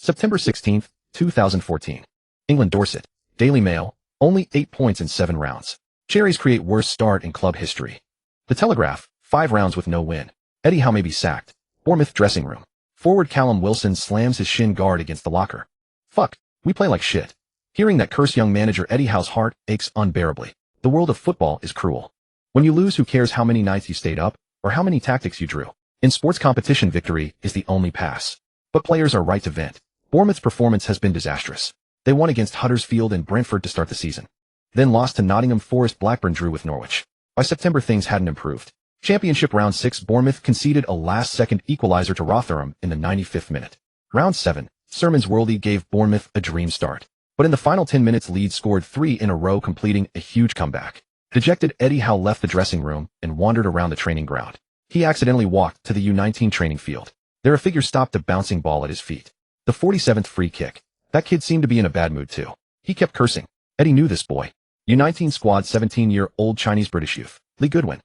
September 16, 2014. England Dorset. Daily Mail. Only 8 points in 7 rounds. Cherries create worst start in club history. The Telegraph. 5 rounds with no win. Eddie Howe may be sacked. Bournemouth dressing room. Forward Callum Wilson slams his shin guard against the locker. Fuck, we play like shit. Hearing that cursed young manager Eddie Howe's heart aches unbearably. The world of football is cruel. When you lose, who cares how many nights you stayed up, or how many tactics you drew? In sports competition, victory is the only pass. But players are right to vent. Bournemouth's performance has been disastrous. They won against Huddersfield and Brentford to start the season. Then lost to Nottingham Forest. Blackburn drew with Norwich. By September things hadn't improved. Championship Round 6, Bournemouth conceded a last-second equalizer to Rotherham in the 95th minute. Round 7, Sermon's Worldie gave Bournemouth a dream start. But in the final 10 minutes, Leeds scored 3 in a row, completing a huge comeback. Dejected, Eddie Howe left the dressing room and wandered around the training ground. He accidentally walked to the U19 training field. There a figure stopped a bouncing ball at his feet. The 47th free kick. That kid seemed to be in a bad mood too. He kept cursing. Eddie knew this boy. U19 squad, 17-year-old Chinese-British youth, Lee Goodwin.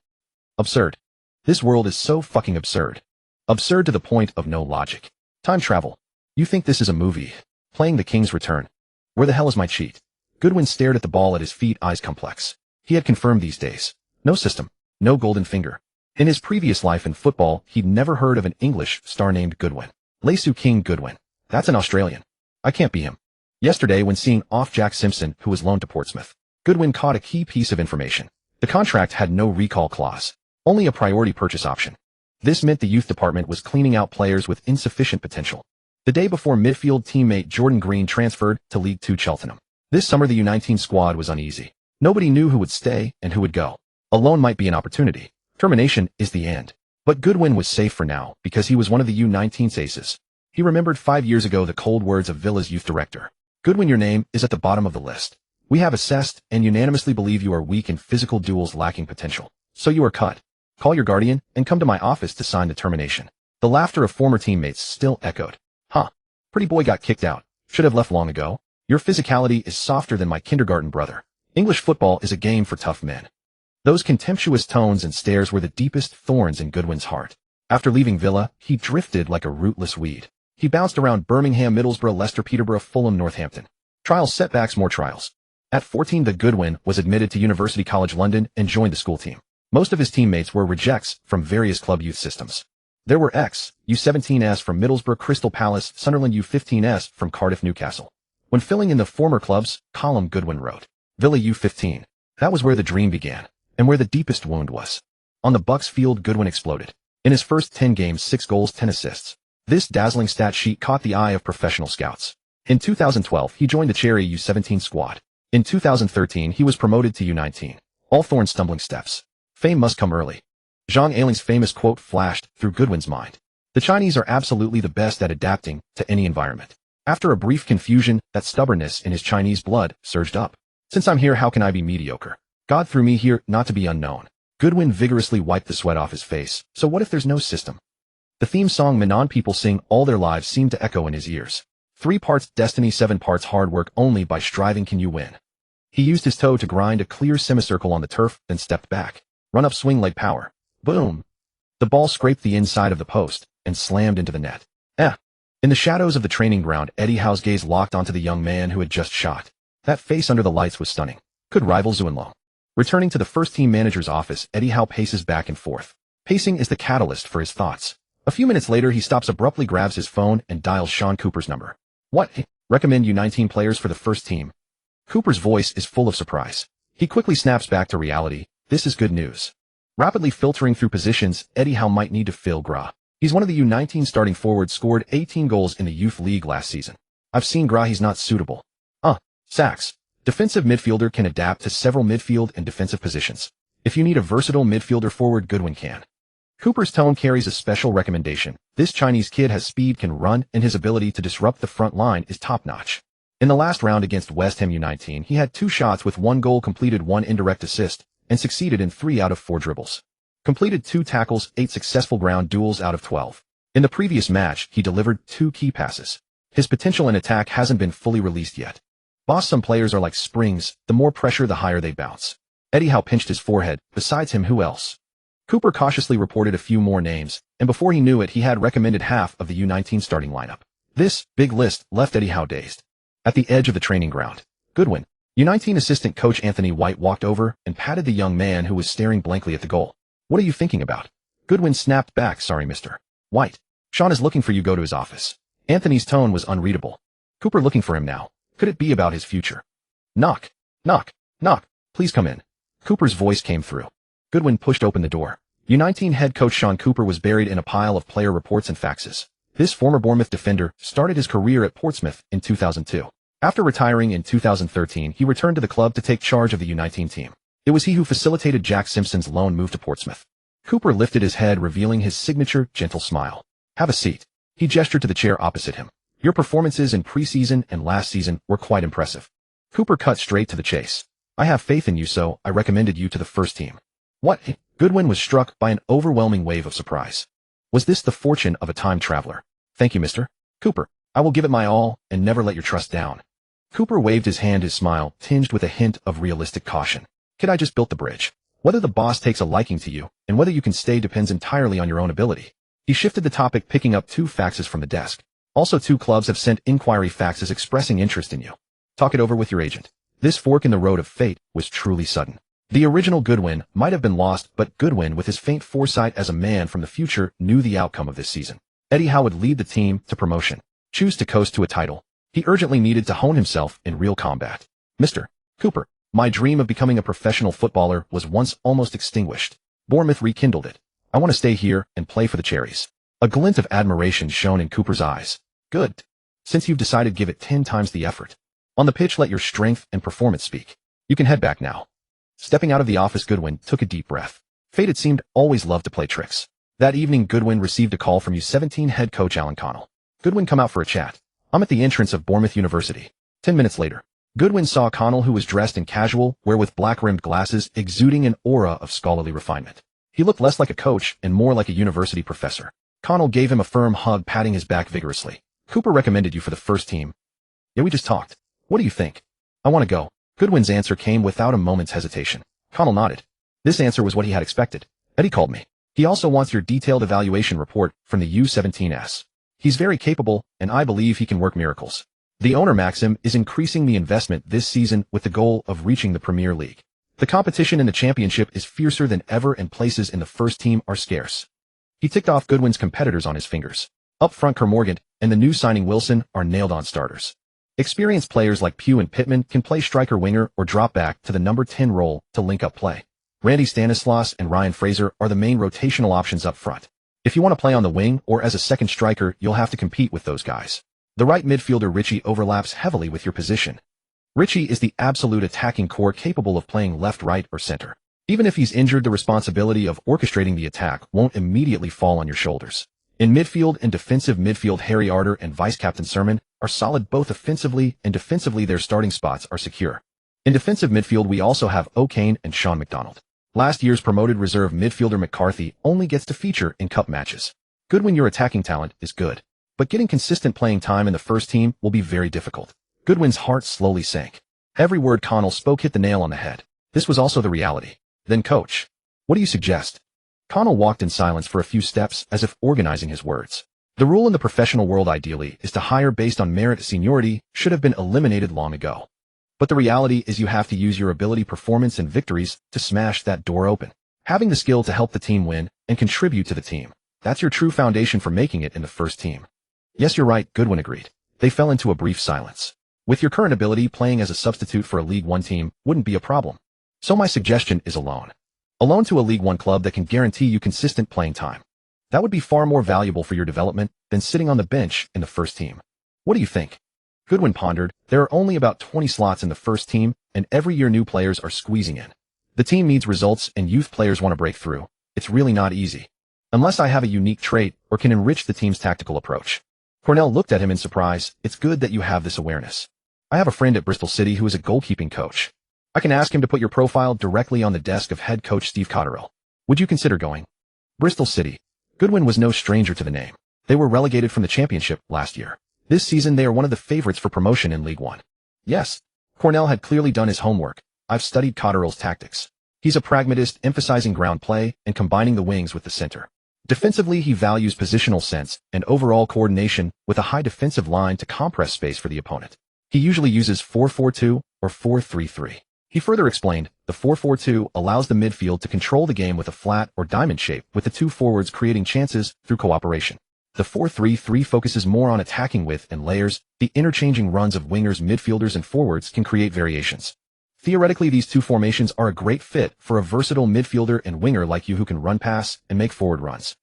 Absurd. This world is so fucking absurd. Absurd to the point of no logic. Time travel. You think this is a movie? Playing The King's Return. Where the hell is my cheat? Goodwin stared at the ball at his feet, eyes complex. He had confirmed these days. No system. No golden finger. In his previous life in football, he'd never heard of an English star named Goodwin. Lesu King Goodwin. That's an Australian. I can't be him. Yesterday, when seeing off Jack Simpson, who was loaned to Portsmouth, Goodwin caught a key piece of information. The contract had no recall clause. Only a priority purchase option. This meant the youth department was cleaning out players with insufficient potential. The day before, midfield teammate Jordan Green transferred to League 2 Cheltenham. This summer the U19 squad was uneasy. Nobody knew who would stay and who would go. A loan might be an opportunity. Termination is the end. But Goodwin was safe for now because he was one of the U19's aces. He remembered 5 years ago the cold words of Villa's youth director. Goodwin, your name is at the bottom of the list. We have assessed and unanimously believe you are weak in physical duels, lacking potential. So you are cut. Call your guardian and come to my office to sign the termination. The laughter of former teammates still echoed. Huh. Pretty boy got kicked out. Should have left long ago. Your physicality is softer than my kindergarten brother. English football is a game for tough men. Those contemptuous tones and stares were the deepest thorns in Goodwin's heart. After leaving Villa, he drifted like a rootless weed. He bounced around Birmingham, Middlesbrough, Leicester, Peterborough, Fulham, Northampton. Trials, setbacks, more trials. At 14, the Goodwin was admitted to University College London and joined the school team. Most of his teammates were rejects from various club youth systems. There were U17s from Middlesbrough, Crystal Palace, Sunderland, U15s from Cardiff, Newcastle. When filling in the former clubs' column, Goodwin wrote, Villa U15. That was where the dream began, and where the deepest wound was. On the Bucks field, Goodwin exploded. In his first 10 games, 6 goals, 10 assists. This dazzling stat sheet caught the eye of professional scouts. In 2012, he joined the Cherry U17 squad. In 2013, he was promoted to U19. All thorns, stumbling steps. Fame must come early. Zhang Ailing's famous quote flashed through Goodwin's mind. The Chinese are absolutely the best at adapting to any environment. After a brief confusion, that stubbornness in his Chinese blood surged up. Since I'm here, how can I be mediocre? God threw me here not to be unknown. Goodwin vigorously wiped the sweat off his face. So what if there's no system? The theme song Manon people sing all their lives seemed to echo in his ears. 3 parts destiny, 7 parts hard work, only by striving can you win. He used his toe to grind a clear semicircle on the turf, then stepped back. Run up, swing leg power. Boom. The ball scraped the inside of the post and slammed into the net. In the shadows of the training ground, Eddie Howe's gaze locked onto the young man who had just shot. That face under the lights was stunning. Could rival Zhu Enlong. Returning to the first team manager's office, Eddie Howe paces back and forth. Pacing is the catalyst for his thoughts. A few minutes later, he stops abruptly, grabs his phone, and dials Sean Cooper's number. What? Recommend U19 players for the first team? Cooper's voice is full of surprise. He quickly snaps back to reality. This is good news. Rapidly filtering through positions, Eddie Howe might need to fill Gra. He's one of the U19 starting forwards, scored 18 goals in the youth league last season. I've seen Gra, he's not suitable. Sacks. Defensive midfielder can adapt to several midfield and defensive positions. If you need a versatile midfielder forward, Goodwin can. Cooper's tone carries a special recommendation. This Chinese kid has speed, can run, and his ability to disrupt the front line is top-notch. In the last round against West Ham U19, he had 2 shots with 1 goal, completed 1 indirect assist, and succeeded in 3 out of 4 dribbles. Completed 2 tackles, 8 successful ground duels out of 12. In the previous match, he delivered 2 key passes. His potential in attack hasn't been fully released yet. Boss, some players are like springs, the more pressure the higher they bounce. Eddie Howe pinched his forehead. Besides him, who else? Cooper cautiously reported a few more names, and before he knew it, he had recommended half of the U19 starting lineup. This big list left Eddie Howe dazed. At the edge of the training ground, Goodwin, U19 assistant coach Anthony White walked over and patted the young man who was staring blankly at the goal. What are you thinking about? Goodwin snapped back, sorry, Mr. White. Sean is looking for you, go to his office. Anthony's tone was unreadable. Cooper looking for him now. Could it be about his future? Knock, knock, knock, please come in. Cooper's voice came through. Goodwin pushed open the door. U19 head coach Sean Cooper was buried in a pile of player reports and faxes. This former Bournemouth defender started his career at Portsmouth in 2002. After retiring in 2013, he returned to the club to take charge of the U19 team. It was he who facilitated Jack Simpson's loan move to Portsmouth. Cooper lifted his head, revealing his signature, gentle smile. Have a seat. He gestured to the chair opposite him. Your performances in preseason and last season were quite impressive. Cooper cut straight to the chase. I have faith in you, so I recommended you to the first team. What? Goodwin was struck by an overwhelming wave of surprise. Was this the fortune of a time traveler? Thank you, Mr. Cooper. I will give it my all and never let your trust down. Cooper waved his hand, his smile tinged with a hint of realistic caution. Kid, I just built the bridge. Whether the boss takes a liking to you and whether you can stay depends entirely on your own ability. He shifted the topic, picking up 2 faxes from the desk. Also, 2 clubs have sent inquiry faxes expressing interest in you. Talk it over with your agent. This fork in the road of fate was truly sudden. The original Goodwin might have been lost, but Goodwin, with his faint foresight as a man from the future, knew the outcome of this season. Eddie Howe would lead the team to promotion, choose to coast to a title. He urgently needed to hone himself in real combat. Mr. Cooper, my dream of becoming a professional footballer was once almost extinguished. Bournemouth rekindled it. I want to stay here and play for the Cherries. A glint of admiration shone in Cooper's eyes. Good. Since you've decided, give it 10 times the effort. On the pitch, let your strength and performance speak. You can head back now. Stepping out of the office, Goodwin took a deep breath. Fate, it seemed, always loved to play tricks. That evening, Goodwin received a call from U17 head coach Alan Connell. Goodwin, come out for a chat. I'm at the entrance of Bournemouth University. 10 minutes later, Goodwin saw Connell, who was dressed in casual wear with black-rimmed glasses, exuding an aura of scholarly refinement. He looked less like a coach and more like a university professor. Connell gave him a firm hug, patting his back vigorously. Cooper recommended you for the first team. Yeah, we just talked. What do you think? I want to go. Goodwin's answer came without a moment's hesitation. Connell nodded. This answer was what he had expected. Eddie called me. He also wants your detailed evaluation report from the U17s. He's very capable, and I believe he can work miracles. The owner, Maxim, is increasing the investment this season with the goal of reaching the Premier League. The competition in the championship is fiercer than ever and places in the first team are scarce. He ticked off Goodwin's competitors on his fingers. Up front, Kermorgant and the new signing Wilson are nailed-on starters. Experienced players like Pugh and Pittman can play striker, winger, or drop back to the number 10 role to link up play. Randy Stanislas and Ryan Fraser are the main rotational options up front. If you want to play on the wing or as a second striker, you'll have to compete with those guys. The right midfielder Richie overlaps heavily with your position. Richie is the absolute attacking core, capable of playing left, right, or center. Even if he's injured, the responsibility of orchestrating the attack won't immediately fall on your shoulders. In midfield and defensive midfield, Harry Arter and vice-captain Sermon are solid both offensively and defensively. Their starting spots are secure. In defensive midfield, we also have O'Kane and Sean McDonald. Last year's promoted reserve midfielder McCarthy only gets to feature in cup matches. Goodwin, your attacking talent is good, but getting consistent playing time in the first team will be very difficult. Goodwin's heart slowly sank. Every word Connell spoke hit the nail on the head. This was also the reality. Then, coach, what do you suggest? Connell walked in silence for a few steps, as if organizing his words. The rule in the professional world, ideally, is to hire based on merit. Seniority should have been eliminated long ago. But the reality is you have to use your ability, performance, and victories to smash that door open. Having the skill to help the team win and contribute to the team, that's your true foundation for making it in the first team. Yes, you're right, Goodwin agreed. They fell into a brief silence. With your current ability, playing as a substitute for a League One team wouldn't be a problem. So my suggestion is a loan. A loan to a League One club that can guarantee you consistent playing time. That would be far more valuable for your development than sitting on the bench in the first team. What do you think? Goodwin pondered. There are only about 20 slots in the first team, and every year new players are squeezing in. The team needs results, and youth players want to break through. It's really not easy. Unless I have a unique trait or can enrich the team's tactical approach. Cornell looked at him in surprise. It's good that you have this awareness. I have a friend at Bristol City who is a goalkeeping coach. I can ask him to put your profile directly on the desk of head coach Steve Cotterill. Would you consider going? Bristol City. Goodwin was no stranger to the name. They were relegated from the championship last year. This season they are one of the favorites for promotion in League One. Yes. Cornell had clearly done his homework. I've studied Cotterill's tactics. He's a pragmatist, emphasizing ground play and combining the wings with the center. Defensively, he values positional sense and overall coordination with a high defensive line to compress space for the opponent. He usually uses 4-4-2 or 4-3-3. He further explained, the 4-4-2 allows the midfield to control the game with a flat or diamond shape with the two forwards creating chances through cooperation. The 4-3-3 focuses more on attacking width and layers. The interchanging runs of wingers, midfielders, and forwards can create variations. Theoretically, these two formations are a great fit for a versatile midfielder and winger like you who can run pass and make forward runs.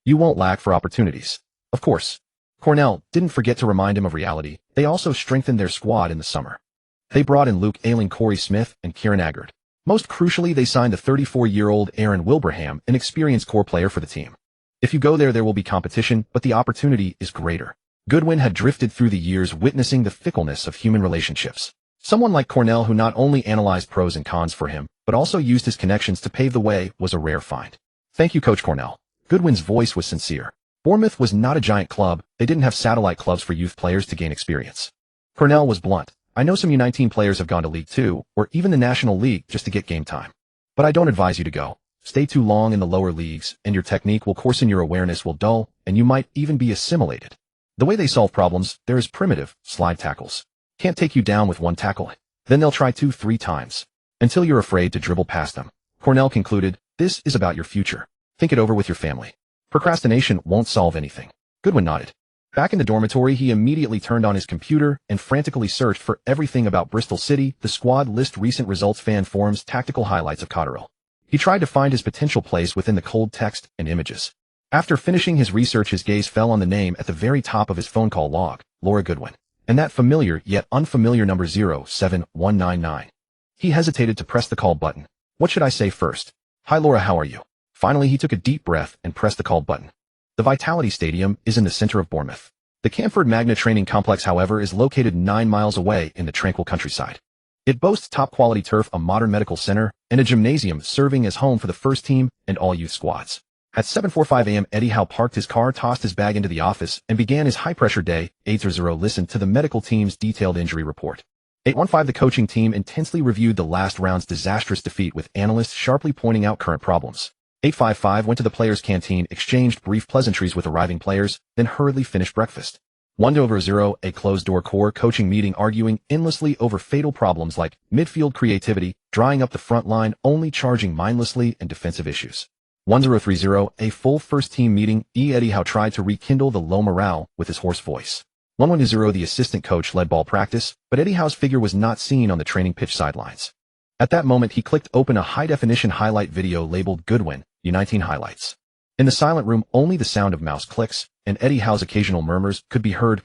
You won't lack for opportunities. Of course. Cornell didn't forget to remind him of reality. They also strengthened their squad in the summer. They brought in Luke Ayling, Corey Smith, and Kieran Aggard. Most crucially, they signed the 34-year-old Aaron Wilbraham, an experienced core player for the team. If you go there will be competition, but the opportunity is greater. Goodwin had drifted through the years witnessing the fickleness of human relationships. Someone like Cornell, who not only analyzed pros and cons for him, but also used his connections to pave the way, was a rare find. Thank you, Coach Cornell. Goodwin's voice was sincere. Bournemouth was not a giant club. They didn't have satellite clubs for youth players to gain experience. Cornell was blunt. I know some U19 players have gone to League 2, or even the National League just to get game time. But I don't advise you to go. Stay too long in the lower leagues, and your technique will coarsen, your awareness will dull, and you might even be assimilated. The way they solve problems, there is primitive, slide tackles. Can't take you down with one tackle. Then they'll try 2-3 times. Until you're afraid to dribble past them. Cornell concluded, this is about your future. Think it over with your family. Procrastination won't solve anything. Goodwin nodded. Back in the dormitory, he immediately turned on his computer and frantically searched for everything about Bristol City, the squad list, recent results, fan forums, tactical highlights of Cotterill. He tried to find his potential place within the cold text and images. After finishing his research, his gaze fell on the name at the very top of his phone call log, Laura Goodwin, and that familiar yet unfamiliar number 07199. He hesitated to press the call button. What should I say first? Hi Laura, how are you? Finally, he took a deep breath and pressed the call button. The Vitality Stadium is in the center of Bournemouth. The Camford Magna Training Complex, however, is located 9 miles away in the tranquil countryside. It boasts top-quality turf, a modern medical center, and a gymnasium serving as home for the first team and all youth squads. At 7:45 a.m., Eddie Howe parked his car, tossed his bag into the office, and began his high-pressure day. 8:00 listened to the medical team's detailed injury report. 8:15 the coaching team intensely reviewed the last round's disastrous defeat with analysts sharply pointing out current problems. 8:55 went to the players' canteen, exchanged brief pleasantries with arriving players, then hurriedly finished breakfast. 1:00 a closed-door core coaching meeting arguing endlessly over fatal problems like midfield creativity, drying up the front line, only charging mindlessly, and defensive issues. 1030 a full first-team meeting. Eddie Howe tried to rekindle the low morale with his hoarse voice. 1110 the assistant coach led ball practice, but Eddie Howe's figure was not seen on the training pitch sidelines. At that moment, he clicked open a high-definition highlight video labeled Goodwin, U19 highlights. In the silent room, only the sound of mouse clicks and Eddie Howe's occasional murmurs could be heard.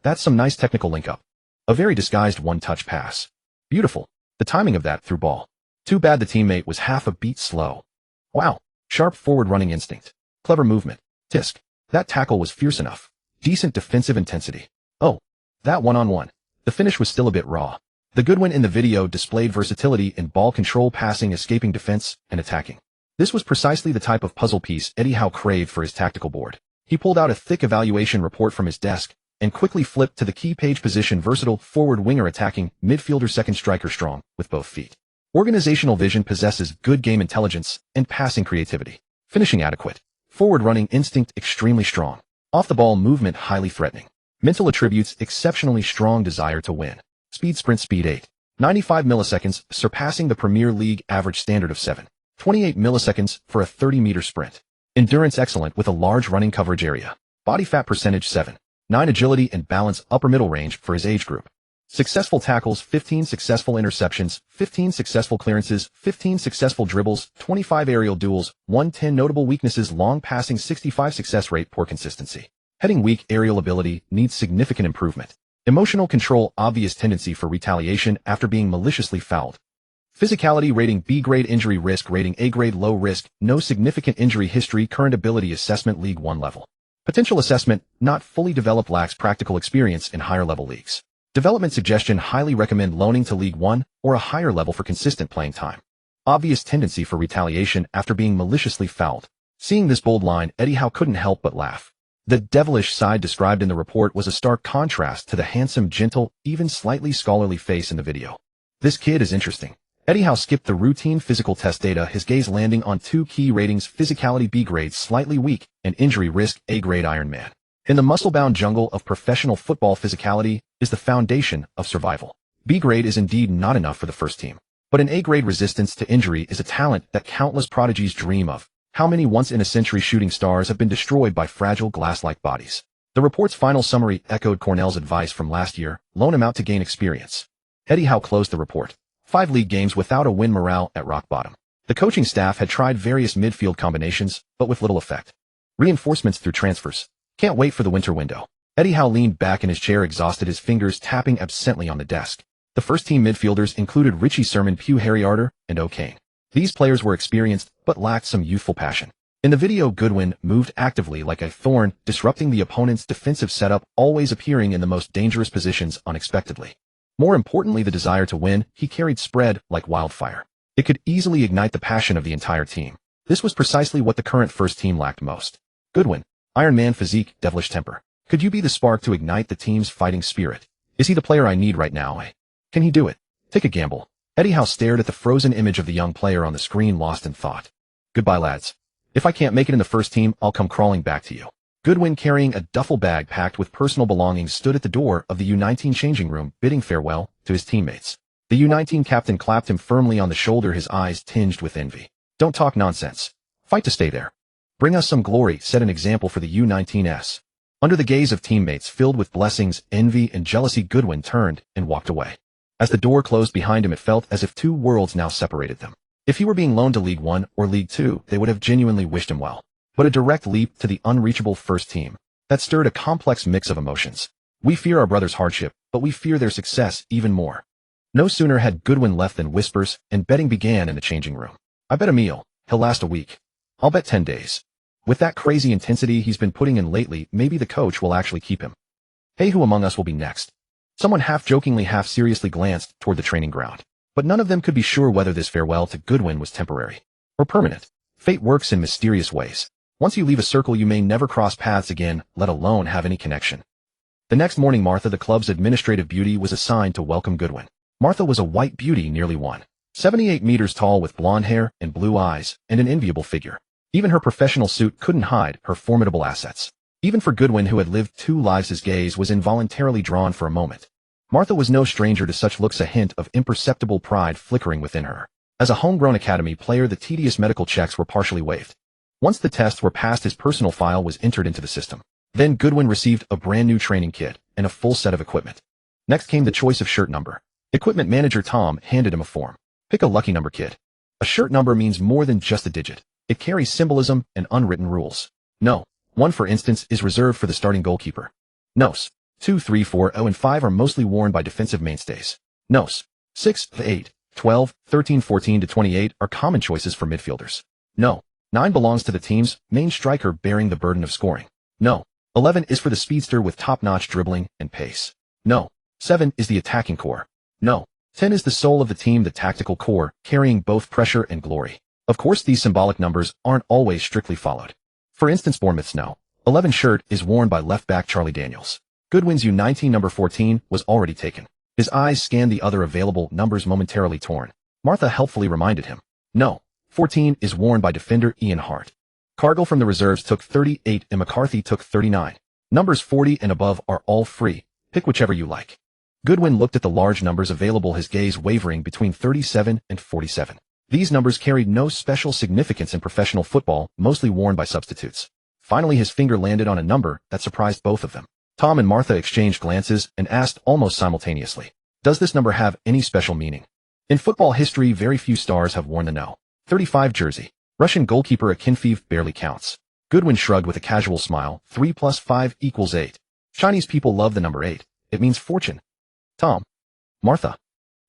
That's some nice technical link-up. A very disguised one-touch pass. Beautiful. The timing of that through ball. Too bad the teammate was half a beat slow. Wow. Sharp forward-running instinct. Clever movement. Tisk. That tackle was fierce enough. Decent defensive intensity. Oh. That one-on-one. The finish was still a bit raw. The Goodwin in the video displayed versatility in ball control, passing, escaping defense, and attacking. This was precisely the type of puzzle piece Eddie Howe craved for his tactical board. He pulled out a thick evaluation report from his desk and quickly flipped to the key page. Position: versatile, forward winger, attacking, midfielder, second striker, strong, with both feet. Organizational vision, possesses good game intelligence and passing creativity. Finishing adequate. Forward running instinct, extremely strong. Off the ball movement, highly threatening. Mental attributes, exceptionally strong desire to win. Speed: sprint speed 8.95 milliseconds, surpassing the Premier League average standard of 7.28 milliseconds for a 30-meter sprint. Endurance: excellent with a large running coverage area. Body fat percentage 7.9. Agility and balance, upper middle range for his age group. Successful tackles: 15 successful interceptions, 15 successful clearances, 15 successful dribbles, 25 aerial duels, 110 notable weaknesses: long passing, 65 success rate, poor consistency. Heading weak, aerial ability, needs significant improvement. Emotional control, obvious tendency for retaliation after being maliciously fouled. Physicality rating B grade, injury risk rating A grade, low risk, no significant injury history, current ability assessment League 1 level. Potential assessment, not fully developed, lacks practical experience in higher level leagues. Development suggestion, highly recommend loaning to League 1 or a higher level for consistent playing time. Obvious tendency for retaliation after being maliciously fouled. Seeing this bold line, Eddie Howe couldn't help but laugh. The devilish side described in the report was a stark contrast to the handsome, gentle, even slightly scholarly face in the video. This kid is interesting. Eddie Howe skipped the routine physical test data, his gaze landing on two key ratings: physicality B grade slightly weak and injury risk A grade Iron Man. In the muscle-bound jungle of professional football, physicality is the foundation of survival. B grade is indeed not enough for the first team. But an A grade resistance to injury is a talent that countless prodigies dream of. How many once-in-a-century shooting stars have been destroyed by fragile glass-like bodies? The report's final summary echoed Cornell's advice from last year: loan him out to gain experience. Eddie Howe closed the report. 5 league games without a win, morale at rock bottom. The coaching staff had tried various midfield combinations, but with little effect. Reinforcements through transfers. Can't wait for the winter window. Eddie Howe leaned back in his chair, exhausted, his fingers tapping absently on the desk. The first-team midfielders included Richie Sermon, Pugh, Harry Arter, and O'Kane. These players were experienced, but lacked some youthful passion. In the video, Goodwin moved actively like a thorn, disrupting the opponent's defensive setup, always appearing in the most dangerous positions unexpectedly. More importantly, the desire to win, he carried spread like wildfire. It could easily ignite the passion of the entire team. This was precisely what the current first team lacked most. Goodwin, Iron Man physique, devilish temper. Could you be the spark to ignite the team's fighting spirit? Is he the player I need right now? Can he do it? Take a gamble. Eddie Howe stared at the frozen image of the young player on the screen, lost in thought. Goodbye, lads. If I can't make it in the first team, I'll come crawling back to you. Goodwin, carrying a duffel bag packed with personal belongings, stood at the door of the U19 changing room, bidding farewell to his teammates. The U19 captain clapped him firmly on the shoulder, his eyes tinged with envy. Don't talk nonsense. Fight to stay there. Bring us some glory, set an example for the U19s. Under the gaze of teammates filled with blessings, envy, and jealousy, Goodwin turned and walked away. As the door closed behind him, it felt as if two worlds now separated them. If he were being loaned to League One or League Two, they would have genuinely wished him well. But a direct leap to the unreachable first team, that stirred a complex mix of emotions. We fear our brother's hardship, but we fear their success even more. No sooner had Goodwin left than whispers and betting began in the changing room. I bet a meal. He'll last a week. I'll bet 10 days. With that crazy intensity he's been putting in lately, maybe the coach will actually keep him. Hey, who among us will be next? Someone half-jokingly, half-seriously glanced toward the training ground. But none of them could be sure whether this farewell to Goodwin was temporary or permanent. Fate works in mysterious ways. Once you leave a circle, you may never cross paths again, let alone have any connection. The next morning, Martha, the club's administrative beauty, was assigned to welcome Goodwin. Martha was a white beauty, nearly 178 meters tall, with blonde hair and blue eyes, and an enviable figure. Even her professional suit couldn't hide her formidable assets. Even for Goodwin, who had lived 2 lives, his gaze was involuntarily drawn for a moment. Martha was no stranger to such looks, a hint of imperceptible pride flickering within her. As a homegrown academy player, the tedious medical checks were partially waived. Once the tests were passed, his personal file was entered into the system. Then Goodwin received a brand new training kit and a full set of equipment. Next came the choice of shirt number. Equipment manager Tom handed him a form. Pick a lucky number, kid. A shirt number means more than just a digit. It carries symbolism and unwritten rules. No. 1, for instance, is reserved for the starting goalkeeper. Nos. 2, 3, 4, 0, and 5 are mostly worn by defensive mainstays. Nos. 6, 8, 12, 13, 14 to 28 are common choices for midfielders. No. 9 belongs to the team's main striker, bearing the burden of scoring. No. 11 is for the speedster with top-notch dribbling and pace. No. 7 is the attacking core. No. 10 is the soul of the team, the tactical core, carrying both pressure and glory. Of course, these symbolic numbers aren't always strictly followed. For instance, Bournemouth's No. 11 shirt is worn by left-back Charlie Daniels. Goodwin's U19 number 14 was already taken. His eyes scanned the other available numbers, momentarily torn. Martha helpfully reminded him. No. 14 is worn by defender Ian Hart. Cargill from the reserves took 38 and McCarthy took 39. Numbers 40 and above are all free. Pick whichever you like. Goodwin looked at the large numbers available, his gaze wavering between 37 and 47. These numbers carried no special significance in professional football, mostly worn by substitutes. Finally, his finger landed on a number that surprised both of them. Tom and Martha exchanged glances and asked almost simultaneously, "Does this number have any special meaning?" In football history, very few stars have worn the No. 35 jersey. Russian goalkeeper Akinfeev barely counts. Goodwin shrugged with a casual smile. 3 plus 5 equals 8. Chinese people love the number 8. It means fortune. Tom. Martha.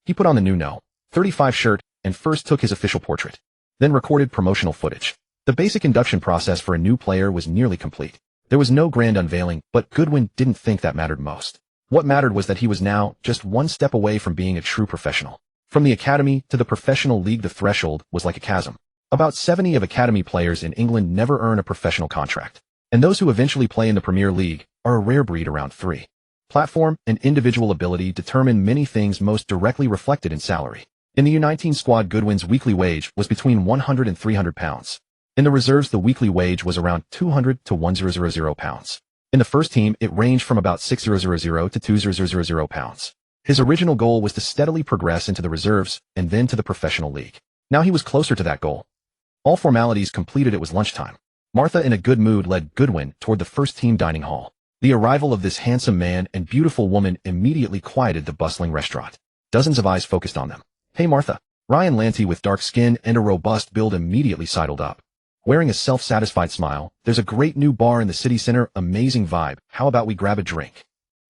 He put on the new No. 35 shirt and first took his official portrait. Then recorded promotional footage. The basic induction process for a new player was nearly complete. There was no grand unveiling, but Goodwin didn't think that mattered most. What mattered was that he was now just one step away from being a true professional. From the academy to the professional league, the threshold was like a chasm. About 70 of academy players in England never earn a professional contract. And those who eventually play in the Premier League are a rare breed, around 3. Platform and individual ability determine many things, most directly reflected in salary. In the U19 squad, Goodwin's weekly wage was between 100 and 300 pounds. In the reserves, the weekly wage was around 200 to 1000 pounds. In the first team, it ranged from about 6000 to 2000 pounds. His original goal was to steadily progress into the reserves and then to the professional league. Now he was closer to that goal. All formalities completed, it was lunchtime. Martha, in a good mood, led Goodwin toward the first team dining hall. The arrival of this handsome man and beautiful woman immediately quieted the bustling restaurant. Dozens of eyes focused on them. "Hey, Martha." Ryan Lanty, with dark skin and a robust build, immediately sidled up. Wearing a self-satisfied smile, "There's a great new bar in the city center, amazing vibe. How about we grab a drink?"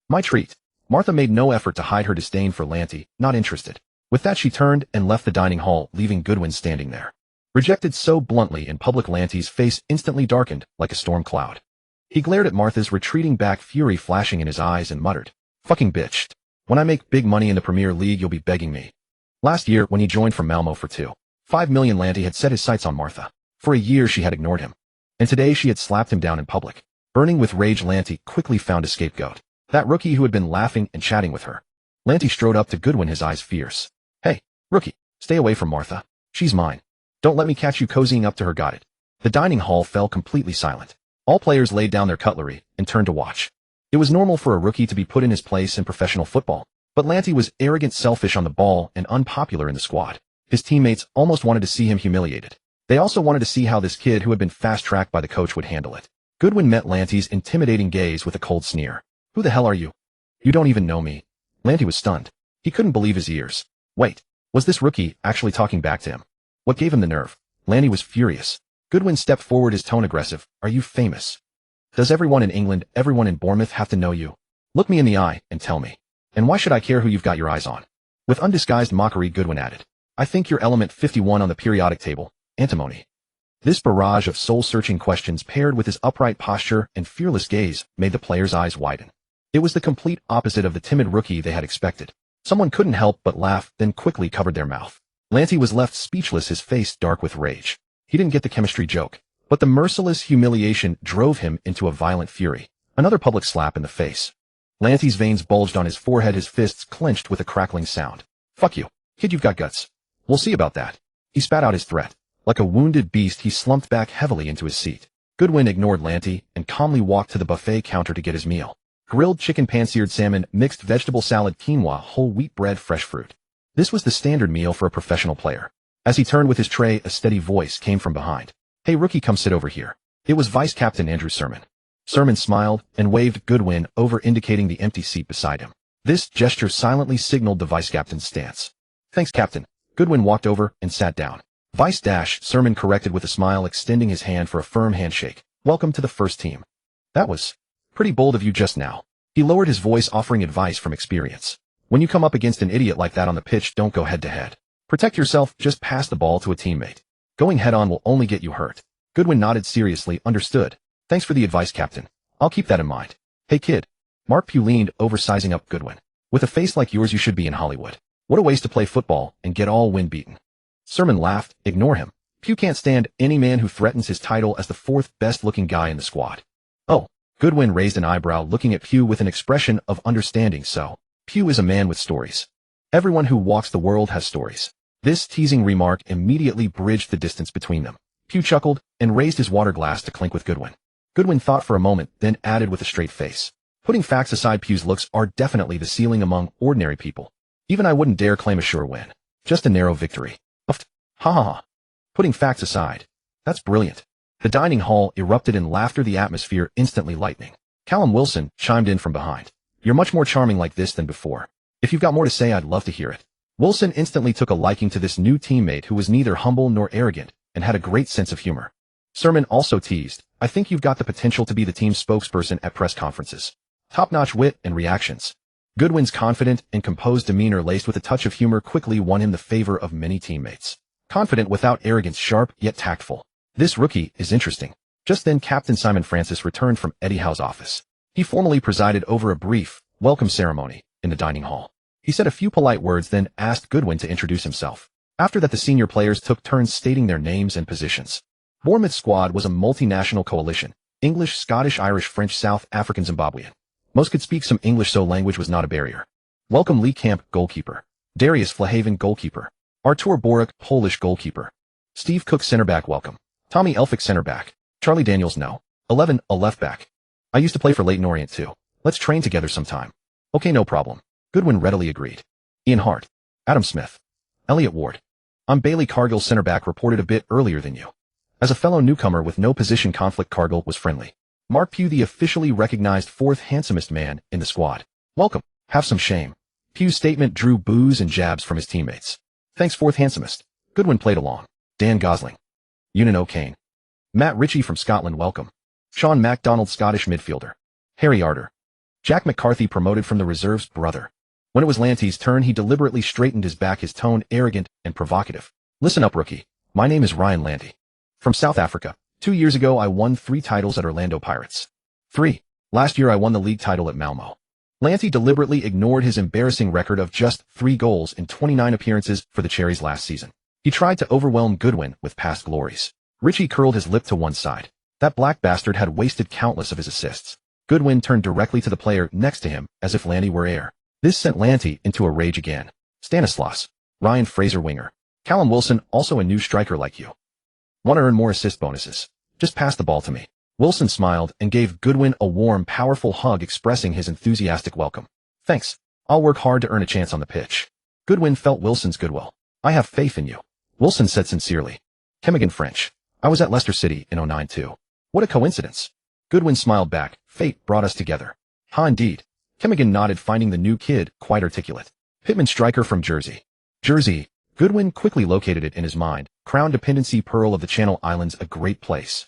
"My treat." Martha made no effort to hide her disdain for Lanty, not interested. With that, she turned and left the dining hall, leaving Goodwin standing there. Rejected so bluntly in public, Lanty's face instantly darkened like a storm cloud. He glared at Martha's retreating back, fury flashing in his eyes, and muttered, "Fucking bitch. When I make big money in the Premier League, you'll be begging me." Last year, when he joined from Malmo for $2.5 million, Lanty had set his sights on Martha. For a year, she had ignored him. And today, she had slapped him down in public. Burning with rage, Lanty quickly found a scapegoat. That rookie who had been laughing and chatting with her. Lanty strode up to Goodwin, his eyes fierce. "Hey, rookie, stay away from Martha. She's mine. Don't let me catch you cozying up to her, got it?" The dining hall fell completely silent. All players laid down their cutlery and turned to watch. It was normal for a rookie to be put in his place in professional football, but Lanty was arrogant, selfish on the ball, and unpopular in the squad. His teammates almost wanted to see him humiliated. They also wanted to see how this kid who had been fast-tracked by the coach would handle it. Goodwin met Lanty's intimidating gaze with a cold sneer. "Who the hell are you? You don't even know me." Lanty was stunned. He couldn't believe his ears. Wait, was this rookie actually talking back to him? What gave him the nerve? Lanty was furious. Goodwin stepped forward, his tone aggressive. "Are you famous? Does everyone in England, everyone in Bournemouth have to know you? Look me in the eye and tell me. And why should I care who you've got your eyes on?" With undisguised mockery, Goodwin added, "I think you're element 51 on the periodic table, antimony." This barrage of soul-searching questions, paired with his upright posture and fearless gaze, made the players' eyes widen. It was the complete opposite of the timid rookie they had expected. Someone couldn't help but laugh, then quickly covered their mouth. Lanty was left speechless, his face dark with rage. He didn't get the chemistry joke, but the merciless humiliation drove him into a violent fury. Another public slap in the face. Lanty's veins bulged on his forehead, his fists clenched with a crackling sound. "Fuck you. Kid, you've got guts. We'll see about that." He spat out his threat. Like a wounded beast, he slumped back heavily into his seat. Goodwin ignored Lanty and calmly walked to the buffet counter to get his meal. Grilled chicken, pan-seared salmon, mixed vegetable salad, quinoa, whole wheat bread, fresh fruit. This was the standard meal for a professional player. As he turned with his tray, a steady voice came from behind. "Hey rookie, come sit over here." It was Vice Captain Andrew Sermon. Sermon smiled and waved Goodwin over, indicating the empty seat beside him. This gesture silently signaled the Vice Captain's stance. "Thanks, Captain." Goodwin walked over and sat down. Vice Sermon corrected with a smile, extending his hand for a firm handshake. "Welcome to the first team." "That was pretty bold of you just now." He lowered his voice, offering advice from experience. "When you come up against an idiot like that on the pitch, don't go head to head. Protect yourself, just pass the ball to a teammate. Going head on will only get you hurt." Goodwin nodded seriously. "Understood. Thanks for the advice, Captain. I'll keep that in mind." "Hey kid." Mark Pugh leaned over, sizing up Goodwin. "With a face like yours, you should be in Hollywood. What a waste to play football and get all wind beaten." Sermon laughed. "Ignore him. Pugh can't stand any man who threatens his title as the fourth best-looking guy in the squad." "Oh." Goodwin raised an eyebrow, looking at Pugh with an expression of understanding. "So, Pugh is a man with stories. Everyone who walks the world has stories." This teasing remark immediately bridged the distance between them. Pugh chuckled and raised his water glass to clink with Goodwin. Goodwin thought for a moment, then added with a straight face. "Putting facts aside, Pugh's looks are definitely the ceiling among ordinary people. Even I wouldn't dare claim a sure win. Just a narrow victory." "Uffed. Ha ha ha. Putting facts aside. That's brilliant." The dining hall erupted in laughter, the atmosphere instantly lightening. Callum Wilson chimed in from behind. "You're much more charming like this than before. If you've got more to say, I'd love to hear it." Wilson instantly took a liking to this new teammate who was neither humble nor arrogant and had a great sense of humor. Sermon also teased, "I think you've got the potential to be the team's spokesperson at press conferences. Top-notch wit and reactions." Goodwin's confident and composed demeanor, laced with a touch of humor, quickly won him the favor of many teammates. Confident without arrogance, sharp yet tactful. "This rookie is interesting." Just then, Captain Simon Francis returned from Eddie Howe's office. He formally presided over a brief welcome ceremony in the dining hall. He said a few polite words, then asked Goodwin to introduce himself. After that, the senior players took turns stating their names and positions. Bournemouth's squad was a multinational coalition: English, Scottish, Irish, French, South African, Zimbabwean. Most could speak some English, so language was not a barrier. "Welcome Lee Camp, goalkeeper. Darius Flahaven, goalkeeper. Artur Boruc, Polish goalkeeper. Steve Cook, center back, welcome. Tommy Elphick, center back. Charlie Daniels, no. 11, a left back. I used to play for Leyton Orient too. Let's train together sometime. Okay, no problem. Goodwin readily agreed. Ian Hart. Adam Smith. Elliot Ward. I'm Bailey Cargill, center back, reported a bit earlier than you. As a fellow newcomer with no position conflict, Cargill was friendly. Mark Pugh, the officially recognized fourth handsomest man in the squad. Welcome. Have some shame. Pugh's statement drew boos and jabs from his teammates. Thanks, fourth handsomest. Goodwin played along. Dan Gosling. Ewan O'Kane. Matt Ritchie from Scotland, welcome. Sean MacDonald, Scottish midfielder. Harry Arter. Jack McCarthy, promoted from the reserves, brother. When it was Lanty's turn, he deliberately straightened his back, his tone arrogant and provocative. Listen up, rookie. My name is Ryan Lanty. From South Africa. 2 years ago, I won 3 titles at Orlando Pirates. 3. Last year, I won the league title at Malmo. Lanty deliberately ignored his embarrassing record of just 3 goals in 29 appearances for the Cherries last season. He tried to overwhelm Goodwin with past glories. Ritchie curled his lip to one side. That black bastard had wasted countless of his assists. Goodwin turned directly to the player next to him as if Lanty were air. This sent Lanty into a rage again. Stanislas. Ryan Fraser, winger. Callum Wilson, also a new striker like you. Want to earn more assist bonuses? Just pass the ball to me. Wilson smiled and gave Goodwin a warm, powerful hug, expressing his enthusiastic welcome. Thanks. I'll work hard to earn a chance on the pitch. Goodwin felt Wilson's goodwill. I have faith in you. Wilson said sincerely. Kemigan French. I was at Leicester City in '09 too. What a coincidence. Goodwin smiled back. Fate brought us together. Ha, indeed. Kemigan nodded, finding the new kid quite articulate. Pittman, striker from Jersey. Jersey. Goodwin quickly located it in his mind. Crown dependency, pearl of the Channel Islands, a great place.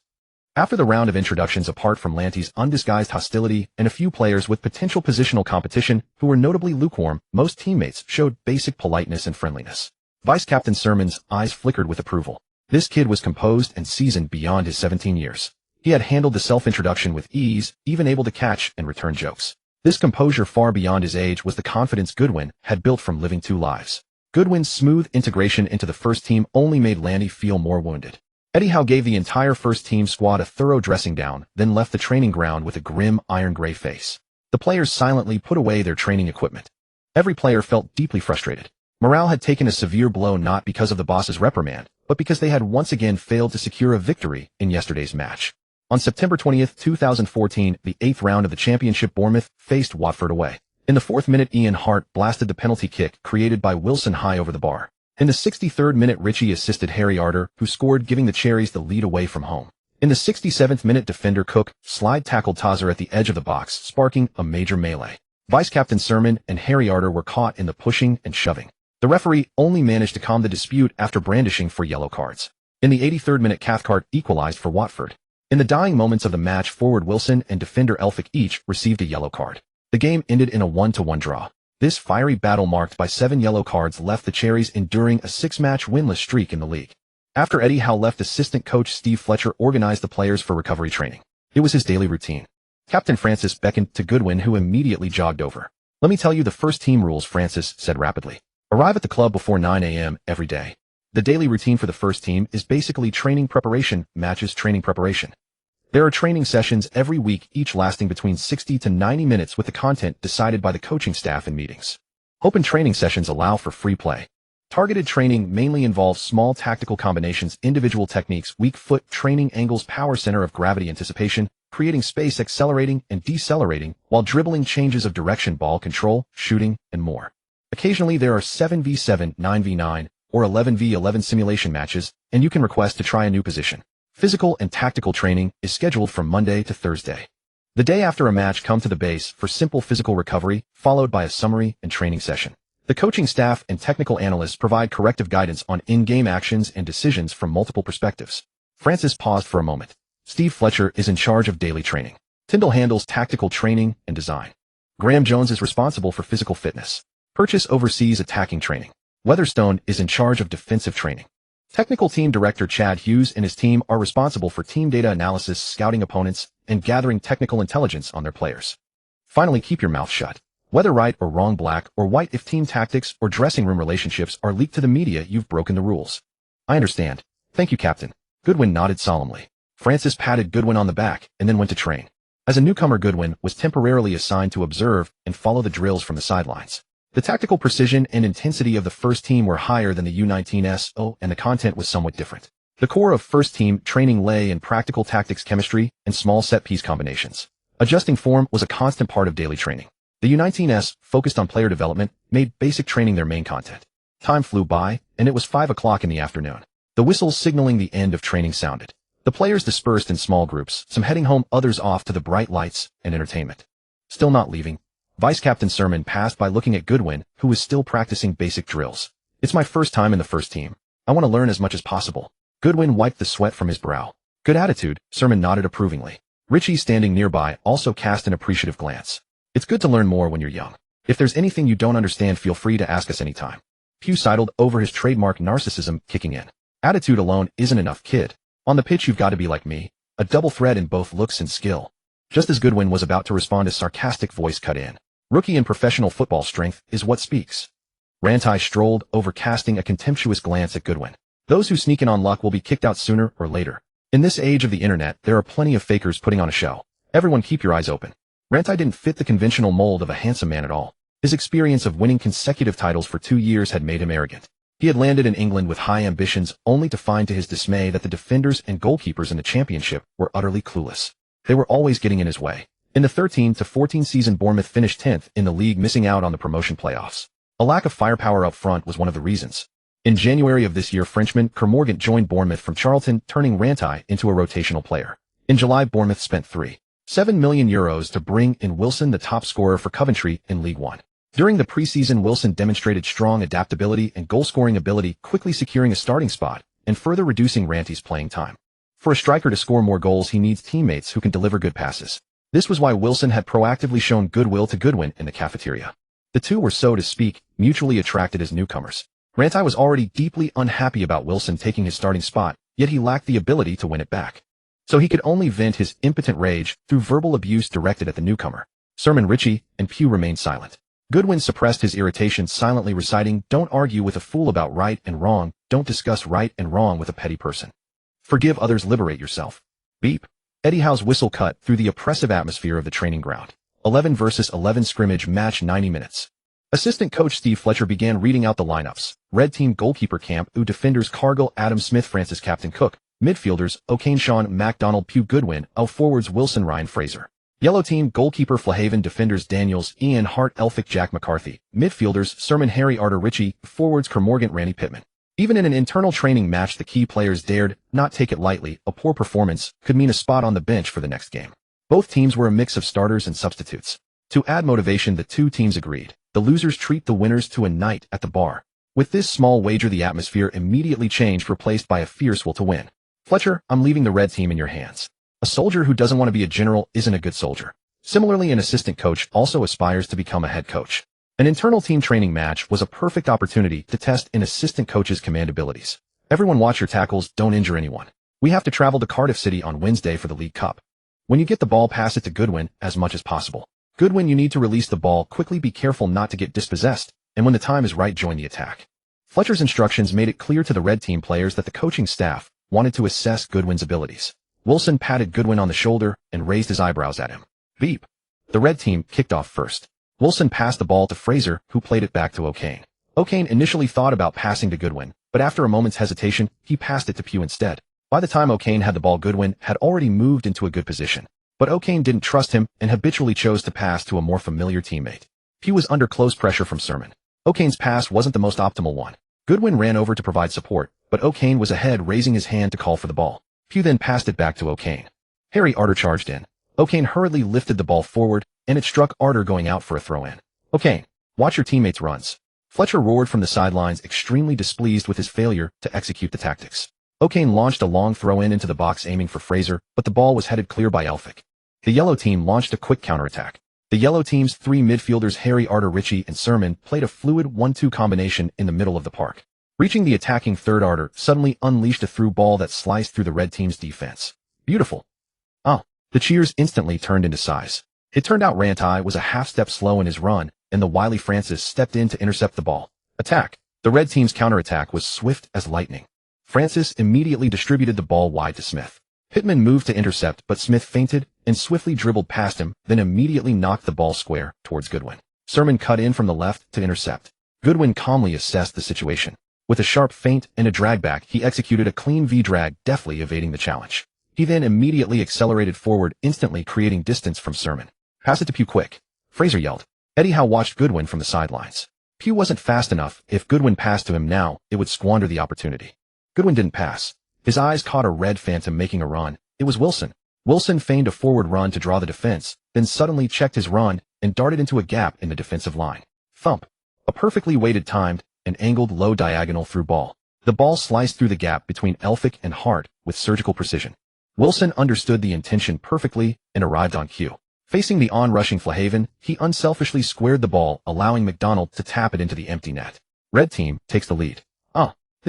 After the round of introductions, apart from Lanty's undisguised hostility and a few players with potential positional competition who were notably lukewarm, most teammates showed basic politeness and friendliness. Vice-Captain Sermon's eyes flickered with approval. This kid was composed and seasoned beyond his 17 years. He had handled the self-introduction with ease, even able to catch and return jokes. This composure far beyond his age was the confidence Goodwin had built from living 2 lives. Goodwin's smooth integration into the first team only made Lanty feel more wounded. Eddie Howe gave the entire first team squad a thorough dressing down, then left the training ground with a grim, iron-gray face. The players silently put away their training equipment. Every player felt deeply frustrated. Morale had taken a severe blow, not because of the boss's reprimand, but because they had once again failed to secure a victory in yesterday's match. On September 20th, 2014, the 8th round of the championship, Bournemouth faced Watford away. In the 4th minute, Ian Hart blasted the penalty kick created by Wilson high over the bar. In the 63rd minute, Ritchie assisted Harry Arter, who scored, giving the Cherries the lead away from home. In the 67th minute, defender Cook slide tackled Tazer at the edge of the box, sparking a major melee. Vice-Captain Sermon and Harry Arter were caught in the pushing and shoving. The referee only managed to calm the dispute after brandishing for yellow cards. In the 83rd minute, Cathcart equalized for Watford. In the dying moments of the match, forward Wilson and defender Elphick each received a yellow card. The game ended in a 1-1 draw. This fiery battle, marked by 7 yellow cards, left the Cherries enduring a 6-match winless streak in the league. After Eddie Howe left, assistant coach Steve Fletcher organized the players for recovery training. It was his daily routine. Captain Francis beckoned to Goodwin, who immediately jogged over. Let me tell you the first team rules, Francis said rapidly. Arrive at the club before 9 a.m. every day. The daily routine for the first team is basically training preparation, matches, training preparation. There are training sessions every week, each lasting between 60 to 90 minutes, with the content decided by the coaching staff in meetings. Open training sessions allow for free play. Targeted training mainly involves small tactical combinations, individual techniques, weak foot training, angles, power center of gravity, anticipation, creating space, accelerating and decelerating while dribbling, changes of direction, ball control, shooting, and more. Occasionally there are 7v7, 9v9, or 11v11 simulation matches, and you can request to try a new position. Physical and tactical training is scheduled from Monday to Thursday. The day after a match, come to the base for simple physical recovery, followed by a summary and training session. The coaching staff and technical analysts provide corrective guidance on in-game actions and decisions from multiple perspectives. Francis paused for a moment. Steve Fletcher is in charge of daily training. Tyndall handles tactical training and design. Graham Jones is responsible for physical fitness. Purchase oversees attacking training. Weatherstone is in charge of defensive training. Technical team director Chad Hughes and his team are responsible for team data analysis, scouting opponents, and gathering technical intelligence on their players. Finally, keep your mouth shut. Whether right or wrong, black or white, if team tactics or dressing room relationships are leaked to the media, you've broken the rules. I understand. Thank you, Captain. Goodwin nodded solemnly. Francis patted Goodwin on the back and then went to train. As a newcomer, Goodwin was temporarily assigned to observe and follow the drills from the sidelines. The tactical precision and intensity of the first team were higher than the U19's, and the content was somewhat different. The core of first team training lay in practical tactics chemistry and small set-piece combinations. Adjusting form was a constant part of daily training. The U19's, focused on player development, made basic training their main content. Time flew by, and it was 5 o'clock in the afternoon. The whistles signaling the end of training sounded. The players dispersed in small groups, some heading home, others off to the bright lights and entertainment. Still not leaving, Vice-Captain Sermon passed by looking at Goodwin, who was still practicing basic drills. It's my first time in the first team. I want to learn as much as possible. Goodwin wiped the sweat from his brow. Good attitude, Sermon nodded approvingly. Richie, standing nearby, also cast an appreciative glance. It's good to learn more when you're young. If there's anything you don't understand, feel free to ask us anytime. Hugh sidled over, his trademark narcissism kicking in. Attitude alone isn't enough, kid. On the pitch you've got to be like me, a double threat in both looks and skill. Just as Goodwin was about to respond, a sarcastic voice cut in. Rookie in professional football, strength is what speaks. Rantai strolled over, casting a contemptuous glance at Goodwin. Those who sneak in on luck will be kicked out sooner or later. In this age of the internet, there are plenty of fakers putting on a show. Everyone keep your eyes open. Rantai didn't fit the conventional mold of a handsome man at all. His experience of winning consecutive titles for 2 years had made him arrogant. He had landed in England with high ambitions, only to find to his dismay that the defenders and goalkeepers in the championship were utterly clueless. They were always getting in his way. In the 13-14 season, Bournemouth finished 10th in the league, missing out on the promotion playoffs. A lack of firepower up front was one of the reasons. In January of this year, Frenchman Kermorgant joined Bournemouth from Charlton, turning Rantai into a rotational player. In July, Bournemouth spent €3.7 million to bring in Wilson, the top scorer for Coventry in League One. During the preseason, Wilson demonstrated strong adaptability and goal-scoring ability, quickly securing a starting spot and further reducing Rantai's playing time. For a striker to score more goals, he needs teammates who can deliver good passes. This was why Wilson had proactively shown goodwill to Goodwin in the cafeteria. The two were, so to speak, mutually attracted as newcomers. Rantai was already deeply unhappy about Wilson taking his starting spot, yet he lacked the ability to win it back. So he could only vent his impotent rage through verbal abuse directed at the newcomer. Sermon, Richie, and Pugh remained silent. Goodwin suppressed his irritation, silently reciting, "Don't argue with a fool about right and wrong, don't discuss right and wrong with a petty person. Forgive others, liberate yourself." Beep. Eddie Howe's whistle cut through the oppressive atmosphere of the training ground. 11 versus 11 scrimmage match, 90 minutes. Assistant coach Steve Fletcher began reading out the lineups. Red team goalkeeper Camp U, defenders Cargill, Adam Smith, Francis, Captain Cook. Midfielders O'Kane, Sean MacDonald, Pugh, Goodwin. Forwards Wilson, Ryan Fraser. Yellow team goalkeeper Flahaven, defenders Daniels, Ian Hart, Elphick, Jack McCarthy. Midfielders Sermon, Harry Arter, Richie. Forwards Kermorgant, Randy Pittman. Even in an internal training match, the key players dared not take it lightly. A poor performance could mean a spot on the bench for the next game. Both teams were a mix of starters and substitutes. To add motivation, the two teams agreed. The losers treat the winners to a night at the bar. With this small wager, the atmosphere immediately changed, replaced by a fierce will to win. "Fletcher, I'm leaving the red team in your hands. A soldier who doesn't want to be a general isn't a good soldier." Similarly, an assistant coach also aspires to become a head coach. An internal team training match was a perfect opportunity to test an assistant coach's command abilities. "Everyone watch your tackles, don't injure anyone. We have to travel to Cardiff City on Wednesday for the League Cup. When you get the ball, pass it to Goodwin as much as possible. Goodwin, you need to release the ball quickly, be careful not to get dispossessed, and when the time is right, join the attack." Fletcher's instructions made it clear to the red team players that the coaching staff wanted to assess Goodwin's abilities. Wilson patted Goodwin on the shoulder and raised his eyebrows at him. Beep. The red team kicked off first. Wilson passed the ball to Fraser, who played it back to O'Kane. O'Kane initially thought about passing to Goodwin, but after a moment's hesitation, he passed it to Pugh instead. By the time O'Kane had the ball, Goodwin had already moved into a good position. But O'Kane didn't trust him and habitually chose to pass to a more familiar teammate. Pugh was under close pressure from Sermon. O'Kane's pass wasn't the most optimal one. Goodwin ran over to provide support, but O'Kane was ahead, raising his hand to call for the ball. Pugh then passed it back to O'Kane. Harry Arter charged in. O'Kane hurriedly lifted the ball forward, and it struck Arter, going out for a throw-in. "O'Kane, watch your teammates' runs." Fletcher roared from the sidelines, extremely displeased with his failure to execute the tactics. O'Kane launched a long throw-in into the box, aiming for Fraser, but the ball was headed clear by Elphick. The yellow team launched a quick counterattack. The yellow team's three midfielders, Harry Arter, Richie, and Sermon, played a fluid 1-2 combination in the middle of the park. Reaching the attacking third, Arter suddenly unleashed a through ball that sliced through the red team's defense. "Beautiful." "Oh." The cheers instantly turned into sighs. It turned out Rantai was a half-step slow in his run, and the wily Francis stepped in to intercept the ball. Attack. The red team's counterattack was swift as lightning. Francis immediately distributed the ball wide to Smith. Pittman moved to intercept, but Smith feinted and swiftly dribbled past him, then immediately knocked the ball square towards Goodwin. Sermon cut in from the left to intercept. Goodwin calmly assessed the situation. With a sharp feint and a drag back, he executed a clean V-drag, deftly evading the challenge. He then immediately accelerated forward, instantly creating distance from Sermon. Pass it to Pugh quick, Fraser yelled. Eddie Howe watched Goodwin from the sidelines. Pugh wasn't fast enough. If Goodwin passed to him now, it would squander the opportunity. Goodwin didn't pass. His eyes caught a red phantom making a run. It was Wilson. Wilson feigned a forward run to draw the defense, then suddenly checked his run and darted into a gap in the defensive line. Thump. A perfectly weighted, timed, and angled low diagonal through ball. The ball sliced through the gap between Elphick and Hart with surgical precision. Wilson understood the intention perfectly and arrived on cue. Facing the on-rushing Flahaven, he unselfishly squared the ball, allowing McDonald to tap it into the empty net. Red team takes the lead.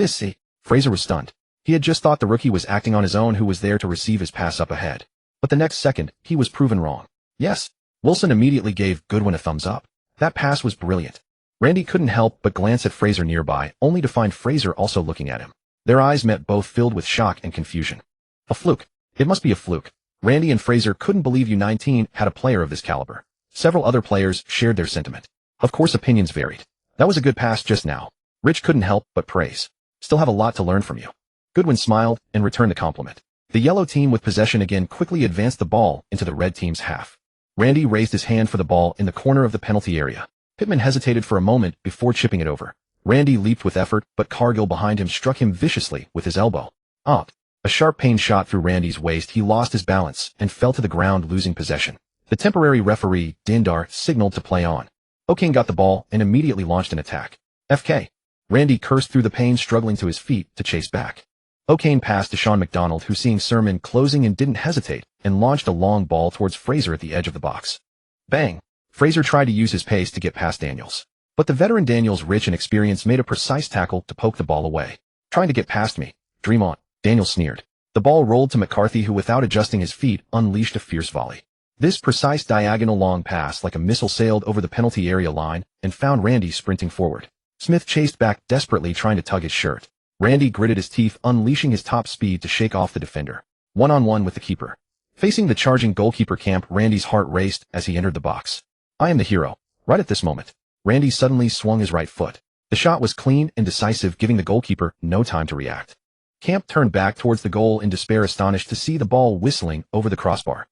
See. Fraser was stunned. He had just thought the rookie was acting on his own, who was there to receive his pass up ahead. But the next second, he was proven wrong. Yes. Wilson immediately gave Goodwin a thumbs up. That pass was brilliant. Randy couldn't help but glance at Fraser nearby, only to find Fraser also looking at him. Their eyes met, both filled with shock and confusion. A fluke. It must be a fluke. Randy and Fraser couldn't believe U19 had a player of this caliber. Several other players shared their sentiment. Of course, opinions varied. That was a good pass just now. Rich couldn't help but praise. Still have a lot to learn from you. Goodwin smiled and returned the compliment. The yellow team, with possession again, quickly advanced the ball into the red team's half. Randy raised his hand for the ball in the corner of the penalty area. Pittman hesitated for a moment before chipping it over. Randy leaped with effort, but Cargill behind him struck him viciously with his elbow. A sharp pain shot through Randy's waist. He lost his balance and fell to the ground, losing possession. The temporary referee, Dindar, signaled to play on. O'Kane got the ball and immediately launched an attack. FK. Randy cursed through the pain, struggling to his feet to chase back. O'Kane passed to Sean McDonald, who, seeing Sermon closing and didn't hesitate, and launched a long ball towards Fraser at the edge of the box. Bang! Fraser tried to use his pace to get past Daniels. But the veteran Daniels, rich in experience, made a precise tackle to poke the ball away. Trying to get past me. Dream on, Daniels sneered. The ball rolled to McCarthy, who, without adjusting his feet, unleashed a fierce volley. This precise diagonal long pass like a missile sailed over the penalty area line and found Randy sprinting forward. Smith chased back desperately, trying to tug his shirt. Randy gritted his teeth, unleashing his top speed to shake off the defender. One-on-one with the keeper. Facing the charging goalkeeper camp, Randy's heart raced as he entered the box. I am the hero. Right at this moment, Randy suddenly swung his right foot. The shot was clean and decisive, giving the goalkeeper no time to react. Camp turned back towards the goal in despair, astonished to see the ball whistling over the crossbar.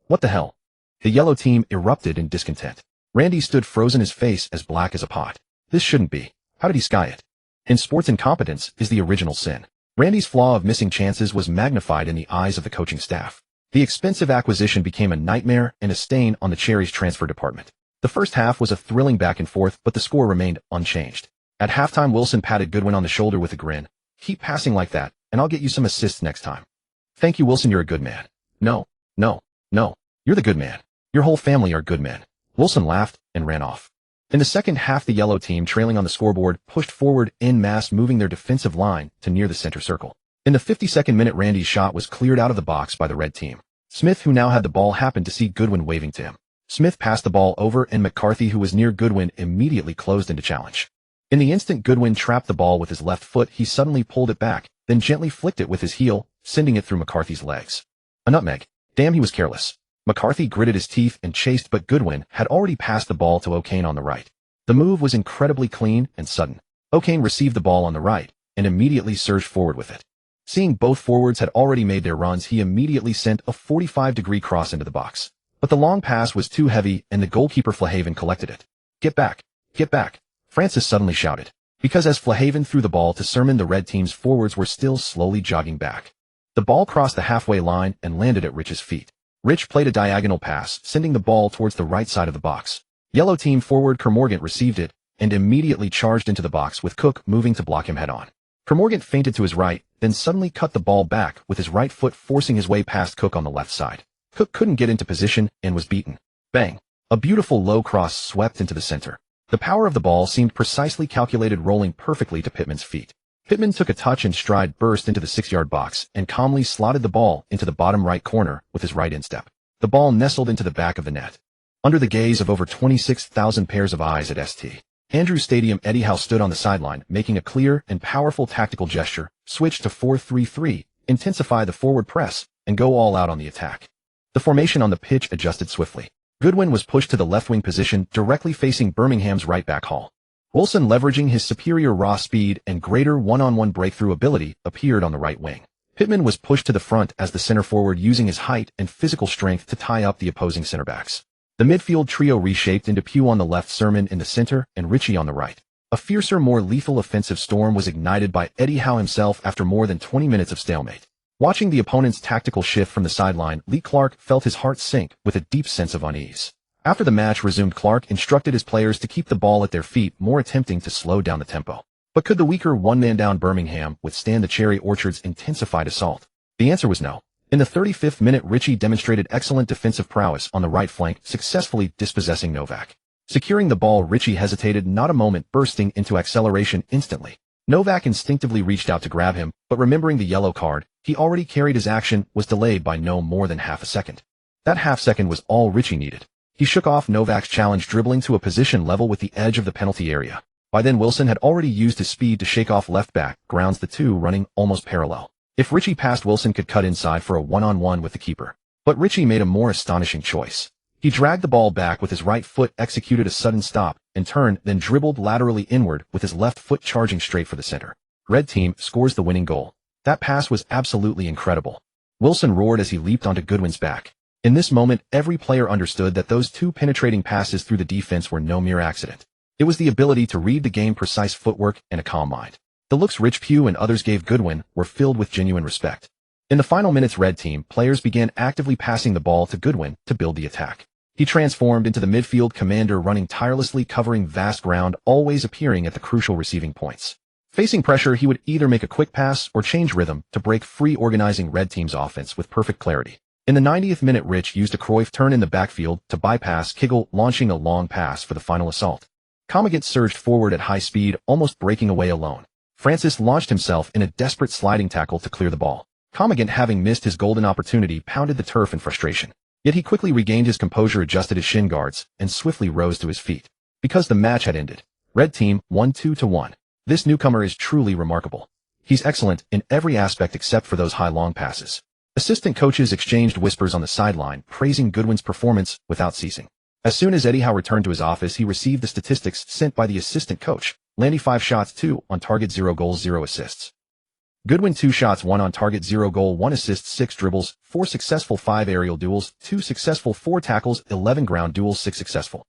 What the hell? The yellow team erupted in discontent. Randy stood frozen, his face as black as a pot. This shouldn't be. How did he sky it? In sports, incompetence is the original sin. Randy's flaw of missing chances was magnified in the eyes of the coaching staff. The expensive acquisition became a nightmare and a stain on the Cherries transfer department. The first half was a thrilling back and forth, but the score remained unchanged. At halftime, Wilson patted Goodwin on the shoulder with a grin. Keep passing like that, and I'll get you some assists next time. Thank you, Wilson, you're a good man. No. You're the good man. Your whole family are good men. Wilson laughed and ran off. In the second half, the yellow team, trailing on the scoreboard, pushed forward en masse, moving their defensive line to near the center circle. In the 52nd minute, Randy's shot was cleared out of the box by the red team. Smith, who now had the ball, happened to see Goodwin waving to him. Smith passed the ball over, and McCarthy, who was near Goodwin, immediately closed into challenge. In the instant Goodwin trapped the ball with his left foot, he suddenly pulled it back, then gently flicked it with his heel, sending it through McCarthy's legs. A nutmeg. Damn, he was careless. McCarthy gritted his teeth and chased, but Goodwin had already passed the ball to O'Kane on the right. The move was incredibly clean and sudden. O'Kane received the ball on the right and immediately surged forward with it. Seeing both forwards had already made their runs, he immediately sent a 45-degree cross into the box. But the long pass was too heavy, and the goalkeeper Flahaven collected it. Get back! Get back! Francis suddenly shouted. Because as Flahaven threw the ball to Sermon, the red team's forwards were still slowly jogging back. The ball crossed the halfway line and landed at Rich's feet. Rich played a diagonal pass, sending the ball towards the right side of the box. Yellow team forward Kermorgant received it and immediately charged into the box, with Cook moving to block him head-on. Kermorgant feinted to his right, then suddenly cut the ball back with his right foot, forcing his way past Cook on the left side. Cook couldn't get into position and was beaten. Bang! A beautiful low cross swept into the center. The power of the ball seemed precisely calculated, rolling perfectly to Pittman's feet. Pittman took a touch and stride, burst into the 6-yard box, and calmly slotted the ball into the bottom right corner with his right instep. The ball nestled into the back of the net. Under the gaze of over 26,000 pairs of eyes at St. Andrews Stadium, Eddie Howe stood on the sideline, making a clear and powerful tactical gesture: switch to 4-3-3, intensify the forward press, and go all out on the attack. The formation on the pitch adjusted swiftly. Goodwin was pushed to the left-wing position directly facing Birmingham's right-back Hall. Wilson, leveraging his superior raw speed and greater one-on-one breakthrough ability, appeared on the right wing. Pittman was pushed to the front as the center forward, using his height and physical strength to tie up the opposing center backs. The midfield trio reshaped into Pugh on the left, Sermon in the center, and Ritchie on the right. A fiercer, more lethal offensive storm was ignited by Eddie Howe himself after more than 20 minutes of stalemate. Watching the opponent's tactical shift from the sideline, Lee Clark felt his heart sink with a deep sense of unease. After the match resumed, Clark instructed his players to keep the ball at their feet, more attempting to slow down the tempo. But could the weaker one-man-down Birmingham withstand the Cherry Orchard's intensified assault? The answer was no. In the 35th minute, Ritchie demonstrated excellent defensive prowess on the right flank, successfully dispossessing Novak. Securing the ball, Ritchie hesitated not a moment, bursting into acceleration instantly. Novak instinctively reached out to grab him, but remembering the yellow card he already carried, his action was delayed by no more than half a second. That half second was all Ritchie needed. He shook off Novak's challenge, dribbling to a position level with the edge of the penalty area. By then, Wilson had already used his speed to shake off left back Grounds, the two running almost parallel. If Ritchie passed, Wilson could cut inside for a one-on-one with the keeper. But Ritchie made a more astonishing choice. He dragged the ball back with his right foot, executed a sudden stop and turn, then dribbled laterally inward with his left foot, charging straight for the center. Red team scores the winning goal. That pass was absolutely incredible. Wilson roared as he leaped onto Goodwin's back. In this moment, every player understood that those two penetrating passes through the defense were no mere accident. It was the ability to read the game, precise footwork, and a calm mind. The looks Rich Pugh and others gave Goodwin were filled with genuine respect. In the final minutes, Red team players began actively passing the ball to Goodwin to build the attack. He transformed into the midfield commander, running tirelessly, covering vast ground, always appearing at the crucial receiving points. Facing pressure, he would either make a quick pass or change rhythm to break free, organizing Red team's offense with perfect clarity. In the 90th minute, Rich used a Cruyff turn in the backfield to bypass Kiggle, launching a long pass for the final assault. Comagant surged forward at high speed, almost breaking away alone. Francis launched himself in a desperate sliding tackle to clear the ball. Comagant, having missed his golden opportunity, pounded the turf in frustration. Yet he quickly regained his composure, adjusted his shin guards, and swiftly rose to his feet. Because the match had ended. Red team won 2-1. This newcomer is truly remarkable. He's excellent in every aspect except for those high long passes. Assistant coaches exchanged whispers on the sideline, praising Goodwin's performance without ceasing. As soon as Eddie Howe returned to his office, he received the statistics sent by the assistant coach. Landy 5 shots, 2 on target, 0 goals, 0 assists. Goodwin 2 shots, 1 on target, 0 goal, 1 assist, 6 dribbles, 4 successful, 5 aerial duels, 2 successful, 4 tackles, 11 ground duels, 6 successful.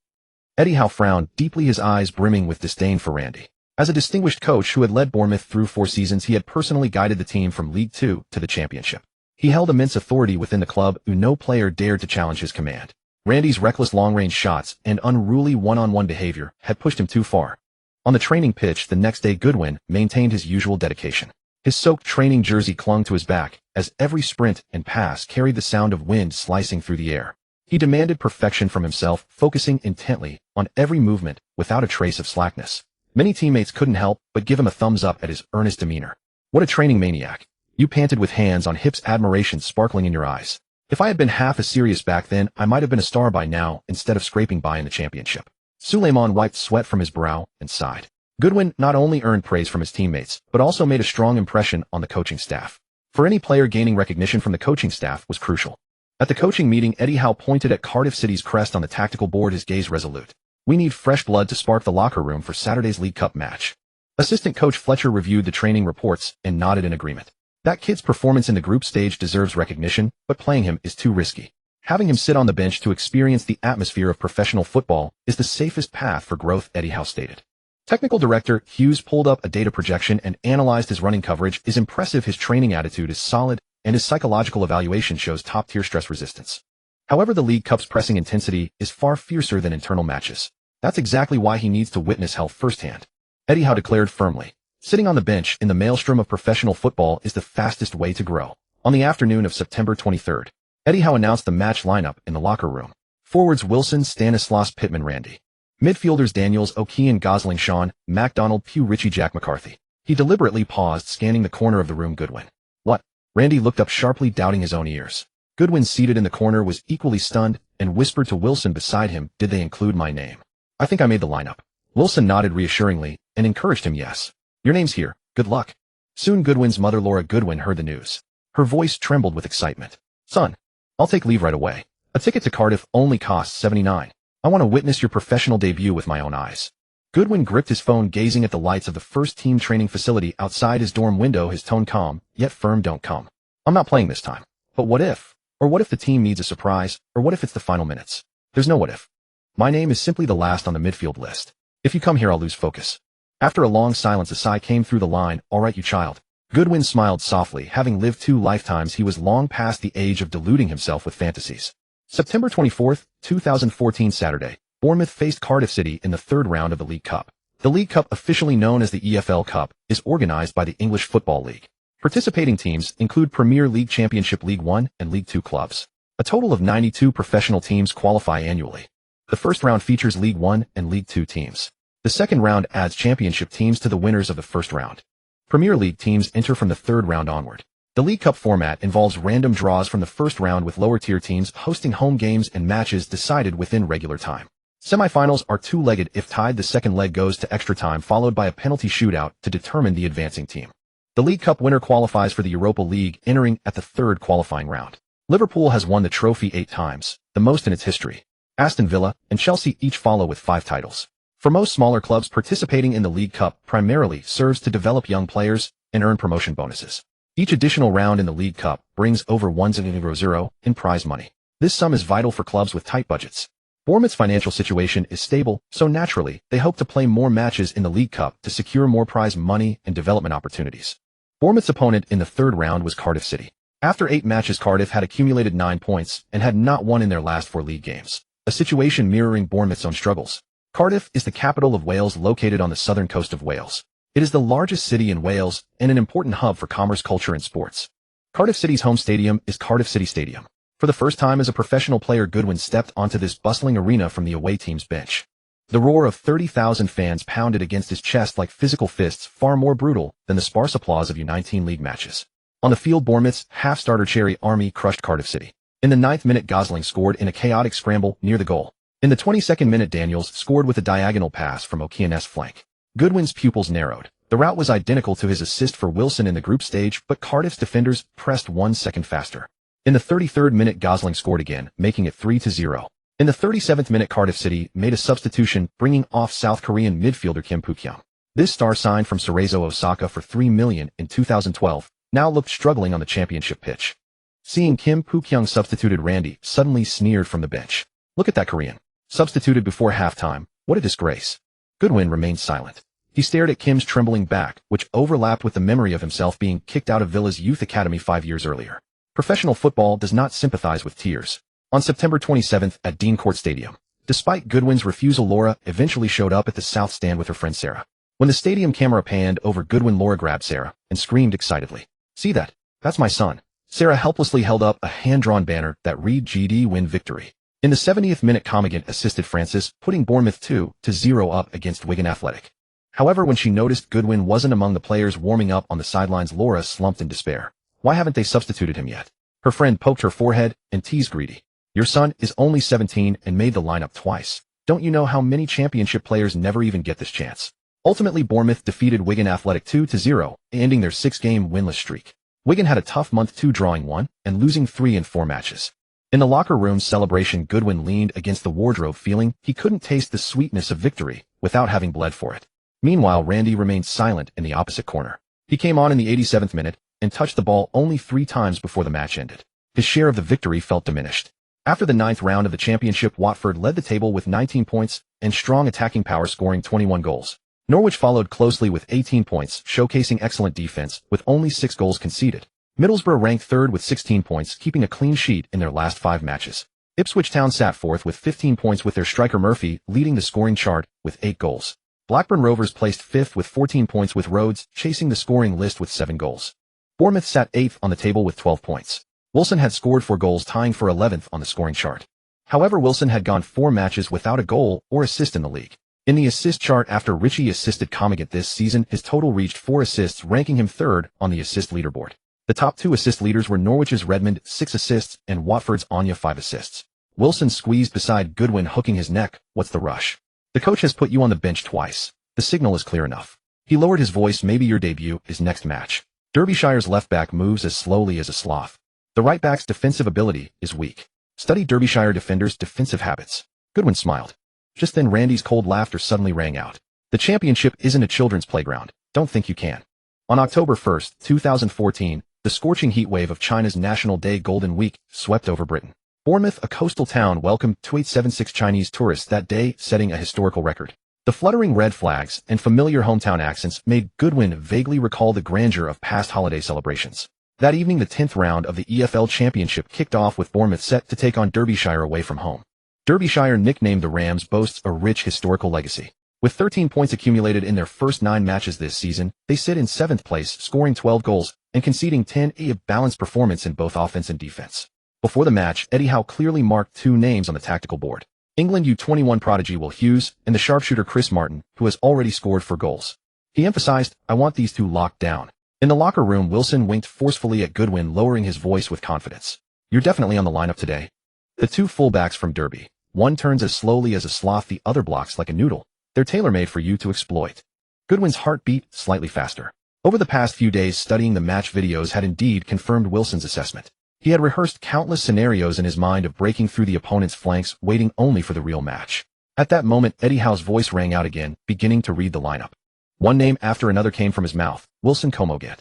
Eddie Howe frowned deeply, his eyes brimming with disdain for Randy. As a distinguished coach who had led Bournemouth through 4 seasons, he had personally guided the team from League 2 to the Championship. He held immense authority within the club, who no player dared to challenge his command. Randy's reckless long-range shots and unruly one-on-one behavior had pushed him too far. On the training pitch the next day, Goodwin maintained his usual dedication. His soaked training jersey clung to his back as every sprint and pass carried the sound of wind slicing through the air. He demanded perfection from himself, focusing intently on every movement without a trace of slackness. Many teammates couldn't help but give him a thumbs up at his earnest demeanor. "What a training maniac," you panted with hands on hips, admiration sparkling in your eyes. "If I had been half as serious back then, I might have been a star by now instead of scraping by in the Championship." Suleiman wiped sweat from his brow and sighed. Goodwin not only earned praise from his teammates, but also made a strong impression on the coaching staff. For any player, gaining recognition from the coaching staff was crucial. At the coaching meeting, Eddie Howe pointed at Cardiff City's crest on the tactical board, his gaze resolute. "We need fresh blood to spark the locker room for Saturday's League Cup match." Assistant coach Fletcher reviewed the training reports and nodded in agreement. "That kid's performance in the group stage deserves recognition, but playing him is too risky. Having him sit on the bench to experience the atmosphere of professional football is the safest path for growth," Eddie Howe stated. Technical director Hughes pulled up a data projection and analyzed his running coverage. "Is impressive, his training attitude is solid, and his psychological evaluation shows top-tier stress resistance. However, the League Cup's pressing intensity is far fiercer than internal matches. That's exactly why he needs to witness hell firsthand," Eddie Howe declared firmly. Sitting on the bench in the maelstrom of professional football is the fastest way to grow. On the afternoon of September 23rd, Eddie Howe announced the match lineup in the locker room. Forwards: Wilson, Stanislas, Pittman, Randy. Midfielders: Daniels, O'Keefe, Gosling, Shawn, MacDonald, Pugh, Ritchie, Jack McCarthy. He deliberately paused, scanning the corner of the room. "Goodwin." "What?" Randy looked up sharply, doubting his own ears. Goodwin, seated in the corner, was equally stunned and whispered to Wilson beside him, "Did they include my name?" "I think I made the lineup." Wilson nodded reassuringly and encouraged him. "Yes. Your name's here. Good luck." Soon Goodwin's mother, Laura Goodwin, heard the news. Her voice trembled with excitement. "Son, I'll take leave right away. A ticket to Cardiff only costs 79. I want to witness your professional debut with my own eyes. Goodwin gripped his phone, gazing at the lights of the first team training facility outside his dorm window, his tone calm, yet firm. Don't come. I'm not playing this time. But what if? Or what if the team needs a surprise? Or what if it's the final minutes? There's no what if. My name is simply the last on the midfield list. If you come here, I'll lose focus. After a long silence, a sigh came through the line. All right, you child. Goodwin smiled softly. Having lived 2 lifetimes, he was long past the age of deluding himself with fantasies. September 24th, 2014 Saturday. Bournemouth faced Cardiff City in the 3rd round of the League Cup. The League Cup, officially known as the EFL Cup, is organized by the English Football League. Participating teams include Premier League, Championship, League 1, and League 2 clubs. A total of 92 professional teams qualify annually. The first round features League 1 and League 2 teams. The second round adds Championship teams to the winners of the first round. Premier League teams enter from the 3rd round onward. The League Cup format involves random draws from the first round, with lower-tier teams hosting home games and matches decided within regular time. Semifinals are 2-legged. If tied, the second leg goes to extra time, followed by a penalty shootout to determine the advancing team. The League Cup winner qualifies for the Europa League, entering at the 3rd qualifying round. Liverpool has won the trophy 8 times, the most in its history. Aston Villa and Chelsea each follow with 5 titles. For most smaller clubs, participating in the League Cup primarily serves to develop young players and earn promotion bonuses. Each additional round in the League Cup brings over €1,000 in prize money. This sum is vital for clubs with tight budgets. Bournemouth's financial situation is stable, so naturally, they hope to play more matches in the League Cup to secure more prize money and development opportunities. Bournemouth's opponent in the 3rd round was Cardiff City. After 8 matches, Cardiff had accumulated 9 points and had not won in their last 4 league games, a situation mirroring Bournemouth's own struggles. Cardiff is the capital of Wales, located on the southern coast of Wales. It is the largest city in Wales and an important hub for commerce, culture, and sports. Cardiff City's home stadium is Cardiff City Stadium. For the first time as a professional player, Goodwin stepped onto this bustling arena from the away team's bench. The roar of 30,000 fans pounded against his chest like physical fists, far more brutal than the sparse applause of U19 league matches. On the field, Bournemouth's half-starter Cherry Army crushed Cardiff City. In the 9th minute, Gosling scored in a chaotic scramble near the goal. In the 22nd minute, Daniels scored with a diagonal pass from Okeane's flank. Goodwin's pupils narrowed. The route was identical to his assist for Wilson in the group stage, but Cardiff's defenders pressed 1 second faster. In the 33rd minute, Gosling scored again, making it 3-0. In the 37th minute, Cardiff City made a substitution, bringing off South Korean midfielder Kim Poo-kyung. This star, signed from Cerezo Osaka for $3 million in 2012, now looked struggling on the championship pitch. Seeing Kim Poo-kyung substituted, Randy suddenly sneered from the bench. Look at that Korean. Substituted before halftime. What a disgrace. Goodwin remained silent. He stared at Kim's trembling back, which overlapped with the memory of himself being kicked out of Villa's youth academy 5 years earlier. Professional football does not sympathize with tears. On September 27th at Dean Court Stadium, despite Goodwin's refusal, Laura eventually showed up at the south stand with her friend Sarah. When the stadium camera panned over Goodwin, Laura grabbed Sarah and screamed excitedly. See that? That's my son. Sarah helplessly held up a hand-drawn banner that read GD win victory. In the 70th minute, Comagant assisted Francis, putting Bournemouth 2-0 up against Wigan Athletic. However, when she noticed Goodwin wasn't among the players warming up on the sidelines, Laura slumped in despair. Why haven't they substituted him yet? Her friend poked her forehead and teased, greedy. Your son is only 17 and made the lineup twice. Don't you know how many championship players never even get this chance? Ultimately, Bournemouth defeated Wigan Athletic 2-0, ending their 6-game winless streak. Wigan had a tough month too, drawing 1 and losing 3 in 4 matches. In the locker room celebration, Goodwin leaned against the wardrobe, feeling he couldn't taste the sweetness of victory without having bled for it. Meanwhile, Randy remained silent in the opposite corner. He came on in the 87th minute and touched the ball only 3 times before the match ended. His share of the victory felt diminished. After the 9th round of the championship, Watford led the table with 19 points and strong attacking power, scoring 21 goals. Norwich followed closely with 18 points, showcasing excellent defense with only 6 goals conceded. Middlesbrough ranked 3rd with 16 points, keeping a clean sheet in their last 5 matches. Ipswich Town sat 4th with 15 points, with their striker Murphy leading the scoring chart with 8 goals. Blackburn Rovers placed 5th with 14 points, with Rhodes chasing the scoring list with 7 goals. Bournemouth sat 8th on the table with 12 points. Wilson had scored 4 goals, tying for 11th on the scoring chart. However, Wilson had gone 4 matches without a goal or assist in the league. In the assist chart, after Richie assisted Comagant this season, his total reached 4 assists, ranking him 3rd on the assist leaderboard. The top 2 assist leaders were Norwich's Redmond, 6 assists, and Watford's Anya, 5 assists. Wilson squeezed beside Goodwin, hooking his neck. What's the rush? The coach has put you on the bench twice. The signal is clear enough. He lowered his voice. Maybe your debut is next match. Derbyshire's left back moves as slowly as a sloth. The right back's defensive ability is weak. Study Derbyshire defenders' defensive habits. Goodwin smiled. Just then Randy's cold laughter suddenly rang out. The championship isn't a children's playground. Don't think you can. On October 1st, 2014, the scorching heat wave of China's National Day Golden Week swept over Britain. Bournemouth, a coastal town, welcomed 2,876 Chinese tourists that day, setting a historical record. The fluttering red flags and familiar hometown accents made Goodwin vaguely recall the grandeur of past holiday celebrations. That evening, the 10th round of the EFL Championship kicked off with Bournemouth set to take on Derbyshire away from home. Derbyshire, nicknamed the Rams, boasts a rich historical legacy. With 13 points accumulated in their first 9 matches this season, they sit in 7th place, scoring 12 goals and conceding 10, a balanced performance in both offense and defense. Before the match, Eddie Howe clearly marked 2 names on the tactical board. England U21 prodigy Will Hughes and the sharpshooter Chris Martin, who has already scored 4 goals. He emphasized, "I want these 2 locked down." In the locker room, Wilson winked forcefully at Goodwin, lowering his voice with confidence. "You're definitely on the lineup today." The 2 fullbacks from Derby. One turns as slowly as a sloth, the other blocks like a noodle. They're tailor-made for you to exploit. Goodwin's heart beat slightly faster. Over the past few days, studying the match videos had indeed confirmed Wilson's assessment. He had rehearsed countless scenarios in his mind of breaking through the opponent's flanks, waiting only for the real match. At that moment, Eddie Howe's voice rang out again, beginning to read the lineup. One name after another came from his mouth. Wilson Comoget.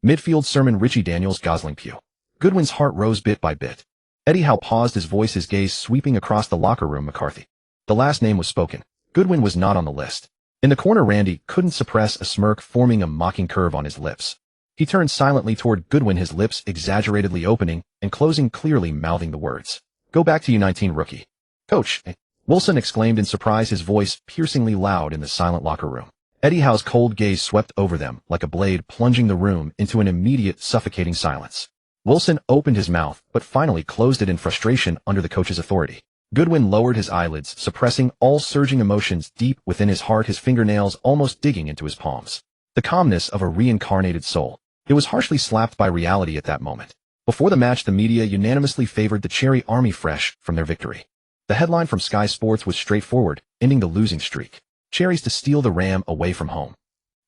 Midfield, Sermon, Richie Daniels, Gosling, Pugh. Goodwin's heart rose bit by bit. Eddie Howe paused, his voice, his gaze sweeping across the locker room. McCarthy. The last name was spoken. Goodwin was not on the list. In the corner, Randy couldn't suppress a smirk, forming a mocking curve on his lips. He turned silently toward Goodwin, his lips exaggeratedly opening and closing, clearly mouthing the words, "Go back to U19, rookie." "Coach," Wilson exclaimed in surprise, his voice piercingly loud in the silent locker room. Eddie Howe's cold gaze swept over them like a blade, plunging the room into an immediate, suffocating silence. Wilson opened his mouth, but finally closed it in frustration under the coach's authority. Goodwin lowered his eyelids, suppressing all surging emotions deep within his heart, his fingernails almost digging into his palms. The calmness of a reincarnated soul. It was harshly slapped by reality at that moment. Before the match, the media unanimously favored the Cherry Army fresh from their victory. The headline from Sky Sports was straightforward, ending the losing streak. Cherries to steal the Ram away from home.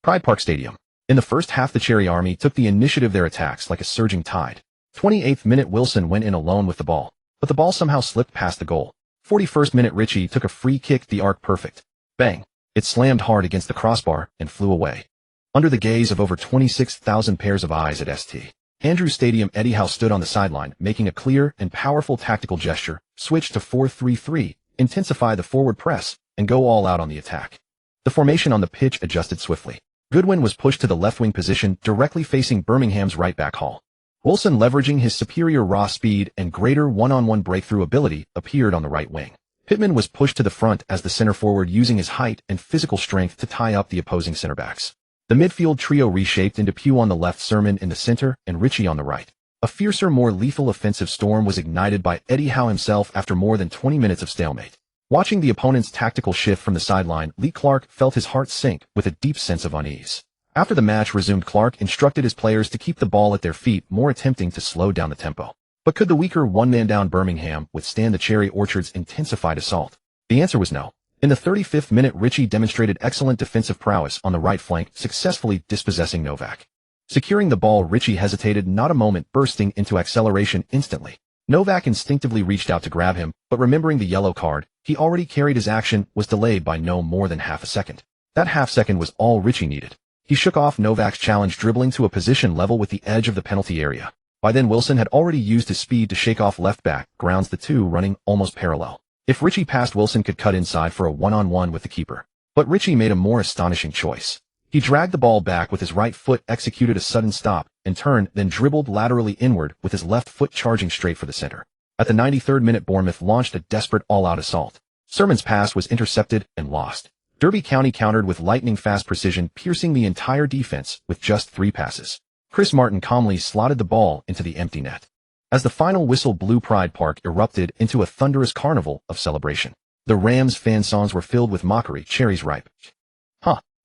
Pride Park Stadium. In the first half, the Cherry Army took the initiative, their attacks like a surging tide. 28th minute, Wilson went in alone with the ball, but the ball somehow slipped past the goal. 41st minute, Richie took a free kick, the arc perfect. Bang! It slammed hard against the crossbar and flew away. Under the gaze of over 26,000 pairs of eyes at St. Andrews Stadium, Eddie Howe stood on the sideline, making a clear and powerful tactical gesture: switch to 4-3-3, intensify the forward press, and go all out on the attack. The formation on the pitch adjusted swiftly. Goodwin was pushed to the left wing position, directly facing Birmingham's right back Hall. Wilson, leveraging his superior raw speed and greater one-on-one breakthrough ability, appeared on the right wing. Pittman was pushed to the front as the center forward, using his height and physical strength to tie up the opposing center backs. The midfield trio reshaped into Pugh on the left, Sermon in the center, and Richie on the right. A fiercer, more lethal offensive storm was ignited by Eddie Howe himself after more than 20 minutes of stalemate. Watching the opponent's tactical shift from the sideline, Lee Clark felt his heart sink with a deep sense of unease. After the match resumed, Clark instructed his players to keep the ball at their feet, more attempting to slow down the tempo. But could the weaker one-man-down Birmingham withstand the Cherry Orchard's intensified assault? The answer was no. In the 35th minute, Richie demonstrated excellent defensive prowess on the right flank, successfully dispossessing Novak. Securing the ball, Richie hesitated not a moment, bursting into acceleration instantly. Novak instinctively reached out to grab him, but remembering the yellow card he already carried, his action was delayed by no more than half a second. That half second was all Richie needed. He shook off Novak's challenge, dribbling to a position level with the edge of the penalty area. By then, Wilson had already used his speed to shake off left back Grounds, the two running almost parallel. If Richie passed, Wilson could cut inside for a one-on-one with the keeper. But Richie made a more astonishing choice. He dragged the ball back with his right foot, executed a sudden stop, and turned, then dribbled laterally inward with his left foot, charging straight for the center. At the 93rd minute, Bournemouth launched a desperate all-out assault. Sermon's pass was intercepted and lost. Derby County countered with lightning-fast precision, piercing the entire defense with just 3 passes. Chris Martin calmly slotted the ball into the empty net. As the final whistle blew, Pride Park erupted into a thunderous carnival of celebration. The Rams' fan songs were filled with mockery, cherries ripe.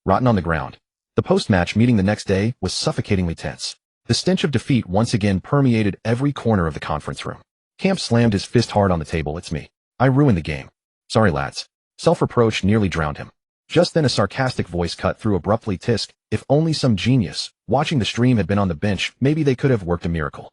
Rotten on the ground. The post-match meeting the next day was suffocatingly tense. The stench of defeat once again permeated every corner of the conference room. Camp slammed his fist hard on the table. "It's me. I ruined the game. Sorry, lads." Self-reproach nearly drowned him. Just then a sarcastic voice cut through abruptly. "Tisk, if only some genius watching the stream had been on the bench, maybe they could have worked a miracle."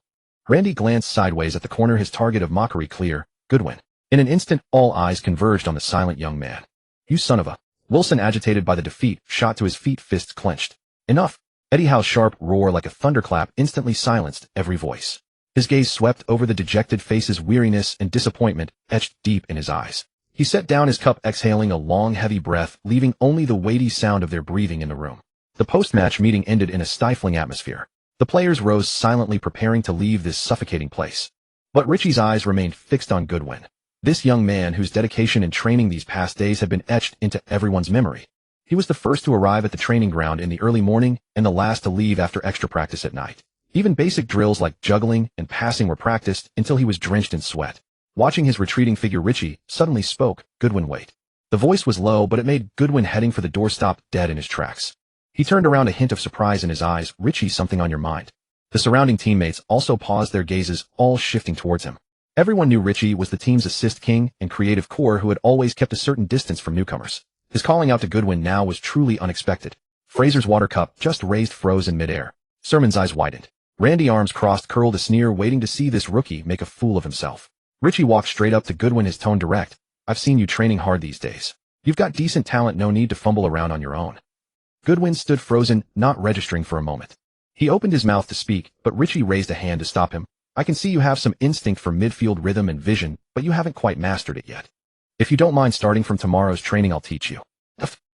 Randy glanced sideways at the corner, his target of mockery clear, Goodwin. In an instant, all eyes converged on the silent young man. You son of a... Wilson, agitated by the defeat, shot to his feet, fists clenched. Enough! Eddie Howe's sharp roar like a thunderclap instantly silenced every voice. His gaze swept over the dejected faces, weariness and disappointment etched deep in his eyes. He set down his cup, exhaling a long, heavy breath, leaving only the weighty sound of their breathing in the room. The post-match meeting ended in a stifling atmosphere. The players rose silently, preparing to leave this suffocating place. But Richie's eyes remained fixed on Goodwin. This young man whose dedication and training these past days had been etched into everyone's memory. He was the first to arrive at the training ground in the early morning and the last to leave after extra practice at night. Even basic drills like juggling and passing were practiced until he was drenched in sweat. Watching his retreating figure, Richie suddenly spoke. Goodwin, wait. The voice was low, but it made Goodwin, heading for the door, stop dead in his tracks. He turned around, a hint of surprise in his eyes. Richie, something on your mind? The surrounding teammates also paused, their gazes all shifting towards him. Everyone knew Richie was the team's assist king and creative core who had always kept a certain distance from newcomers. His calling out to Goodwin now was truly unexpected. Fraser's water cup, just raised, froze in midair. Sermon's eyes widened. Randy, arms crossed, curled a sneer, waiting to see this rookie make a fool of himself. Richie walked straight up to Goodwin, his tone direct. I've seen you training hard these days. You've got decent talent, no need to fumble around on your own. Goodwin stood frozen, not registering for a moment. He opened his mouth to speak, but Richie raised a hand to stop him. I can see you have some instinct for midfield rhythm and vision, but you haven't quite mastered it yet. If you don't mind starting from tomorrow's training, I'll teach you.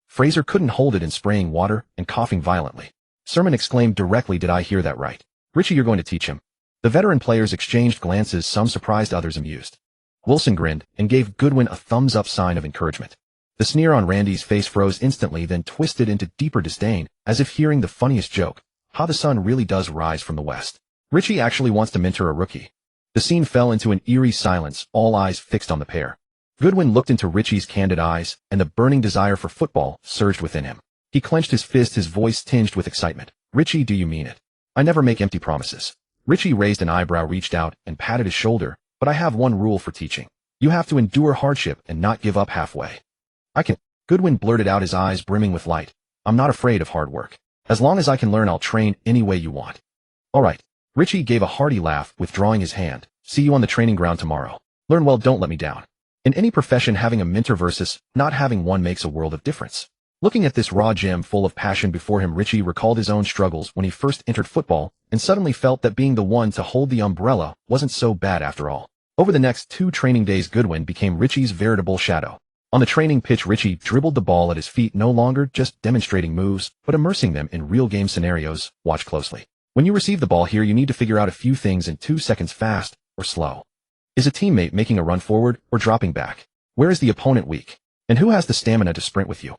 Fraser couldn't hold it in, spraying water and coughing violently. Sermon exclaimed directly, did I hear that right? Richie, you're going to teach him? The veteran players exchanged glances, some surprised, others amused. Wilson grinned and gave Goodwin a thumbs-up sign of encouragement. The sneer on Randy's face froze instantly, then twisted into deeper disdain, as if hearing the funniest joke. How the sun really does rise from the west. Richie actually wants to mentor a rookie. The scene fell into an eerie silence, all eyes fixed on the pair. Goodwin looked into Richie's candid eyes, and the burning desire for football surged within him. He clenched his fist, his voice tinged with excitement. Richie, do you mean it? I never make empty promises. Richie raised an eyebrow, reached out, and patted his shoulder. But I have one rule for teaching. You have to endure hardship and not give up halfway. I can. Goodwin blurted out, his eyes brimming with light. I'm not afraid of hard work. As long as I can learn, I'll train any way you want. All right. Richie gave a hearty laugh, withdrawing his hand. See you on the training ground tomorrow. Learn well, don't let me down. In any profession, having a mentor versus not having one makes a world of difference. Looking at this raw gem full of passion before him, Richie recalled his own struggles when he first entered football and suddenly felt that being the one to hold the umbrella wasn't so bad after all. Over the next 2 training days, Goodwin became Richie's veritable shadow. On the training pitch, Richie dribbled the ball at his feet, no longer just demonstrating moves, but immersing them in real game scenarios. Watch closely. When you receive the ball here, you need to figure out a few things in 2 seconds, fast or slow. Is a teammate making a run forward or dropping back? Where is the opponent weak? And who has the stamina to sprint with you?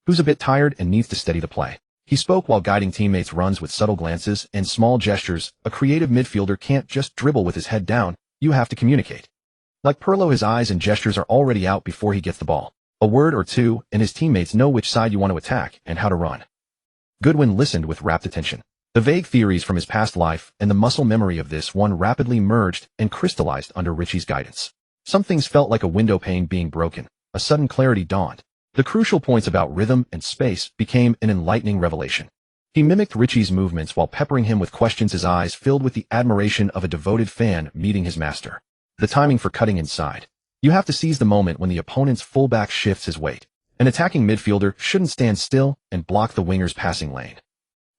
Who's a bit tired and needs to steady the play? He spoke while guiding teammates' runs with subtle glances and small gestures. A creative midfielder can't just dribble with his head down. You have to communicate. Like Pirlo, his eyes and gestures are already out before he gets the ball. A word or two, and his teammates know which side you want to attack and how to run. Goodwin listened with rapt attention. The vague theories from his past life and the muscle memory of this one rapidly merged and crystallized under Richie's guidance. Some things felt like a window pane being broken. A sudden clarity dawned. The crucial points about rhythm and space became an enlightening revelation. He mimicked Richie's movements while peppering him with questions, his eyes filled with the admiration of a devoted fan meeting his master. The timing for cutting inside. You have to seize the moment when the opponent's fullback shifts his weight. An attacking midfielder shouldn't stand still and block the winger's passing lane.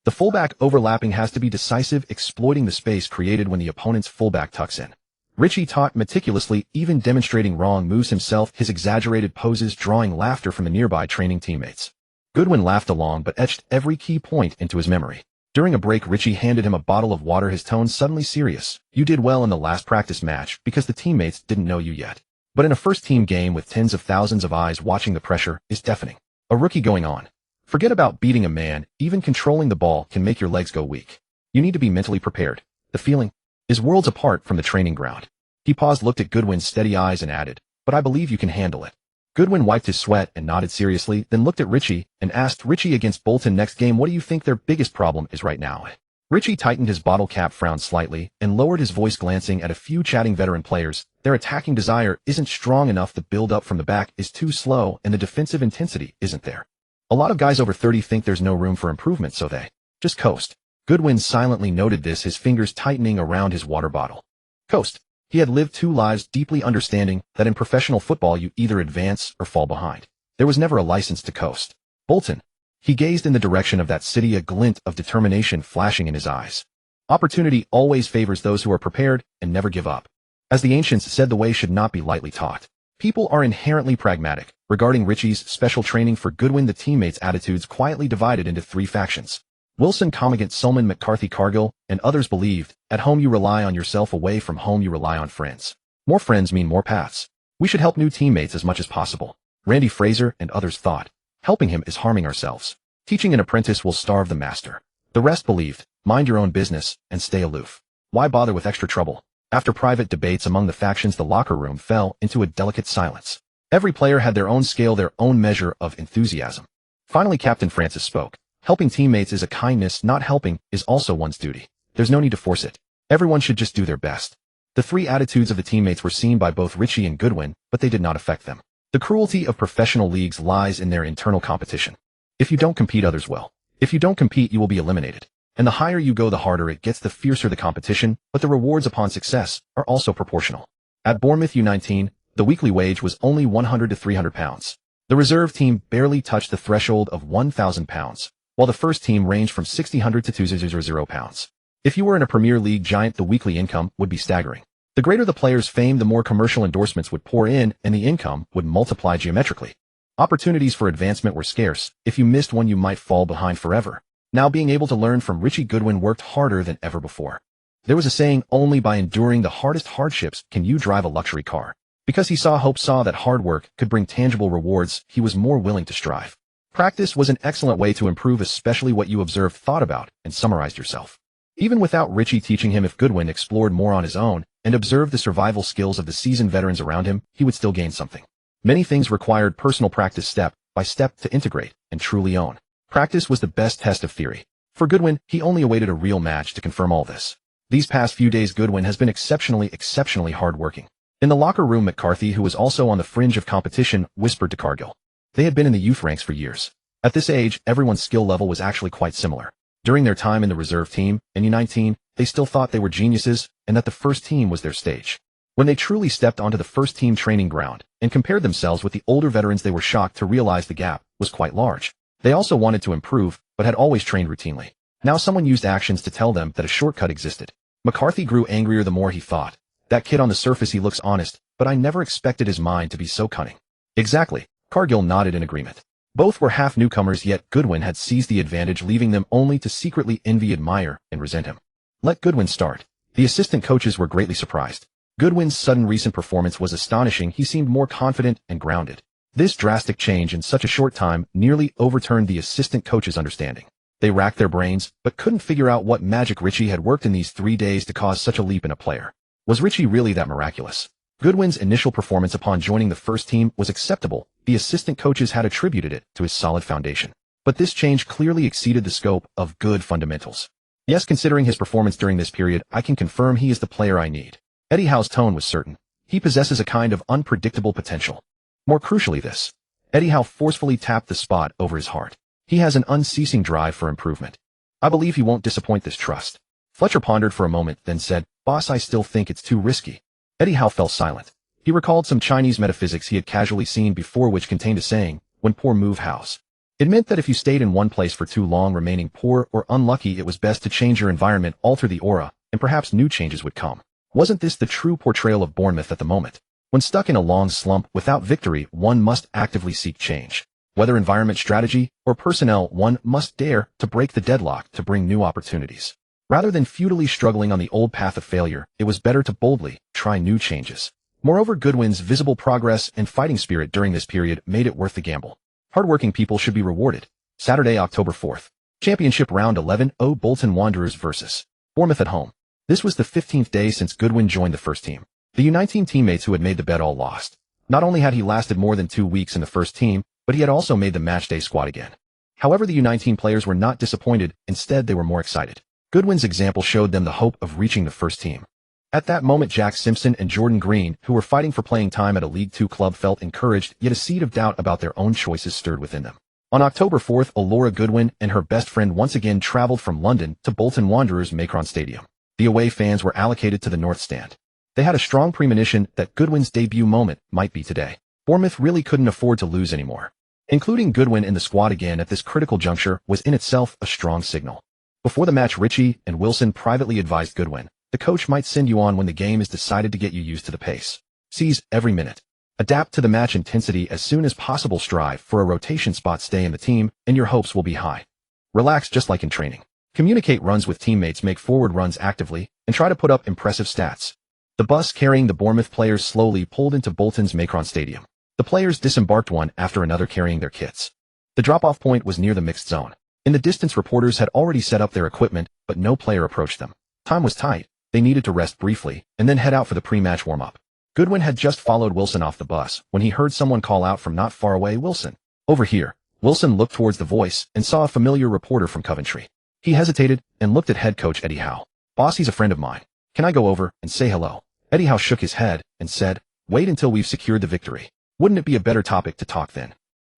The fullback overlapping has to be decisive, exploiting the space created when the opponent's fullback tucks in. Richie taught meticulously, even demonstrating wrong moves himself, his exaggerated poses drawing laughter from the nearby training teammates. Goodwin laughed along but etched every key point into his memory. During a break, Richie handed him a bottle of water, his tone suddenly serious. You did well in the last practice match because the teammates didn't know you yet. But in a first-team game with tens of thousands of eyes watching, the pressure is deafening. A rookie going on. Forget about beating a man, even controlling the ball can make your legs go weak. You need to be mentally prepared. The feeling is worlds apart from the training ground. He paused, looked at Goodwin's steady eyes and added, but I believe you can handle it. Goodwin wiped his sweat and nodded seriously, then looked at Richie and asked, Richie, against Bolton next game, what do you think their biggest problem is right now? Richie tightened his bottle cap, frowned slightly, and lowered his voice, glancing at a few chatting veteran players. Their attacking desire isn't strong enough, the build-up from the back is too slow, and the defensive intensity isn't there. A lot of guys over 30 think there's no room for improvement, so they just coast. Goodwin silently noted this, his fingers tightening around his water bottle. Coast. He had lived 2 lives deeply understanding that in professional football you either advance or fall behind. There was never a license to coast. Bolton. He gazed in the direction of that city, a glint of determination flashing in his eyes. Opportunity always favors those who are prepared and never give up. As the ancients said, the way should not be lightly taught. People are inherently pragmatic. Regarding Richie's special training for Goodwin, the teammates' attitudes quietly divided into 3 factions. Wilson, Comigant, Sulman, McCarthy, Cargill, and others believed, at home you rely on yourself, away from home you rely on friends. More friends mean more paths. We should help new teammates as much as possible. Randy Fraser and others thought, helping him is harming ourselves. Teaching an apprentice will starve the master. The rest believed, mind your own business and stay aloof. Why bother with extra trouble? After private debates among the factions, the locker room fell into a delicate silence. Every player had their own scale, their own measure of enthusiasm. Finally, Captain Francis spoke. Helping teammates is a kindness, not helping is also one's duty. There's no need to force it. Everyone should just do their best. The 3 attitudes of the teammates were seen by both Richie and Goodwin, but they did not affect them. The cruelty of professional leagues lies in their internal competition. If you don't compete, others will. If you don't compete, you will be eliminated. And the higher you go, the harder it gets, the fiercer the competition, but the rewards upon success are also proportional. At Bournemouth U19, the weekly wage was only £100 to £300. The reserve team barely touched the threshold of £1,000, while the first team ranged from £60 to £200. If you were in a Premier League giant, the weekly income would be staggering. The greater the player's fame, the more commercial endorsements would pour in, and the income would multiply geometrically. Opportunities for advancement were scarce. If you missed one, you might fall behind forever. Now, being able to learn from Richie, Goodwin worked harder than ever before. There was a saying, only by enduring the hardest hardships can you drive a luxury car. Because he saw that hard work could bring tangible rewards, he was more willing to strive. Practice was an excellent way to improve, especially what you observed, thought about, and summarized yourself. Even without Richie teaching him, if Goodwin explored more on his own and observed the survival skills of the seasoned veterans around him, he would still gain something. Many things required personal practice step by step to integrate and truly own. Practice was the best test of theory. For Goodwin, he only awaited a real match to confirm all this. These past few days, Goodwin has been exceptionally hardworking. In the locker room, McCarthy, who was also on the fringe of competition, whispered to Cargill. They had been in the youth ranks for years. At this age, everyone's skill level was actually quite similar. During their time in the reserve team, in U19, they still thought they were geniuses and that the first team was their stage. When they truly stepped onto the first team training ground and compared themselves with the older veterans, they were shocked to realize the gap was quite large. They also wanted to improve, but had always trained routinely. Now someone used actions to tell them that a shortcut existed. McCarthy grew angrier the more he thought. That kid on the surface, he looks honest, but I never expected his mind to be so cunning. Exactly. Cargill nodded in agreement. Both were half newcomers, yet Goodwin had seized the advantage, leaving them only to secretly envy, admire, and resent him. Let Goodwin start. The assistant coaches were greatly surprised. Goodwin's sudden recent performance was astonishing. He seemed more confident and grounded. This drastic change in such a short time nearly overturned the assistant coaches' understanding. They racked their brains, but couldn't figure out what magic Richie had worked in these 3 days to cause such a leap in a player. Was Richie really that miraculous? Goodwin's initial performance upon joining the first team was acceptable. The assistant coaches had attributed it to his solid foundation. But this change clearly exceeded the scope of good fundamentals. Yes, considering his performance during this period, I can confirm he is the player I need. Eddie Howe's tone was certain. He possesses a kind of unpredictable potential. More crucially this, Eddie Howe forcefully tapped the spot over his heart. He has an unceasing drive for improvement. I believe he won't disappoint this trust. Fletcher pondered for a moment, then said, Boss, I still think it's too risky. Eddie Howe fell silent. He recalled some Chinese metaphysics he had casually seen before, which contained a saying, when poor move house. It meant that if you stayed in one place for too long, remaining poor or unlucky, it was best to change your environment, alter the aura, and perhaps new changes would come. Wasn't this the true portrayal of Bournemouth at the moment? When stuck in a long slump without victory, one must actively seek change. Whether environment, strategy, or personnel, one must dare to break the deadlock to bring new opportunities. Rather than futilely struggling on the old path of failure, it was better to boldly try new changes. Moreover, Goodwin's visible progress and fighting spirit during this period made it worth the gamble. Hardworking people should be rewarded. Saturday, October 4th. Championship Round 11, Bolton Wanderers vs. Bournemouth at home. This was the 15th day since Goodwin joined the first team. The U19 teammates who had made the bet all lost. Not only had he lasted more than 2 weeks in the first team, but he had also made the matchday squad again. However, the U19 players were not disappointed. Instead, they were more excited. Goodwin's example showed them the hope of reaching the first team. At that moment, Jack Simpson and Jordan Green, who were fighting for playing time at a League Two club, felt encouraged, yet a seed of doubt about their own choices stirred within them. On October 4th, Laura Goodwin and her best friend once again traveled from London to Bolton Wanderers Macron Stadium. The away fans were allocated to the North Stand. They had a strong premonition that Goodwin's debut moment might be today. Bournemouth really couldn't afford to lose anymore. Including Goodwin in the squad again at this critical juncture was in itself a strong signal. Before the match, Ritchie and Wilson privately advised Goodwin, the coach might send you on when the game is decided to get you used to the pace. Seize every minute. Adapt to the match intensity as soon as possible. Strive for a rotation spot. Stay in the team, and your hopes will be high. Relax just like in training. Communicate runs with teammates, make forward runs actively, and try to put up impressive stats. The bus carrying the Bournemouth players slowly pulled into Bolton's Macron Stadium. The players disembarked one after another carrying their kits. The drop-off point was near the mixed zone. In the distance, reporters had already set up their equipment, but no player approached them. Time was tight. They needed to rest briefly, and then head out for the pre-match warm-up. Goodwin had just followed Wilson off the bus when he heard someone call out from not far away, "Wilson, over here." Wilson looked towards the voice and saw a familiar reporter from Coventry. He hesitated and looked at head coach Eddie Howe. "Boss, he's a friend of mine. Can I go over and say hello?" Eddie Howe shook his head and said, "Wait until we've secured the victory. Wouldn't it be a better topic to talk then?"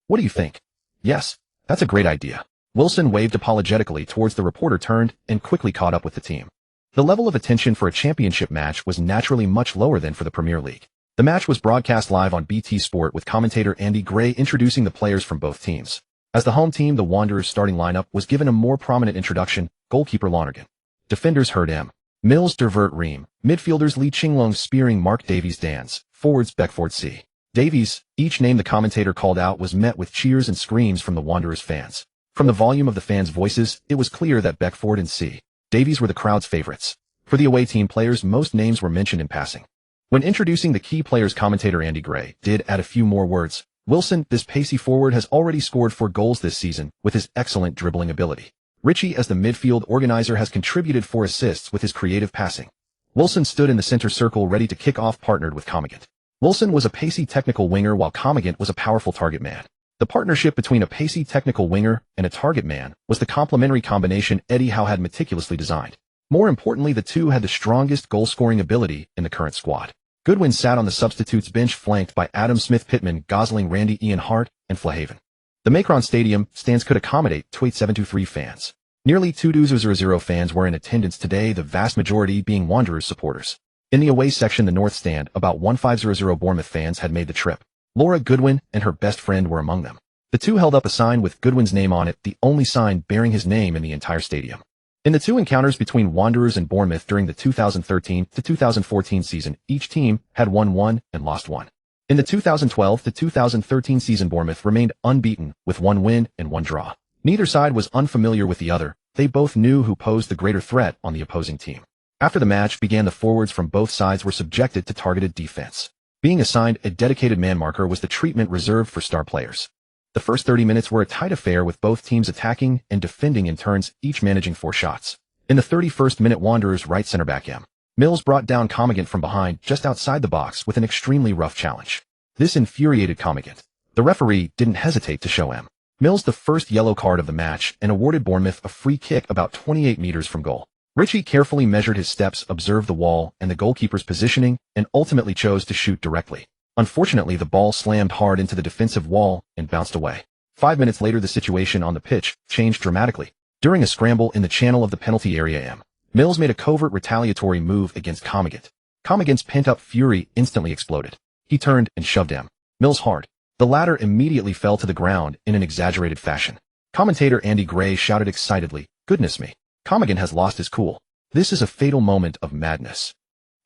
"What do you think?" "Yes, that's a great idea." Wilson waved apologetically towards the reporter, turned, and quickly caught up with the team. The level of attention for a championship match was naturally much lower than for the Premier League. The match was broadcast live on BT Sport with commentator Andy Gray introducing the players from both teams. As the home team, the Wanderers' starting lineup was given a more prominent introduction: goalkeeper Lonergan. Defenders Herd M. Mills, Dervert Ream. Midfielders Lee Chinglong, Spearing, Mark Davies, Dans. Forwards Beckford C. Davies. Each name the commentator called out was met with cheers and screams from the Wanderers fans. From the volume of the fans' voices, it was clear that Beckford and C. Davies were the crowd's favorites. For the away team players, most names were mentioned in passing. When introducing the key players, commentator Andy Gray did add a few more words. "Wilson, this pacey forward, has already scored 4 goals this season with his excellent dribbling ability. Ritchie, as the midfield organizer, has contributed 4 assists with his creative passing." Wilson stood in the center circle ready to kick off, partnered with Comigant. Wilson was a pacey technical winger while Comigant was a powerful target man. The partnership between a pacey technical winger and a target man was the complementary combination Eddie Howe had meticulously designed. More importantly, the two had the strongest goal-scoring ability in the current squad. Goodwin sat on the substitutes bench, flanked by Adam Smith, Pittman, Gosling, Randy, Ian Hart, and Flahaven. The Macron Stadium stands could accommodate 2,873 fans. Nearly 2,200 fans were in attendance today, the vast majority being Wanderers supporters. In the away section, the North Stand, about 1,500 Bournemouth fans had made the trip. Laura Goodwin and her best friend were among them. The two held up a sign with Goodwin's name on it, the only sign bearing his name in the entire stadium. In the 2 encounters between Wanderers and Bournemouth during the 2013 to 2014 season, each team had won 1 and lost 1. In the 2012 to 2013 season, Bournemouth remained unbeaten with 1 win and 1 draw. Neither side was unfamiliar with the other. They both knew who posed the greater threat on the opposing team. After the match began, the forwards from both sides were subjected to targeted defense. Being assigned a dedicated man marker was the treatment reserved for star players. The first 30 minutes were a tight affair, with both teams attacking and defending in turns, each managing 4 shots. In the 31st minute, Wanderers right center back M. Mills brought down Comigant from behind just outside the box with an extremely rough challenge. This infuriated Comigant. The referee didn't hesitate to show M. Mills the first yellow card of the match and awarded Bournemouth a free kick about 28 meters from goal. Ritchie carefully measured his steps, observed the wall and the goalkeeper's positioning, and ultimately chose to shoot directly. Unfortunately, the ball slammed hard into the defensive wall and bounced away. 5 minutes later, the situation on the pitch changed dramatically. During a scramble in the channel of the penalty area, M. Mills made a covert retaliatory move against Comigant. Comigant's pent-up fury instantly exploded. He turned and shoved M. Mills hard. The latter immediately fell to the ground in an exaggerated fashion. Commentator Andy Gray shouted excitedly, "Goodness me. Comigant has lost his cool. This is a fatal moment of madness."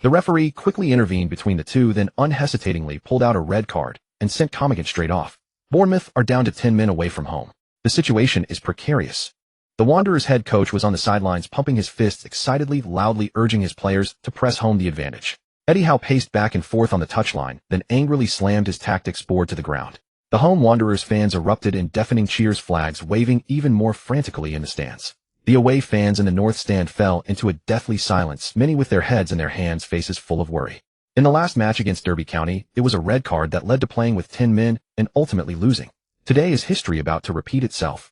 The referee quickly intervened between the two, then unhesitatingly pulled out a red card and sent Comigant straight off. Bournemouth are down to 10 men away from home. The situation is precarious. The Wanderers head coach was on the sidelines, pumping his fists excitedly, loudly urging his players to press home the advantage. Eddie Howe paced back and forth on the touchline, then angrily slammed his tactics board to the ground. The home Wanderers fans erupted in deafening cheers, flags waving even more frantically in the stands. The away fans in the North Stand fell into a deathly silence, many with their heads in their hands, faces full of worry. In the last match against Derby County, it was a red card that led to playing with 10 men and ultimately losing. Today is history about to repeat itself.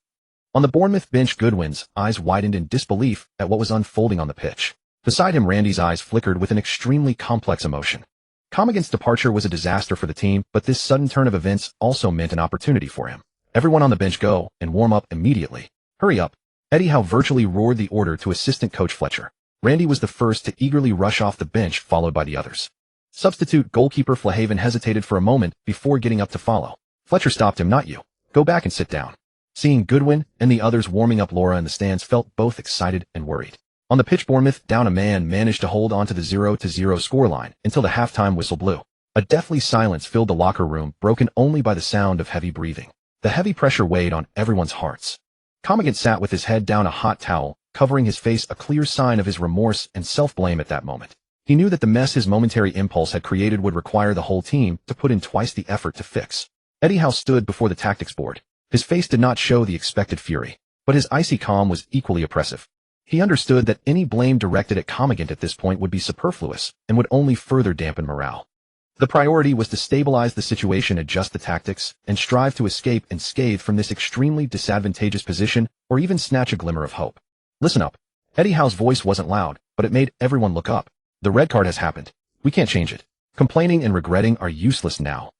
On the Bournemouth bench, Goodwin's eyes widened in disbelief at what was unfolding on the pitch. Beside him, Randy's eyes flickered with an extremely complex emotion. Comigant's departure was a disaster for the team, but this sudden turn of events also meant an opportunity for him. "Everyone on the bench go and warm up immediately. Hurry up." Eddie Howe virtually roared the order to assistant coach Fletcher. Randy was the first to eagerly rush off the bench, followed by the others. Substitute goalkeeper Flahaven hesitated for a moment before getting up to follow. Fletcher stopped him. Not you. Go back and sit down. Seeing Goodwin and the others warming up, Laura in the stands felt both excited and worried. On the pitch, Bournemouth, down a man, managed to hold on to the 0-0 scoreline until the halftime whistle blew. A deathly silence filled the locker room, broken only by the sound of heavy breathing. The heavy pressure weighed on everyone's hearts. Comigan sat with his head down, a hot towel covering his face, a clear sign of his remorse and self-blame at that moment. He knew that the mess his momentary impulse had created would require the whole team to put in twice the effort to fix. Eddie Howe stood before the tactics board. His face did not show the expected fury, but his icy calm was equally oppressive. He understood that any blame directed at Comigan at this point would be superfluous and would only further dampen morale. The priority was to stabilize the situation, adjust the tactics, and strive to escape unscathed from this extremely disadvantageous position, or even snatch a glimmer of hope. Listen up. Eddie Howe's voice wasn't loud, but it made everyone look up. The red card has happened. We can't change it. Complaining and regretting are useless now.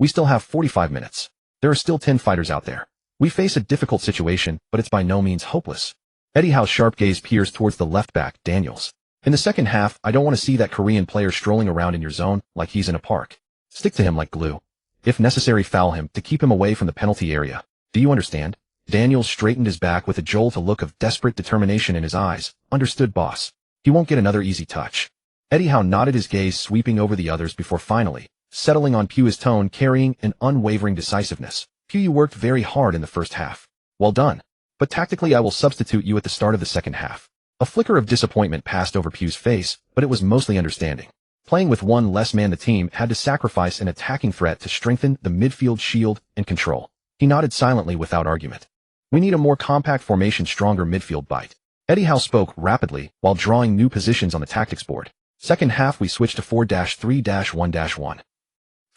We still have 45 minutes. There are still 10 fighters out there. We face a difficult situation, but it's by no means hopeless. Eddie Howe's sharp gaze peers towards the left back, Daniels. In the second half, I don't want to see that Korean player strolling around in your zone like he's in a park. Stick to him like glue. If necessary, foul him to keep him away from the penalty area. Do you understand? Daniels straightened his back with a jolt, a look of desperate determination in his eyes. Understood, boss. He won't get another easy touch. Eddie Howe nodded, his gaze sweeping over the others before finally settling on Pugh, his tone carrying an unwavering decisiveness. Pugh, you worked very hard in the first half. Well done. But tactically, I will substitute you at the start of the second half. A flicker of disappointment passed over Pugh's face, but it was mostly understanding. Playing with one less man, the team had to sacrifice an attacking threat to strengthen the midfield shield and control. He nodded silently without argument. We need a more compact formation, stronger midfield bite. Eddie Howe spoke rapidly while drawing new positions on the tactics board. Second half, we switched to 4-3-1-1.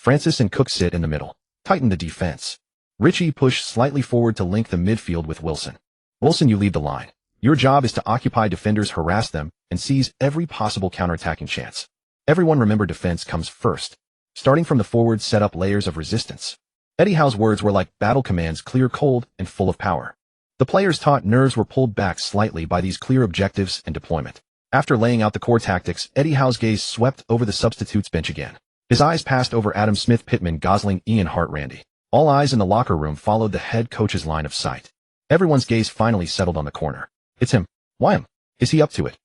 Francis and Cook sit in the middle. Tighten the defense. Richie pushed slightly forward to link the midfield with Wilson. Wilson, you lead the line. Your job is to occupy defenders, harass them, and seize every possible counterattacking chance. Everyone remember, defense comes first. Starting from the forward, set up layers of resistance. Eddie Howe's words were like battle commands, clear, cold, and full of power. The players' taut nerves were pulled back slightly by these clear objectives and deployment. After laying out the core tactics, Eddie Howe's gaze swept over the substitutes bench again. His eyes passed over Adam Smith, Pittman, Gosling, Ian Hart, Randy. All eyes in the locker room followed the head coach's line of sight. Everyone's gaze finally settled on the corner. It's him. Why him? Is he up to it?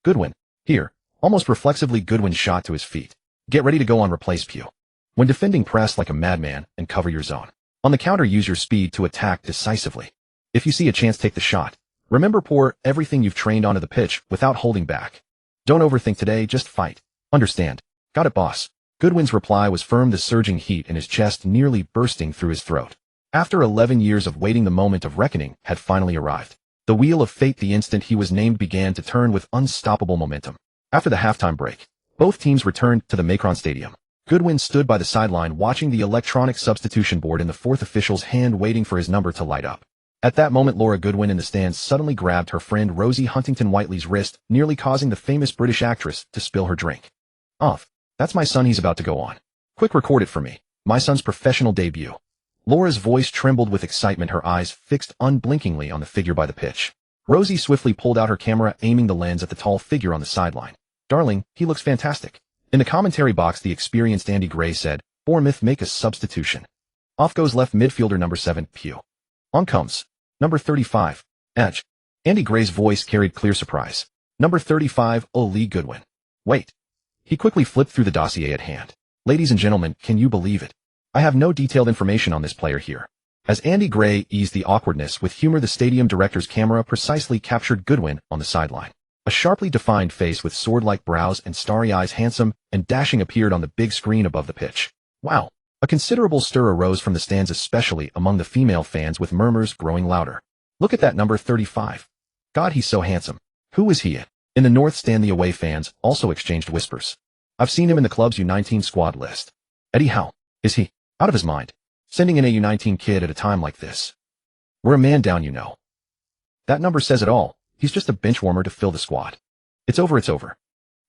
Goodwin. Here. Almost reflexively, Goodwin shot to his feet. Get ready to go on, replace Pugh. When defending, press like a madman and cover your zone. On the counter, use your speed to attack decisively. If you see a chance, take the shot. Remember, pour everything you've trained onto the pitch without holding back. Don't overthink today, just fight. Understand? Got it, boss. Goodwin's reply was firm, the surging heat in his chest nearly bursting through his throat. After 11 years of waiting, the moment of reckoning had finally arrived. The wheel of fate, the instant he was named, began to turn with unstoppable momentum. After the halftime break, both teams returned to the Macron Stadium. Goodwin stood by the sideline watching the electronic substitution board in the fourth official's hand, waiting for his number to light up. At that moment, Laura Goodwin in the stands suddenly grabbed her friend Rosie Huntington-Whiteley's wrist, nearly causing the famous British actress to spill her drink. That's my son, he's about to go on. Quick, record it for me. My son's professional debut. Laura's voice trembled with excitement, her eyes fixed unblinkingly on the figure by the pitch. Rosie swiftly pulled out her camera, aiming the lens at the tall figure on the sideline. Darling, he looks fantastic. In the commentary box, the experienced Andy Gray said, Bournemouth make a substitution. Off goes left midfielder number 7, Pugh. On comes number 35, Edge. Andy Gray's voice carried clear surprise. Number 35, Lee Goodwin. Wait. He quickly flipped through the dossier at hand. Ladies and gentlemen, can you believe it? I have no detailed information on this player here. As Andy Gray eased the awkwardness with humor, the stadium director's camera precisely captured Goodwin on the sideline. A sharply defined face with sword-like brows and starry eyes, handsome and dashing, appeared on the big screen above the pitch. Wow! A considerable stir arose from the stands, especially among the female fans, with murmurs growing louder. Look at that number 35. God, he's so handsome. Who is he? In the North Stand, the away fans also exchanged whispers. I've seen him in the club's U19 squad list. Eddie Howe. Is he out of his mind? Sending in a U19 kid at a time like this. We're a man down, you know. That number says it all. He's just a bench warmer to fill the squad. It's over, it's over.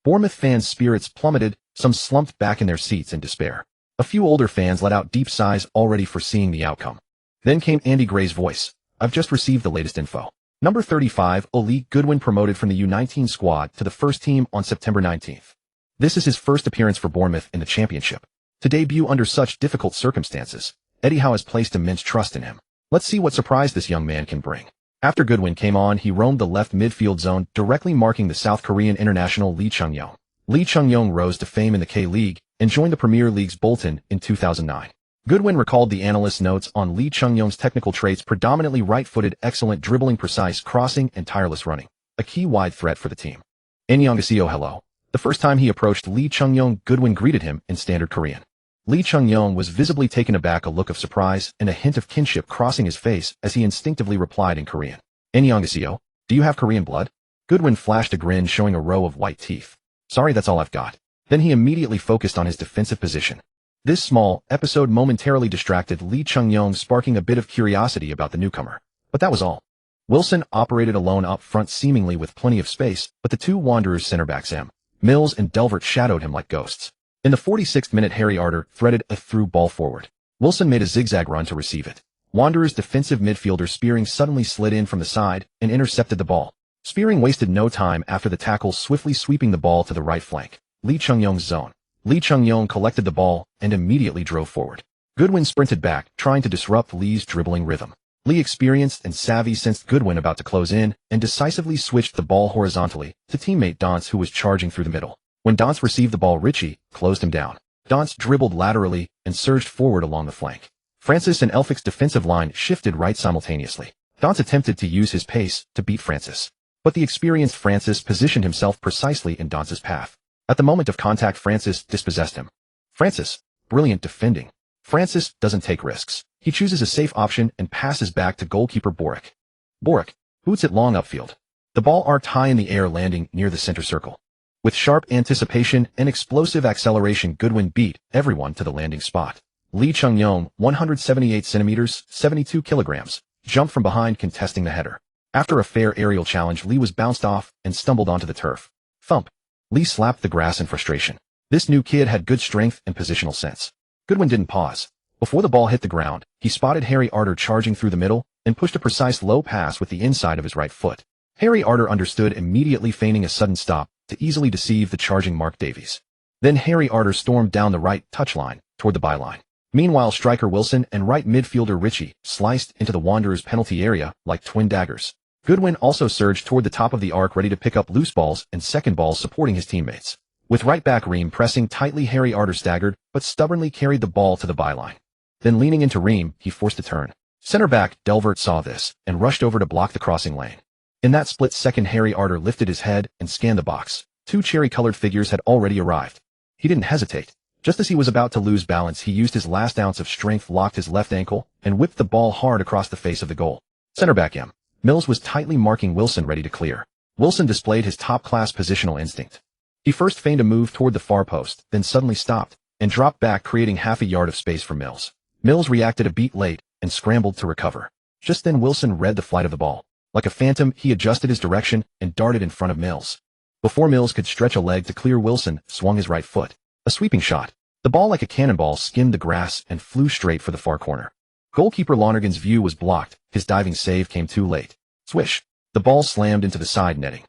Bournemouth fans' spirits plummeted, some slumped back in their seats in despair. A few older fans let out deep sighs, already foreseeing the outcome. Then came Andy Gray's voice. I've just received the latest info. Number 35, Elite Goodwin promoted from the U19 squad to the first team on September 19th. This is his first appearance for Bournemouth in the championship. To debut under such difficult circumstances, Eddie Howe has placed immense trust in him. Let's see what surprise this young man can bring. After Goodwin came on, he roamed the left midfield zone, directly marking the South Korean international Lee Chung-yong. Lee Chung-yong rose to fame in the K-League and joined the Premier League's Bolton in 2009. Goodwin recalled the analyst's notes on Lee Chung-yong's technical traits: predominantly right-footed, excellent dribbling, precise crossing, and tireless running, a key wide threat for the team. Annyeonghaseyo, hello. The first time he approached Lee Chung-yong, Goodwin greeted him in standard Korean. Lee Chung-yong was visibly taken aback, a look of surprise and a hint of kinship crossing his face as he instinctively replied in Korean. Annyeonghaseyo, do you have Korean blood? Goodwin flashed a grin, showing a row of white teeth. Sorry, that's all I've got. Then he immediately focused on his defensive position. This small episode momentarily distracted Lee Chung-yong, sparking a bit of curiosity about the newcomer. But that was all. Wilson operated alone up front, seemingly with plenty of space, but the two Wanderers center-backs Mills and Delvert shadowed him like ghosts. In the 46th minute, Harry Arter threaded a through ball forward. Wilson made a zigzag run to receive it. Wanderers defensive midfielder Spearing suddenly slid in from the side and intercepted the ball. Spearing wasted no time after the tackle, swiftly sweeping the ball to the right flank, Lee Chung-yong's zone. Lee Chung-yong collected the ball and immediately drove forward. Goodwin sprinted back, trying to disrupt Lee's dribbling rhythm. Lee, experienced and savvy, sensed Goodwin about to close in and decisively switched the ball horizontally to teammate Dance, who was charging through the middle. When Dance received the ball, Ritchie closed him down. Dance dribbled laterally and surged forward along the flank. Francis and Elphick's defensive line shifted right simultaneously. Dance attempted to use his pace to beat Francis, but the experienced Francis positioned himself precisely in Dance's path. At the moment of contact, Francis dispossessed him. Francis, brilliant defending. Francis doesn't take risks. He chooses a safe option and passes back to goalkeeper Boric. Boric boots it long upfield. The ball arced high in the air, landing near the center circle. With sharp anticipation and explosive acceleration, Goodwin beat everyone to the landing spot. Lee Chung-yong, 178 centimeters, 72 kilograms, jumped from behind, contesting the header. After a fair aerial challenge, Lee was bounced off and stumbled onto the turf. Thump. Lee slapped the grass in frustration. This new kid had good strength and positional sense. Goodwin didn't pause. Before the ball hit the ground, he spotted Harry Arter charging through the middle and pushed a precise low pass with the inside of his right foot. Harry Arter understood immediately, feigning a sudden stop to easily deceive the charging Mark Davies. Then Harry Arter stormed down the right touchline toward the byline. Meanwhile, striker Wilson and right midfielder Ritchie sliced into the Wanderers' penalty area like twin daggers. Goodwin also surged toward the top of the arc, ready to pick up loose balls and second balls, supporting his teammates. With right back Ream pressing tightly, Harry Arter staggered but stubbornly carried the ball to the byline. Then, leaning into Ream, he forced a turn. Center back Delvert saw this and rushed over to block the crossing lane. In that split second, Harry Arter lifted his head and scanned the box. Two cherry-colored figures had already arrived. He didn't hesitate. Just as he was about to lose balance, he used his last ounce of strength, locked his left ankle, and whipped the ball hard across the face of the goal. Center back Mills was tightly marking Wilson, ready to clear. Wilson displayed his top-class positional instinct. He first feigned a move toward the far post, then suddenly stopped and dropped back, creating half a yard of space for Mills. Mills reacted a beat late and scrambled to recover. Just then, Wilson read the flight of the ball. Like a phantom, he adjusted his direction and darted in front of Mills. Before Mills could stretch a leg to clear, Wilson swung his right foot. A sweeping shot. The ball, like a cannonball, skimmed the grass and flew straight for the far corner. Goalkeeper Lonergan's view was blocked. His diving save came too late. Swish. The ball slammed into the side netting.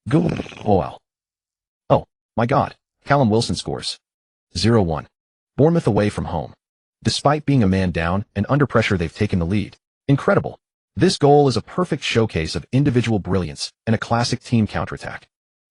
Goodwin. Oh, my God. Callum Wilson scores. 0-1. Bournemouth away from home. Despite being a man down and under pressure, they've taken the lead. Incredible. This goal is a perfect showcase of individual brilliance and a classic team counterattack.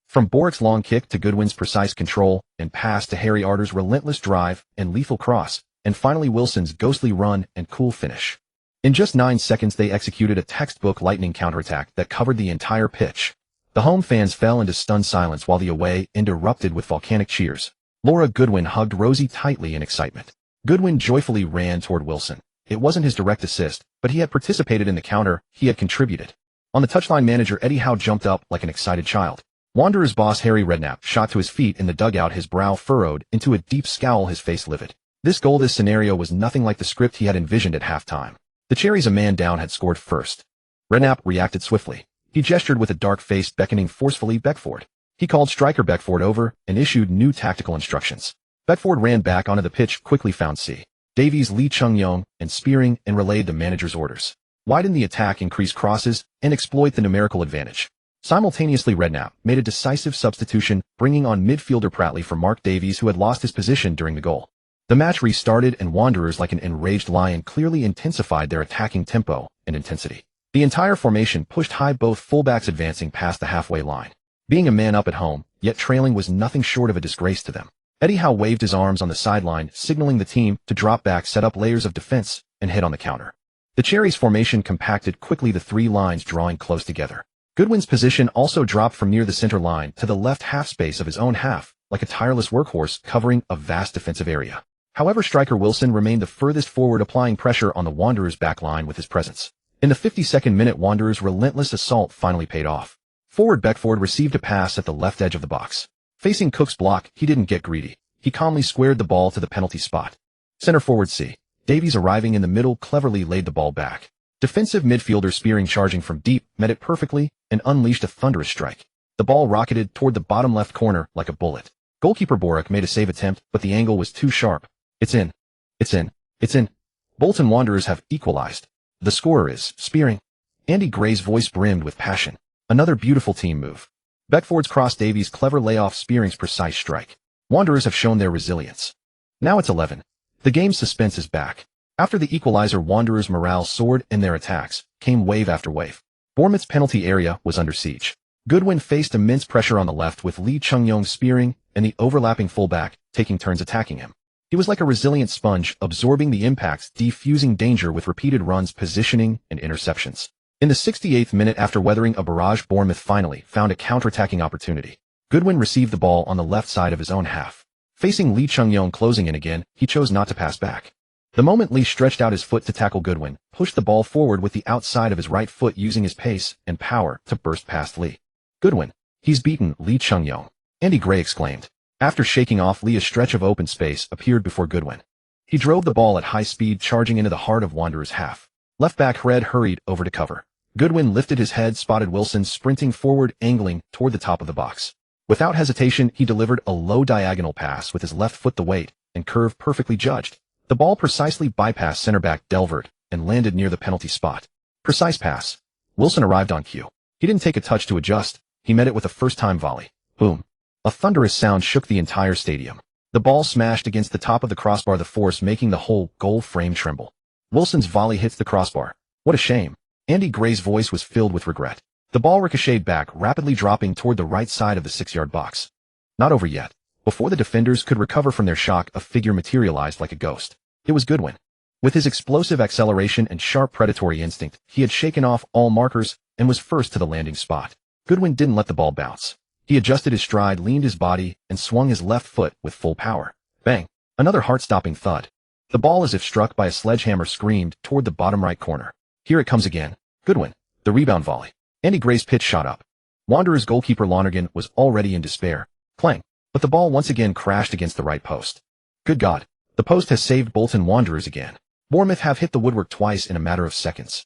From Boric's long kick to Goodwin's precise control and pass to Harry Arter's relentless drive and lethal cross, and finally Wilson's ghostly run and cool finish. In just 9 seconds, they executed a textbook lightning counterattack that covered the entire pitch. The home fans fell into stunned silence while the away end erupted with volcanic cheers. Laura Goodwin hugged Rosie tightly in excitement. Goodwin joyfully ran toward Wilson. It wasn't his direct assist, but he had participated in the counter. He had contributed. On the touchline, manager Eddie Howe jumped up like an excited child. Wanderers boss Harry Redknapp shot to his feet in the dugout, his brow furrowed into a deep scowl, his face livid. This scenario was nothing like the script he had envisioned at halftime. The Cherries, a man down, had scored first. Redknapp reacted swiftly. He gestured with a dark face, beckoning forcefully Beckford. He called striker Beckford over and issued new tactical instructions. Beckford ran back onto the pitch, quickly found C. Davies, Lee Chung-yong, and Spearing, and relayed the manager's orders. widen the attack, increase crosses, and exploit the numerical advantage. Simultaneously, Redknapp made a decisive substitution, bringing on midfielder Pratley for Mark Davies, who had lost his position during the goal. The match restarted, and Wanderers, like an enraged lion, clearly intensified their attacking tempo and intensity. The entire formation pushed high, both fullbacks advancing past the halfway line. Being a man up at home, yet trailing, was nothing short of a disgrace to them. Eddie Howe waved his arms on the sideline, signaling the team to drop back, set up layers of defense, and hit on the counter. The Cherries' formation compacted quickly, the three lines drawing close together. Goodwin's position also dropped from near the center line to the left half space of his own half, like a tireless workhorse covering a vast defensive area. However, striker Wilson remained the furthest forward, applying pressure on the Wanderers' back line with his presence. In the 52nd minute, Wanderers' relentless assault finally paid off. Forward Beckford received a pass at the left edge of the box. Facing Cook's block, he didn't get greedy. He calmly squared the ball to the penalty spot. Center forward C. Davies, arriving in the middle, cleverly laid the ball back. Defensive midfielder Spearing, charging from deep, met it perfectly and unleashed a thunderous strike. The ball rocketed toward the bottom left corner like a bullet. Goalkeeper Boric made a save attempt, but the angle was too sharp. It's in. It's in. It's in. Bolton Wanderers have equalized. The scorer is Spearing. Andy Gray's voice brimmed with passion. Another beautiful team move. Beckford's cross, Davies' clever layoff, Spearing's precise strike. Wanderers have shown their resilience. Now it's 11. The game's suspense is back. After the equalizer, Wanderers' morale soared, and their attacks came wave after wave. Bournemouth's penalty area was under siege. Goodwin faced immense pressure on the left, with Lee Chung-yong spearing and the overlapping fullback taking turns attacking him. He was like a resilient sponge, absorbing the impacts, defusing danger with repeated runs, positioning, and interceptions. In the 68th minute, after weathering a barrage, Bournemouth finally found a counterattacking opportunity. Goodwin received the ball on the left side of his own half. Facing Lee Chung-yong closing in again, he chose not to pass back. The moment Lee stretched out his foot to tackle Goodwin, pushed the ball forward with the outside of his right foot, using his pace and power to burst past Lee. Goodwin. He's beaten Lee Chung-yong. Andy Gray exclaimed. After shaking off Lee, a stretch of open space appeared before Goodwin. He drove the ball at high speed, charging into the heart of Wanderers' half. Left back Hred hurried over to cover. Goodwin lifted his head, spotted Wilson sprinting forward, angling toward the top of the box. Without hesitation, he delivered a low diagonal pass with his left foot, the weight and curve perfectly judged. The ball precisely bypassed center back Delvert and landed near the penalty spot. Precise pass. Wilson arrived on cue. He didn't take a touch to adjust. He met it with a first-time volley. Boom. A thunderous sound shook the entire stadium. The ball smashed against the top of the crossbar, the force making the whole goal frame tremble. Wilson's volley hits the crossbar. What a shame. Andy Gray's voice was filled with regret. The ball ricocheted back, rapidly dropping toward the right side of the 6-yard box. Not over yet. Before the defenders could recover from their shock, a figure materialized like a ghost. It was Goodwin. With his explosive acceleration and sharp predatory instinct, he had shaken off all markers and was first to the landing spot. Goodwin didn't let the ball bounce. He adjusted his stride, leaned his body, and swung his left foot with full power. Bang! Another heart-stopping thud. The ball, as if struck by a sledgehammer, screamed toward the bottom right corner. Here it comes again. Goodwin. The rebound volley. Andy Gray's pitch shot up. Wanderers goalkeeper Lonergan was already in despair. Clang! But the ball once again crashed against the right post. Good God. The post has saved Bolton Wanderers again. Bournemouth have hit the woodwork twice in a matter of seconds.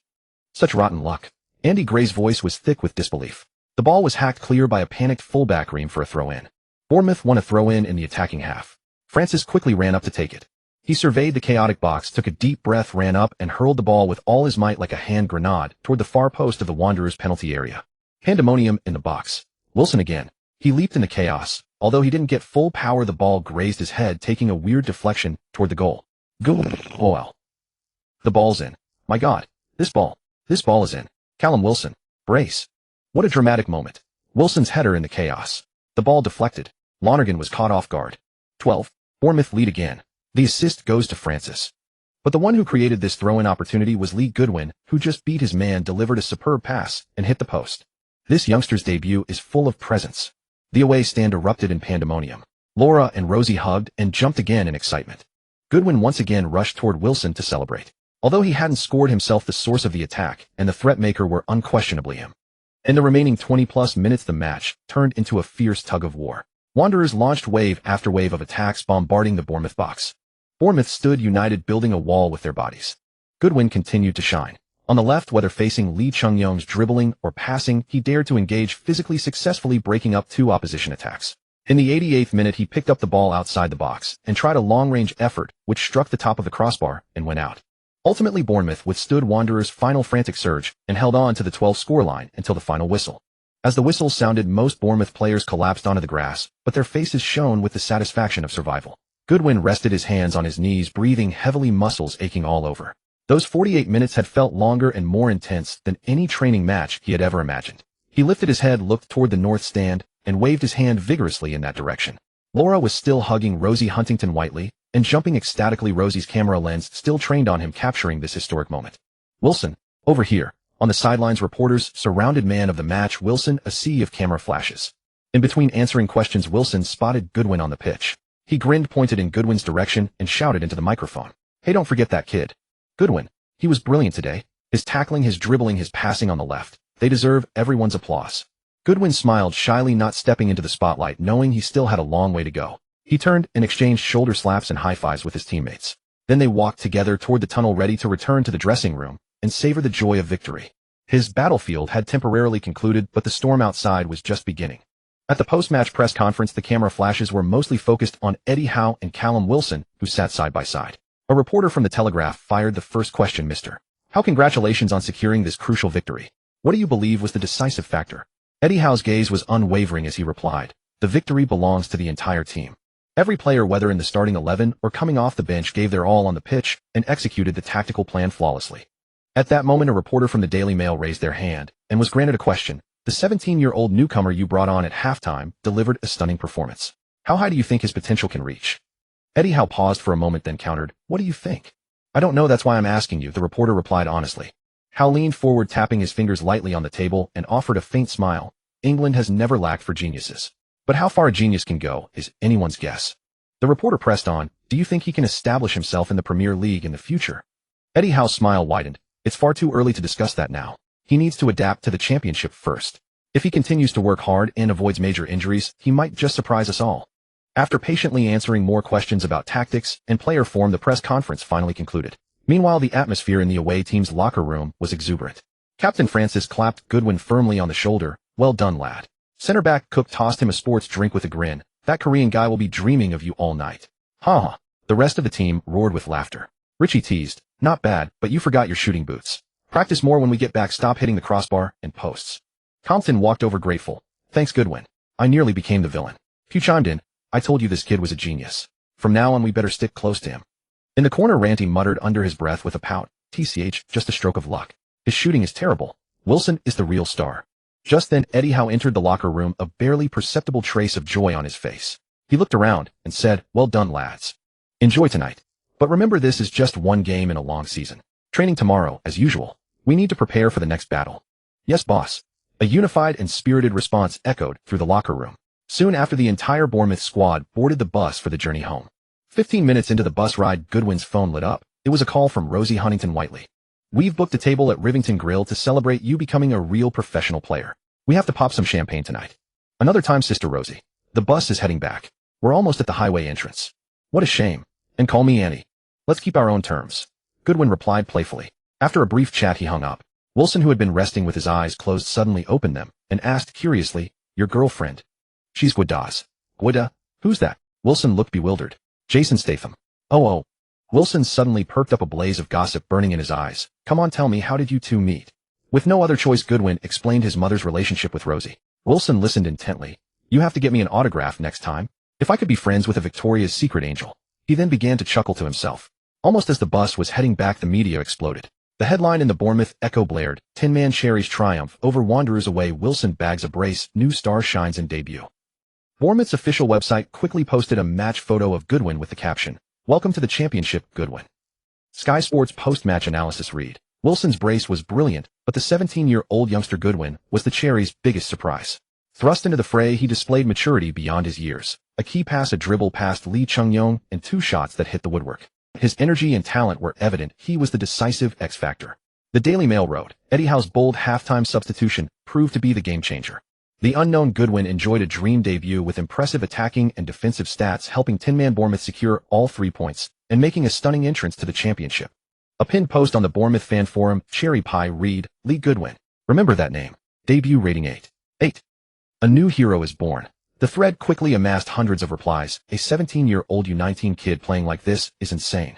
Such rotten luck. Andy Gray's voice was thick with disbelief. The ball was hacked clear by a panicked fullback Ream for a throw-in. Bournemouth won a throw-in in the attacking half. Francis quickly ran up to take it. He surveyed the chaotic box, took a deep breath, ran up, and hurled the ball with all his might like a hand grenade toward the far post of the Wanderers' penalty area. Pandemonium in the box. Wilson again. He leaped into chaos. Although he didn't get full power, the ball grazed his head, taking a weird deflection toward the goal. Oh well. The ball's in. My God. This ball is in. Callum Wilson. Brace. What a dramatic moment. Wilson's header in the chaos. The ball deflected. Lonergan was caught off guard. 12. Bournemouth lead again. The assist goes to Francis. But the one who created this throw-in opportunity was Lee Goodwin, who just beat his man, delivered a superb pass, and hit the post. This youngster's debut is full of presence. The away stand erupted in pandemonium. Laura and Rosie hugged and jumped again in excitement. Goodwin once again rushed toward Wilson to celebrate. Although he hadn't scored himself, the source of the attack and the threat maker were unquestionably him. In the remaining 20-plus minutes, the match turned into a fierce tug-of-war. Wanderers launched wave after wave of attacks, bombarding the Bournemouth box. Bournemouth stood united, building a wall with their bodies. Goodwin continued to shine. On the left, whether facing Lee Chung-yong's dribbling or passing, he dared to engage physically, successfully breaking up 2 opposition attacks. In the 88th minute, he picked up the ball outside the box and tried a long-range effort, which struck the top of the crossbar and went out. Ultimately, Bournemouth withstood Wanderers' final frantic surge and held on to the 12 scoreline until the final whistle. As the whistle sounded, most Bournemouth players collapsed onto the grass, but their faces shone with the satisfaction of survival. Goodwin rested his hands on his knees, breathing heavily, muscles aching all over. Those 48 minutes had felt longer and more intense than any training match he had ever imagined. He lifted his head, looked toward the north stand, and waved his hand vigorously in that direction. Laura was still hugging Rosie Huntington-Whiteley and jumping ecstatically, Rosie's camera lens still trained on him, capturing this historic moment. Wilson, over here. On the sidelines, reporters surrounded man of the match Wilson, a sea of camera flashes. In between answering questions, Wilson spotted Goodwin on the pitch. He grinned, pointed in Goodwin's direction, and shouted into the microphone, "Hey, don't forget that kid. Goodwin. He was brilliant today. His tackling, his dribbling, his passing on the left. They deserve everyone's applause." Goodwin smiled shyly, not stepping into the spotlight, knowing he still had a long way to go. He turned and exchanged shoulder slaps and high-fives with his teammates. Then they walked together toward the tunnel, ready to return to the dressing room and savor the joy of victory. His battlefield had temporarily concluded, but the storm outside was just beginning. At the post-match press conference, the camera flashes were mostly focused on Eddie Howe and Callum Wilson, who sat side by side. A reporter from the Telegraph fired the first question. "Mr. Howe, congratulations on securing this crucial victory. What do you believe was the decisive factor?" Eddie Howe's gaze was unwavering as he replied, "The victory belongs to the entire team. Every player, whether in the starting 11 or coming off the bench, gave their all on the pitch and executed the tactical plan flawlessly." At that moment, a reporter from the Daily Mail raised their hand and was granted a question. "The 17-year-old newcomer you brought on at halftime delivered a stunning performance. How high do you think his potential can reach?" Eddie Howe paused for a moment, then countered, "What do you think?" "I don't know, that's why I'm asking you," the reporter replied honestly. Howe leaned forward, tapping his fingers lightly on the table, and offered a faint smile. "England has never lacked for geniuses. But how far a genius can go is anyone's guess." The reporter pressed on, "Do you think he can establish himself in the Premier League in the future?" Eddie Howe's smile widened. "It's far too early to discuss that now. He needs to adapt to the championship first. If he continues to work hard and avoids major injuries, he might just surprise us all." After patiently answering more questions about tactics and player form, the press conference finally concluded. Meanwhile, the atmosphere in the away team's locker room was exuberant. Captain Francis clapped Goodwin firmly on the shoulder. "Well done, lad." Center back Cook tossed him a sports drink with a grin. "That Korean guy will be dreaming of you all night." "Ha ha." The rest of the team roared with laughter. Richie teased, "Not bad, but you forgot your shooting boots. Practice more when we get back. Stop hitting the crossbar and posts." Compton walked over, grateful. "Thanks, Goodwin. I nearly became the villain." Pugh chimed in, "I told you this kid was a genius. From now on, we better stick close to him." In the corner, Ranty muttered under his breath with a pout, "TCH, just a stroke of luck. His shooting is terrible. Wilson is the real star." Just then, Eddie Howe entered the locker room, a barely perceptible trace of joy on his face. He looked around and said, "Well done, lads. Enjoy tonight. But remember, this is just one game in a long season. Training tomorrow, as usual. We need to prepare for the next battle." "Yes, boss." A unified and spirited response echoed through the locker room. Soon after, the entire Bournemouth squad boarded the bus for the journey home. 15 minutes into the bus ride, Goodwin's phone lit up. It was a call from Rosie Huntington-Whiteley. "We've booked a table at Rivington Grill to celebrate you becoming a real professional player. We have to pop some champagne tonight." "Another time, Sister Rosie. The bus is heading back. We're almost at the highway entrance." "What a shame. And call me Annie. Let's keep our own terms." Goodwin replied playfully. After a brief chat, he hung up. Wilson, who had been resting with his eyes closed, suddenly opened them and asked curiously, "Your girlfriend?" "She's Gwida." "Gwida? Who's that?" Wilson looked bewildered. "Jason Statham." Oh. Wilson suddenly perked up, a blaze of gossip burning in his eyes. "Come on, tell me, how did you two meet?" With no other choice, Goodwin explained his mother's relationship with Rosie. Wilson listened intently. "You have to get me an autograph next time. If I could be friends with a Victoria's Secret angel." He then began to chuckle to himself. Almost as the bus was heading back, the media exploded. The headline in the Bournemouth Echo blared, "Tin Man Cherries triumph over Wanderers away. Wilson bags a brace. New star shines in debut." Bournemouth's official website quickly posted a match photo of Goodwin with the caption, "Welcome to the championship, Goodwin." Sky Sports post-match analysis read, "Wilson's brace was brilliant, but the 17-year-old youngster Goodwin was the Cherries' biggest surprise. Thrust into the fray, he displayed maturity beyond his years. A key pass, a dribble past Lee Chung-yong, and 2 shots that hit the woodwork. His energy and talent were evident. He was the decisive X-factor." The Daily Mail wrote, "Eddie Howe's bold halftime substitution proved to be the game-changer. The unknown Goodwin enjoyed a dream debut with impressive attacking and defensive stats, helping Tin Man Bournemouth secure all 3 points and making a stunning entrance to the championship." A pinned post on the Bournemouth fan forum, Cherry Pie, read, "Lee Goodwin. Remember that name. Debut rating 8. A new hero is born." The thread quickly amassed hundreds of replies. "A 17-year-old U19 kid playing like this is insane."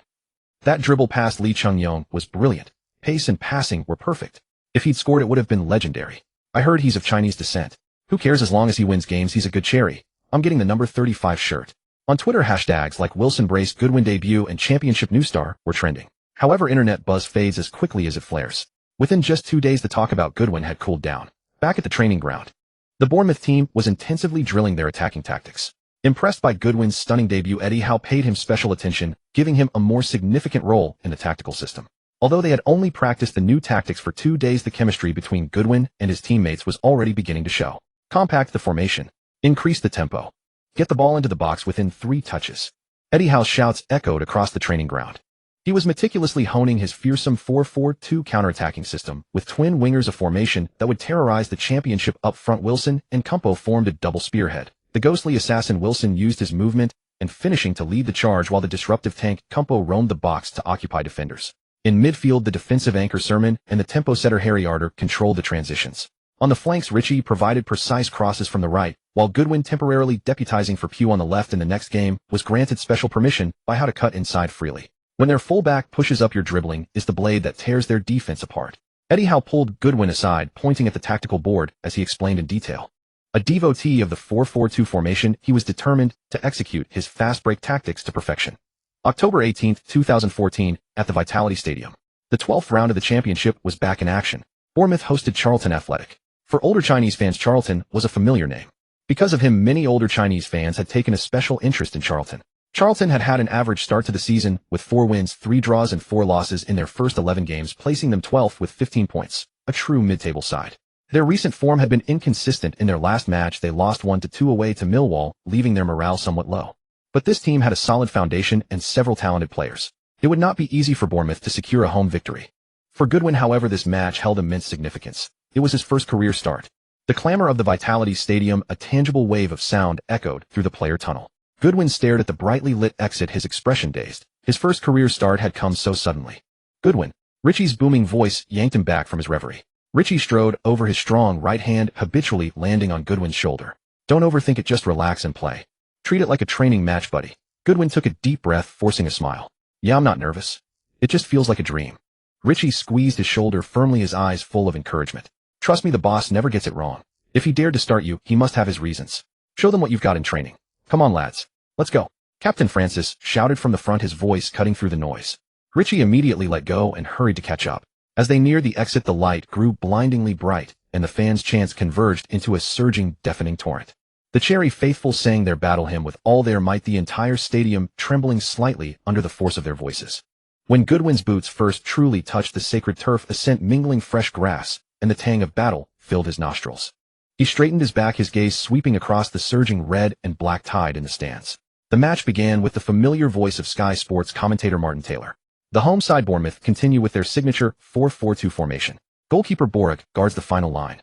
That dribble past Lee Chung-yong was brilliant. Pace and passing were perfect. If he'd scored, it would have been legendary. I heard he's of Chinese descent. Who cares, as long as he wins games, he's a good cherry. I'm getting the number 35 shirt. On Twitter, hashtags like Wilson brace Goodwin debut and championship new star were trending. However, internet buzz fades as quickly as it flares. Within just 2 days, the talk about Goodwin had cooled down. Back at the training ground, the Bournemouth team was intensively drilling their attacking tactics. Impressed by Goodwin's stunning debut, Eddie Howe paid him special attention, giving him a more significant role in the tactical system. Although they had only practiced the new tactics for 2 days, the chemistry between Goodwin and his teammates was already beginning to show. Compact the formation. Increase the tempo. Get the ball into the box within 3 touches. Eddie Howe's shouts echoed across the training ground. He was meticulously honing his fearsome 4-4-2 counterattacking system, with twin wingers, a formation that would terrorize the championship. Up front, Wilson and Campo formed a double spearhead. The ghostly assassin Wilson used his movement and finishing to lead the charge, while the disruptive tank Campo roamed the box to occupy defenders. In midfield, the defensive anchor Sermon and the tempo setter Harry Arter controlled the transitions. On the flanks, Richie provided precise crosses from the right, while Goodwin, temporarily deputizing for Pugh on the left in the next game, was granted special permission by how to cut inside freely. When their fullback pushes up, your dribbling is the blade that tears their defense apart. Eddie Howe pulled Goodwin aside, pointing at the tactical board as he explained in detail. A devotee of the 4-4-2 formation, he was determined to execute his fast break tactics to perfection. October 18, 2014, at the Vitality Stadium. The 12th round of the championship was back in action. Bournemouth hosted Charlton Athletic. For older Chinese fans, Charlton was a familiar name. Because of him, many older Chinese fans had taken a special interest in Charlton. Charlton had had an average start to the season, with 4 wins, 3 draws and 4 losses in their first 11 games, placing them 12th with 15 points, a true mid-table side. Their recent form had been inconsistent. In their last match, they lost 1-2 away to Millwall, leaving their morale somewhat low. But this team had a solid foundation and several talented players. It would not be easy for Bournemouth to secure a home victory. For Goodwin, however, this match held immense significance. It was his first career start. The clamor of the Vitality Stadium, a tangible wave of sound, echoed through the player tunnel. Goodwin stared at the brightly lit exit, his expression dazed. His first career start had come so suddenly. Goodwin. Richie's booming voice yanked him back from his reverie. Richie strode over, his strong right hand habitually landing on Goodwin's shoulder. Don't overthink it, just relax and play. Treat it like a training match, buddy. Goodwin took a deep breath, forcing a smile. Yeah, I'm not nervous. It just feels like a dream. Richie squeezed his shoulder firmly, his eyes full of encouragement. Trust me, the boss never gets it wrong. If he dared to start you, he must have his reasons. Show them what you've got in training. Come on, lads. Let's go. Captain Francis shouted from the front, his voice cutting through the noise. Richie immediately let go and hurried to catch up. As they neared the exit, the light grew blindingly bright, and the fans' chants converged into a surging, deafening torrent. The Cherry faithful sang their battle hymn with all their might, the entire stadium trembling slightly under the force of their voices. When Goodwin's boots first truly touched the sacred turf, a scent mingling fresh grass and the tang of battle filled his nostrils. He straightened his back, his gaze sweeping across the surging red and black tide in the stands. The match began with the familiar voice of Sky Sports commentator Martin Taylor. The home side Bournemouth continue with their signature 4-4-2 formation. Goalkeeper Boric guards the final line.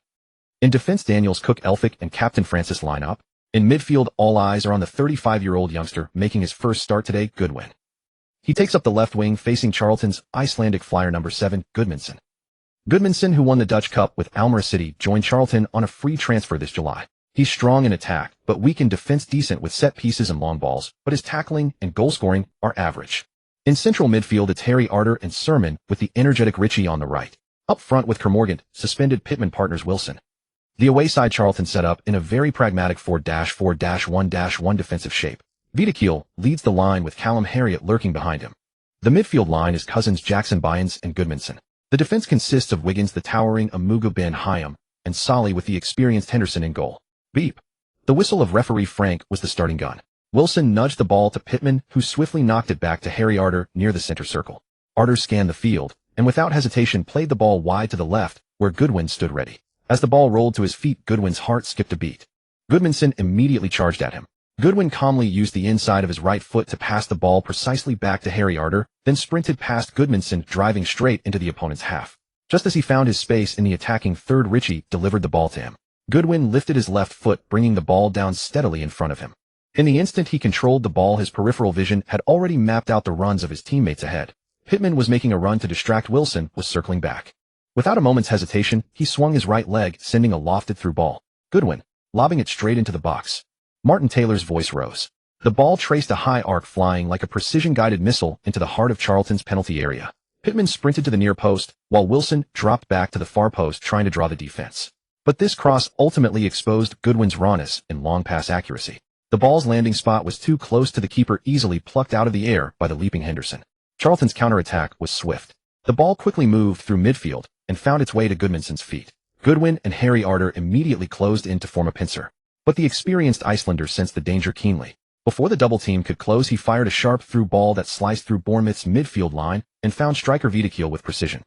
In defense, Daniels, Cook, Elphick, and Captain Francis line up. In midfield, all eyes are on the 35-year-old youngster making his first start today, Goodwin. He takes up the left wing, facing Charlton's Icelandic flyer number 7, Gudmundsson. Gudmundsson, who won the Dutch Cup with Almere City, joined Charlton on a free transfer this July. He's strong in attack, but weak in defense, decent with set pieces and long balls, but his tackling and goal scoring are average. In central midfield, it's Harry Arter and Sermon, with the energetic Richie on the right. Up front with Kermorgant, suspended Pittman partners Wilson. The away side Charlton set up in a very pragmatic 4-4-1-1 defensive shape. Vidakiel leads the line with Callum Harriott lurking behind him. The midfield line is Cousins, Jackson, Bynes, and Gudmundsson. The defense consists of Wiggins, the towering Amugu Ben Hyam, and Solly with the experienced Henderson in goal. Beep. The whistle of referee Frank was the starting gun. Wilson nudged the ball to Pittman, who swiftly knocked it back to Harry Arter near the center circle. Arter scanned the field, and without hesitation played the ball wide to the left, where Goodwin stood ready. As the ball rolled to his feet, Goodwin's heart skipped a beat. Gudmundsson immediately charged at him. Goodwin calmly used the inside of his right foot to pass the ball precisely back to Harry Arter, then sprinted past Gudmundsson, driving straight into the opponent's half. Just as he found his space in the attacking third, Richie delivered the ball to him. Goodwin lifted his left foot, bringing the ball down steadily in front of him. In the instant he controlled the ball, his peripheral vision had already mapped out the runs of his teammates ahead. Pittman was making a run to distract, Wilson was circling back. Without a moment's hesitation, he swung his right leg, sending a lofted through ball. Goodwin, lobbing it straight into the box. Martin Taylor's voice rose. The ball traced a high arc flying like a precision-guided missile into the heart of Charlton's penalty area. Pittman sprinted to the near post, while Wilson dropped back to the far post trying to draw the defense. But this cross ultimately exposed Goodwin's rawness and long pass accuracy. The ball's landing spot was too close to the keeper, easily plucked out of the air by the leaping Henderson. Charlton's counterattack was swift. The ball quickly moved through midfield and found its way to Goodmanson's feet. Goodwin and Harry Arter immediately closed in to form a pincer. But the experienced Icelander sensed the danger keenly. Before the double team could close, he fired a sharp through ball that sliced through Bournemouth's midfield line and found striker Wiedekiel with precision.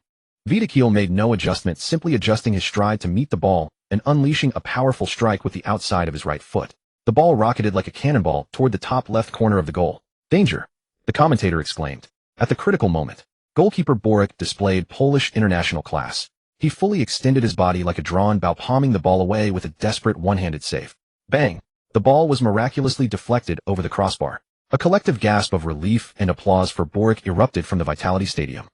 Wiedekiel made no adjustment, simply adjusting his stride to meet the ball and unleashing a powerful strike with the outside of his right foot. The ball rocketed like a cannonball toward the top left corner of the goal. "Danger!" the commentator exclaimed. At the critical moment, goalkeeper Bourek displayed Polish international class. He fully extended his body like a drawn bow, palming the ball away with a desperate one-handed save. Bang! The ball was miraculously deflected over the crossbar. A collective gasp of relief and applause for Bourek erupted from the Vitality Stadium.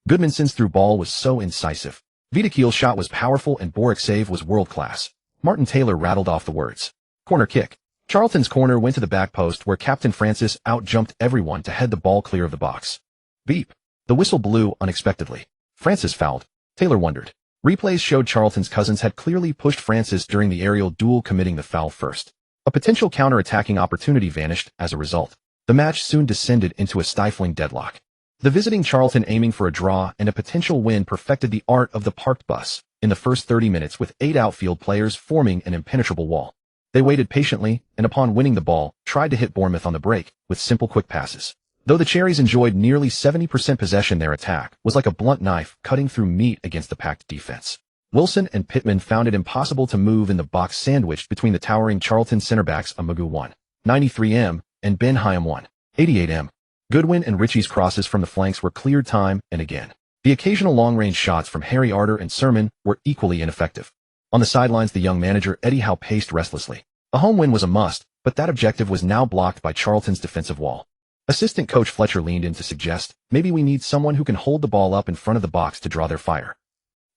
Goodmanson's through ball was so incisive. Wiedekiel's shot was powerful and Borek's save was world-class. Martin Taylor rattled off the words. Corner kick. Charlton's corner went to the back post where Captain Francis out-jumped everyone to head the ball clear of the box. Beep. The whistle blew unexpectedly. Francis fouled. Taylor wondered. Replays showed Charlton's cousins had clearly pushed Francis during the aerial duel, committing the foul first. A potential counter-attacking opportunity vanished as a result. The match soon descended into a stifling deadlock. The visiting Charlton, aiming for a draw and a potential win, perfected the art of the parked bus in the first 30 minutes with 8 outfield players forming an impenetrable wall. They waited patiently and, upon winning the ball, tried to hit Bournemouth on the break with simple quick passes. Though the Cherries enjoyed nearly 70% possession, their attack was like a blunt knife cutting through meat against the packed defense. Wilson and Pittman found it impossible to move in the box, sandwiched between the towering Charlton centre-backs Amugu 193m and Ben Hyam 188m. Goodwin and Ritchie's crosses from the flanks were cleared time and again. The occasional long-range shots from Harry Arter and Sermon were equally ineffective. On the sidelines, the young manager Eddie Howe paced restlessly. A home win was a must, but that objective was now blocked by Charlton's defensive wall. Assistant coach Fletcher leaned in to suggest, maybe we need someone who can hold the ball up in front of the box to draw their fire.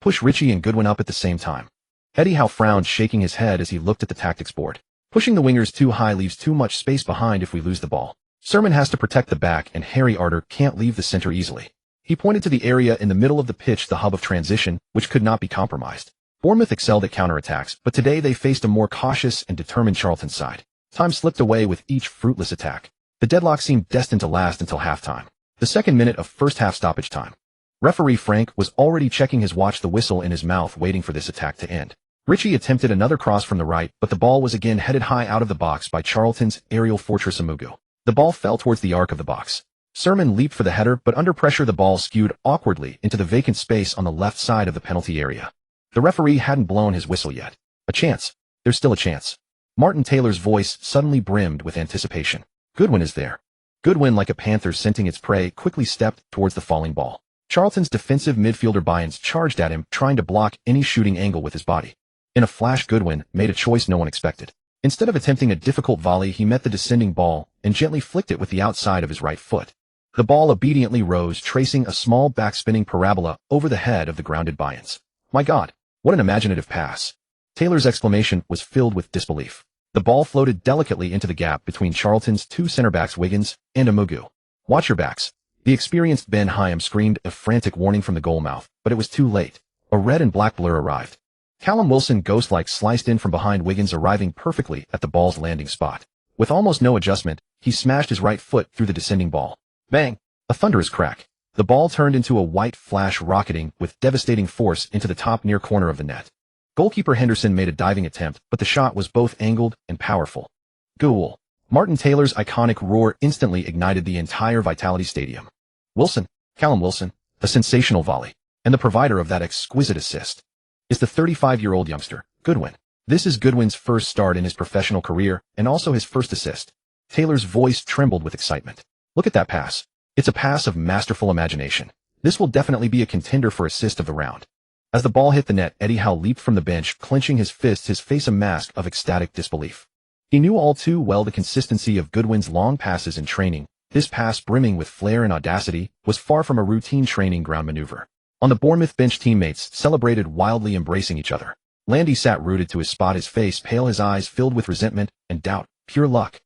Push Ritchie and Goodwin up at the same time. Eddie Howe frowned, shaking his head as he looked at the tactics board. Pushing the wingers too high leaves too much space behind if we lose the ball. Sermon has to protect the back and Harry Arter can't leave the center easily. He pointed to the area in the middle of the pitch, the hub of transition, which could not be compromised. Bournemouth excelled at counterattacks, but today they faced a more cautious and determined Charlton side. Time slipped away with each fruitless attack. The deadlock seemed destined to last until halftime, the second minute of first-half stoppage time. Referee Frank was already checking his watch, the whistle in his mouth, waiting for this attack to end. Ritchie attempted another cross from the right, but the ball was again headed high out of the box by Charlton's aerial fortress Amugu. The ball fell towards the arc of the box. Sermon leaped for the header, but under pressure the ball skewed awkwardly into the vacant space on the left side of the penalty area. The referee hadn't blown his whistle yet. A chance. There's still a chance. Martin Taylor's voice suddenly brimmed with anticipation. Goodwin is there. Goodwin, like a panther scenting its prey, quickly stepped towards the falling ball. Charlton's defensive midfielder Bynes charged at him, trying to block any shooting angle with his body. In a flash, Goodwin made a choice no one expected. Instead of attempting a difficult volley, he met the descending ball and gently flicked it with the outside of his right foot. The ball obediently rose, tracing a small back-spinning parabola over the head of the grounded Bynes. My God, what an imaginative pass! Taylor's exclamation was filled with disbelief. The ball floated delicately into the gap between Charlton's two centre-backs, Wiggins and Amugu. Watch your backs. The experienced Ben Hyam screamed a frantic warning from the goal mouth, but it was too late. A red and black blur arrived. Callum Wilson, ghost-like, sliced in from behind Wiggins, arriving perfectly at the ball's landing spot. With almost no adjustment, he smashed his right foot through the descending ball. Bang! A thunderous crack. The ball turned into a white flash, rocketing with devastating force into the top near corner of the net. Goalkeeper Henderson made a diving attempt, but the shot was both angled and powerful. Ghoul! Martin Taylor's iconic roar instantly ignited the entire Vitality Stadium. Wilson, Callum Wilson, a sensational volley, and the provider of that exquisite assist, is the 35-year-old youngster, Goodwin. This is Goodwin's first start in his professional career, and also his first assist. Taylor's voice trembled with excitement. Look at that pass. It's a pass of masterful imagination. This will definitely be a contender for assist of the round. As the ball hit the net, Eddie Howe leaped from the bench, clenching his fists, his face a mask of ecstatic disbelief. He knew all too well the consistency of Goodwin's long passes in training. This pass, brimming with flair and audacity, was far from a routine training ground maneuver. On the Bournemouth bench, teammates celebrated wildly, embracing each other. Landy sat rooted to his spot, his face pale, his eyes filled with resentment and doubt. Pure luck.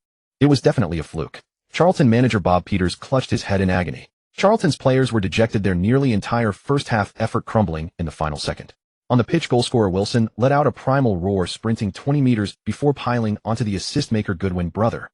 It was definitely a fluke. Charlton manager Bob Peters clutched his head in agony. Charlton's players were dejected, their nearly entire first-half effort crumbling in the final second. On the pitch, goalscorer Wilson let out a primal roar, sprinting 20 meters before piling onto the assist-maker Goodwin. Brother,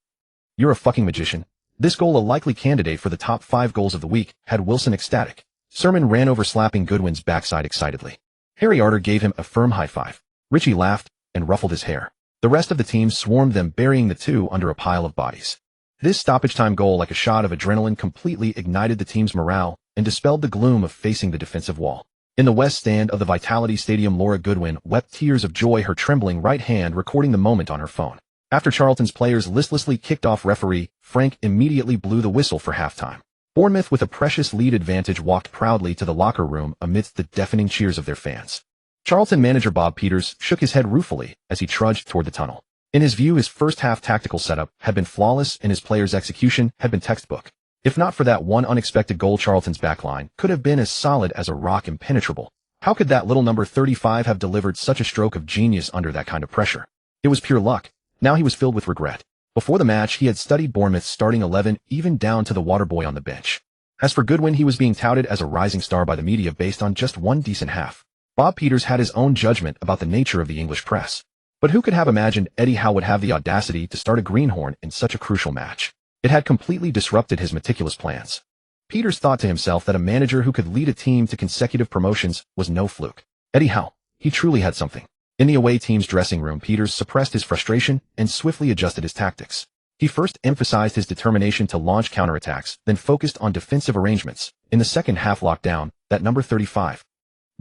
you're a fucking magician. This goal a likely candidate for the top 5 goals of the week, had Wilson ecstatic. Sermon ran over, slapping Goodwin's backside excitedly. Harry Arter gave him a firm high five. Richie laughed and ruffled his hair. The rest of the team swarmed them, burying the two under a pile of bodies. This stoppage-time goal, like a shot of adrenaline, completely ignited the team's morale and dispelled the gloom of facing the defensive wall. In the west stand of the Vitality Stadium, Laura Goodwin wept tears of joy, her trembling right hand recording the moment on her phone. After Charlton's players listlessly kicked off, referee Frank immediately blew the whistle for halftime. Bournemouth, with a precious lead advantage, walked proudly to the locker room amidst the deafening cheers of their fans. Charlton manager Bob Peters shook his head ruefully as he trudged toward the tunnel. In his view, his first-half tactical setup had been flawless and his players' execution had been textbook. If not for that one unexpected goal, Charlton's backline could have been as solid as a rock, impenetrable. How could that little number 35 have delivered such a stroke of genius under that kind of pressure? It was pure luck. Now he was filled with regret. Before the match, he had studied Bournemouth's starting 11, even down to the waterboy on the bench. As for Goodwin, he was being touted as a rising star by the media based on just one decent half. Bob Peters had his own judgment about the nature of the English press. But who could have imagined Eddie Howe would have the audacity to start a greenhorn in such a crucial match? It had completely disrupted his meticulous plans. Peters thought to himself that a manager who could lead a team to consecutive promotions was no fluke. Eddie Howe, he truly had something. In the away team's dressing room, Peters suppressed his frustration and swiftly adjusted his tactics. He first emphasized his determination to launch counterattacks, then focused on defensive arrangements. In the second half, locked down that number 35.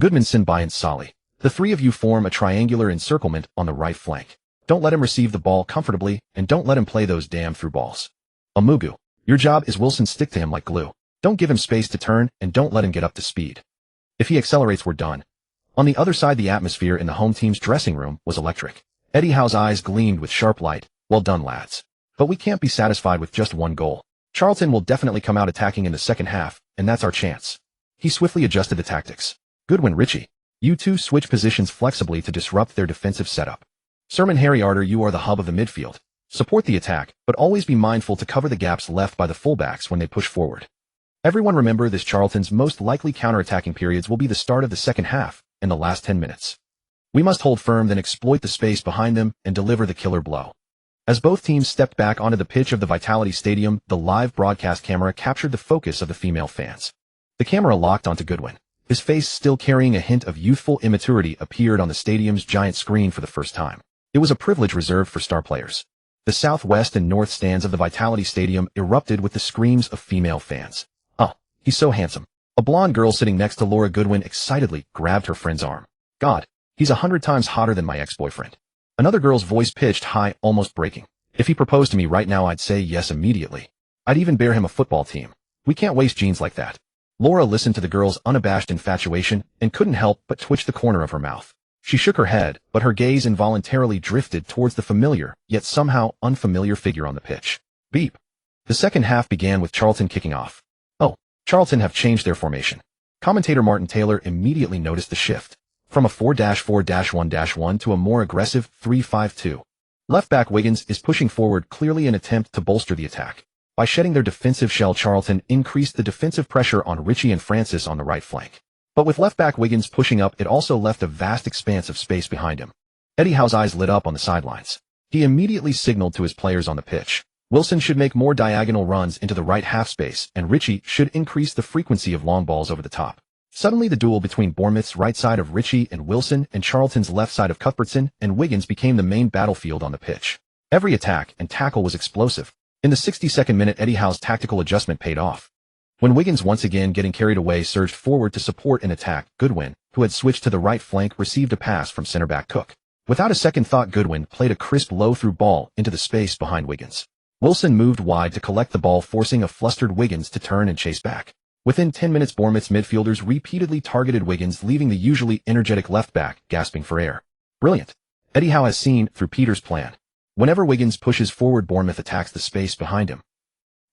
Goodmanson, By and Solly. The three of you form a triangular encirclement on the right flank. Don't let him receive the ball comfortably, and don't let him play those damn through balls. Amugu, your job is Wilson, stick to him like glue. Don't give him space to turn, and don't let him get up to speed. If he accelerates, we're done. On the other side, the atmosphere in the home team's dressing room was electric. Eddie Howe's eyes gleamed with sharp light. Well done, lads. But we can't be satisfied with just one goal. Charlton will definitely come out attacking in the second half, and that's our chance. He swiftly adjusted the tactics. Goodwin, Richie, you two switch positions flexibly to disrupt their defensive setup. Sermon, Harry Arter, you are the hub of the midfield. Support the attack, but always be mindful to cover the gaps left by the fullbacks when they push forward. Everyone remember this: Charlton's most likely counterattacking periods will be the start of the second half and the last 10 minutes. We must hold firm, then exploit the space behind them and deliver the killer blow. As both teams stepped back onto the pitch of the Vitality Stadium, the live broadcast camera captured the focus of the female fans. The camera locked onto Goodwin. His face, still carrying a hint of youthful immaturity, appeared on the stadium's giant screen for the first time. It was a privilege reserved for star players. The southwest and north stands of the Vitality Stadium erupted with the screams of female fans. Oh, he's so handsome. A blonde girl sitting next to Laura Goodwin excitedly grabbed her friend's arm. God, he's 100 times hotter than my ex-boyfriend. Another girl's voice pitched high, almost breaking. If he proposed to me right now, I'd say yes immediately. I'd even bear him a football team. We can't waste genes like that. Laura listened to the girl's unabashed infatuation and couldn't help but twitch the corner of her mouth. She shook her head, but her gaze involuntarily drifted towards the familiar, yet somehow unfamiliar figure on the pitch. Beep. The second half began with Charlton kicking off. Oh, Charlton have changed their formation. Commentator Martin Taylor immediately noticed the shift. From a 4-4-1-1 to a more aggressive 3-5-2. Left-back Wiggins is pushing forward, clearly an attempt to bolster the attack. By shedding their defensive shell, Charlton increased the defensive pressure on Richie and Francis on the right flank. But with left-back Wiggins pushing up, it also left a vast expanse of space behind him. Eddie Howe's eyes lit up on the sidelines. He immediately signaled to his players on the pitch. Wilson should make more diagonal runs into the right half space, and Richie should increase the frequency of long balls over the top. Suddenly, the duel between Bournemouth's right side of Richie and Wilson and Charlton's left side of Cuthbertson and Wiggins became the main battlefield on the pitch. Every attack and tackle was explosive. In the 62nd minute, Eddie Howe's tactical adjustment paid off. When Wiggins, once again getting carried away, surged forward to support an attack, Goodwin, who had switched to the right flank, received a pass from center-back Cook. Without a second thought, Goodwin played a crisp low-through ball into the space behind Wiggins. Wilson moved wide to collect the ball, forcing a flustered Wiggins to turn and chase back. Within 10 minutes, Bournemouth's midfielders repeatedly targeted Wiggins, leaving the usually energetic left-back gasping for air. Brilliant. Eddie Howe has seen through Peters' plan. Whenever Wiggins pushes forward, Bournemouth attacks the space behind him.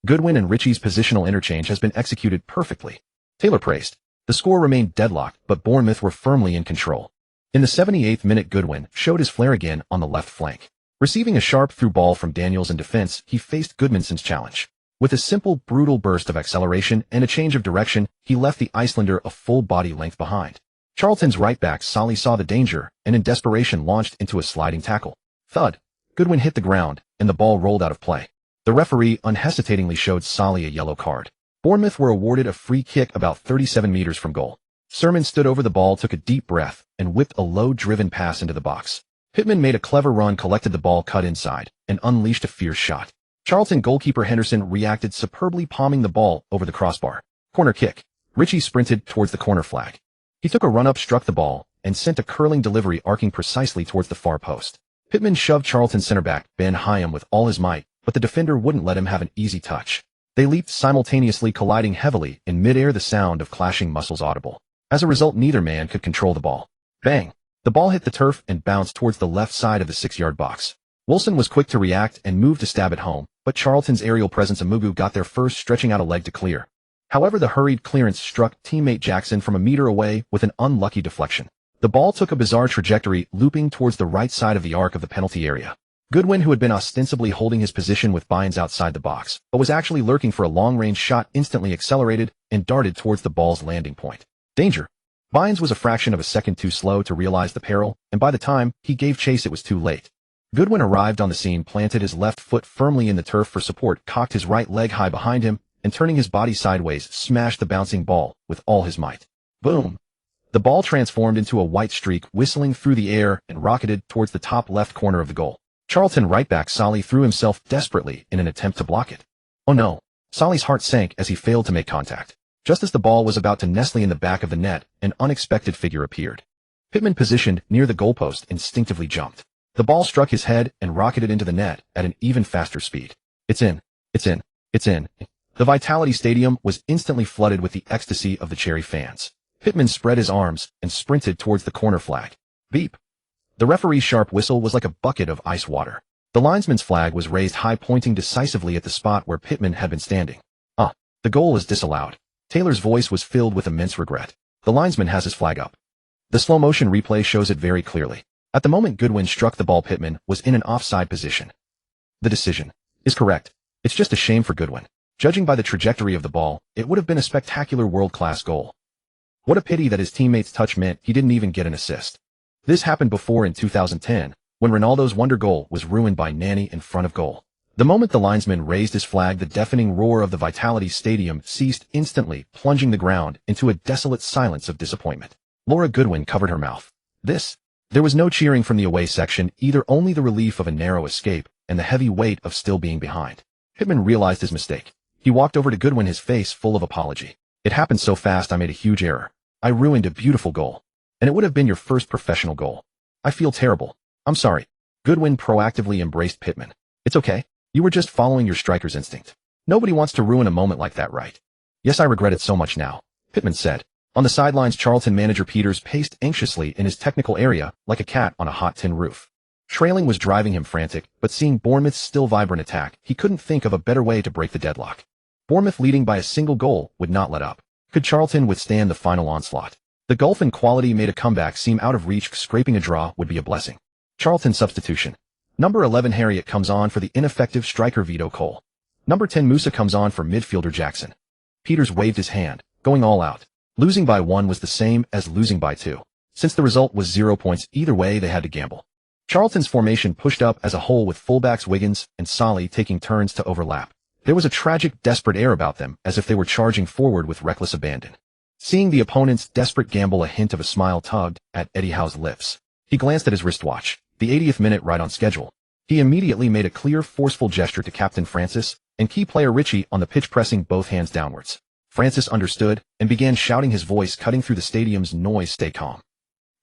Goodwin and Richie's positional interchange has been executed perfectly. Taylor praised. The score remained deadlocked, but Bournemouth were firmly in control. In the 78th minute, Goodwin showed his flair again on the left flank. Receiving a sharp through ball from Daniels in defense, he faced Goodmanson's challenge. With a simple, brutal burst of acceleration and a change of direction, he left the Icelander a full body length behind. Charlton's right back Solly saw the danger and in desperation launched into a sliding tackle. Thud. Goodwin hit the ground, and the ball rolled out of play. The referee unhesitatingly showed Solly a yellow card. Bournemouth were awarded a free kick about 37 meters from goal. Sermon stood over the ball, took a deep breath, and whipped a low-driven pass into the box. Pittman made a clever run, collected the ball, cut inside, and unleashed a fierce shot. Charlton goalkeeper Henderson reacted superbly, palming the ball over the crossbar. Corner kick. Ritchie sprinted towards the corner flag. He took a run-up, struck the ball, and sent a curling delivery arcing precisely towards the far post. Pittman shoved Charlton's centre-back, Ben Hyam, with all his might, but the defender wouldn't let him have an easy touch. They leaped simultaneously, colliding heavily in mid-air, the sound of clashing muscles audible. As a result, neither man could control the ball. Bang! The ball hit the turf and bounced towards the left side of the 6-yard box. Wilson was quick to react and moved to stab it home, but Charlton's aerial presence Amugu got there first, stretching out a leg to clear. However, the hurried clearance struck teammate Jackson from a meter away with an unlucky deflection. The ball took a bizarre trajectory, looping towards the right side of the arc of the penalty area. Goodwin, who had been ostensibly holding his position with Bynes outside the box, but was actually lurking for a long-range shot, instantly accelerated and darted towards the ball's landing point. Danger! Bynes was a fraction of a second too slow to realize the peril, and by the time he gave chase it was too late. Goodwin arrived on the scene, planted his left foot firmly in the turf for support, cocked his right leg high behind him, and turning his body sideways, smashed the bouncing ball with all his might. Boom! The ball transformed into a white streak, whistling through the air and rocketed towards the top left corner of the goal. Charlton right back Solly threw himself desperately in an attempt to block it. Oh no! Solly's heart sank as he failed to make contact. Just as the ball was about to nestle in the back of the net, an unexpected figure appeared. Pittman, positioned near the goalpost, instinctively jumped. The ball struck his head and rocketed into the net at an even faster speed. It's in. It's in. It's in. The Vitality Stadium was instantly flooded with the ecstasy of the Cherry fans. Pittman spread his arms and sprinted towards the corner flag. Beep. The referee's sharp whistle was like a bucket of ice water. The linesman's flag was raised high, pointing decisively at the spot where Pittman had been standing. The goal is disallowed. Taylor's voice was filled with immense regret. The linesman has his flag up. The slow-motion replay shows it very clearly. At the moment Goodwin struck the ball, Pittman was in an offside position. The decision is correct. It's just a shame for Goodwin. Judging by the trajectory of the ball, it would have been a spectacular world-class goal. What a pity that his teammate's touch meant he didn't even get an assist. This happened before in 2010, when Ronaldo's wonder goal was ruined by Nani in front of goal. The moment the linesman raised his flag, the deafening roar of the Vitality Stadium ceased instantly, plunging the ground into a desolate silence of disappointment. Laura Goodwin covered her mouth. There was no cheering from the away section either, only the relief of a narrow escape and the heavy weight of still being behind. Pittman realized his mistake. He walked over to Goodwin, his face full of apology. It happened so fast, I made a huge error. I ruined a beautiful goal. And it would have been your first professional goal. I feel terrible. I'm sorry. Goodwin proactively embraced Pittman. It's okay. You were just following your striker's instinct. Nobody wants to ruin a moment like that, right? Yes, I regret it so much now, Pittman said. On the sidelines, Charlton manager Peters paced anxiously in his technical area like a cat on a hot tin roof. Trailing was driving him frantic, but seeing Bournemouth's still vibrant attack, he couldn't think of a better way to break the deadlock. Bournemouth, leading by a single goal, would not let up. Could Charlton withstand the final onslaught? The gulf in quality made a comeback seem out of reach. Scraping a draw would be a blessing. Charlton substitution. Number 11 Harriet comes on for the ineffective striker Vito Cole. Number 10 Musa comes on for midfielder Jackson. Peters waved his hand, going all out. Losing by 1 was the same as losing by 2. Since the result was 0 points either way, they had to gamble. Charlton's formation pushed up as a whole, with fullbacks Wiggins and Solly taking turns to overlap. There was a tragic, desperate air about them, as if they were charging forward with reckless abandon. Seeing the opponent's desperate gamble, a hint of a smile tugged at Eddie Howe's lips. He glanced at his wristwatch. The 80th minute, right on schedule. He immediately made a clear, forceful gesture to Captain Francis and key player Ritchie on the pitch, pressing both hands downwards. Francis understood and began shouting, his voice cutting through the stadium's noise. Stay calm.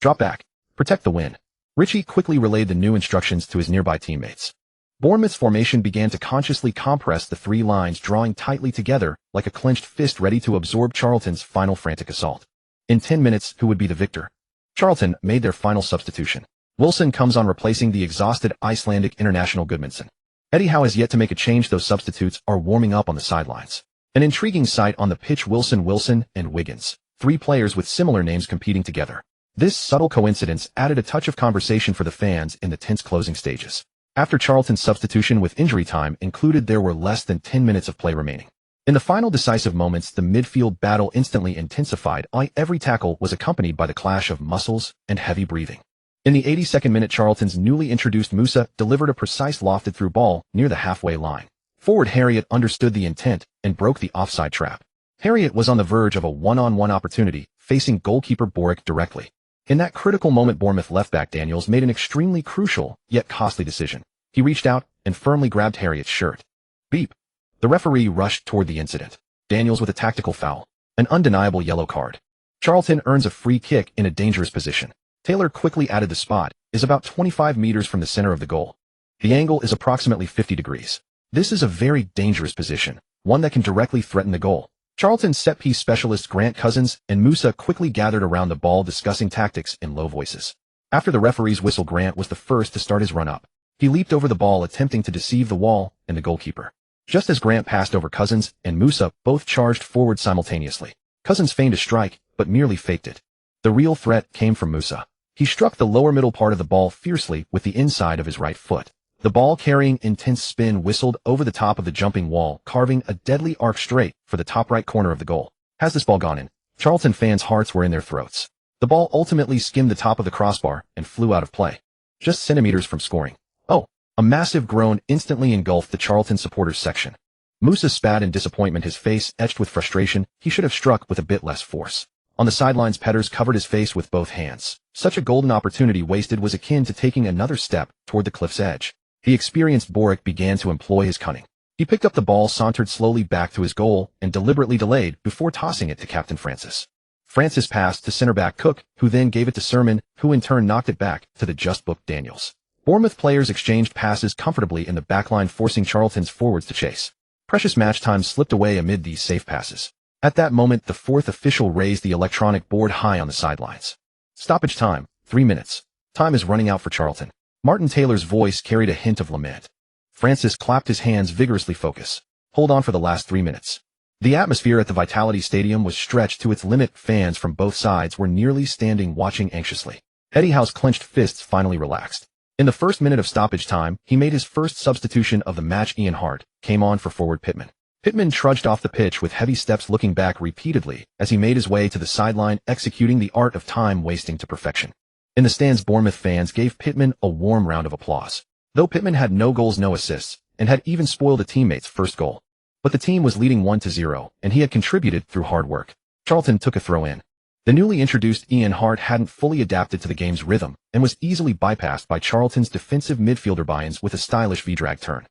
Drop back. Protect the win. Ritchie quickly relayed the new instructions to his nearby teammates. Bournemouth's formation began to consciously compress the three lines, drawing tightly together like a clenched fist, ready to absorb Charlton's final frantic assault. In 10 minutes, who would be the victor? Charlton made their final substitution. Wilson comes on, replacing the exhausted Icelandic international Gudmundsson. Eddie Howe has yet to make a change. Those substitutes are warming up on the sidelines. An intriguing sight on the pitch: Wilson, and Wiggins. 3 players with similar names competing together. This subtle coincidence added a touch of conversation for the fans in the tense closing stages. After Charlton's substitution with injury time included, there were less than 10 minutes of play remaining. In the final decisive moments, the midfield battle instantly intensified. Every tackle was accompanied by the clash of muscles and heavy breathing. In the 82nd minute, Charlton's newly introduced Musa delivered a precise lofted-through ball near the halfway line. Forward Harriet understood the intent and broke the offside trap. Harriet was on the verge of a one-on-one opportunity, facing goalkeeper Boric directly. In that critical moment, Bournemouth left-back Daniels made an extremely crucial, yet costly decision. He reached out and firmly grabbed Harriet's shirt. Beep. The referee rushed toward the incident. Daniels with a tactical foul. An undeniable yellow card. Charlton earns a free kick in a dangerous position. Taylor quickly added the spot, is about 25 meters from the center of the goal. The angle is approximately 50 degrees. This is a very dangerous position, one that can directly threaten the goal. Charlton's set-piece specialists Grant Cousins and Musa quickly gathered around the ball discussing tactics in low voices. After the referee's whistle, Grant was the first to start his run-up. He leaped over the ball, attempting to deceive the wall and the goalkeeper. Just as Grant passed over, Cousins and Musa both charged forward simultaneously. Cousins feigned a strike, but merely faked it. The real threat came from Musa. He struck the lower middle part of the ball fiercely with the inside of his right foot. The ball, carrying intense spin, whistled over the top of the jumping wall, carving a deadly arc straight for the top right corner of the goal. Has this ball gone in? Charlton fans' hearts were in their throats. The ball ultimately skimmed the top of the crossbar and flew out of play, just centimeters from scoring. Oh! A massive groan instantly engulfed the Charlton supporters section. Musa spat in disappointment, his face etched with frustration. He should have struck with a bit less force. On the sidelines, Petters covered his face with both hands. Such a golden opportunity wasted was akin to taking another step toward the cliff's edge. The experienced Boric began to employ his cunning. He picked up the ball, sauntered slowly back to his goal, and deliberately delayed before tossing it to Captain Francis. Francis passed to center-back Cook, who then gave it to Sermon, who in turn knocked it back to the just-booked Daniels. Bournemouth players exchanged passes comfortably in the backline, forcing Charlton's forwards to chase. Precious match time slipped away amid these safe passes. At that moment, the fourth official raised the electronic board high on the sidelines. Stoppage time, 3 minutes. Time is running out for Charlton. Martin Taylor's voice carried a hint of lament. Francis clapped his hands vigorously. Focus. Hold on for the last 3 minutes. The atmosphere at the Vitality Stadium was stretched to its limit. Fans from both sides were nearly standing watching anxiously. Eddie Howe's clenched fists finally relaxed. In the first minute of stoppage time, he made his first substitution of the match. Ian Hart came on for forward Pittman. Pittman trudged off the pitch with heavy steps, looking back repeatedly as he made his way to the sideline, executing the art of time wasting to perfection. In the stands, Bournemouth fans gave Pittman a warm round of applause. Though Pittman had no goals, no assists, and had even spoiled a teammate's first goal. But the team was leading 1-0, and he had contributed through hard work. Charlton took a throw-in. The newly introduced Ian Hart hadn't fully adapted to the game's rhythm and was easily bypassed by Charlton's defensive midfielder Bynes with a stylish V-drag turn.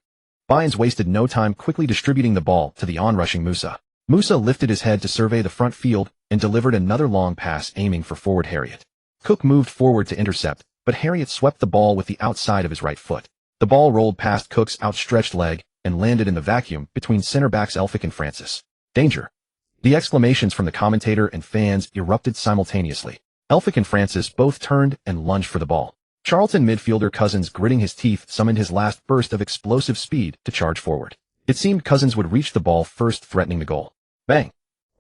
Bynes wasted no time, quickly distributing the ball to the onrushing Musa. Musa lifted his head to survey the front field and delivered another long pass, aiming for forward Harriet. Cook moved forward to intercept, but Harriet swept the ball with the outside of his right foot. The ball rolled past Cook's outstretched leg and landed in the vacuum between center-backs Elphick and Francis. Danger! The exclamations from the commentator and fans erupted simultaneously. Elphick and Francis both turned and lunged for the ball. Charlton midfielder Cousins, gritting his teeth, summoned his last burst of explosive speed to charge forward. It seemed Cousins would reach the ball first, threatening the goal. Bang!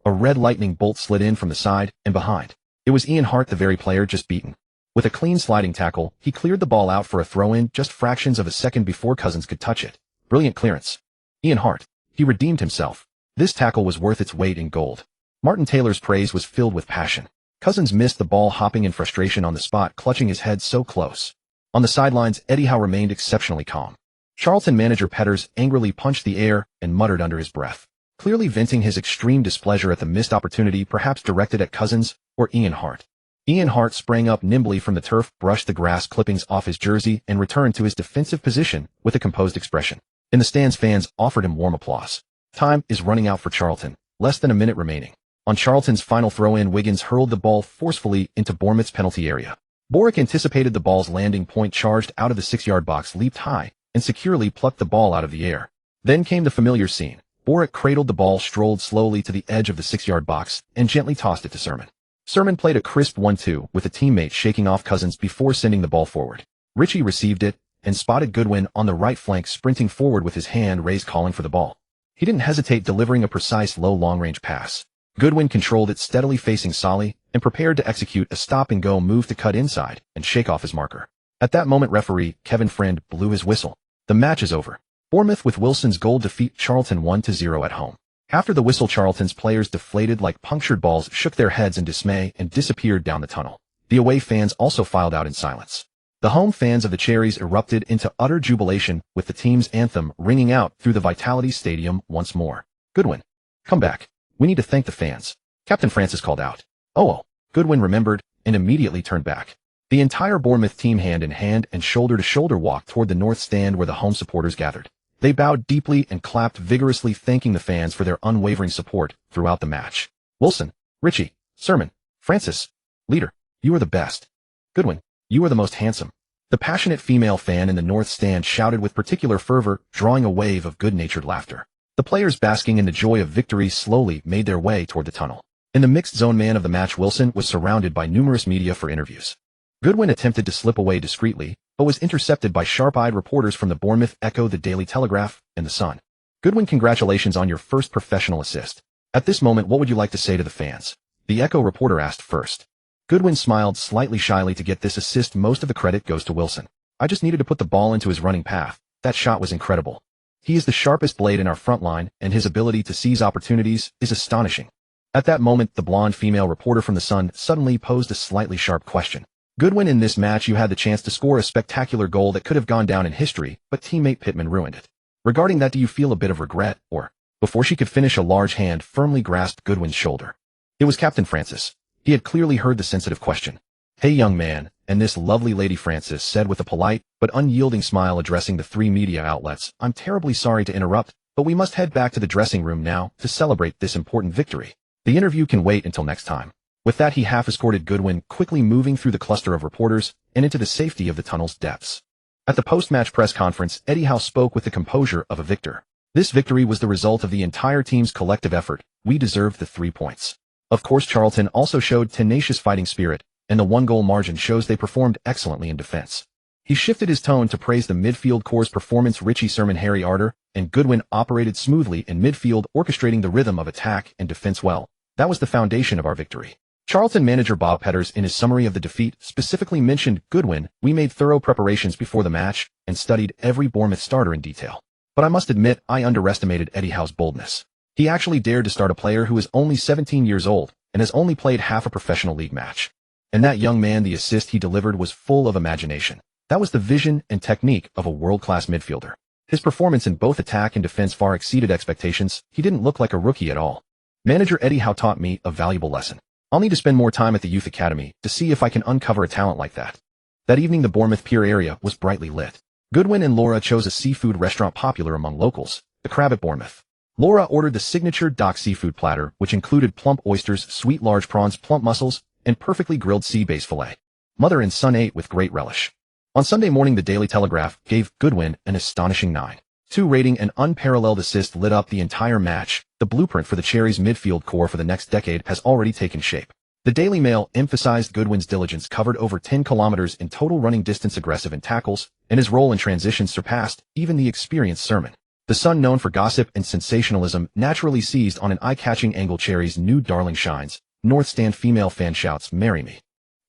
A red lightning bolt slid in from the side and behind. It was Ian Hart, the very player just beaten. With a clean sliding tackle, he cleared the ball out for a throw-in just fractions of a second before Cousins could touch it. Brilliant clearance. Ian Hart. He redeemed himself. This tackle was worth its weight in gold. Martin Taylor's praise was filled with passion. Cousins missed the ball, hopping in frustration on the spot, clutching his head so close. On the sidelines, Eddie Howe remained exceptionally calm. Charlton manager Petters angrily punched the air and muttered under his breath, clearly venting his extreme displeasure at the missed opportunity, perhaps directed at Cousins or Ian Hart. Ian Hart sprang up nimbly from the turf, brushed the grass clippings off his jersey, and returned to his defensive position with a composed expression. In the stands, fans offered him warm applause. Time is running out for Charlton. Less than a minute remaining. On Charlton's final throw-in, Wiggins hurled the ball forcefully into Bournemouth's penalty area. Boric anticipated the ball's landing point, charged out of the 6-yard box, leaped high, and securely plucked the ball out of the air. Then came the familiar scene. Boric cradled the ball, strolled slowly to the edge of the 6-yard box, and gently tossed it to Sermon. Sermon played a crisp 1-2 with a teammate shaking off Cousins before sending the ball forward. Ritchie received it and spotted Goodwin on the right flank, sprinting forward with his hand raised, calling for the ball. He didn't hesitate, delivering a precise low long-range pass. Goodwin controlled it steadily, facing Solly, and prepared to execute a stop-and-go move to cut inside and shake off his marker. At that moment referee Kevin Friend blew his whistle. The match is over. Bournemouth with Wilson's goal defeat Charlton 1-0 at home. After the whistle, Charlton's players, deflated like punctured balls, shook their heads in dismay and disappeared down the tunnel. The away fans also filed out in silence. The home fans of the Cherries erupted into utter jubilation, with the team's anthem ringing out through the Vitality Stadium once more. Goodwin, come back. We need to thank the fans. Captain Francis called out. Oh, Goodwin remembered and immediately turned back. The entire Bournemouth team hand in hand and shoulder to shoulder walked toward the north stand where the home supporters gathered. They bowed deeply and clapped vigorously, thanking the fans for their unwavering support throughout the match. Wilson, Richie, Sermon, Francis, leader, you are the best. Goodwin, you are the most handsome. The passionate female fan in the north stand shouted with particular fervor, drawing a wave of good-natured laughter. The players, basking in the joy of victory, slowly made their way toward the tunnel. In the mixed zone, man of the match Wilson was surrounded by numerous media for interviews. Goodwin attempted to slip away discreetly, but was intercepted by sharp-eyed reporters from the Bournemouth Echo, the Daily Telegraph, and the Sun. Goodwin, congratulations on your first professional assist. At this moment, what would you like to say to the fans? The Echo reporter asked first. Goodwin smiled slightly shyly. To get this assist, most of the credit goes to Wilson. I just needed to put the ball into his running path. That shot was incredible. He is the sharpest blade in our front line, and his ability to seize opportunities is astonishing. At that moment, the blonde female reporter from the Sun suddenly posed a slightly sharp question. Goodwin, in this match you had the chance to score a spectacular goal that could have gone down in history, but teammate Pittman ruined it. Regarding that, do you feel a bit of regret, or? Before she could finish, a large hand firmly grasped Goodwin's shoulder. It was Captain Francis. He had clearly heard the sensitive question. Hey young man, and this lovely lady, Francis said with a polite but unyielding smile, addressing the three media outlets. I'm terribly sorry to interrupt, but we must head back to the dressing room now to celebrate this important victory. The interview can wait until next time. With that, he half-escorted Goodwin, quickly moving through the cluster of reporters and into the safety of the tunnel's depths. At the post-match press conference, Eddie Howe spoke with the composure of a victor. This victory was the result of the entire team's collective effort. We deserved the 3 points. Of course, Charlton also showed tenacious fighting spirit, and the 1-goal margin shows they performed excellently in defense. He shifted his tone to praise the midfield core's performance. Richie, Sermon, Harry Arter, and Goodwin operated smoothly in midfield, orchestrating the rhythm of attack and defense well. That was the foundation of our victory. Charlton manager Bob Petters, in his summary of the defeat, specifically mentioned Goodwin. We made thorough preparations before the match and studied every Bournemouth starter in detail. But I must admit, I underestimated Eddie Howe's boldness. He actually dared to start a player who is only 17 years old and has only played half a professional league match. And that young man, the assist he delivered was full of imagination. That was the vision and technique of a world-class midfielder. His performance in both attack and defense far exceeded expectations. He didn't look like a rookie at all. Manager Eddie Howe taught me a valuable lesson. I'll need to spend more time at the youth academy to see if I can uncover a talent like that. That evening, the Bournemouth Pier area was brightly lit. Goodwin and Laura chose a seafood restaurant popular among locals, the Crab at Bournemouth. Laura ordered the signature dock seafood platter, which included plump oysters, sweet large prawns, plump mussels, and perfectly grilled sea bass fillet. Mother and son ate with great relish. On Sunday morning, the Daily Telegraph gave Goodwin an astonishing 9.2 rating. An unparalleled assist lit up the entire match. The blueprint for the Cherries' midfield core for the next decade has already taken shape. The Daily Mail emphasized Goodwin's diligence, covered over 10 kilometers in total running distance, aggressive in tackles, and his role in transitions surpassed even the experienced Sermon. The Sun, known for gossip and sensationalism, naturally seized on an eye-catching angle. Cherries' new darling shines. North Stand female fan shouts, "Marry me."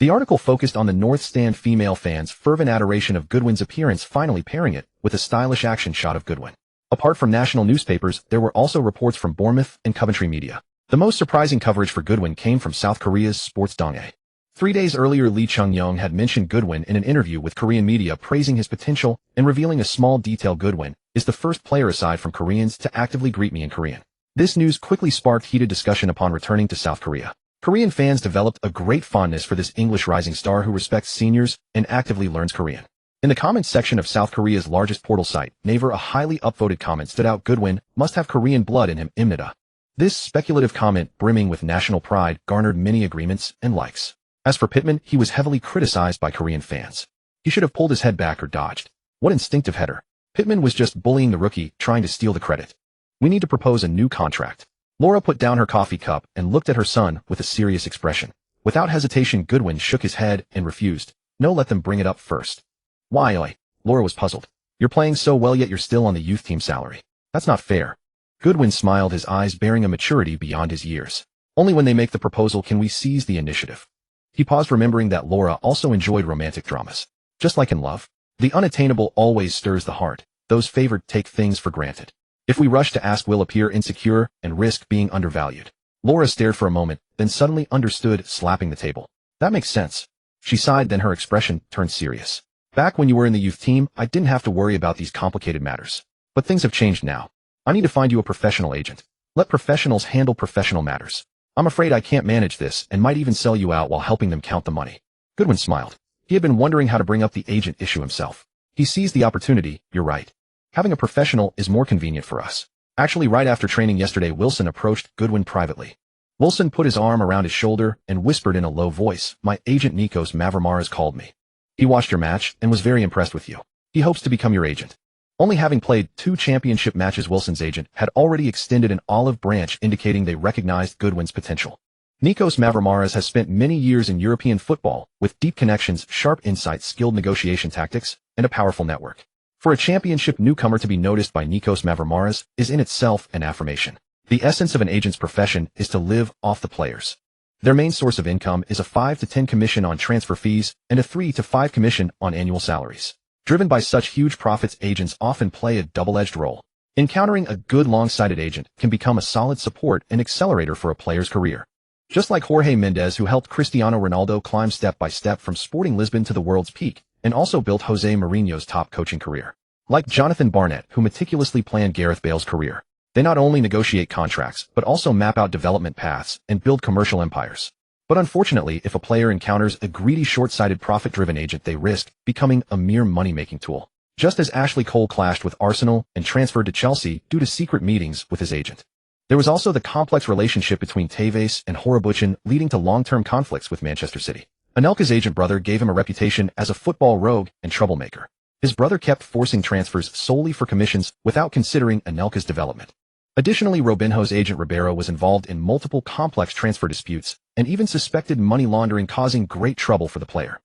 The article focused on the North Stand female fans' fervent adoration of Goodwin's appearance, finally pairing it with a stylish action shot of Goodwin. Apart from national newspapers, there were also reports from Bournemouth and Coventry media. The most surprising coverage for Goodwin came from South Korea's Sports Donghae. 3 days earlier, Lee Chung-young had mentioned Goodwin in an interview with Korean media, praising his potential and revealing a small detail: Goodwin is the first player aside from Koreans to actively greet me in Korean. This news quickly sparked heated discussion upon returning to South Korea. Korean fans developed a great fondness for this English rising star who respects seniors and actively learns Korean. In the comments section of South Korea's largest portal site, Naver, a highly upvoted comment stood out: Goodwin must have Korean blood in him, Imnida. This speculative comment, brimming with national pride, garnered many agreements and likes. As for Pittman, he was heavily criticized by Korean fans. He should have pulled his head back or dodged. What instinctive header. Pittman was just bullying the rookie, trying to steal the credit. We need to propose a new contract. Laura put down her coffee cup and looked at her son with a serious expression. Without hesitation, Goodwin shook his head and refused. No, let them bring it up first. Why, oi? Laura was puzzled. You're playing so well, yet you're still on the youth team salary. That's not fair. Goodwin smiled, his eyes bearing a maturity beyond his years. Only when they make the proposal can we seize the initiative. He paused, remembering that Laura also enjoyed romantic dramas. Just like in love, the unattainable always stirs the heart. Those favored take things for granted. If we rush to ask, we'll appear insecure and risk being undervalued. Laura stared for a moment, then suddenly understood, slapping the table. That makes sense. She sighed, then her expression turned serious. Back when you were in the youth team, I didn't have to worry about these complicated matters. But things have changed now. I need to find you a professional agent. Let professionals handle professional matters. I'm afraid I can't manage this and might even sell you out while helping them count the money. Goodwin smiled. He had been wondering how to bring up the agent issue himself. He seized the opportunity. You're right. Having a professional is more convenient for us. Actually, right after training yesterday, Wilson approached Goodwin privately. Wilson put his arm around his shoulder and whispered in a low voice, my agent Nikos Mavromaras called me. He watched your match and was very impressed with you. He hopes to become your agent. Only having played 2 championship matches, Wilson's agent had already extended an olive branch indicating they recognized Goodwin's potential. Nikos Mavromaras has spent many years in European football with deep connections, sharp insight, skilled negotiation tactics, and a powerful network. For a championship newcomer to be noticed by Nikos Mavromaras is in itself an affirmation. The essence of an agent's profession is to live off the players. Their main source of income is a 5 to 10 commission on transfer fees and a 3 to 5 commission on annual salaries. Driven by such huge profits, agents often play a double-edged role. Encountering a good long-sighted agent can become a solid support and accelerator for a player's career. Just like Jorge Mendes, who helped Cristiano Ronaldo climb step by step from Sporting Lisbon to the world's peak, and also built Jose Mourinho's top coaching career. Like Jonathan Barnett, who meticulously planned Gareth Bale's career. They not only negotiate contracts, but also map out development paths and build commercial empires. But unfortunately, if a player encounters a greedy, short-sighted, profit-driven agent, they risk becoming a mere money-making tool. Just as Ashley Cole clashed with Arsenal and transferred to Chelsea due to secret meetings with his agent. There was also the complex relationship between Tevez and Horobuchin, leading to long-term conflicts with Manchester City. Anelka's agent brother gave him a reputation as a football rogue and troublemaker. His brother kept forcing transfers solely for commissions without considering Anelka's development. Additionally, Robinho's agent Ribeiro was involved in multiple complex transfer disputes and even suspected money laundering, causing great trouble for the player.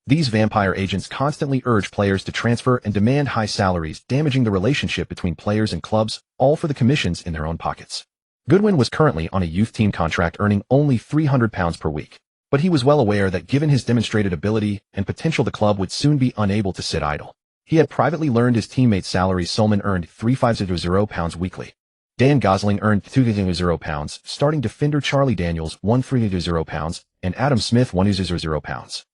These vampire agents constantly urge players to transfer and demand high salaries, damaging the relationship between players and clubs, all for the commissions in their own pockets. Goodwin was currently on a youth team contract earning only £300 per week. But he was well aware that given his demonstrated ability and potential, the club would soon be unable to sit idle. He had privately learned his teammates' salaries. Solman earned £350 weekly. Dan Gosling earned £200, starting defender Charlie Daniels £130, and Adam Smith £100.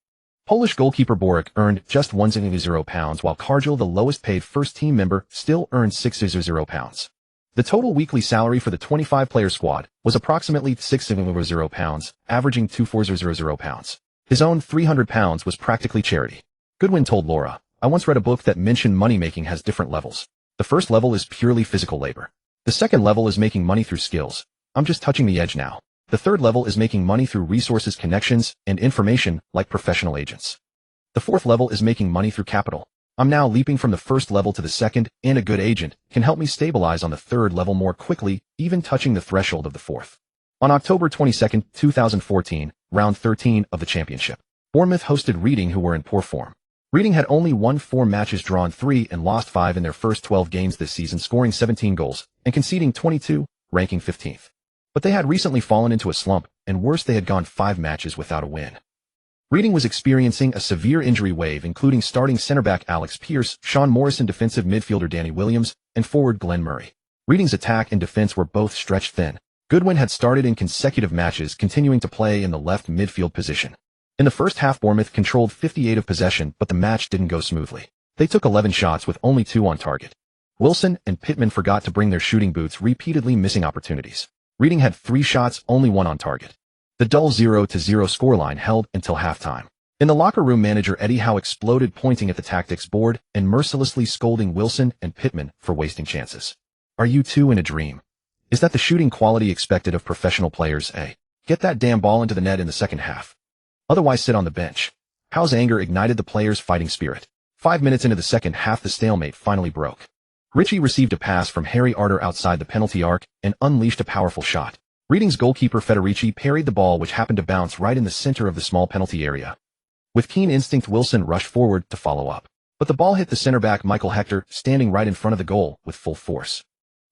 Polish goalkeeper Borek earned just £100, while Kargil, the lowest paid first-team member, still earned £600. The total weekly salary for the 25-player squad was approximately £600, averaging £2,400. His own £300 was practically charity. Goodwin told Laura, I once read a book that mentioned money-making has different levels. The first level is purely physical labor. The second level is making money through skills. I'm just touching the edge now. The third level is making money through resources, connections, and information, like professional agents. The fourth level is making money through capital. I'm now leaping from the first level to the second, and a good agent can help me stabilize on the third level more quickly, even touching the threshold of the fourth. On October 22, 2014, round 13 of the championship, Bournemouth hosted Reading, who were in poor form. Reading had only won 4 matches, drawn 3, and lost 5 in their first 12 games this season, scoring 17 goals and conceding 22, ranking 15th. But they had recently fallen into a slump, and worse, they had gone 5 matches without a win. Reading was experiencing a severe injury wave, including starting centre-back Alex Pearce, Sean Morrison, defensive midfielder Danny Williams, and forward Glenn Murray. Reading's attack and defense were both stretched thin. Goodwin had started in consecutive matches, continuing to play in the left midfield position. In the first half, Bournemouth controlled 58% of possession, but the match didn't go smoothly. They took 11 shots with only 2 on target. Wilson and Pittman forgot to bring their shooting boots, repeatedly missing opportunities. Reading had 3 shots, only 1 on target. The dull 0-0 scoreline held until halftime. In the locker room, manager Eddie Howe exploded, pointing at the tactics board and mercilessly scolding Wilson and Pittman for wasting chances. Are you two in a dream? Is that the shooting quality expected of professional players? Get that damn ball into the net in the second half. Otherwise, sit on the bench. Howe's anger ignited the players' fighting spirit. 5 minutes into the second half, the stalemate finally broke. Richie received a pass from Harry Arter outside the penalty arc and unleashed a powerful shot. Reading's goalkeeper Federici parried the ball, which happened to bounce right in the center of the small penalty area. With keen instinct, Wilson rushed forward to follow up. But the ball hit the center back Michael Hector, standing right in front of the goal, with full force.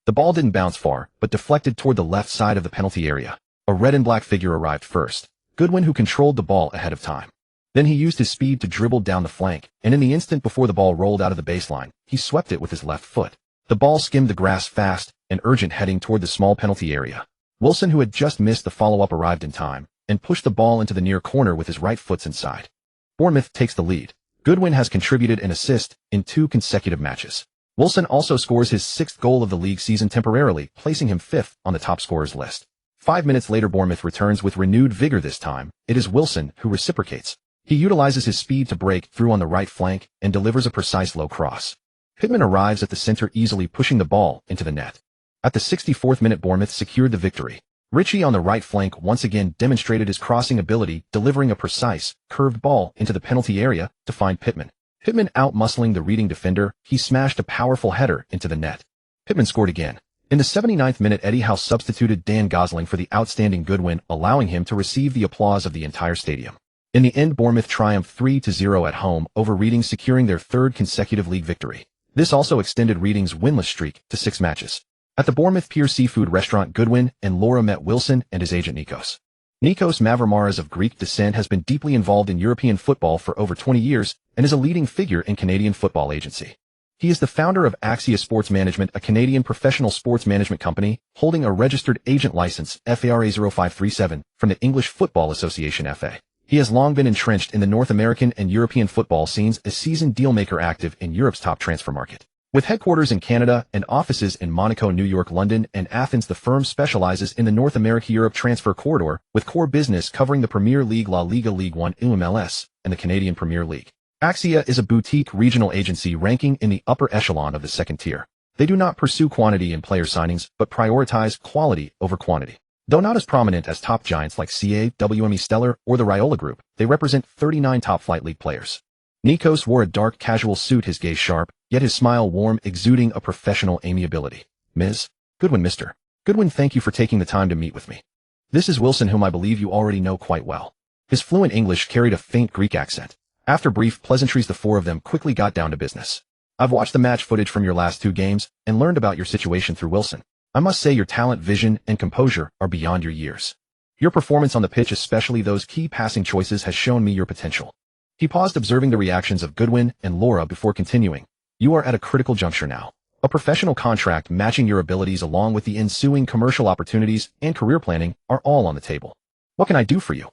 The ball didn't bounce far, but deflected toward the left side of the penalty area. A red and black figure arrived first. Goodwin, who controlled the ball ahead of time. Then he used his speed to dribble down the flank, and in the instant before the ball rolled out of the baseline, he swept it with his left foot. The ball skimmed the grass fast and urgent, heading toward the small penalty area. Wilson, who had just missed the follow-up, arrived in time and pushed the ball into the near corner with his right foot inside. Bournemouth takes the lead. Goodwin has contributed an assist in 2 consecutive matches. Wilson also scores his 6th goal of the league season, temporarily placing him 5th on the top scorers list. 5 minutes later, Bournemouth returns with renewed vigor. This time, it is Wilson who reciprocates. He utilizes his speed to break through on the right flank and delivers a precise low cross. Pittman arrives at the center, easily pushing the ball into the net. At the 64th minute, Bournemouth secured the victory. Ritchie on the right flank once again demonstrated his crossing ability, delivering a precise, curved ball into the penalty area to find Pittman. Pittman out-muscling the Reading defender, he smashed a powerful header into the net. Pittman scored again. In the 79th minute, Eddie Howe substituted Dan Gosling for the outstanding Goodwin, allowing him to receive the applause of the entire stadium. In the end, Bournemouth triumphed 3-0 at home over Reading, securing their 3rd consecutive league victory. This also extended Reading's winless streak to 6 matches. At the Bournemouth Pier Seafood Restaurant, Goodwin and Laura met Wilson and his agent Nikos. Nikos Mavromaras, of Greek descent, has been deeply involved in European football for over 20 years and is a leading figure in Canadian football agency. He is the founder of Axia Sports Management, a Canadian professional sports management company holding a registered agent license FARA 0537 from the English Football Association FA. He has long been entrenched in the North American and European football scenes, a seasoned dealmaker active in Europe's top transfer market. With headquarters in Canada and offices in Monaco, New York, London, and Athens, the firm specializes in the North America-Europe transfer corridor, with core business covering the Premier League, La Liga, League One, MLS, and the Canadian Premier League. Axia is a boutique regional agency ranking in the upper echelon of the 2nd tier. They do not pursue quantity in player signings, but prioritize quality over quantity. Though not as prominent as top giants like CA, WME Stellar, or the Raiola Group, they represent 39 top-flight league players. Nikos wore a dark casual suit, his gaze sharp, yet his smile warm, exuding a professional amiability. Ms. Goodwin, Mr. Goodwin, thank you for taking the time to meet with me. This is Wilson, whom I believe you already know quite well. His fluent English carried a faint Greek accent. After brief pleasantries, the 4 of them quickly got down to business. I've watched the match footage from your last 2 games and learned about your situation through Wilson. I must say your talent, vision, and composure are beyond your years. Your performance on the pitch, especially those key passing choices, has shown me your potential. He paused, observing the reactions of Goodwin and Laura before continuing. You are at a critical juncture now. A professional contract matching your abilities along with the ensuing commercial opportunities and career planning are all on the table. What can I do for you?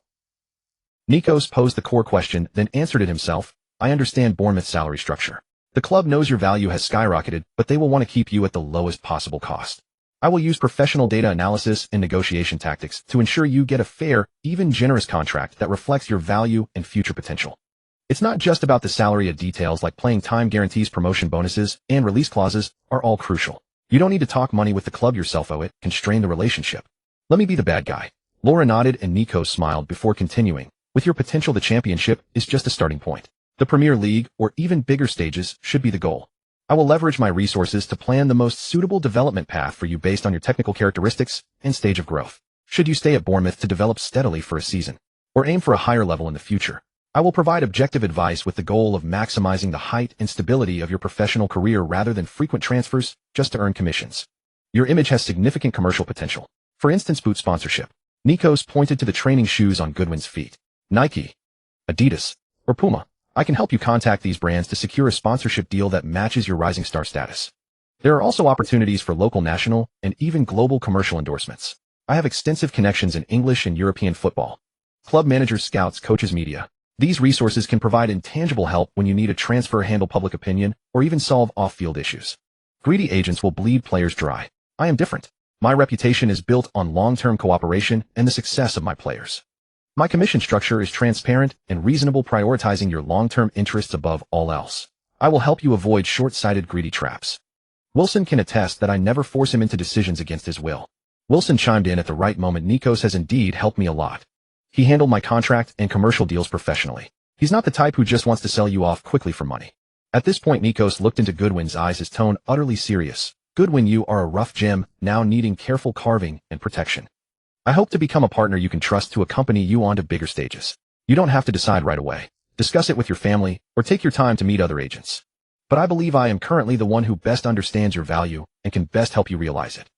Nikos posed the core question, then answered it himself. I understand Bournemouth's salary structure. The club knows your value has skyrocketed, but they will want to keep you at the lowest possible cost. I will use professional data analysis and negotiation tactics to ensure you get a fair, even generous contract that reflects your value and future potential. It's not just about the salary, details like playing time guarantees, promotion bonuses, and release clauses are all crucial. You don't need to talk money with the club yourself, it constrain the relationship. Let me be the bad guy. Laura nodded and Nikos smiled before continuing. With your potential, the championship is just a starting point. The Premier League, or even bigger stages, should be the goal. I will leverage my resources to plan the most suitable development path for you based on your technical characteristics and stage of growth. Should you stay at Bournemouth to develop steadily for a season, or aim for a higher level in the future, I will provide objective advice with the goal of maximizing the height and stability of your professional career rather than frequent transfers just to earn commissions. Your image has significant commercial potential. For instance, boot sponsorship. Nikos pointed to the training shoes on Goodwin's feet. Nike, Adidas, or Puma. I can help you contact these brands to secure a sponsorship deal that matches your rising star status. There are also opportunities for local, national, and even global commercial endorsements. I have extensive connections in English and European football. Club managers, scouts, coaches, media. These resources can provide intangible help when you need a transfer, handle public opinion, or even solve off-field issues. Greedy agents will bleed players dry. I am different. My reputation is built on long-term cooperation and the success of my players. My commission structure is transparent and reasonable, prioritizing your long-term interests above all else. I will help you avoid short-sighted, greedy traps. Wilson can attest that I never force him into decisions against his will. Wilson chimed in at the right moment. Nikos has indeed helped me a lot. He handled my contract and commercial deals professionally. He's not the type who just wants to sell you off quickly for money. At this point, Nikos looked into Goodwin's eyes, his tone utterly serious. Goodwin, you are a rough gem, now needing careful carving and protection. I hope to become a partner you can trust to accompany you onto bigger stages. You don't have to decide right away. Discuss it with your family, or take your time to meet other agents. But I believe I am currently the one who best understands your value and can best help you realize it.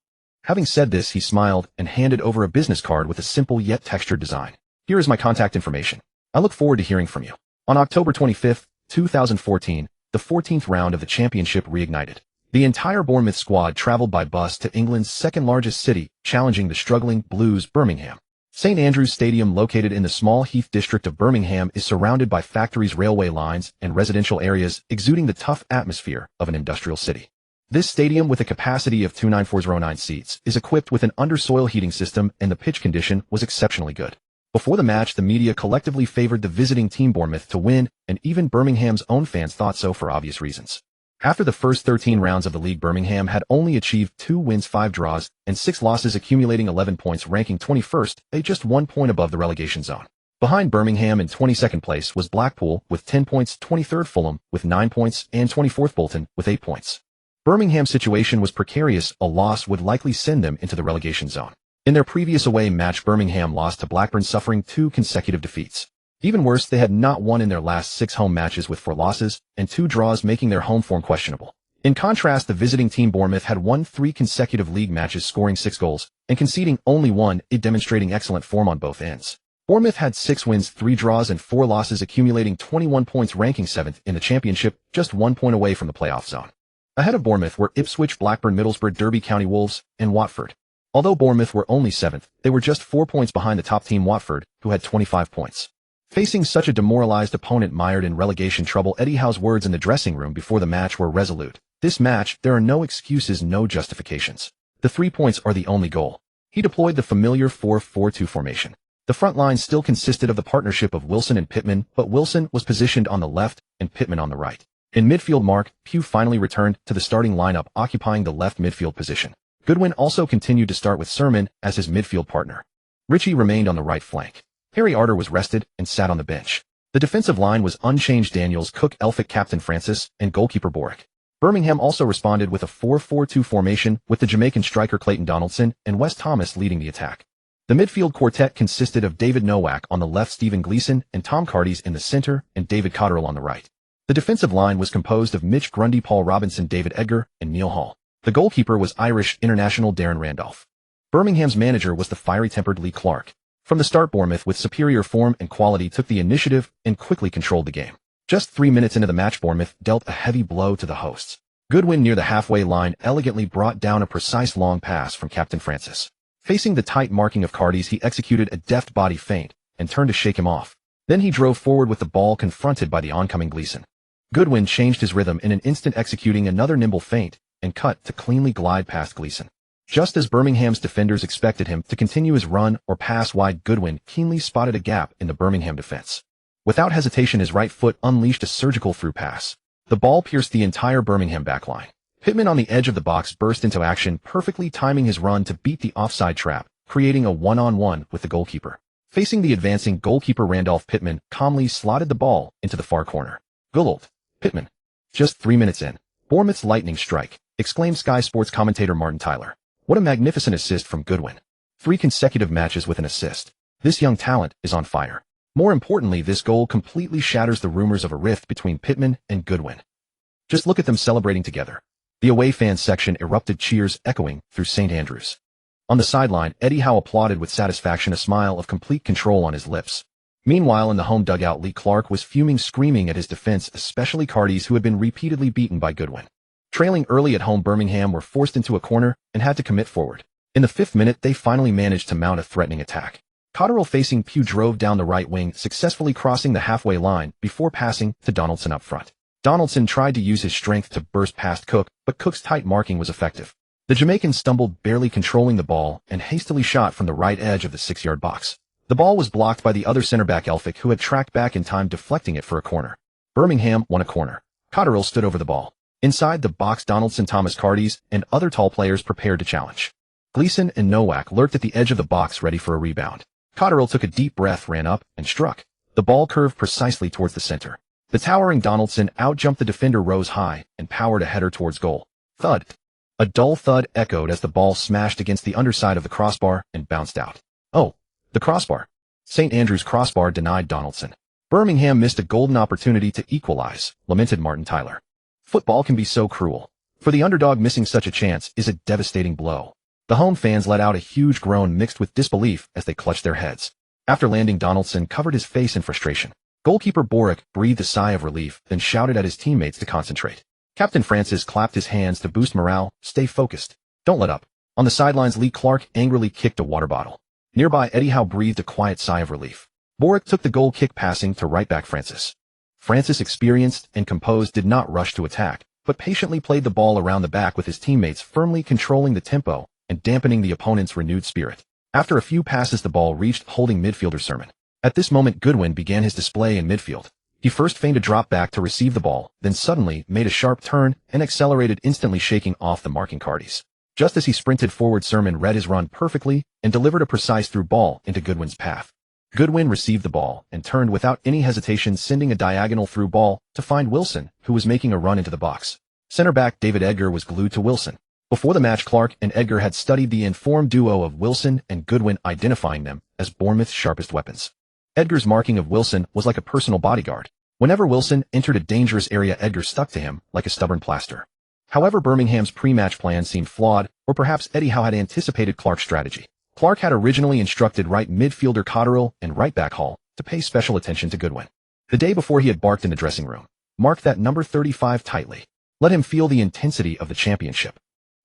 Having said this, he smiled and handed over a business card with a simple yet textured design. Here is my contact information. I look forward to hearing from you. On October 25, 2014, the 14th round of the championship reignited. The entire Bournemouth squad traveled by bus to England's second-largest city, challenging the struggling Blues Birmingham. St Andrew's Stadium, located in the small Heath district of Birmingham, is surrounded by factories, railway lines, and residential areas, exuding the tough atmosphere of an industrial city. This stadium, with a capacity of 29409 seats, is equipped with an under-soil heating system, and the pitch condition was exceptionally good. Before the match, the media collectively favored the visiting team Bournemouth to win, and even Birmingham's own fans thought so for obvious reasons. After the first 13 rounds of the league, Birmingham had only achieved 2 wins, 5 draws, and 6 losses, accumulating 11 points, ranking 21st, just 1 point above the relegation zone. Behind Birmingham in 22nd place was Blackpool with 10 points, 23rd Fulham with 9 points, and 24th Bolton with 8 points. Birmingham's situation was precarious. A loss would likely send them into the relegation zone. In their previous away match, Birmingham lost to Blackburn, suffering 2 consecutive defeats. Even worse, they had not won in their last 6 home matches, with 4 losses and 2 draws, making their home form questionable. In contrast, the visiting team Bournemouth had won 3 consecutive league matches, scoring 6 goals and conceding only 1, demonstrating excellent form on both ends. Bournemouth had 6 wins, 3 draws, and 4 losses, accumulating 21 points, ranking 7th in the championship, just 1 point away from the playoff zone. Ahead of Bournemouth were Ipswich, Blackburn, Middlesbrough, Derby County, Wolves, and Watford. Although Bournemouth were only 7th, they were just 4 points behind the top team Watford, who had 25 points. Facing such a demoralized opponent mired in relegation trouble, Eddie Howe's words in the dressing room before the match were resolute. "This match, there are no excuses, no justifications. The 3 points are the only goal." He deployed the familiar 4-4-2 formation. The front line still consisted of the partnership of Wilson and Pittman, but Wilson was positioned on the left and Pittman on the right. In midfield, Mark Pugh finally returned to the starting lineup, occupying the left midfield position. Goodwin also continued to start with Sermon as his midfield partner. Ritchie remained on the right flank. Harry Arter was rested and sat on the bench. The defensive line was unchanged: Daniels, Cook, Elphick, Captain Francis, and goalkeeper Boric. Birmingham also responded with a 4-4-2 formation, with the Jamaican striker Clayton Donaldson and Wes Thomas leading the attack. The midfield quartet consisted of David Nowak on the left, Stephen Gleeson and Tom Cardis in the center, and David Cotterill on the right. The defensive line was composed of Mitch Grundy, Paul Robinson, David Edgar, and Neil Hall. The goalkeeper was Irish international Darren Randolph. Birmingham's manager was the fiery-tempered Lee Clark. From the start, Bournemouth, with superior form and quality, took the initiative and quickly controlled the game. Just 3 minutes into the match, Bournemouth dealt a heavy blow to the hosts. Goodwin, near the halfway line, elegantly brought down a precise long pass from Captain Francis. Facing the tight marking of Cardis, he executed a deft body feint and turned to shake him off. Then he drove forward with the ball, confronted by the oncoming Gleeson. Goodwin changed his rhythm in an instant, executing another nimble feint and cut to cleanly glide past Gleeson. Just as Birmingham's defenders expected him to continue his run or pass wide, Goodwin keenly spotted a gap in the Birmingham defense. Without hesitation, his right foot unleashed a surgical through pass. The ball pierced the entire Birmingham backline. Pittman, on the edge of the box, burst into action, perfectly timing his run to beat the offside trap, creating a one-on-one with the goalkeeper. Facing the advancing goalkeeper Randolph, Pittman calmly slotted the ball into the far corner. "Good old Pittman." Just 3 minutes in. "Bournemouth's lightning strike," exclaimed Sky Sports commentator Martin Tyler. "What a magnificent assist from Goodwin. 3 consecutive matches with an assist. This young talent is on fire. More importantly, this goal completely shatters the rumors of a rift between Pittman and Goodwin. Just look at them celebrating together." The away fans section erupted, cheers echoing through St Andrews. On the sideline, Eddie Howe applauded with satisfaction, a smile of complete control on his lips. Meanwhile, in the home dugout, Lee Clark was fuming, screaming at his defense, especially Cardis, who had been repeatedly beaten by Goodwin. Trailing early at home, Birmingham were forced into a corner and had to commit forward. In the 5th minute, they finally managed to mount a threatening attack. Cotterill, facing Pugh, drove down the right wing, successfully crossing the halfway line before passing to Donaldson up front. Donaldson tried to use his strength to burst past Cook, but Cook's tight marking was effective. The Jamaican stumbled, barely controlling the ball, and hastily shot from the right edge of the 6-yard box. The ball was blocked by the other center-back Elphick, who had tracked back in time, deflecting it for a corner. Birmingham won a corner. Cotterill stood over the ball. Inside the box, Donaldson, Thomas, Cardis, and other tall players prepared to challenge. Gleeson and Nowak lurked at the edge of the box, ready for a rebound. Cotterill took a deep breath, ran up, and struck. The ball curved precisely towards the center. The towering Donaldson outjumped the defender, rose high, and powered a header towards goal. Thud. A dull thud echoed as the ball smashed against the underside of the crossbar and bounced out. "Oh, the crossbar." St Andrews' crossbar denied Donaldson. "Birmingham missed a golden opportunity to equalize," lamented Martin Tyler. "Football can be so cruel. For the underdog, missing such a chance is a devastating blow." The home fans let out a huge groan mixed with disbelief as they clutched their heads. After landing, Donaldson covered his face in frustration. Goalkeeper Boric breathed a sigh of relief, then shouted at his teammates to concentrate. Captain Francis clapped his hands to boost morale. Stay focused. Don't let up. On the sidelines, Lee Clark angrily kicked a water bottle. Nearby, Eddie Howe breathed a quiet sigh of relief. Boric took the goal kick, passing to right back Francis. Francis, experienced and composed, did not rush to attack, but patiently played the ball around the back with his teammates firmly controlling the tempo and dampening the opponent's renewed spirit. After a few passes, the ball reached holding midfielder Sermon. At this moment, Goodwin began his display in midfield. He first feigned a drop back to receive the ball, then suddenly made a sharp turn and accelerated, instantly shaking off the marking Cardis. Just as he sprinted forward, Sermon read his run perfectly and delivered a precise through ball into Goodwin's path. Goodwin received the ball and turned without any hesitation, sending a diagonal through ball to find Wilson, who was making a run into the box. Center back David Edgar was glued to Wilson. Before the match, Clark and Edgar had studied the informed duo of Wilson and Goodwin, identifying them as Bournemouth's sharpest weapons. Edgar's marking of Wilson was like a personal bodyguard. Whenever Wilson entered a dangerous area, Edgar stuck to him like a stubborn plaster. However, Birmingham's pre-match plan seemed flawed, or perhaps Eddie Howe had anticipated Clark's strategy. Clark had originally instructed right midfielder Cotterill and right back Hall to pay special attention to Goodwin. The day before, he had barked in the dressing room, "Mark that number 35 tightly. Let him feel the intensity of the championship."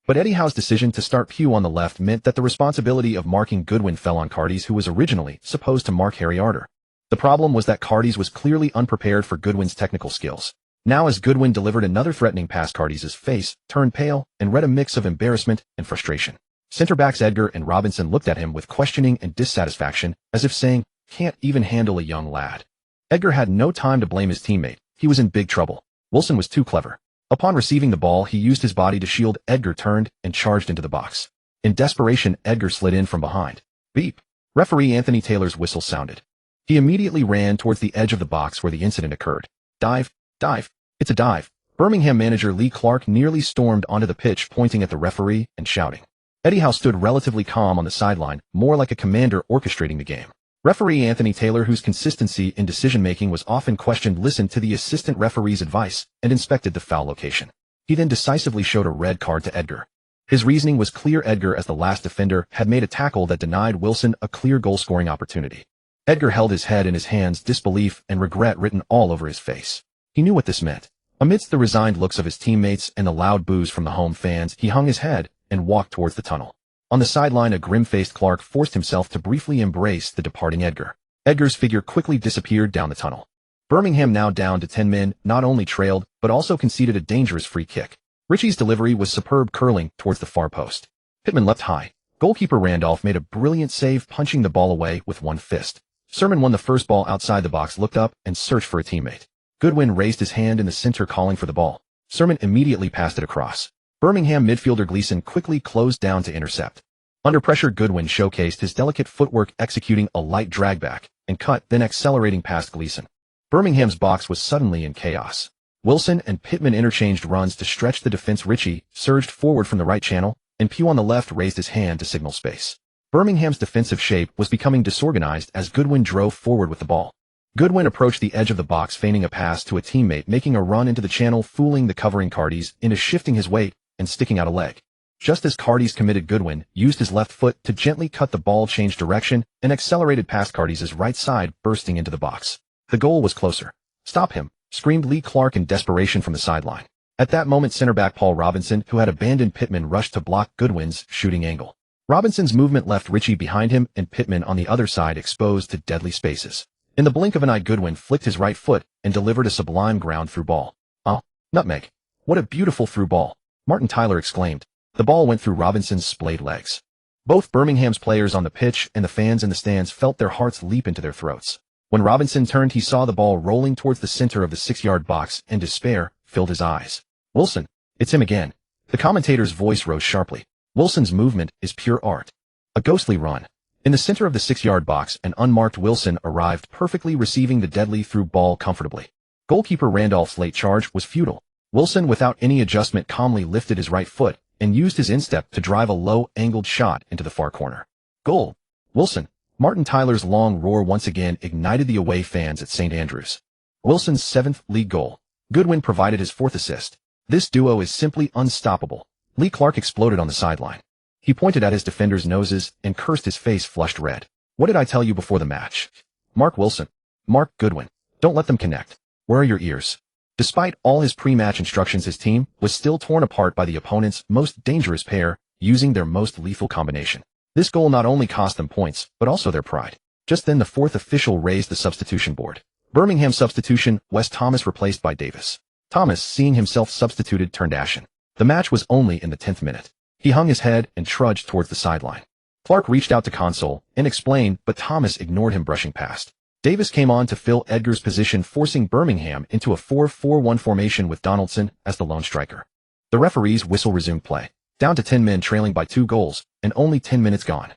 But Eddie Howe's decision to start Pugh on the left meant that the responsibility of marking Goodwin fell on Cardis, who was originally supposed to mark Harry Arter. The problem was that Cardis was clearly unprepared for Goodwin's technical skills. Now, as Goodwin delivered another threatening pass, Cardis' face turned pale and read a mix of embarrassment and frustration. Center-backs Edgar and Robinson looked at him with questioning and dissatisfaction, as if saying, "Can't even handle a young lad." Edgar had no time to blame his teammate. He was in big trouble. Wilson was too clever. Upon receiving the ball, he used his body to shield. Edgar turned and charged into the box. In desperation, Edgar slid in from behind. Beep. Referee Anthony Taylor's whistle sounded. He immediately ran towards the edge of the box where the incident occurred. Dive, dive. It's a dive. Birmingham manager Lee Clark nearly stormed onto the pitch, pointing at the referee and shouting. Eddie Howe stood relatively calm on the sideline, more like a commander orchestrating the game. Referee Anthony Taylor, whose consistency in decision-making was often questioned, listened to the assistant referee's advice and inspected the foul location. He then decisively showed a red card to Edgar. His reasoning was clear. Edgar, as the last defender, had made a tackle that denied Wilson a clear goal-scoring opportunity. Edgar held his head in his hands, disbelief and regret written all over his face. He knew what this meant. Amidst the resigned looks of his teammates and the loud boos from the home fans, he hung his head and walked towards the tunnel. On the sideline, a grim-faced Clark forced himself to briefly embrace the departing Edgar. Edgar's figure quickly disappeared down the tunnel. Birmingham, now down to 10 men, not only trailed, but also conceded a dangerous free kick. Ritchie's delivery was superb, curling towards the far post. Pittman leapt high. Goalkeeper Randolph made a brilliant save, punching the ball away with one fist. Sermon won the first ball outside the box, looked up, and searched for a teammate. Goodwin raised his hand in the center, calling for the ball. Sermon immediately passed it across. Birmingham midfielder Gleason quickly closed down to intercept. Under pressure, Goodwin showcased his delicate footwork, executing a light dragback and cut, then accelerating past Gleason. Birmingham's box was suddenly in chaos. Wilson and Pittman interchanged runs to stretch the defense. Ritchie surged forward from the right channel, and Pugh on the left raised his hand to signal space. Birmingham's defensive shape was becoming disorganized as Goodwin drove forward with the ball. Goodwin approached the edge of the box, feigning a pass to a teammate, making a run into the channel, fooling the covering Cardis into shifting his weight and sticking out a leg. Just as Cardis committed, Goodwin used his left foot to gently cut the ball, changed direction, and accelerated past Cardis' right side, bursting into the box. The goal was closer. "Stop him," screamed Lee Clark in desperation from the sideline. At that moment, center-back Paul Robinson, who had abandoned Pittman, rushed to block Goodwin's shooting angle. Robinson's movement left Ritchie behind him and Pittman on the other side exposed to deadly spaces. In the blink of an eye, Goodwin flicked his right foot and delivered a sublime ground through ball. "Oh, nutmeg. What a beautiful through ball," Martin Tyler exclaimed. The ball went through Robinson's splayed legs. Both Birmingham's players on the pitch and the fans in the stands felt their hearts leap into their throats. When Robinson turned, he saw the ball rolling towards the center of the 6-yard box, and despair filled his eyes. "Wilson, it's him again." The commentator's voice rose sharply. "Wilson's movement is pure art." A ghostly run. In the center of the 6-yard box, an unmarked Wilson arrived, perfectly receiving the deadly through ball comfortably. Goalkeeper Randolph's late charge was futile. Wilson, without any adjustment, calmly lifted his right foot and used his instep to drive a low-angled shot into the far corner. "Goal! Wilson!" Martin Tyler's long roar once again ignited the away fans at St. Andrews. Wilson's 7th league goal. Goodwin provided his 4th assist. "This duo is simply unstoppable." Lee Clark exploded on the sideline. He pointed at his defenders' noses and cursed, his face flushed red. What did I tell you before the match? Mark Wilson. Mark Goodwin. Don't let them connect. Where are your ears? Despite all his pre-match instructions, his team was still torn apart by the opponent's most dangerous pair, using their most lethal combination. This goal not only cost them points, but also their pride. Just then the fourth official raised the substitution board. Birmingham substitution, Wes Thomas replaced by Davis. Thomas, seeing himself substituted, turned ashen. The match was only in the 10th minute. He hung his head and trudged towards the sideline. Clark reached out to console and explained, but Thomas ignored him, brushing past. Davis came on to fill Edgar's position, forcing Birmingham into a 4-4-1 formation with Donaldson as the lone striker. The referee's whistle resumed play. Down to 10 men, trailing by 2 goals, and only 10 minutes gone.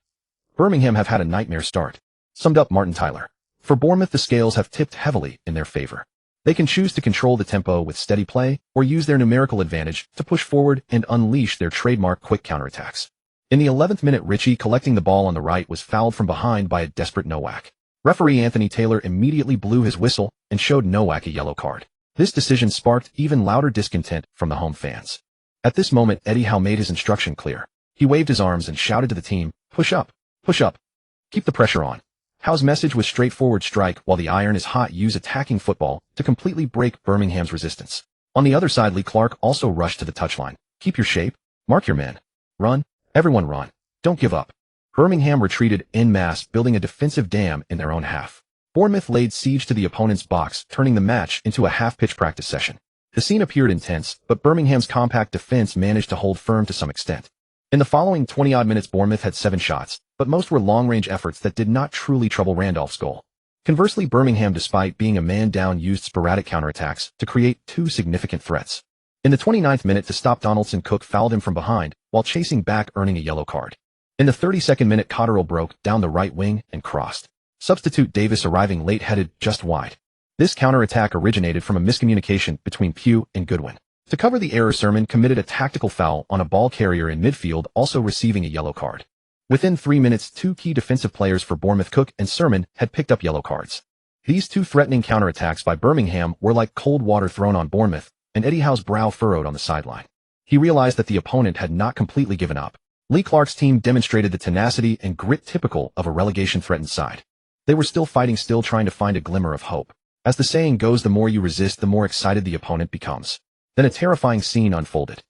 Birmingham have had a nightmare start. Summed up Martin Tyler. For Bournemouth, the scales have tipped heavily in their favor. They can choose to control the tempo with steady play, or use their numerical advantage to push forward and unleash their trademark quick counterattacks. In the 11th minute, Ritchie, collecting the ball on the right, was fouled from behind by a desperate Nowak. Referee Anthony Taylor immediately blew his whistle and showed Nowak a yellow card. This decision sparked even louder discontent from the home fans. At this moment, Eddie Howe made his instruction clear. He waved his arms and shouted to the team, push up, keep the pressure on. Howe's message was straightforward: strike while the iron is hot, use attacking football to completely break Birmingham's resistance. On the other side, Lee Clark also rushed to the touchline. Keep your shape, mark your men, run, everyone run, don't give up. Birmingham retreated en masse, building a defensive dam in their own half. Bournemouth laid siege to the opponent's box, turning the match into a half-pitch practice session. The scene appeared intense, but Birmingham's compact defense managed to hold firm to some extent. In the following 20-odd minutes, Bournemouth had 7 shots, but most were long-range efforts that did not truly trouble Randolph's goal. Conversely, Birmingham, despite being a man down, used sporadic counterattacks to create 2 significant threats. In the 29th minute, to stop Donaldson, Cook fouled him from behind, while chasing back, earning a yellow card. In the 32nd minute, Cotterill broke down the right wing and crossed. Substitute Davis, arriving late, headed just wide. This counterattack originated from a miscommunication between Pugh and Goodwin. To cover the error, Sermon committed a tactical foul on a ball carrier in midfield, also receiving a yellow card. Within 3 minutes, 2 key defensive players for Bournemouth, Cook and Sermon, had picked up yellow cards. These 2 threatening counterattacks by Birmingham were like cold water thrown on Bournemouth, and Eddie Howe's brow furrowed on the sideline. He realized that the opponent had not completely given up. Lee Clark's team demonstrated the tenacity and grit typical of a relegation-threatened side. They were still fighting, still trying to find a glimmer of hope. As the saying goes, the more you resist, the more excited the opponent becomes. Then a terrifying scene unfolded.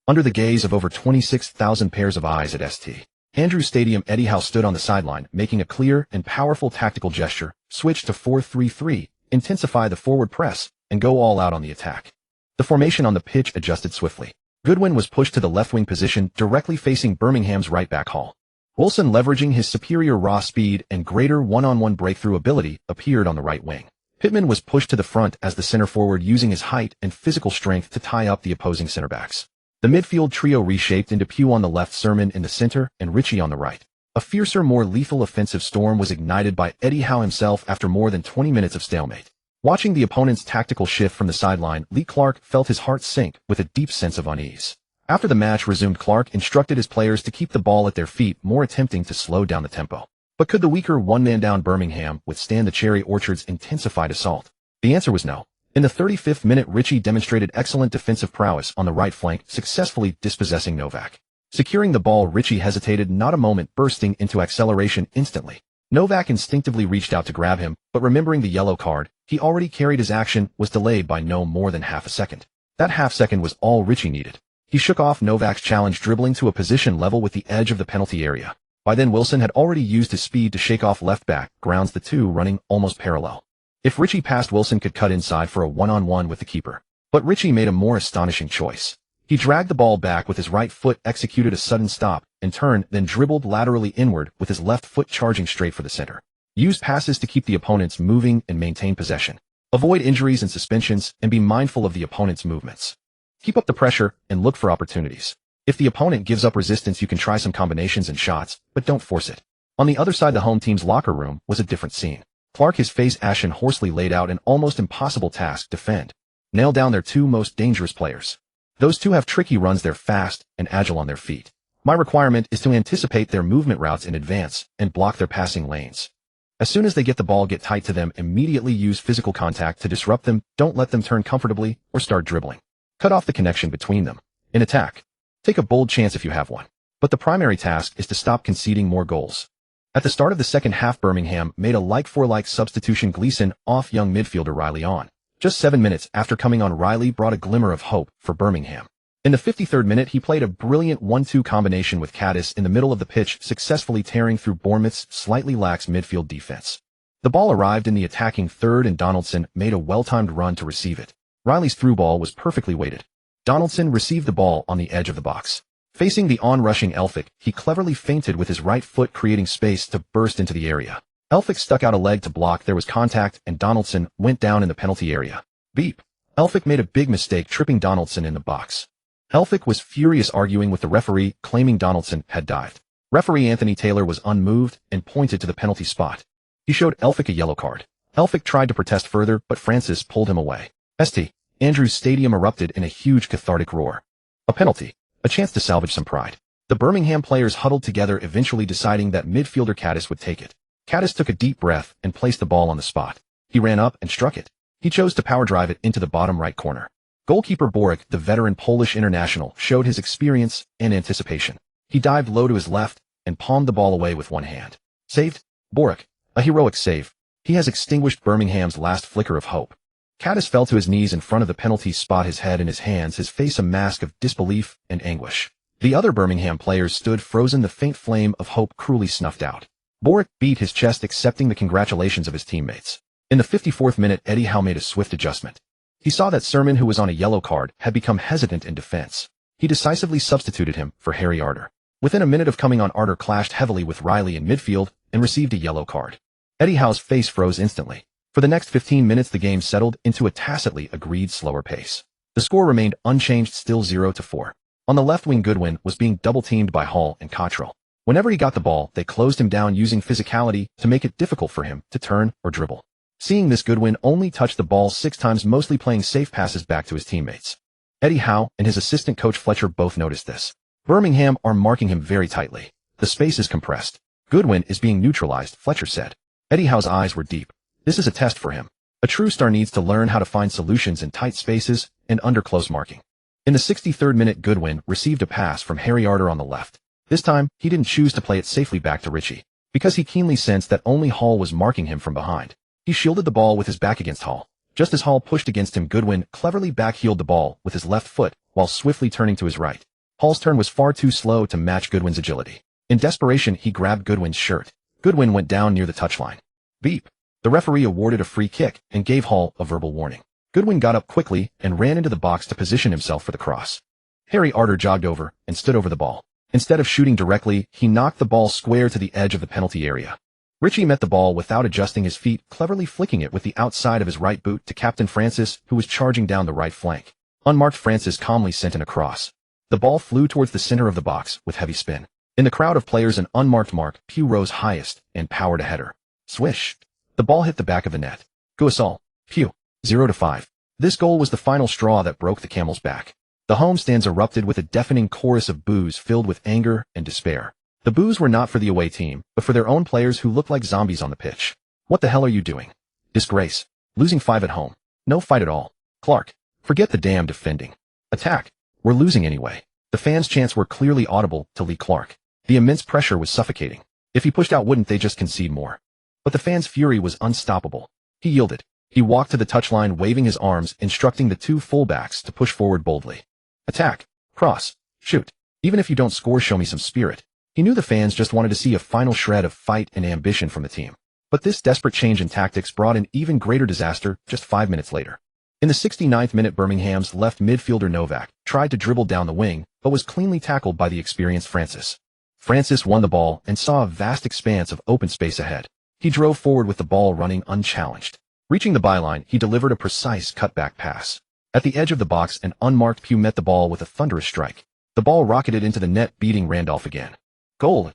Under the gaze of over 26,000 pairs of eyes at St. Andrews Stadium, Eddie Howe stood on the sideline, making a clear and powerful tactical gesture: switch to 4-3-3, intensify the forward press, and go all out on the attack. The formation on the pitch adjusted swiftly. Goodwin was pushed to the left wing position, directly facing Birmingham's right back Hall. Wilson, leveraging his superior raw speed and greater one-on-one breakthrough ability, appeared on the right wing. Pittman was pushed to the front as the center forward, using his height and physical strength to tie up the opposing center backs. The midfield trio reshaped into Pugh on the left, Sermon in the center, and Ritchie on the right. A fiercer, more lethal offensive storm was ignited by Eddie Howe himself after more than 20 minutes of stalemate. Watching the opponent's tactical shift from the sideline, Lee Clark felt his heart sink with a deep sense of unease. After the match resumed, Clark instructed his players to keep the ball at their feet, more attempting to slow down the tempo. But could the weaker one-man-down Birmingham withstand the Cherry Orchard's intensified assault? The answer was no. In the 35th minute, Ritchie demonstrated excellent defensive prowess on the right flank, successfully dispossessing Novak. Securing the ball, Ritchie hesitated not a moment, bursting into acceleration instantly. Novak instinctively reached out to grab him, but remembering the yellow card he already carried, his action was delayed by no more than half a second. That half second was all Ritchie needed. He shook off Novak's challenge, dribbling to a position level with the edge of the penalty area. By then, Wilson had already used his speed to shake off left back Grounds, the two running almost parallel. If Ritchie passed, Wilson could cut inside for a one-on-one with the keeper. But Ritchie made a more astonishing choice. He dragged the ball back with his right foot, executed a sudden stop and turn, then dribbled laterally inward with his left foot, charging straight for the center. Used passes to keep the opponents moving and maintain possession. Avoid injuries and suspensions, and be mindful of the opponent's movements. Keep up the pressure and look for opportunities. If the opponent gives up resistance, you can try some combinations and shots, but don't force it. On the other side, the home team's locker room was a different scene. Clark, his face ashen, hoarsely laid out an almost impossible task: defend. Nail down their 2 most dangerous players. Those 2 have tricky runs, they're fast and agile on their feet. My requirement is to anticipate their movement routes in advance and block their passing lanes. As soon as they get the ball, get tight to them, immediately use physical contact to disrupt them, don't let them turn comfortably or start dribbling. Cut off the connection between them. In attack, take a bold chance if you have one. But the primary task is to stop conceding more goals. At the start of the second half, Birmingham made a like-for-like substitution. Gleeson off young midfielder Riley on. Just 7 minutes after coming on, Riley brought a glimmer of hope for Birmingham. In the 53rd minute, he played a brilliant 1-2 combination with Caddis in the middle of the pitch, successfully tearing through Bournemouth's slightly lax midfield defense. The ball arrived in the attacking third and Donaldson made a well-timed run to receive it. Riley's through ball was perfectly weighted. Donaldson received the ball on the edge of the box. Facing the on-rushing Elphick, he cleverly feinted with his right foot, creating space to burst into the area. Elphick stuck out a leg to block, there was contact, and Donaldson went down in the penalty area. Beep. Elphick made a big mistake, tripping Donaldson in the box. Elphick was furious, arguing with the referee, claiming Donaldson had dived. Referee Anthony Taylor was unmoved and pointed to the penalty spot. He showed Elphick a yellow card. Elphick tried to protest further, but Francis pulled him away. St. Andrews Stadium erupted in a huge cathartic roar. A penalty. A chance to salvage some pride. The Birmingham players huddled together, eventually deciding that midfielder Caddis would take it. Caddis took a deep breath and placed the ball on the spot. He ran up and struck it. He chose to power drive it into the bottom right corner. Goalkeeper Borek, the veteran Polish international, showed his experience and anticipation. He dived low to his left and palmed the ball away with one hand. Saved? Borek. A heroic save. He has extinguished Birmingham's last flicker of hope. Caddis fell to his knees in front of the penalty spot, his head in his hands, his face a mask of disbelief and anguish. The other Birmingham players stood frozen, the faint flame of hope cruelly snuffed out. Borek beat his chest, accepting the congratulations of his teammates. In the 54th minute, Eddie Howe made a swift adjustment. He saw that Sermon, who was on a yellow card, had become hesitant in defense. He decisively substituted him for Harry Arter. Within a minute of coming on, Arter clashed heavily with Riley in midfield and received a yellow card. Eddie Howe's face froze instantly. For the next 15 minutes, the game settled into a tacitly agreed slower pace. The score remained unchanged, still 0-4. On the left wing, Goodwin was being double-teamed by Hall and Cottrell. Whenever he got the ball, they closed him down, using physicality to make it difficult for him to turn or dribble. Seeing this, Goodwin only touched the ball 6 times, mostly playing safe passes back to his teammates. Eddie Howe and his assistant coach Fletcher both noticed this. Birmingham are marking him very tightly. The space is compressed. Goodwin is being neutralized, Fletcher said. Eddie Howe's eyes were deep. This is a test for him. A true star needs to learn how to find solutions in tight spaces and under close marking. In the 63rd minute, Goodwin received a pass from Harry Arter on the left. This time, he didn't choose to play it safely back to Ritchie, because he keenly sensed that only Hall was marking him from behind. He shielded the ball with his back against Hall. Just as Hall pushed against him, Goodwin cleverly backheeled the ball with his left foot while swiftly turning to his right. Hall's turn was far too slow to match Goodwin's agility. In desperation, he grabbed Goodwin's shirt. Goodwin went down near the touchline. Beep. The referee awarded a free kick and gave Hall a verbal warning. Goodwin got up quickly and ran into the box to position himself for the cross. Harry Arter jogged over and stood over the ball. Instead of shooting directly, he knocked the ball square to the edge of the penalty area. Ritchie met the ball without adjusting his feet, cleverly flicking it with the outside of his right boot to Captain Francis, who was charging down the right flank. Unmarked, Francis calmly sent in a cross. The ball flew towards the center of the box with heavy spin. In the crowd of players, an unmarked mark, Pugh rose highest and powered a header. Swish. The ball hit the back of the net. Goal. Pugh. 0-5. This goal was the final straw that broke the camel's back. The homestands erupted with a deafening chorus of boos filled with anger and despair. The boos were not for the away team, but for their own players who looked like zombies on the pitch. What the hell are you doing? Disgrace. Losing 5 at home. No fight at all. Clark. Forget the damn defending. Attack. We're losing anyway. The fans' chants were clearly audible to Lee Clark. The immense pressure was suffocating. If he pushed out, wouldn't they just concede more? But the fans' fury was unstoppable. He yielded. He walked to the touchline, waving his arms, instructing the 2 fullbacks to push forward boldly. Attack. Cross. Shoot. Even if you don't score, show me some spirit. He knew the fans just wanted to see a final shred of fight and ambition from the team. But this desperate change in tactics brought an even greater disaster just 5 minutes later. In the 69th minute, Birmingham's left midfielder Novak tried to dribble down the wing, but was cleanly tackled by the experienced Francis. Francis won the ball and saw a vast expanse of open space ahead. He drove forward with the ball running unchallenged. Reaching the byline, he delivered a precise cutback pass. At the edge of the box, an unmarked Pugh met the ball with a thunderous strike. The ball rocketed into the net, beating Randolph again. Goal.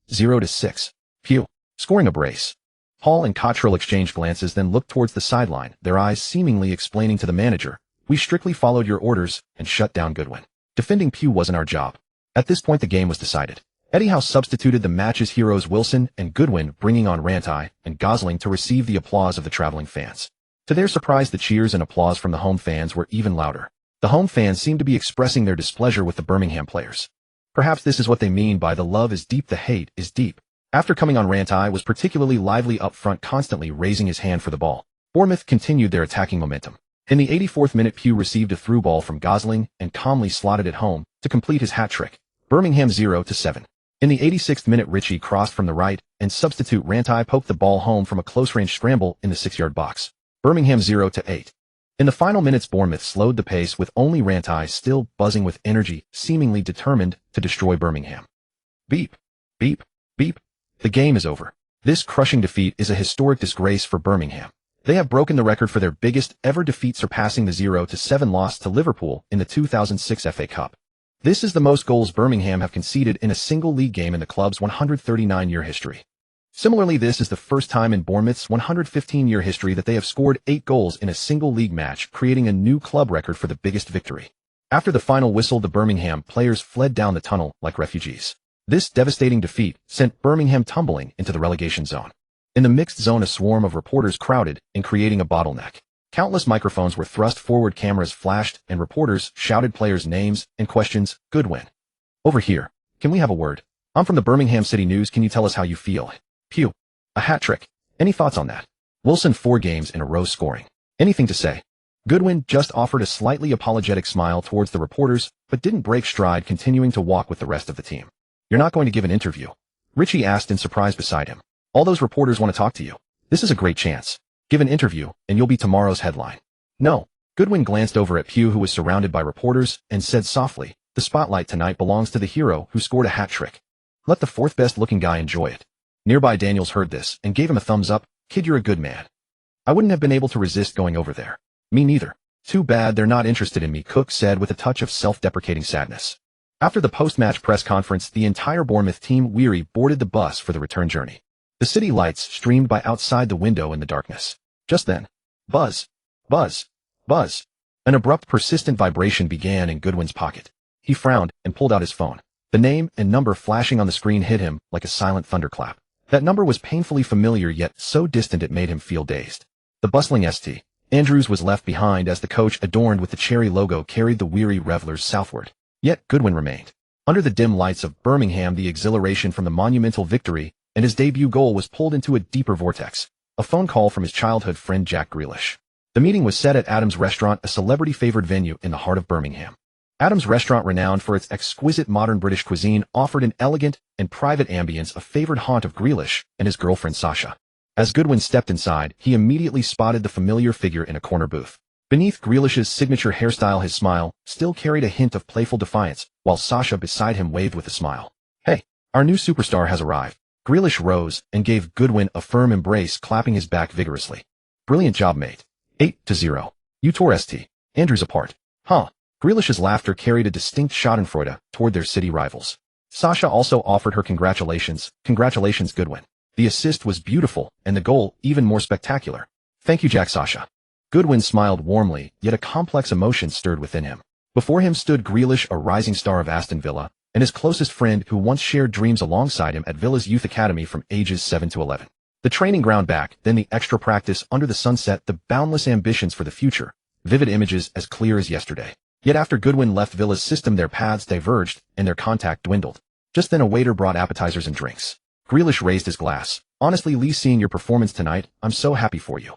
0-6. Pugh. Scoring a brace. Hall and Cottrell exchanged glances, then looked towards the sideline, their eyes seemingly explaining to the manager, "We strictly followed your orders and shut down Goodwin. Defending Pugh wasn't our job." At this point, the game was decided. Eddie Howe substituted the match's heroes Wilson and Goodwin, bringing on Rantai and Gosling to receive the applause of the traveling fans. To their surprise, the cheers and applause from the home fans were even louder. The home fans seemed to be expressing their displeasure with the Birmingham players. Perhaps this is what they mean by "the love is deep, the hate is deep." After coming on Rantai was particularly lively up front, constantly raising his hand for the ball. Bournemouth continued their attacking momentum. In the 84th minute, Pugh received a through ball from Gosling and calmly slotted it home to complete his hat-trick. Birmingham 0-7. In the 86th minute, Ritchie crossed from the right, and substitute Rantai poked the ball home from a close-range scramble in the 6-yard box. Birmingham 0-8. In the final minutes, Bournemouth slowed the pace with only Rantai still buzzing with energy, seemingly determined to destroy Birmingham. Beep, beep, beep. The game is over. This crushing defeat is a historic disgrace for Birmingham. They have broken the record for their biggest ever defeat, surpassing the 0-7 loss to Liverpool in the 2006 FA Cup. This is the most goals Birmingham have conceded in a single league game in the club's 139-year history. Similarly, this is the first time in Bournemouth's 115-year history that they have scored 8 goals in a single league match, creating a new club record for the biggest victory. After the final whistle, the Birmingham players fled down the tunnel like refugees. This devastating defeat sent Birmingham tumbling into the relegation zone. In the mixed zone, a swarm of reporters crowded in, creating a bottleneck. Countless microphones were thrust forward, cameras flashed, and reporters shouted players' names and questions. Goodwin. Over here. Can we have a word? I'm from the Birmingham City News. Can you tell us how you feel? Pugh. A hat-trick. Any thoughts on that? Wilson 4 games in a row scoring. Anything to say? Goodwin just offered a slightly apologetic smile towards the reporters, but didn't break stride, continuing to walk with the rest of the team. You're not going to give an interview? Ritchie asked in surprise beside him. All those reporters want to talk to you. This is a great chance. Give an interview, and you'll be tomorrow's headline. No. Goodwin glanced over at Pugh, who was surrounded by reporters, and said softly, the spotlight tonight belongs to the hero who scored a hat-trick. Let the 4th best-looking guy enjoy it. Nearby Daniels heard this and gave him a thumbs up. Kid, you're a good man. I wouldn't have been able to resist going over there. Me neither. Too bad they're not interested in me, Cook said with a touch of self-deprecating sadness. After the post-match press conference, the entire Bournemouth team, weary, boarded the bus for the return journey. The city lights streamed by outside the window in the darkness. Just then, buzz, buzz, buzz. An abrupt, persistent vibration began in Goodwin's pocket. He frowned and pulled out his phone. The name and number flashing on the screen hit him like a silent thunderclap. That number was painfully familiar, yet so distant it made him feel dazed. The bustling St. Andrews was left behind as the coach, adorned with the cherry logo, carried the weary revelers southward. Yet Goodwin remained. Under the dim lights of Birmingham, the exhilaration from the monumental victory and his debut goal was pulled into a deeper vortex. A phone call from his childhood friend Jack Grealish. The meeting was set at Adams Restaurant, a celebrity-favored venue in the heart of Birmingham. Adams Restaurant, renowned for its exquisite modern British cuisine, offered an elegant and private ambience, a favored haunt of Grealish and his girlfriend Sasha. As Goodwin stepped inside, he immediately spotted the familiar figure in a corner booth. Beneath Grealish's signature hairstyle, his smile still carried a hint of playful defiance, while Sasha beside him waved with a smile. Hey, our new superstar has arrived. Grealish rose and gave Goodwin a firm embrace, clapping his back vigorously. Brilliant job, mate. 8-0. You tore St. Andrews apart. Huh. Grealish's laughter carried a distinct schadenfreude toward their city rivals. Sasha also offered her congratulations. Congratulations, Goodwin. The assist was beautiful, and the goal even more spectacular. Thank you, Jack. Sasha. Goodwin smiled warmly, yet a complex emotion stirred within him. Before him stood Grealish, a rising star of Aston Villa, and his closest friend who once shared dreams alongside him at Villa's youth academy from ages 7 to 11. The training ground back, then the extra practice under the sunset, the boundless ambitions for the future, vivid images as clear as yesterday. Yet after Goodwin left Villa's system, their paths diverged and their contact dwindled. Just then a waiter brought appetizers and drinks. Grealish raised his glass. Honestly, Lee, seeing your performance tonight, I'm so happy for you.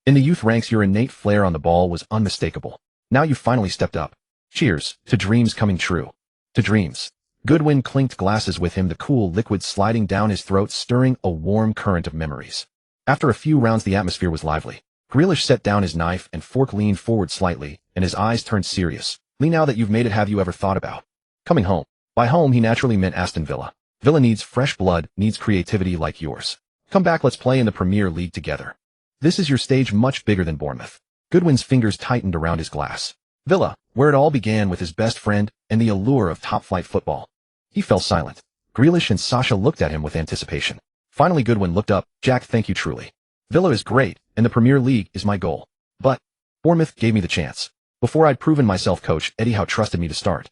In the youth ranks, your innate flair on the ball was unmistakable. Now you finally stepped up. Cheers to dreams coming true. To dreams. Goodwin clinked glasses with him, the cool liquid sliding down his throat, stirring a warm current of memories. After a few rounds, the atmosphere was lively. Grealish set down his knife and fork, leaned forward slightly, and his eyes turned serious. Lee, now that you've made it, have you ever thought about coming home? By home, he naturally meant Aston Villa. Villa needs fresh blood, needs creativity like yours. Come back, let's play in the Premier League together. This is your stage, much bigger than Bournemouth. Goodwin's fingers tightened around his glass. Villa, where it all began with his best friend and the allure of top-flight football. He fell silent. Grealish and Sasha looked at him with anticipation. Finally Goodwin looked up. Jack, thank you truly. Villa is great, and the Premier League is my goal. But Bournemouth gave me the chance. Before I'd proven myself, Coach Eddie Howe trusted me to start.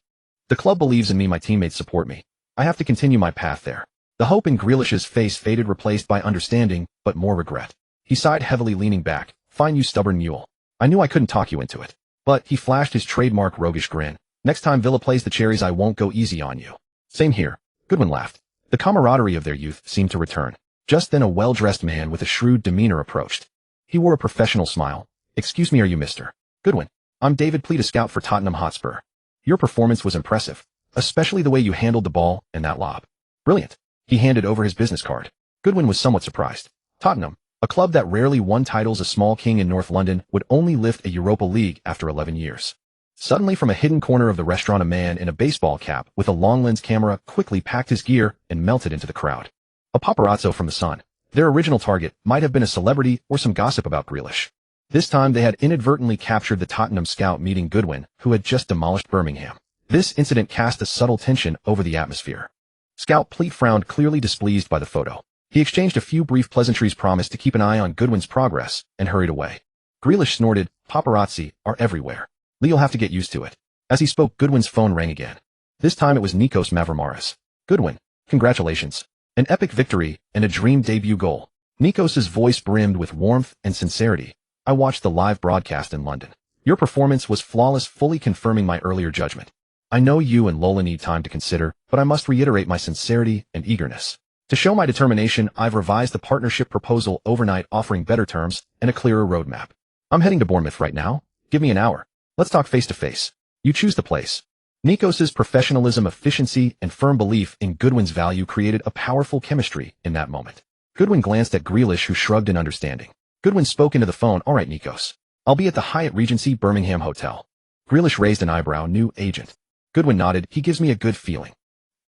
The club believes in me, my teammates support me. I have to continue my path there. The hope in Grealish's face faded, replaced by understanding, but more regret. He sighed heavily, leaning back. Fine, you stubborn mule. I knew I couldn't talk you into it. But he flashed his trademark roguish grin. Next time Villa plays the Cherries, I won't go easy on you. Same here. Goodwin laughed. The camaraderie of their youth seemed to return. Just then a well-dressed man with a shrewd demeanor approached. He wore a professional smile. "Excuse me, are you Mr. Goodwin? I'm David Pleat, a scout for Tottenham Hotspur. Your performance was impressive, especially the way you handled the ball and that lob. Brilliant." He handed over his business card. Goodwin was somewhat surprised. Tottenham, a club that rarely won titles, a small king in North London, would only lift a Europa League after 11 years. Suddenly, from a hidden corner of the restaurant, a man in a baseball cap with a long-lens camera quickly packed his gear and melted into the crowd. A paparazzo from the Sun. Their original target might have been a celebrity or some gossip about Grealish. This time they had inadvertently captured the Tottenham scout meeting Goodwin, who had just demolished Birmingham. This incident cast a subtle tension over the atmosphere. Scout Pleat frowned, clearly displeased by the photo. He exchanged a few brief pleasantries, promised to keep an eye on Goodwin's progress, and hurried away. Grealish snorted, "Paparazzi are everywhere. Lee'll have to get used to it." As he spoke, Goodwin's phone rang again. This time it was Nikos Mavromaras. "Goodwin, congratulations. An epic victory and a dream debut goal." Nikos's voice brimmed with warmth and sincerity. "I watched the live broadcast in London. Your performance was flawless, fully confirming my earlier judgment. I know you and Lola need time to consider, but I must reiterate my sincerity and eagerness. To show my determination, I've revised the partnership proposal overnight, offering better terms and a clearer roadmap. I'm heading to Bournemouth right now. Give me an hour. Let's talk face to face. You choose the place." Nikos's professionalism, efficiency, and firm belief in Goodwin's value created a powerful chemistry in that moment. Goodwin glanced at Grealish, who shrugged in understanding. Goodwin spoke into the phone. "All right, Nikos. I'll be at the Hyatt Regency Birmingham Hotel." Grealish raised an eyebrow. "New agent?" Goodwin nodded. "He gives me a good feeling."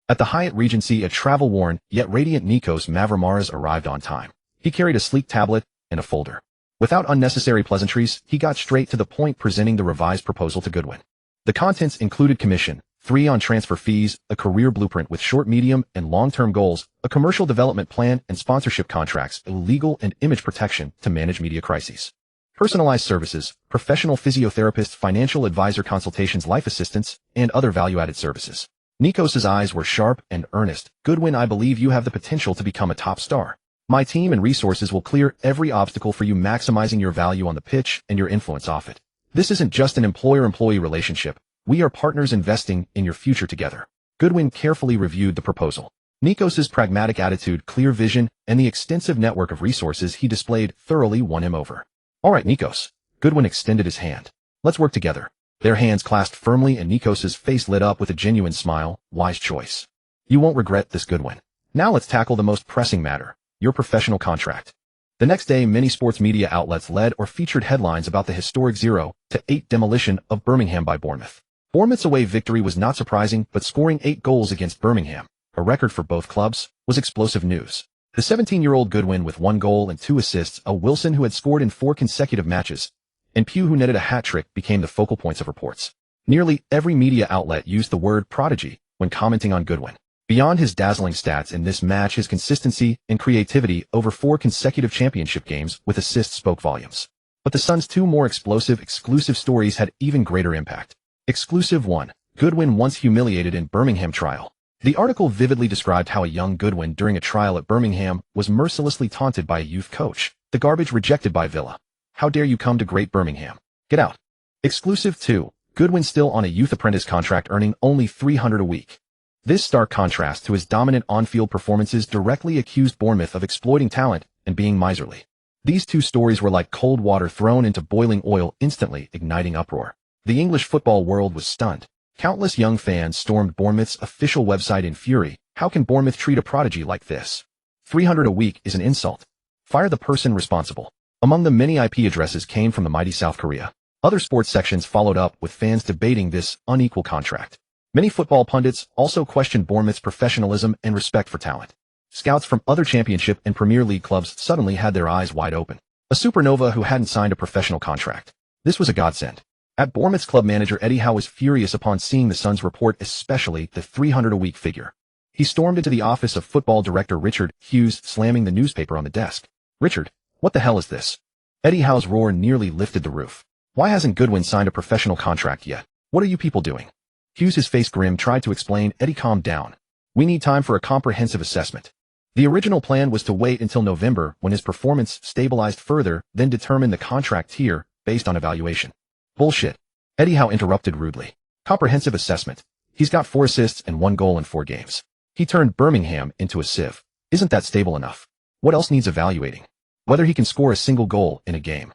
At the Hyatt Regency, a travel-worn, yet radiant Nikos Mavromaras arrived on time. He carried a sleek tablet and a folder. Without unnecessary pleasantries, he got straight to the point, presenting the revised proposal to Goodwin. The contents included commission, 3 on transfer fees, a career blueprint with short, medium, and long-term goals, a commercial development plan, and sponsorship contracts, legal and image protection to manage media crises. Personalized services, professional physiotherapists, financial advisor consultations, life assistance, and other value-added services. Nikos's eyes were sharp and earnest. "Goodwin, I believe you have the potential to become a top star. My team and resources will clear every obstacle for you, maximizing your value on the pitch and your influence off it. This isn't just an employer-employee relationship. We are partners investing in your future together." Goodwin carefully reviewed the proposal. Nikos's pragmatic attitude, clear vision, and the extensive network of resources he displayed thoroughly won him over. "All right, Nikos." Goodwin extended his hand. "Let's work together." Their hands clasped firmly, and Nikos's face lit up with a genuine smile. "Wise choice. You won't regret this, Goodwin. Now let's tackle the most pressing matter, your professional contract." The next day, many sports media outlets led or featured headlines about the historic 0-8 demolition of Birmingham by Bournemouth. Bournemouth's away victory was not surprising, but scoring 8 goals against Birmingham, a record for both clubs, was explosive news. The 17-year-old Goodwin with 1 goal and 2 assists, a Wilson who had scored in 4 consecutive matches, and Pugh, who netted a hat-trick, became the focal points of reports. Nearly every media outlet used the word prodigy when commenting on Goodwin. Beyond his dazzling stats in this match, his consistency and creativity over 4 consecutive championship games with assists spoke volumes. But the Sun's 2 more explosive, exclusive stories had even greater impact. Exclusive 1. Goodwin once humiliated in Birmingham trial. The article vividly described how a young Goodwin during a trial at Birmingham was mercilessly taunted by a youth coach. "The garbage rejected by Villa. How dare you come to great Birmingham? Get out." Exclusive 2. Goodwin still on a youth apprentice contract, earning only $300 a week. This stark contrast to his dominant on-field performances directly accused Bournemouth of exploiting talent and being miserly. These 2 stories were like cold water thrown into boiling oil, instantly igniting uproar. The English football world was stunned. Countless young fans stormed Bournemouth's official website in fury. How can Bournemouth treat a prodigy like this? $300 a week is an insult. Fire the person responsible. Among the many IP addresses came from the mighty South Korea. Other sports sections followed up, with fans debating this unequal contract. Many football pundits also questioned Bournemouth's professionalism and respect for talent. Scouts from other championship and Premier League clubs suddenly had their eyes wide open. A supernova who hadn't signed a professional contract. This was a godsend. At Bournemouth's club manager Eddie Howe was furious upon seeing the Sun's report, especially the $300 a week figure. He stormed into the office of football director Richard Hughes, slamming the newspaper on the desk. "Richard, what the hell is this?" Eddie Howe's roar nearly lifted the roof. "Why hasn't Goodwin signed a professional contract yet? What are you people doing?" Hughes, his face grim, tried to explain. "Eddie, calm down. We need time for a comprehensive assessment. The original plan was to wait until November, when his performance stabilized further, then determine the contract tier based on evaluation." "Bullshit," Eddie Howe interrupted rudely. "Comprehensive assessment. He's got 4 assists and 1 goal in 4 games. He turned Birmingham into a sieve. Isn't that stable enough? What else needs evaluating? Whether he can score a single goal in a game.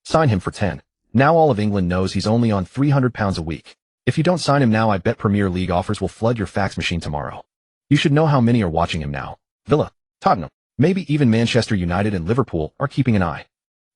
Sign him for 10. Now all of England knows he's only on £300 a week. If you don't sign him now, I bet Premier League offers will flood your fax machine tomorrow. You should know how many are watching him now. Villa, Tottenham, maybe even Manchester United and Liverpool are keeping an eye.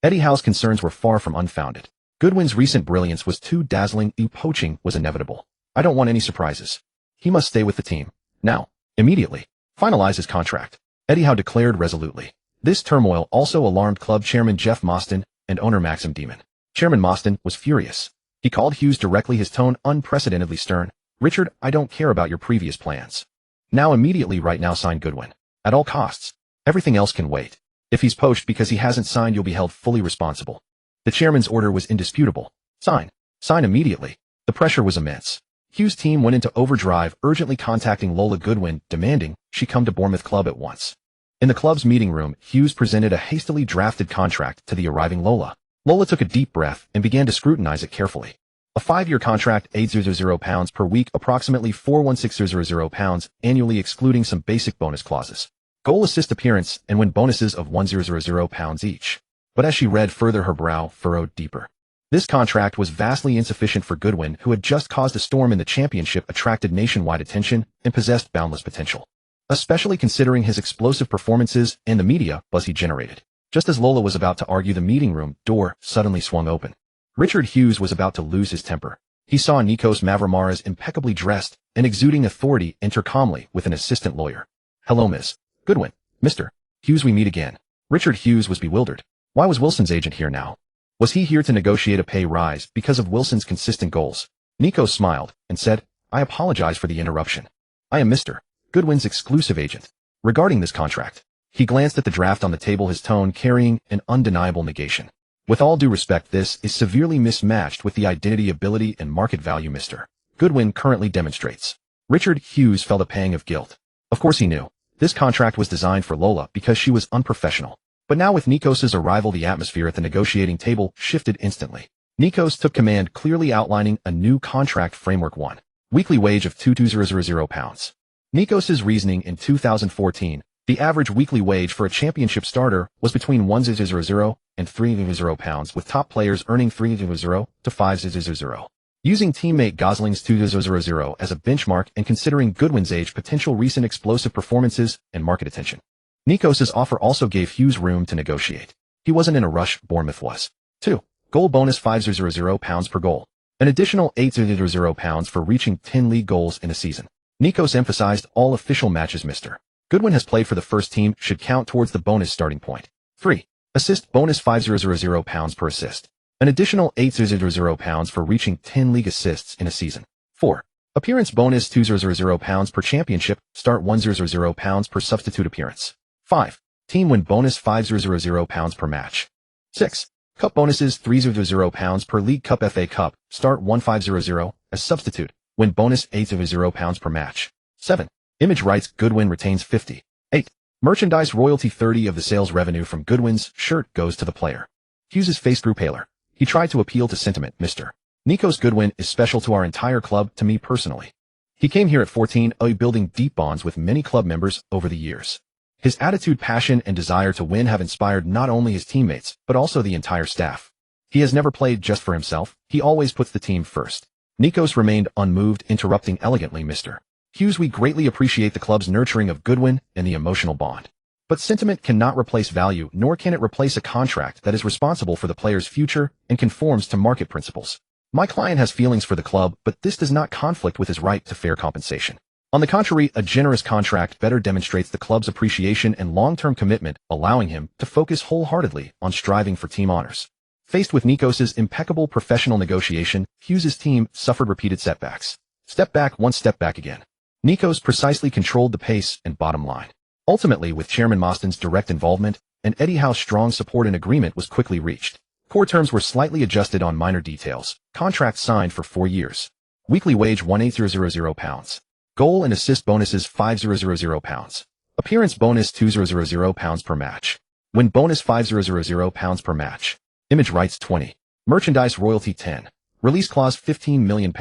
Eddie Howe's concerns were far from unfounded. Goodwin's recent brilliance was too dazzling. Poaching was inevitable. I don't want any surprises. He must stay with the team. Now. Immediately. Finalize his contract. Eddie Howe declared resolutely. This turmoil also alarmed club chairman Jeff Mostyn and owner Maxim Demon. Chairman Mostyn was furious. He called Hughes directly, his tone unprecedentedly stern. Richard, I don't care about your previous plans. Now immediately right now sign Goodwin. At all costs. Everything else can wait. If he's poached because he hasn't signed, you'll be held fully responsible. The chairman's order was indisputable. Sign. Sign immediately. The pressure was immense. Hughes' team went into overdrive, urgently contacting Lola Goodwin, demanding she come to Bournemouth club at once. In the club's meeting room, Hughes presented a hastily drafted contract to the arriving Lola. Lola took a deep breath and began to scrutinize it carefully. A 5-year contract, £800 per week, approximately £41600 annually, excluding some basic bonus clauses. Goal, assist, appearance, and win bonuses of £100 each. But as she read further, her brow furrowed deeper. This contract was vastly insufficient for Goodwin, who had just caused a storm in the championship, attracted nationwide attention, and possessed boundless potential. Especially considering his explosive performances and the media buzz he generated. Just as Lola was about to argue, the meeting room door suddenly swung open. Richard Hughes was about to lose his temper. He saw Nikos Mavromaras, impeccably dressed and exuding authority, enter calmly with an assistant lawyer. Hello, Miss Goodwin. Mr. Hughes, we meet again. Richard Hughes was bewildered. Why was Wilson's agent here now? Was he here to negotiate a pay rise because of Wilson's consistent goals? Nikos smiled and said, I apologize for the interruption. I am Mr. Goodwin's exclusive agent. Regarding this contract. He glanced at the draft on the table, his tone carrying an undeniable negation. With all due respect, this is severely mismatched with the identity, ability, and market value Mr. Goodwin currently demonstrates. Richard Hughes felt a pang of guilt. Of course he knew. This contract was designed for Lola because she was unprofessional. But now with Nikos's arrival, the atmosphere at the negotiating table shifted instantly. Nikos took command, clearly outlining a new contract framework. 1. Weekly wage of £2,200. Nikos's reasoning: in 2014, the average weekly wage for a championship starter was between £1,000 and £3,000, with top players earning £3,000 to £5,000. Using teammate Gosling's £2,000 as a benchmark and considering Goodwin's age, potential, recent explosive performances, and market attention, Nikos's offer also gave Hughes room to negotiate. He wasn't in a rush. Bournemouth was. 2. Goal bonus £5,000 per goal. An additional £8,000 for reaching 10 league goals in a season. Nikos emphasized all official matches Mr. Goodwin has played for the first team should count towards the bonus starting point. 3. Assist bonus £5,000 per assist. An additional £8,000 for reaching 10 league assists in a season. 4. Appearance bonus £2,000 per championship, start £1,000 per substitute appearance. 5. Team win bonus £5,000 per match. 6. Cup bonuses £3,000 per League Cup, FA Cup, start £1,500 as substitute, win bonus £8,000 per match. 7. Image rights, Goodwin retains 50. 8. Merchandise royalty, 30 of the sales revenue from Goodwin's shirt goes to the player. Hughes's face grew paler. He tried to appeal to sentiment. Mr. Nikos Goodwin is special to our entire club, to me personally. He came here at 14, building deep bonds with many club members over the years. His attitude, passion, and desire to win have inspired not only his teammates, but also the entire staff. He has never played just for himself. He always puts the team first. Nikos remained unmoved, interrupting elegantly. Mr. Hughes, we greatly appreciate the club's nurturing of Goodwin and the emotional bond. But sentiment cannot replace value, nor can it replace a contract that is responsible for the player's future and conforms to market principles. My client has feelings for the club, but this does not conflict with his right to fair compensation. On the contrary, a generous contract better demonstrates the club's appreciation and long-term commitment, allowing him to focus wholeheartedly on striving for team honors. Faced with Nikos's impeccable professional negotiation, Hughes's team suffered repeated setbacks. Step back, one step back again. Nikos precisely controlled the pace and bottom line. Ultimately, with Chairman Mostyn's direct involvement and Eddie Howe's strong support, an agreement was quickly reached. Core terms were slightly adjusted on minor details. Contract signed for 4 years. Weekly wage £1,800. Goal and assist bonuses £5,000. Appearance bonus £2,000 per match. Win bonus £5,000 per match. Image rights 20. Merchandise royalty 10. Release clause £15 million.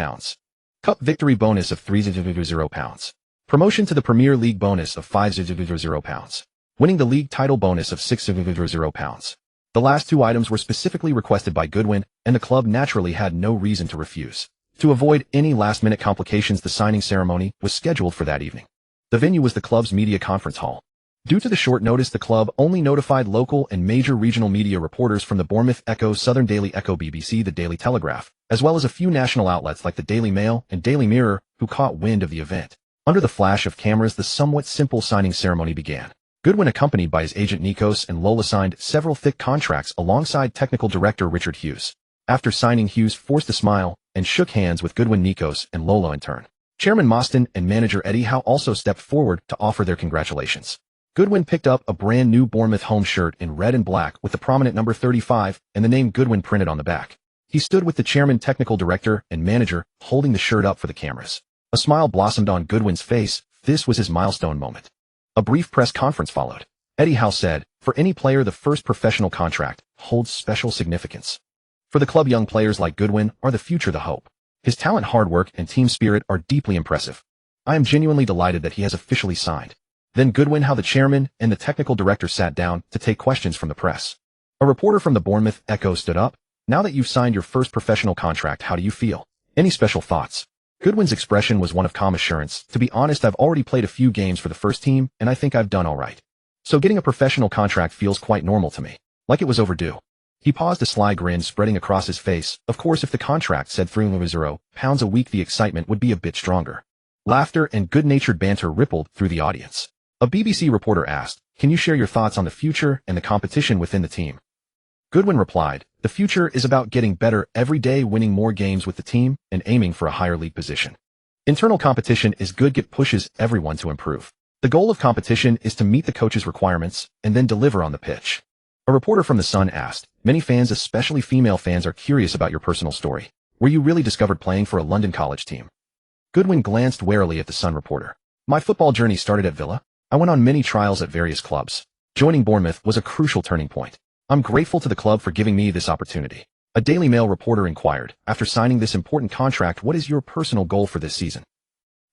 Cup victory bonus of £3,000. Promotion to the Premier League bonus of £5,000. Winning the league title bonus of £6,000. The last two items were specifically requested by Goodwin, and the club naturally had no reason to refuse. To avoid any last-minute complications, the signing ceremony was scheduled for that evening. The venue was the club's media conference hall. Due to the short notice, the club only notified local and major regional media reporters from the Bournemouth Echo, Southern Daily Echo, BBC, the Daily Telegraph, as well as a few national outlets like the Daily Mail and Daily Mirror, who caught wind of the event. Under the flash of cameras, the somewhat simple signing ceremony began. Goodwin, accompanied by his agent Nikos and Lola, signed several thick contracts alongside technical director Richard Hughes. After signing, Hughes forced a smile and shook hands with Goodwin, Nikos, and Lola in turn. Chairman Mostyn and manager Eddie Howe also stepped forward to offer their congratulations. Goodwin picked up a brand new Bournemouth home shirt in red and black with the prominent number 35 and the name Goodwin printed on the back. He stood with the chairman, technical director, and manager, holding the shirt up for the cameras. A smile blossomed on Goodwin's face. This was his milestone moment. A brief press conference followed. Eddie Howe said, "For any player, the first professional contract holds special significance. For the club, young players like Goodwin are the future, the hope. His talent, hard work, and team spirit are deeply impressive. I am genuinely delighted that he has officially signed." Then Goodwin, how the chairman and the technical director sat down to take questions from the press. A reporter from the Bournemouth Echo stood up. "Now that you've signed your first professional contract, how do you feel? Any special thoughts?" Goodwin's expression was one of calm assurance. "To be honest, I've already played a few games for the first team, and I think I've done all right. So getting a professional contract feels quite normal to me. Like it was overdue." He paused, a sly grin spreading across his face. Of course, if the contract said £3,000 a week, the excitement would be a bit stronger. Laughter and good-natured banter rippled through the audience. A BBC reporter asked, "Can you share your thoughts on the future and the competition within the team?" Goodwin replied, "The future is about getting better every day, winning more games with the team, and aiming for a higher league position. Internal competition is good. It pushes everyone to improve. The goal of competition is to meet the coach's requirements and then deliver on the pitch." A reporter from The Sun asked, "Many fans, especially female fans, are curious about your personal story. Were you really discovered playing for a London college team?" Goodwin glanced warily at the Sun reporter. "My football journey started at Villa. I went on many trials at various clubs. Joining Bournemouth was a crucial turning point. I'm grateful to the club for giving me this opportunity." A Daily Mail reporter inquired, "After signing this important contract, what is your personal goal for this season?"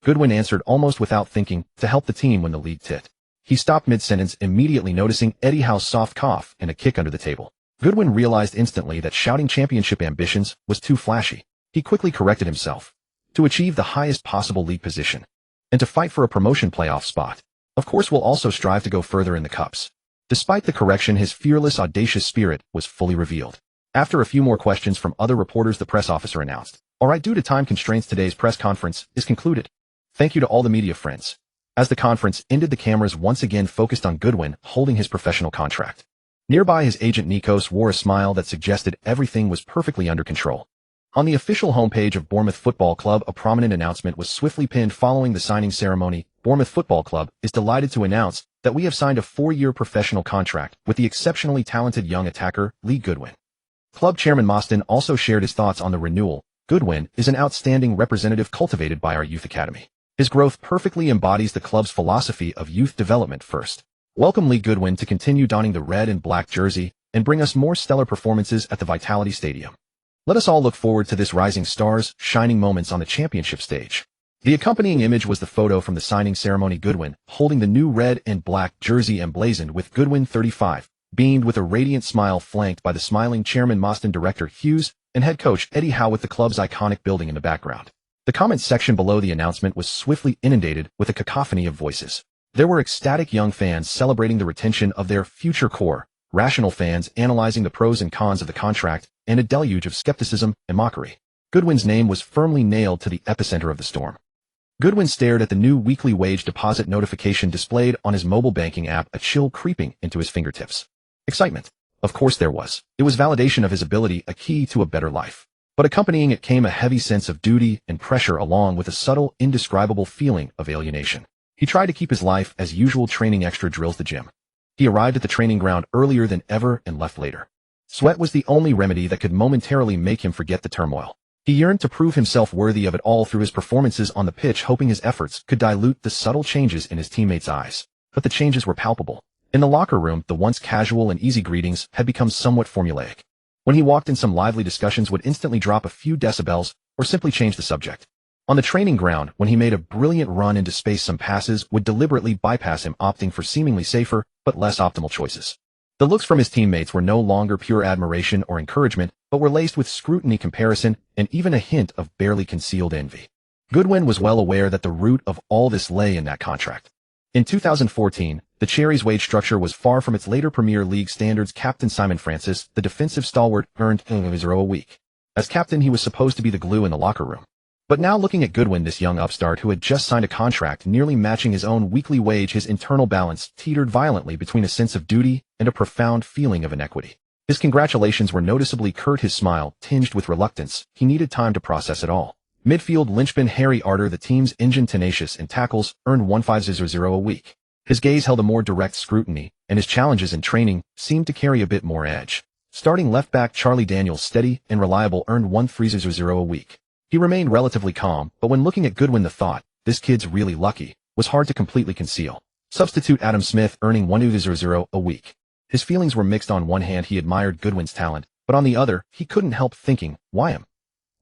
Goodwin answered almost without thinking, "To help the team win the league tit." He stopped mid-sentence, immediately noticing Eddie Howe's soft cough and a kick under the table. Goodwin realized instantly that shouting championship ambitions was too flashy. He quickly corrected himself. To achieve the highest possible league position. And to fight for a promotion playoff spot. Of course, we'll also strive to go further in the cups. Despite the correction, his fearless, audacious spirit was fully revealed. After a few more questions from other reporters, the press officer announced, "All right, due to time constraints, today's press conference is concluded. Thank you to all the media friends." As the conference ended, the cameras once again focused on Goodwin holding his professional contract. Nearby, his agent Nikos wore a smile that suggested everything was perfectly under control. On the official homepage of Bournemouth Football Club, a prominent announcement was swiftly pinned following the signing ceremony. "Bournemouth Football Club is delighted to announce that we have signed a 4-year professional contract with the exceptionally talented young attacker, Lee Goodwin." Club chairman Mostyn also shared his thoughts on the renewal. "Goodwin is an outstanding representative cultivated by our youth academy. His growth perfectly embodies the club's philosophy of youth development first. Welcome Lee Goodwin to continue donning the red and black jersey and bring us more stellar performances at the Vitality Stadium. Let us all look forward to this rising star's shining moments on the championship stage." The accompanying image was the photo from the signing ceremony. Goodwin, holding the new red and black jersey emblazoned with Goodwin 35, beamed with a radiant smile, flanked by the smiling chairman Mostyn, director Hughes, and head coach Eddie Howe with the club's iconic building in the background. The comment section below the announcement was swiftly inundated with a cacophony of voices. There were ecstatic young fans celebrating the retention of their future core, rational fans analyzing the pros and cons of the contract, and a deluge of skepticism and mockery. Goodwin's name was firmly nailed to the epicenter of the storm. Goodwin stared at the new weekly wage deposit notification displayed on his mobile banking app, a chill creeping into his fingertips. Excitement. Of course there was. It was validation of his ability, a key to a better life. But accompanying it came a heavy sense of duty and pressure, along with a subtle, indescribable feeling of alienation. He tried to keep his life as usual, training extra drills, the gym. He arrived at the training ground earlier than ever and left later. Sweat was the only remedy that could momentarily make him forget the turmoil. He yearned to prove himself worthy of it all through his performances on the pitch, hoping his efforts could dilute the subtle changes in his teammates' eyes. But the changes were palpable. In the locker room, the once casual and easy greetings had become somewhat formulaic. When he walked in, some lively discussions would instantly drop a few decibels or simply change the subject. On the training ground, when he made a brilliant run into space, some passes would deliberately bypass him, opting for seemingly safer but less optimal choices. The looks from his teammates were no longer pure admiration or encouragement, but were laced with scrutiny, comparison, and even a hint of barely concealed envy. Goodwin was well aware that the root of all this lay in that contract. In 2014, the Cherries' wage structure was far from its later Premier League standards. Captain Simon Francis, the defensive stalwart, earned €0 a week. As captain, he was supposed to be the glue in the locker room. But now looking at Goodwin, this young upstart who had just signed a contract nearly matching his own weekly wage, his internal balance teetered violently between a sense of duty and a profound feeling of inequity. His congratulations were noticeably curt, his smile tinged with reluctance. He needed time to process it all. Midfield linchpin Harry Arter, the team's engine, tenacious in tackles, earned €150 a week. His gaze held a more direct scrutiny, and his challenges in training seemed to carry a bit more edge. Starting left-back Charlie Daniels, steady and reliable, earned €130 a week. He remained relatively calm, but when looking at Goodwin, the thought, "This kid's really lucky," was hard to completely conceal. Substitute Adam Smith, earning €100 a week. His feelings were mixed. On one hand, he admired Goodwin's talent, but on the other, he couldn't help thinking, why him?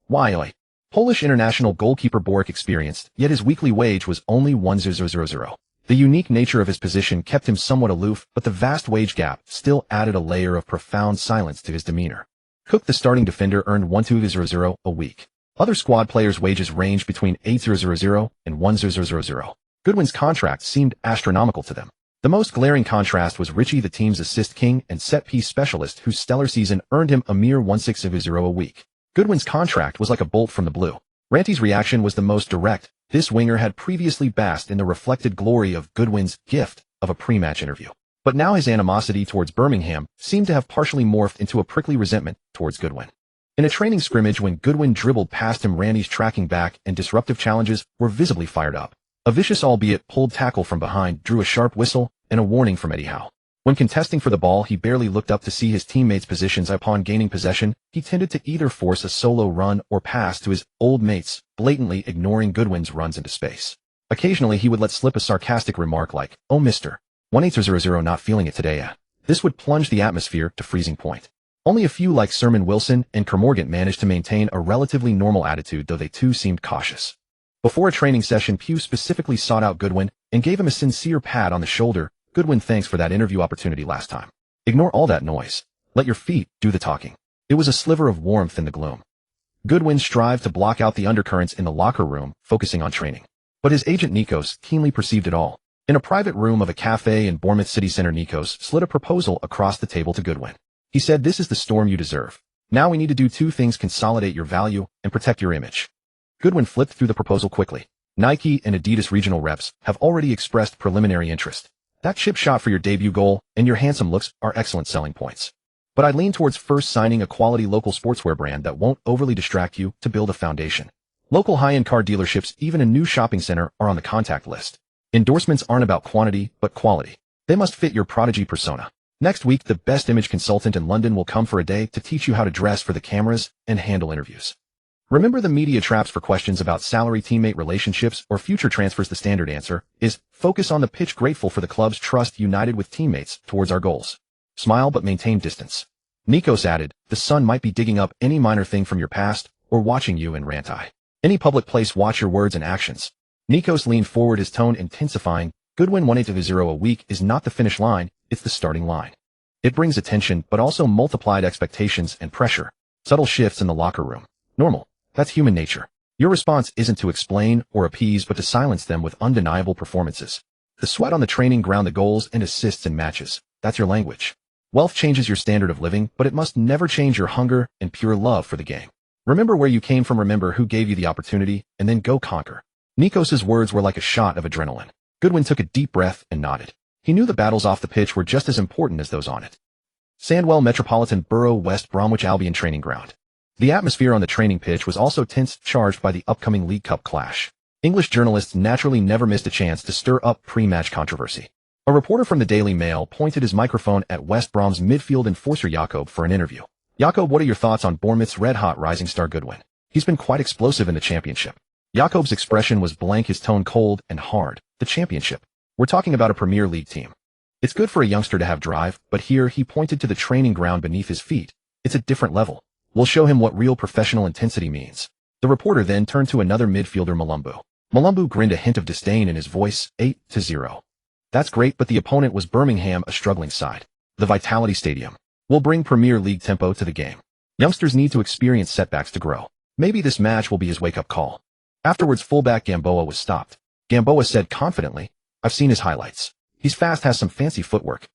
Why oi? Polish international goalkeeper Borek experienced, yet his weekly wage was only €100. The unique nature of his position kept him somewhat aloof, but the vast wage gap still added a layer of profound silence to his demeanor. Cook, the starting defender, earned €120 a week. Other squad players' wages ranged between €800 and €100. Goodwin's contract seemed astronomical to them. The most glaring contrast was Richie, the team's assist king and set-piece specialist, whose stellar season earned him a mere €160 a week. Goodwin's contract was like a bolt from the blue. Ranty's reaction was the most direct. This winger had previously basked in the reflected glory of Goodwin's gift of a pre-match interview. But now his animosity towards Birmingham seemed to have partially morphed into a prickly resentment towards Goodwin. In a training scrimmage, when Goodwin dribbled past him, Randy's tracking back and disruptive challenges were visibly fired up. A vicious, albeit pulled, tackle from behind drew a sharp whistle and a warning from Eddie Howe. When contesting for the ball, he barely looked up to see his teammates' positions. Upon gaining possession, he tended to either force a solo run or pass to his old mates, blatantly ignoring Goodwin's runs into space. Occasionally, he would let slip a sarcastic remark like, "Oh, Mr. 18000, not feeling it today, eh?" This would plunge the atmosphere to freezing point. Only a few like Sermon Wilson and Kermorgant managed to maintain a relatively normal attitude, though they too seemed cautious. Before a training session, Pugh specifically sought out Goodwin and gave him a sincere pat on the shoulder. "Goodwin, thanks for that interview opportunity last time. Ignore all that noise. Let your feet do the talking." It was a sliver of warmth in the gloom. Goodwin strived to block out the undercurrents in the locker room, focusing on training. But his agent Nikos keenly perceived it all. In a private room of a cafe in Bournemouth city centre, Nikos slid a proposal across the table to Goodwin. He said, "This is the storm you deserve. Now we need to do two things: consolidate your value and protect your image." Goodwin flipped through the proposal quickly. "Nike and Adidas regional reps have already expressed preliminary interest. That chip shot for your debut goal and your handsome looks are excellent selling points. But I'd lean towards first signing a quality local sportswear brand that won't overly distract you to build a foundation. Local high-end car dealerships, even a new shopping center, are on the contact list. Endorsements aren't about quantity, but quality. They must fit your prodigy persona. Next week, the best image consultant in London will come for a day to teach you how to dress for the cameras and handle interviews. Remember the media traps for questions about salary, teammate relationships, or future transfers. The standard answer is focus on the pitch, grateful for the club's trust, united with teammates towards our goals. Smile but maintain distance." Nikos added, "The sun might be digging up any minor thing from your past or watching you in Rantai. Any public place, watch your words and actions." Nikos leaned forward, his tone intensifying. "Goodwin, 180 a week is not the finish line, it's the starting line. It brings attention, but also multiplied expectations and pressure. Subtle shifts in the locker room. Normal. That's human nature. Your response isn't to explain or appease, but to silence them with undeniable performances. The sweat on the training ground, the goals and assists in matches. That's your language. Wealth changes your standard of living, but it must never change your hunger and pure love for the game. Remember where you came from, remember who gave you the opportunity, and then go conquer." Nikos's words were like a shot of adrenaline. Goodwin took a deep breath and nodded. He knew the battles off the pitch were just as important as those on it. Sandwell Metropolitan Borough, West Bromwich Albion training ground. The atmosphere on the training pitch was also tense, charged by the upcoming League Cup clash. English journalists naturally never missed a chance to stir up pre-match controversy. A reporter from the Daily Mail pointed his microphone at West Brom's midfield enforcer Jakob for an interview. "Jakob, what are your thoughts on Bournemouth's red-hot rising star Goodwin? He's been quite explosive in the championship." Jakob's expression was blank, his tone cold and hard. "The championship? We're talking about a Premier League team. It's good for a youngster to have drive, but here," he pointed to the training ground beneath his feet, "it's a different level. We'll show him what real professional intensity means." The reporter then turned to another midfielder, Malumbu. Malumbu grinned, a hint of disdain in his voice. 8-0. That's great, but the opponent was Birmingham, a struggling side. The Vitality Stadium will bring Premier League tempo to the game. Youngsters need to experience setbacks to grow. Maybe this match will be his wake-up call. Afterwards, fullback Gamboa was stopped. Gamboa said confidently, I've seen his highlights. He's fast, has some fancy footwork.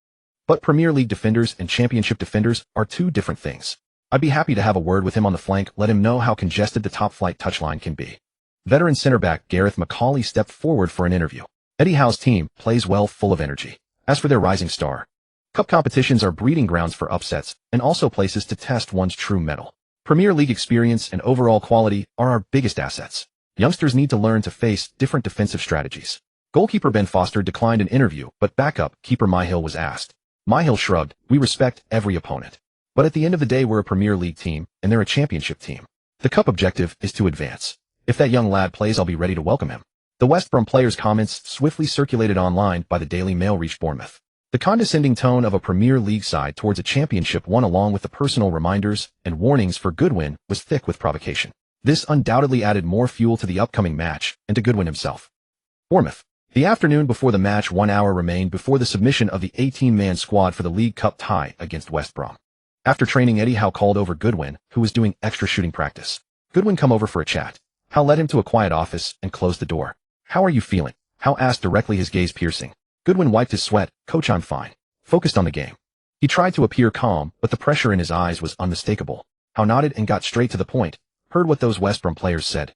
But Premier League defenders and Championship defenders are two different things. I'd be happy to have a word with him on the flank, let him know how congested the top-flight touchline can be. Veteran centre-back Gareth McCauley stepped forward for an interview. Eddie Howe's team plays well, full of energy. As for their rising star, cup competitions are breeding grounds for upsets and also places to test one's true mettle. Premier League experience and overall quality are our biggest assets. Youngsters need to learn to face different defensive strategies. Goalkeeper Ben Foster declined an interview, but backup keeper Myhill was asked. Myhill shrugged, we respect every opponent. But at the end of the day, we're a Premier League team, and they're a Championship team. The cup objective is to advance. If that young lad plays, I'll be ready to welcome him. The West Brom player's comments, swiftly circulated online by the Daily Mail, reached Bournemouth. The condescending tone of a Premier League side towards a Championship one, along with the personal reminders and warnings for Goodwin, was thick with provocation. This undoubtedly added more fuel to the upcoming match and to Goodwin himself. Bournemouth. The afternoon before the match, 1 hour remained before the submission of the 18-man squad for the League Cup tie against West Brom. After training, Eddie Howe called over Goodwin, who was doing extra shooting practice. Goodwin come over for a chat. Howe led him to a quiet office and closed the door. How are you feeling? Howe asked directly, his gaze piercing. Goodwin wiped his sweat. Coach, I'm fine. Focused on the game. He tried to appear calm, but the pressure in his eyes was unmistakable. Howe nodded and got straight to the point. Heard what those West Brom players said.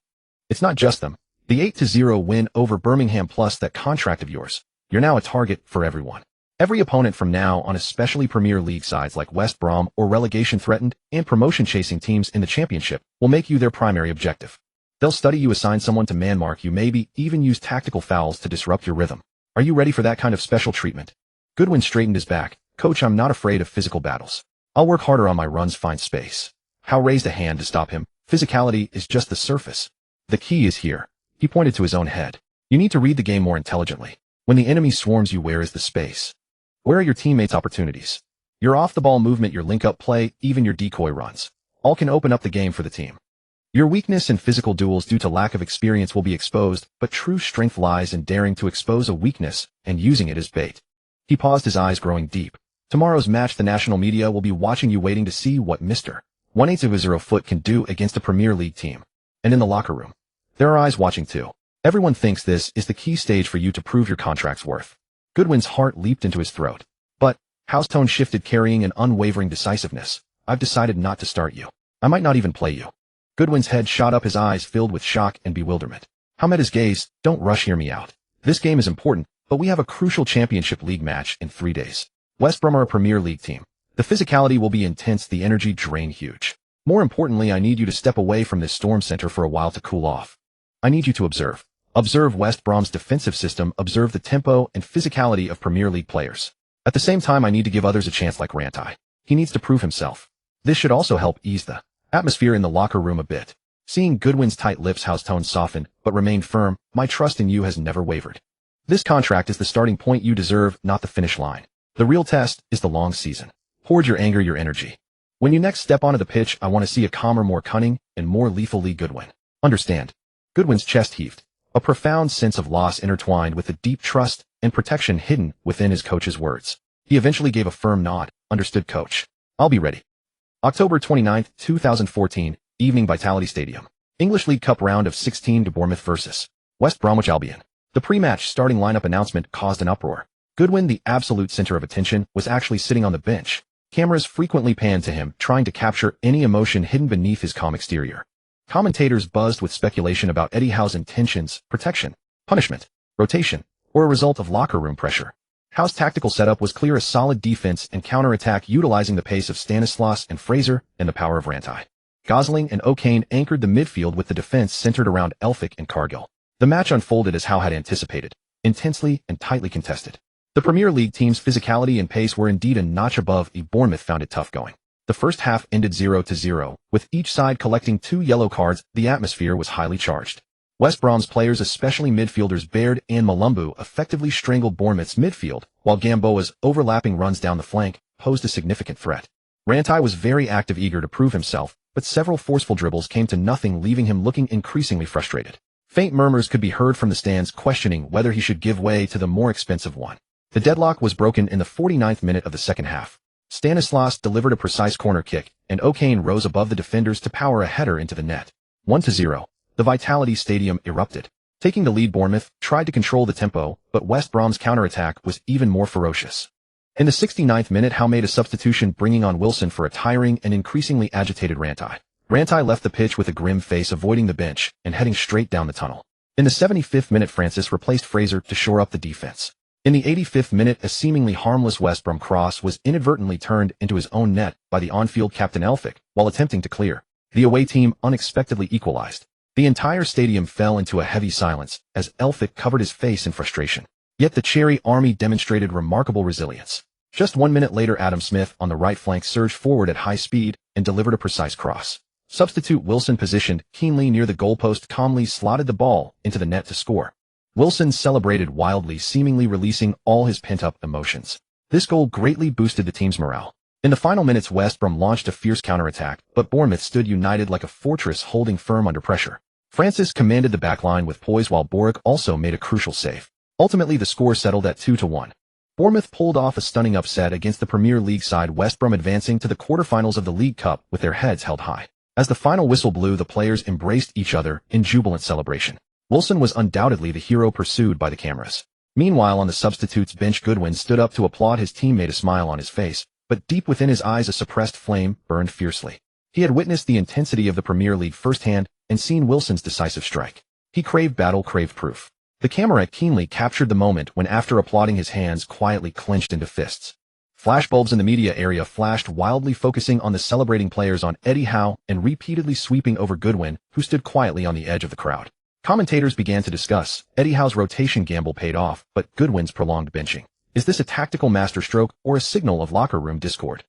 It's not just them. The 8-0 win over Birmingham plus that contract of yours. You're now a target for everyone. Every opponent from now on, especially Premier League sides like West Brom or relegation-threatened and promotion-chasing teams in the Championship, will make you their primary objective. They'll study you, assign someone to man-mark you, maybe even use tactical fouls to disrupt your rhythm. Are you ready for that kind of special treatment? Goodwin straightened his back. Coach, I'm not afraid of physical battles. I'll work harder on my runs, find space. Howe raised a hand to stop him. Physicality is just the surface. The key is here. He pointed to his own head. You need to read the game more intelligently. When the enemy swarms you, where is the space? Where are your teammates' opportunities? Your off-the-ball movement, your link-up play, even your decoy runs. All can open up the game for the team. Your weakness in physical duels due to lack of experience will be exposed, but true strength lies in daring to expose a weakness and using it as bait. He paused, his eyes growing deep. Tomorrow's match, the national media will be watching you, waiting to see what Mr. 180 foot can do against a Premier League team. And in the locker room, there are eyes watching too. Everyone thinks this is the key stage for you to prove your contract's worth. Goodwin's heart leaped into his throat. But Howe's tone shifted, carrying an unwavering decisiveness. I've decided not to start you. I might not even play you. Goodwin's head shot up, his eyes filled with shock and bewilderment. Howe met his gaze. Don't rush, hear me out. This game is important, but we have a crucial Championship League match in 3 days. West Brom are a Premier League team. The physicality will be intense, the energy drain huge. More importantly, I need you to step away from this storm center for a while to cool off. I need you to observe. Observe West Brom's defensive system, observe the tempo and physicality of Premier League players. At the same time, I need to give others a chance like Rantai. He needs to prove himself. This should also help ease the atmosphere in the locker room a bit. Seeing Goodwin's tight lips, Howe's tone softened, but remained firm. My trust in you has never wavered. This contract is the starting point you deserve, not the finish line. The real test is the long season. Hoard your anger, your energy. When you next step onto the pitch, I want to see a calmer, more cunning, and more lethal Lee Goodwin. Understand? Goodwin's chest heaved. A profound sense of loss intertwined with the deep trust and protection hidden within his coach's words. He eventually gave a firm nod. Understood, coach. I'll be ready. October 29, 2014, evening, Vitality Stadium. English League Cup round of 16 to Bournemouth versus West Bromwich Albion. The pre-match starting lineup announcement caused an uproar. Goodwin, the absolute center of attention, was actually sitting on the bench. Cameras frequently panned to him, trying to capture any emotion hidden beneath his calm exterior. Commentators buzzed with speculation about Eddie Howe's intentions, protection, punishment, rotation, or a result of locker room pressure. Howe's tactical setup was clear: a solid defense and counter-attack utilizing the pace of Stanislas and Fraser and the power of Rantai. Gosling and O'Kane anchored the midfield with the defense centered around Elphick and Cargill. The match unfolded as Howe had anticipated, intensely and tightly contested. The Premier League team's physicality and pace were indeed a notch above. Bournemouth found it tough going. The first half ended 0-0, with each side collecting 2 yellow cards. The atmosphere was highly charged. West Brom's players, especially midfielders Baird and Malumbu, effectively strangled Bournemouth's midfield, while Gamboa's overlapping runs down the flank posed a significant threat. Rantai was very active, eager to prove himself, but several forceful dribbles came to nothing, leaving him looking increasingly frustrated. Faint murmurs could be heard from the stands questioning whether he should give way to the more expensive one. The deadlock was broken in the 49th minute of the second half. Stanislas delivered a precise corner kick, and O'Kane rose above the defenders to power a header into the net. 1-0. The Vitality Stadium erupted. Taking the lead, Bournemouth tried to control the tempo, but West Brom's counterattack was even more ferocious. In the 69th minute, Howe made a substitution, bringing on Wilson for a tiring and increasingly agitated Rantai. Rantai left the pitch with a grim face, avoiding the bench and heading straight down the tunnel. In the 75th minute, Francis replaced Fraser to shore up the defense. In the 85th minute, a seemingly harmless West Brom cross was inadvertently turned into his own net by the on-field captain Elphick while attempting to clear. The away team unexpectedly equalized. The entire stadium fell into a heavy silence as Elphick covered his face in frustration. Yet the Cherry Army demonstrated remarkable resilience. Just 1 minute later, Adam Smith on the right flank surged forward at high speed and delivered a precise cross. Substitute Wilson, positioned keenly near the goalpost, calmly slotted the ball into the net to score. Wilson celebrated wildly, seemingly releasing all his pent-up emotions. This goal greatly boosted the team's morale. In the final minutes, West Brom launched a fierce counterattack, but Bournemouth stood united like a fortress, holding firm under pressure. Francis commanded the backline with poise while Boric also made a crucial save. Ultimately, the score settled at 2-1. Bournemouth pulled off a stunning upset against the Premier League side, West Brom advancing to the quarterfinals of the League Cup with their heads held high. As the final whistle blew, the players embraced each other in jubilant celebration. Wilson was undoubtedly the hero pursued by the cameras. Meanwhile, on the substitutes bench, Goodwin stood up to applaud his teammate, a smile on his face, but deep within his eyes a suppressed flame burned fiercely. He had witnessed the intensity of the Premier League firsthand and seen Wilson's decisive strike. He craved battle, craved proof. The camera keenly captured the moment when, after applauding, his hands quietly clenched into fists. Flashbulbs in the media area flashed wildly, focusing on the celebrating players, on Eddie Howe, and repeatedly sweeping over Goodwin, who stood quietly on the edge of the crowd. Commentators began to discuss. Eddie Howe's rotation gamble paid off, but Goodwin's prolonged benching. Is this a tactical masterstroke or a signal of locker room discord?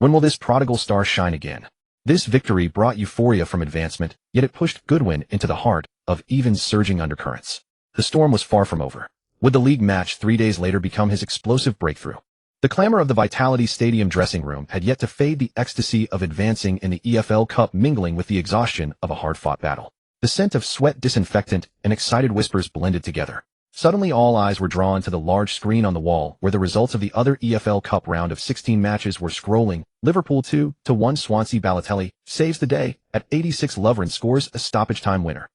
When will this prodigal star shine again? This victory brought euphoria from advancement, yet it pushed Goodwin into the heart of even surging undercurrents. The storm was far from over. Would the league match 3 days later become his explosive breakthrough? The clamor of the Vitality Stadium dressing room had yet to fade, the ecstasy of advancing in the EFL Cup mingling with the exhaustion of a hard-fought battle. The scent of sweat, disinfectant, and excited whispers blended together. Suddenly all eyes were drawn to the large screen on the wall where the results of the other EFL Cup round of 16 matches were scrolling. Liverpool 2-1 Swansea. Balotelli saves the day at 86. Lovren scores a stoppage time winner.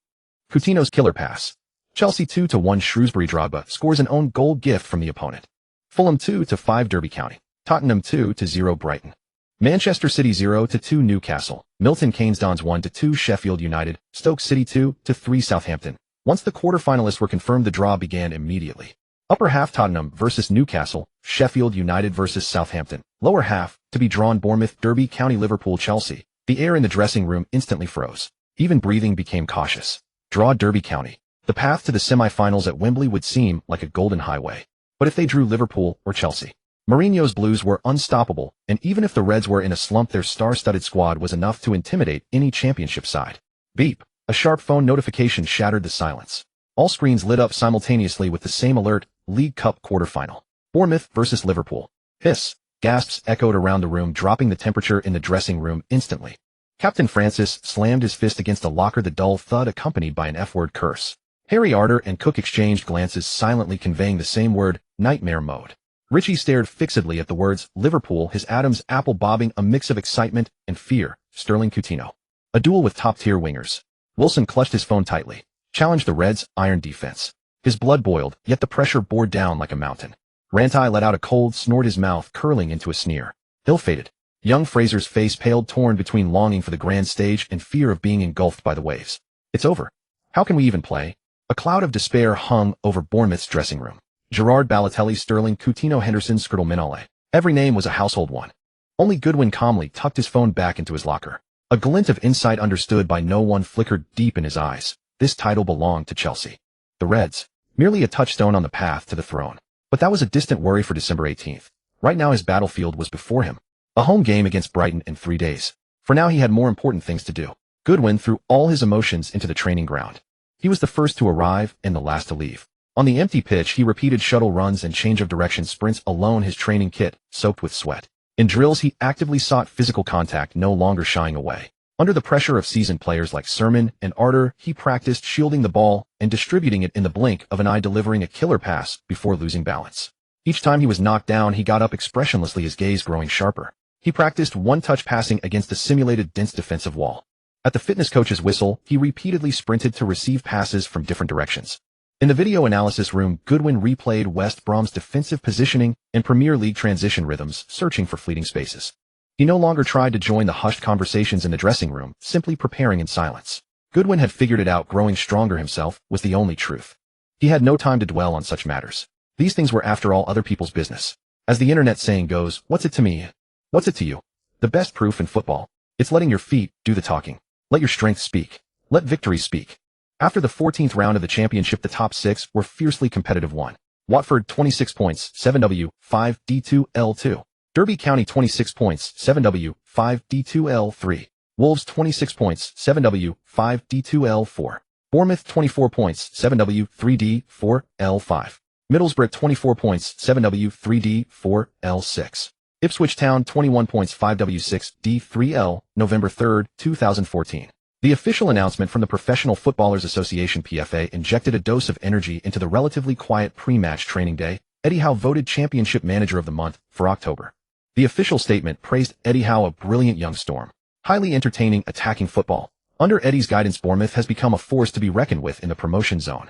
Coutinho's killer pass. Chelsea 2-1 Shrewsbury. Drogba scores an own goal gift from the opponent. Fulham 2-5 Derby County. Tottenham 2-0 Brighton. Manchester City 0-2 Newcastle. Milton Keynes Dons 1-2 Sheffield United. Stoke City 2-3 Southampton. Once the quarterfinalists were confirmed, the draw began immediately. Upper half Tottenham versus Newcastle, Sheffield United versus Southampton. Lower half, to be drawn, Bournemouth, Derby County, Liverpool, Chelsea. The air in the dressing room instantly froze. Even breathing became cautious. Draw Derby County. The path to the semi-finals at Wembley would seem like a golden highway. But if they drew Liverpool or Chelsea? Mourinho's Blues were unstoppable, and even if the Reds were in a slump, their star-studded squad was enough to intimidate any championship side. Beep. A sharp phone notification shattered the silence. All screens lit up simultaneously with the same alert: League Cup quarterfinal. Bournemouth versus Liverpool. Hiss. Gasps echoed around the room, dropping the temperature in the dressing room instantly. Captain Francis slammed his fist against a locker, the dull thud accompanied by an F-word curse. Harry Arter and Cook exchanged glances, silently conveying the same word: nightmare mode. Richie stared fixedly at the words Liverpool, his Adam's apple bobbing a mix of excitement and fear. Sterling Coutinho. A duel with top-tier wingers. Wilson clutched his phone tightly. Challenged the Reds' iron defense. His blood boiled, yet the pressure bore down like a mountain. Rantai let out a cold snort, his mouth curling into a sneer. Ill-fated. Young Fraser's face paled, torn between longing for the grand stage and fear of being engulfed by the waves. It's over. How can we even play? A cloud of despair hung over Bournemouth's dressing room. Gerard, Balotelli, Sterling, Coutinho, Henderson, Skritel, Minale. Every name was a household one. Only Goodwin calmly tucked his phone back into his locker. A glint of insight understood by no one flickered deep in his eyes. This title belonged to Chelsea. The Reds. Merely a touchstone on the path to the throne. But that was a distant worry for December 18th. Right now his battlefield was before him. A home game against Brighton in 3 days. For now he had more important things to do. Goodwin threw all his emotions into the training ground. He was the first to arrive and the last to leave. On the empty pitch, he repeated shuttle runs and change of direction sprints alone, his training kit soaked with sweat. In drills, he actively sought physical contact, no longer shying away. Under the pressure of seasoned players like Sermon and Arter, he practiced shielding the ball and distributing it in the blink of an eye, delivering a killer pass before losing balance. Each time he was knocked down, he got up expressionlessly, his gaze growing sharper. He practiced one-touch passing against a simulated dense defensive wall. At the fitness coach's whistle, he repeatedly sprinted to receive passes from different directions. In the video analysis room, Goodwin replayed West Brom's defensive positioning and Premier League transition rhythms, searching for fleeting spaces. He no longer tried to join the hushed conversations in the dressing room, simply preparing in silence. Goodwin had figured it out. Growing stronger himself was the only truth. He had no time to dwell on such matters. These things were, after all, other people's business. As the internet saying goes, what's it to me? What's it to you? The best proof in football. It's letting your feet do the talking. Let your strength speak. Let victory speak. After the 14th round of the championship, the top six were fiercely competitive. 1. Watford 26 points, 7W, 5 D2 L2. Derby County 26 points, 7W, 5 D2 L3. Wolves 26 points, 7W, 5 D2 L4. Bournemouth 24 points, 7W, 3D, 4 L5. Middlesbrough 24 points, 7W, 3D, 4 L6. Ipswich Town 21 points, 5W, 6 D3L, November 3, 2014. The official announcement from the Professional Footballers Association (PFA) injected a dose of energy into the relatively quiet pre-match training day. Eddie Howe voted Championship Manager of the Month for October. The official statement praised Eddie Howe, a brilliant young storm. Highly entertaining attacking football. Under Eddie's guidance, Bournemouth has become a force to be reckoned with in the promotion zone.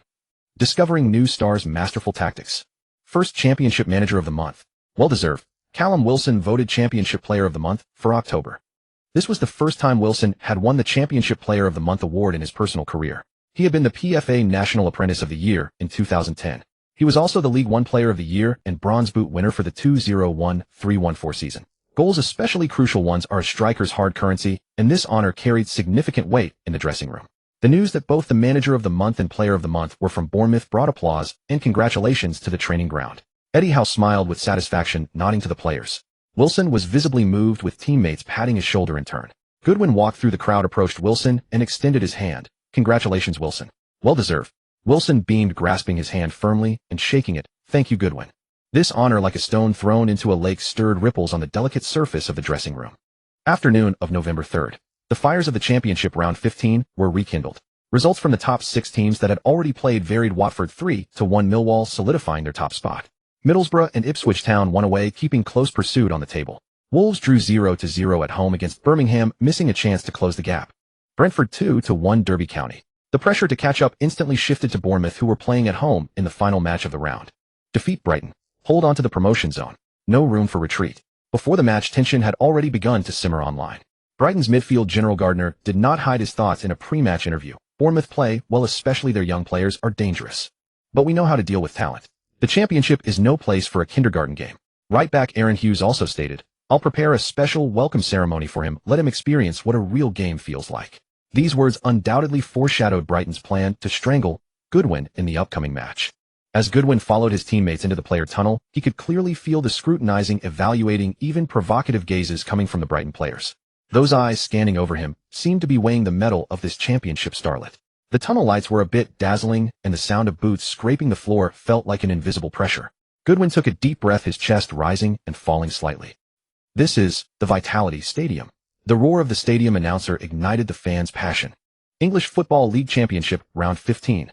Discovering new stars' masterful tactics. First Championship Manager of the Month. Well-deserved. Callum Wilson voted Championship Player of the Month for October. This was the first time Wilson had won the Championship Player of the Month award in his personal career. He had been the PFA National Apprentice of the Year in 2010. He was also the League One Player of the Year and Bronze Boot winner for the 2013-14 season. Goals, especially crucial ones, are a striker's hard currency, and this honor carried significant weight in the dressing room. The news that both the Manager of the Month and Player of the Month were from Bournemouth brought applause and congratulations to the training ground. Eddie Howe smiled with satisfaction, nodding to the players. Wilson was visibly moved, with teammates patting his shoulder in turn. Goodwin walked through the crowd, approached Wilson, and extended his hand. Congratulations, Wilson. Well-deserved. Wilson beamed, grasping his hand firmly and shaking it. Thank you, Goodwin. This honor, like a stone thrown into a lake, stirred ripples on the delicate surface of the dressing room. Afternoon of November 3rd. The fires of the championship round 15 were rekindled. Results from the top six teams that had already played varied. Watford 3-1 Millwall, solidifying their top spot. Middlesbrough and Ipswich Town won away, keeping close pursuit on the table. Wolves drew 0-0 at home against Birmingham, missing a chance to close the gap. Brentford 2-1 Derby County. The pressure to catch up instantly shifted to Bournemouth, who were playing at home in the final match of the round. Defeat Brighton. Hold on to the promotion zone. No room for retreat. Before the match, tension had already begun to simmer online. Brighton's midfield General Gardner did not hide his thoughts in a pre-match interview. Bournemouth play, well, especially their young players, are dangerous. But we know how to deal with talent. The championship is no place for a kindergarten game. Right back Aaron Hughes also stated, I'll prepare a special welcome ceremony for him, let him experience what a real game feels like. These words undoubtedly foreshadowed Brighton's plan to strangle Goodwin in the upcoming match. As Goodwin followed his teammates into the player tunnel, he could clearly feel the scrutinizing, evaluating, even provocative gazes coming from the Brighton players. Those eyes scanning over him seemed to be weighing the mettle of this championship starlet. The tunnel lights were a bit dazzling, and the sound of boots scraping the floor felt like an invisible pressure. Goodwin took a deep breath, his chest rising and falling slightly. This is the Vitality Stadium. The roar of the stadium announcer ignited the fans' passion. English Football League Championship, Round 15.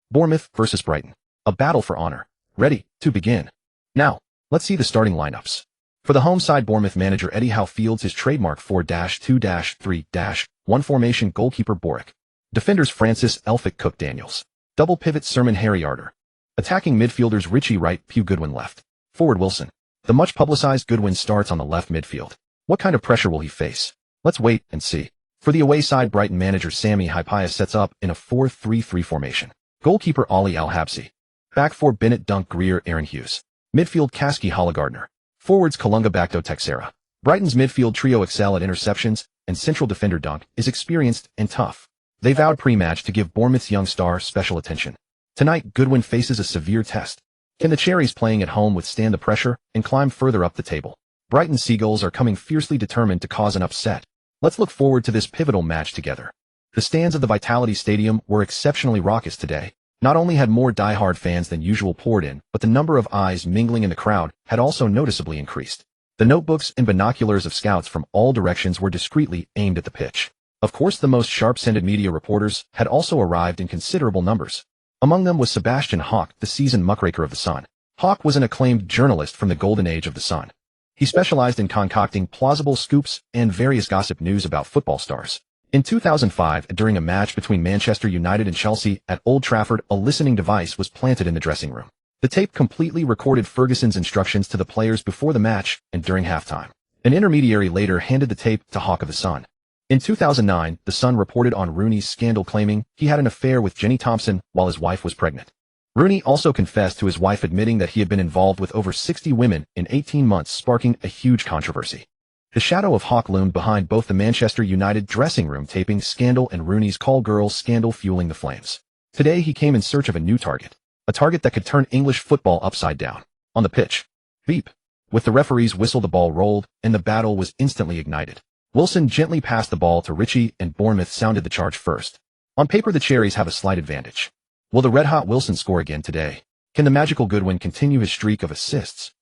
Bournemouth versus Brighton. A battle for honor. Ready to begin. Now, let's see the starting lineups. For the home side, Bournemouth manager Eddie Howe fields his trademark 4-2-3-1 formation. Goalkeeper Boric. Defenders Francis Elphick Cook Daniels. Double pivot Sermon Harry Arter. Attacking midfielders Richie right, Pew Goodwin left. Forward Wilson. The much publicized Goodwin starts on the left midfield. What kind of pressure will he face? Let's wait and see. For the away side, Brighton manager Sami Hyypiä sets up in a 4-3-3 formation. Goalkeeper Ali Al-Habsi. Back four Bennett Dunk Greer Aaron Hughes. Midfield Kaski Hala Gardner. Forwards Kalunga Bakto Texera. Brighton's midfield trio excel at interceptions, and central defender Dunk is experienced and tough. They vowed pre-match to give Bournemouth's young star special attention. Tonight, Goodwin faces a severe test. Can the Cherries playing at home withstand the pressure and climb further up the table? Brighton Seagulls are coming fiercely determined to cause an upset. Let's look forward to this pivotal match together. The stands of the Vitality Stadium were exceptionally raucous today. Not only had more die-hard fans than usual poured in, but the number of eyes mingling in the crowd had also noticeably increased. The notebooks and binoculars of scouts from all directions were discreetly aimed at the pitch. Of course, the most sharp-scented media reporters had also arrived in considerable numbers. Among them was Sebastian Hack, the seasoned muckraker of the Sun. Hack was an acclaimed journalist from the golden age of the Sun. He specialized in concocting plausible scoops and various gossip news about football stars. In 2005, during a match between Manchester United and Chelsea at Old Trafford, a listening device was planted in the dressing room. The tape completely recorded Ferguson's instructions to the players before the match and during halftime. An intermediary later handed the tape to Hack of the Sun. In 2009, The Sun reported on Rooney's scandal, claiming he had an affair with Jenny Thompson while his wife was pregnant. Rooney also confessed to his wife, admitting that he had been involved with over 60 women in 18 months, sparking a huge controversy. The shadow of Hack loomed behind both the Manchester United dressing room taping scandal and Rooney's call girl scandal, fueling the flames. Today he came in search of a new target. A target that could turn English football upside down. On the pitch. Beep. With the referee's whistle, the ball rolled, and the battle was instantly ignited. Wilson gently passed the ball to Ritchie, and Bournemouth sounded the charge first. On paper, the Cherries have a slight advantage. Will the red-hot Wilson score again today? Can the magical Goodwin continue his streak of assists?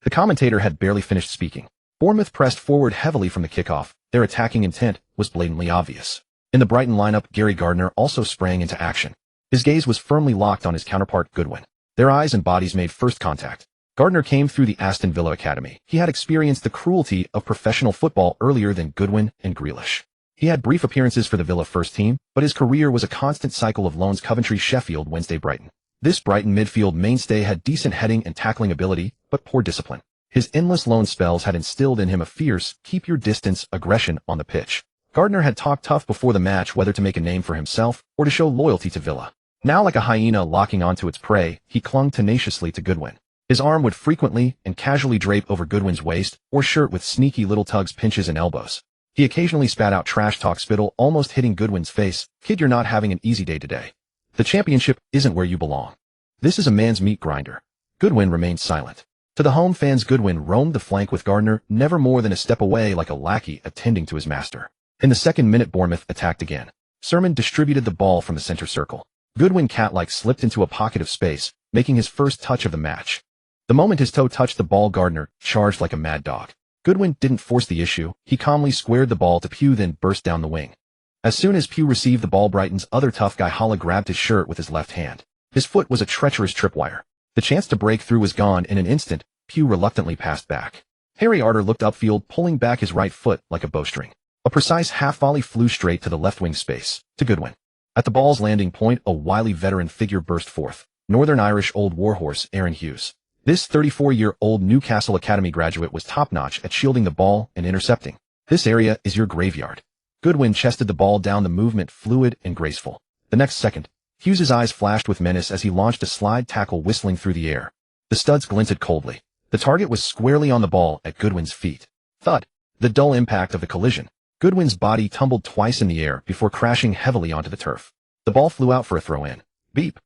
The commentator had barely finished speaking. Bournemouth pressed forward heavily from the kickoff. Their attacking intent was blatantly obvious. In the Brighton lineup, Gary Gardner also sprang into action. His gaze was firmly locked on his counterpart, Goodwin. Their eyes and bodies made first contact. Gardner came through the Aston Villa academy. He had experienced the cruelty of professional football earlier than Goodwin and Grealish. He had brief appearances for the Villa first team, but his career was a constant cycle of loans: Coventry, Sheffield Wednesday, Brighton. This Brighton midfield mainstay had decent heading and tackling ability, but poor discipline. His endless loan spells had instilled in him a fierce, keep-your-distance aggression on the pitch. Gardner had talked tough before the match whether to make a name for himself or to show loyalty to Villa. Now, like a hyena locking onto its prey, he clung tenaciously to Goodwin. His arm would frequently and casually drape over Goodwin's waist or shirt with sneaky little tugs, pinches, and elbows. He occasionally spat out trash talk spittle, almost hitting Goodwin's face. Kid, you're not having an easy day today. The championship isn't where you belong. This is a man's meat grinder. Goodwin remained silent. To the home fans, Goodwin roamed the flank with Gardner, never more than a step away, like a lackey attending to his master. In the second minute, Bournemouth attacked again. Sermon distributed the ball from the center circle. Goodwin, cat-like, slipped into a pocket of space, making his first touch of the match. The moment his toe touched the ball, Gardner charged like a mad dog. Goodwin didn't force the issue. He calmly squared the ball to Pugh, then burst down the wing. As soon as Pugh received the ball, Brighton's other tough guy, Holla, grabbed his shirt with his left hand. His foot was a treacherous tripwire. The chance to break through was gone in an instant. Pugh reluctantly passed back. Harry Arter looked upfield, pulling back his right foot like a bowstring. A precise half-volley flew straight to the left wing space, to Goodwin. At the ball's landing point, a wily veteran figure burst forth. Northern Irish old warhorse Aaron Hughes. This 34-year-old Newcastle Academy graduate was top-notch at shielding the ball and intercepting. This area is your graveyard. Goodwin chested the ball down, the movement fluid and graceful. The next second, Hughes's eyes flashed with menace as he launched a slide tackle, whistling through the air. The studs glinted coldly. The target was squarely on the ball at Goodwin's feet. Thud. The dull impact of the collision. Goodwin's body tumbled twice in the air before crashing heavily onto the turf. The ball flew out for a throw-in. Beep.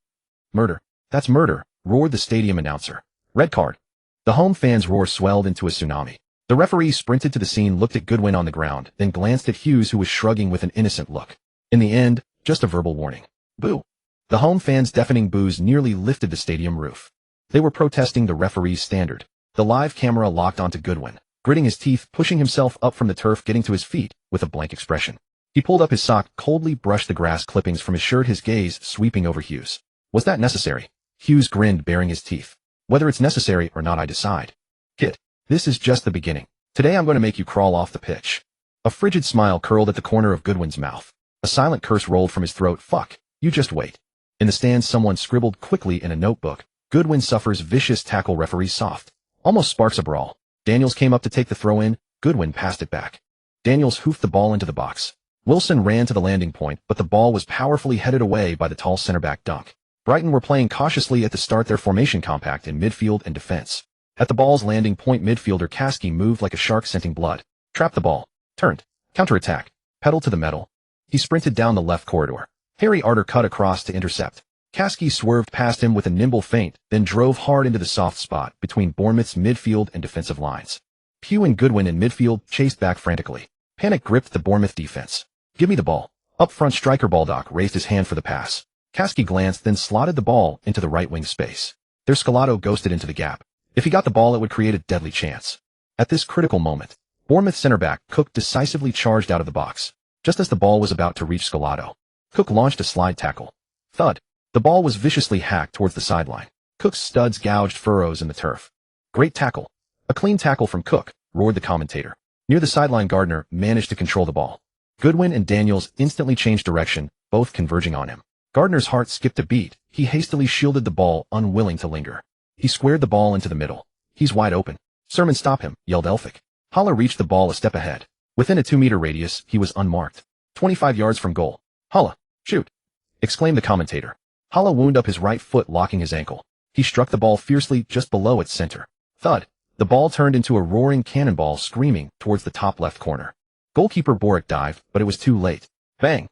Murder. That's murder, roared the stadium announcer. Red card. The home fans' roar swelled into a tsunami. The referee sprinted to the scene, looked at Goodwin on the ground, then glanced at Hughes, who was shrugging with an innocent look. In the end, just a verbal warning. Boo. The home fans' deafening boos nearly lifted the stadium roof. They were protesting the referee's standard. The live camera locked onto Goodwin, gritting his teeth, pushing himself up from the turf, getting to his feet with a blank expression. He pulled up his sock, coldly brushed the grass clippings from his shirt, his gaze sweeping over Hughes. Was that necessary? Hughes grinned, baring his teeth. Whether it's necessary or not, I decide. Kid, this is just the beginning. Today I'm going to make you crawl off the pitch. A frigid smile curled at the corner of Goodwin's mouth. A silent curse rolled from his throat. Fuck, you just wait. In the stands, someone scribbled quickly in a notebook. Goodwin suffers vicious tackle, referee soft. Almost sparks a brawl. Daniels came up to take the throw in. Goodwin passed it back. Daniels hoofed the ball into the box. Wilson ran to the landing point, but the ball was powerfully headed away by the tall center-back Dunk. Brighton were playing cautiously at the start, their formation compact in midfield and defense. At the ball's landing point, midfielder Kasky moved like a shark scenting blood. Trapped the ball. Turned. Counterattack. Pedal to the metal. He sprinted down the left corridor. Harry Arter cut across to intercept. Kasky swerved past him with a nimble feint, then drove hard into the soft spot between Bournemouth's midfield and defensive lines. Pugh and Goodwin in midfield chased back frantically. Panic gripped the Bournemouth defense. Give me the ball. Up front, striker Baldock raised his hand for the pass. Kasky glanced, then slotted the ball into the right wing space. Their Scalado ghosted into the gap. If he got the ball, it would create a deadly chance. At this critical moment, Bournemouth center-back Cook decisively charged out of the box. Just as the ball was about to reach Scalado, Cook launched a slide tackle. Thud. The ball was viciously hacked towards the sideline. Cook's studs gouged furrows in the turf. Great tackle. A clean tackle from Cook, roared the commentator. Near the sideline, Gardner managed to control the ball. Goodwin and Daniels instantly changed direction, both converging on him. Gardner's heart skipped a beat. He hastily shielded the ball, unwilling to linger. He squared the ball into the middle. He's wide open. Sermon, stop him, yelled Elphick. Holla reached the ball a step ahead. Within a 2-meter radius, he was unmarked. 25 yards from goal. Holla, shoot, exclaimed the commentator. Holla wound up his right foot, locking his ankle. He struck the ball fiercely just below its center. Thud. The ball turned into a roaring cannonball, screaming towards the top left corner. Goalkeeper Boric dived, but it was too late. Bang!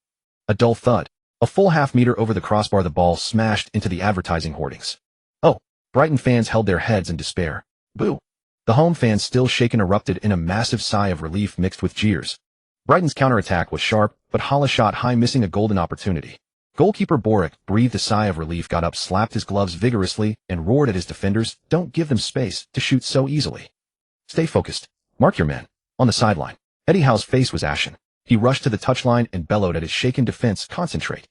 A dull thud. A full half-meter over the crossbar, the ball smashed into the advertising hoardings. Oh! Brighton fans held their heads in despair. Boo! The home fans, still shaken, erupted in a massive sigh of relief mixed with jeers. Brighton's counterattack was sharp, but Holla shot high, missing a golden opportunity. Goalkeeper Boric breathed a sigh of relief, got up, slapped his gloves vigorously, and roared at his defenders, "Don't give them space to shoot so easily. Stay focused. Mark your men." On the sideline, Eddie Howe's face was ashen. He rushed to the touchline and bellowed at his shaken defense, "Concentrate.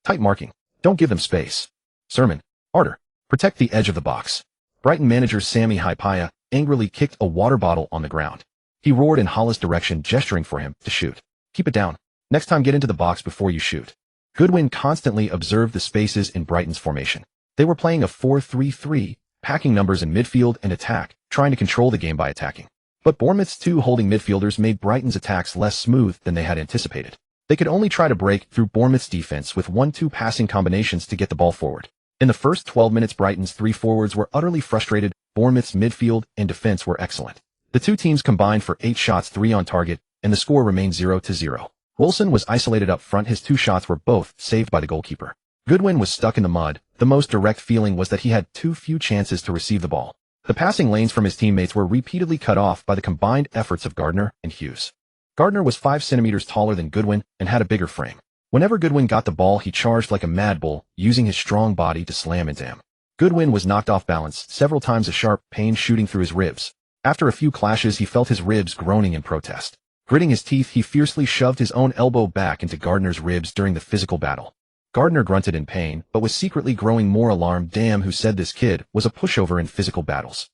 Tight marking. Don't give them space. Sermon. Harder. Protect the edge of the box." Brighton manager Sami Hypaya angrily kicked a water bottle on the ground. He roared in Holla's direction, gesturing for him to shoot. "Keep it down. Next time, get into the box before you shoot." Goodwin constantly observed the spaces in Brighton's formation. They were playing a 4-3-3, packing numbers in midfield and attack, trying to control the game by attacking. But Bournemouth's 2 holding midfielders made Brighton's attacks less smooth than they had anticipated. They could only try to break through Bournemouth's defense with 1-2 passing combinations to get the ball forward. In the first 12 minutes, Brighton's 3 forwards were utterly frustrated. Bournemouth's midfield and defense were excellent. The 2 teams combined for 8 shots, 3 on target, and the score remained 0-0. Wilson was isolated up front. His 2 shots were both saved by the goalkeeper. Goodwin was stuck in the mud. The most direct feeling was that he had too few chances to receive the ball. The passing lanes from his teammates were repeatedly cut off by the combined efforts of Gardner and Hughes. Gardner was 5 centimeters taller than Goodwin and had a bigger frame. Whenever Goodwin got the ball, he charged like a mad bull, using his strong body to slam into him. Goodwin was knocked off balance several times, a sharp pain shooting through his ribs. After a few clashes, he felt his ribs groaning in protest. Gritting his teeth, he fiercely shoved his own elbow back into Gardner's ribs during the physical battle. Gardner grunted in pain, but was secretly growing more alarmed. Damn, who said this kid was a pushover in physical battles?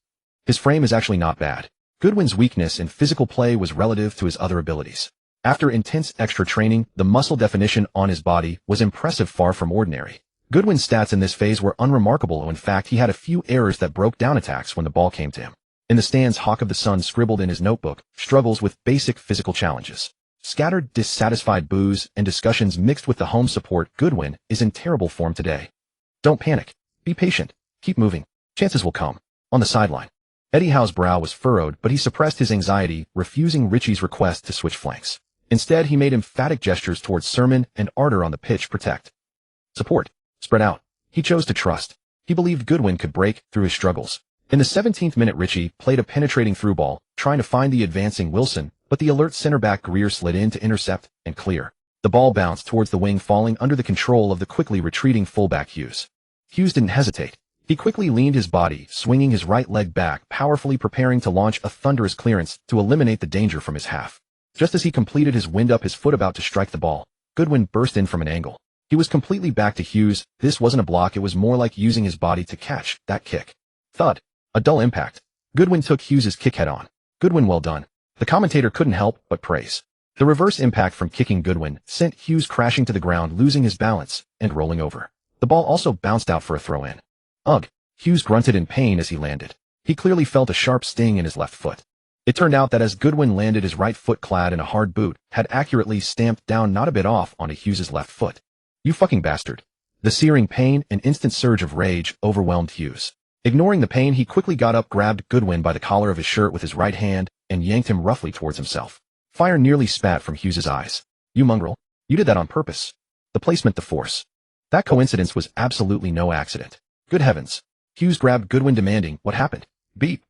His frame is actually not bad. Goodwin's weakness in physical play was relative to his other abilities. After intense extra training, the muscle definition on his body was impressive, far from ordinary. Goodwin's stats in this phase were unremarkable. In fact, he had a few errors that broke down attacks when the ball came to him. In the stands, Hawk of the Sun scribbled in his notebook, "Struggles with basic physical challenges." Scattered, dissatisfied boos and discussions mixed with the home support. Goodwin is in terrible form today. Don't panic. Be patient. Keep moving. Chances will come. On the sideline, Eddie Howe's brow was furrowed, but he suppressed his anxiety, refusing Richie's request to switch flanks. Instead, he made emphatic gestures towards Sermon and Arter on the pitch. Protect. Support. Spread out. He chose to trust. He believed Goodwin could break through his struggles. In the 17th minute, Richie played a penetrating through ball, trying to find the advancing Wilson, but the alert center back Greer slid in to intercept and clear. The ball bounced towards the wing, falling under the control of the quickly retreating fullback Hughes. Hughes didn't hesitate. He quickly leaned his body, swinging his right leg back, powerfully preparing to launch a thunderous clearance to eliminate the danger from his half. Just as he completed his wind-up, his foot about to strike the ball, Goodwin burst in from an angle. He was completely back to Hughes. This wasn't a block, it was more like using his body to catch that kick. Thud. A dull impact. Goodwin took Hughes's kick head on. Goodwin, well done. The commentator couldn't help but praise. The reverse impact from kicking Goodwin sent Hughes crashing to the ground, losing his balance and rolling over. The ball also bounced out for a throw-in. Ugh. Hughes grunted in pain as he landed. He clearly felt a sharp sting in his left foot. It turned out that as Goodwin landed, his right foot, clad in a hard boot, had accurately stamped down not a bit off onto Hughes's left foot. "You fucking bastard." The searing pain and instant surge of rage overwhelmed Hughes. Ignoring the pain, he quickly got up, grabbed Goodwin by the collar of his shirt with his right hand, and yanked him roughly towards himself. Fire nearly spat from Hughes's eyes. "You mongrel. You did that on purpose." The placement, the force. That coincidence was absolutely no accident. Good heavens. Hughes grabbed Goodwin, demanding, "What happened?" Beep.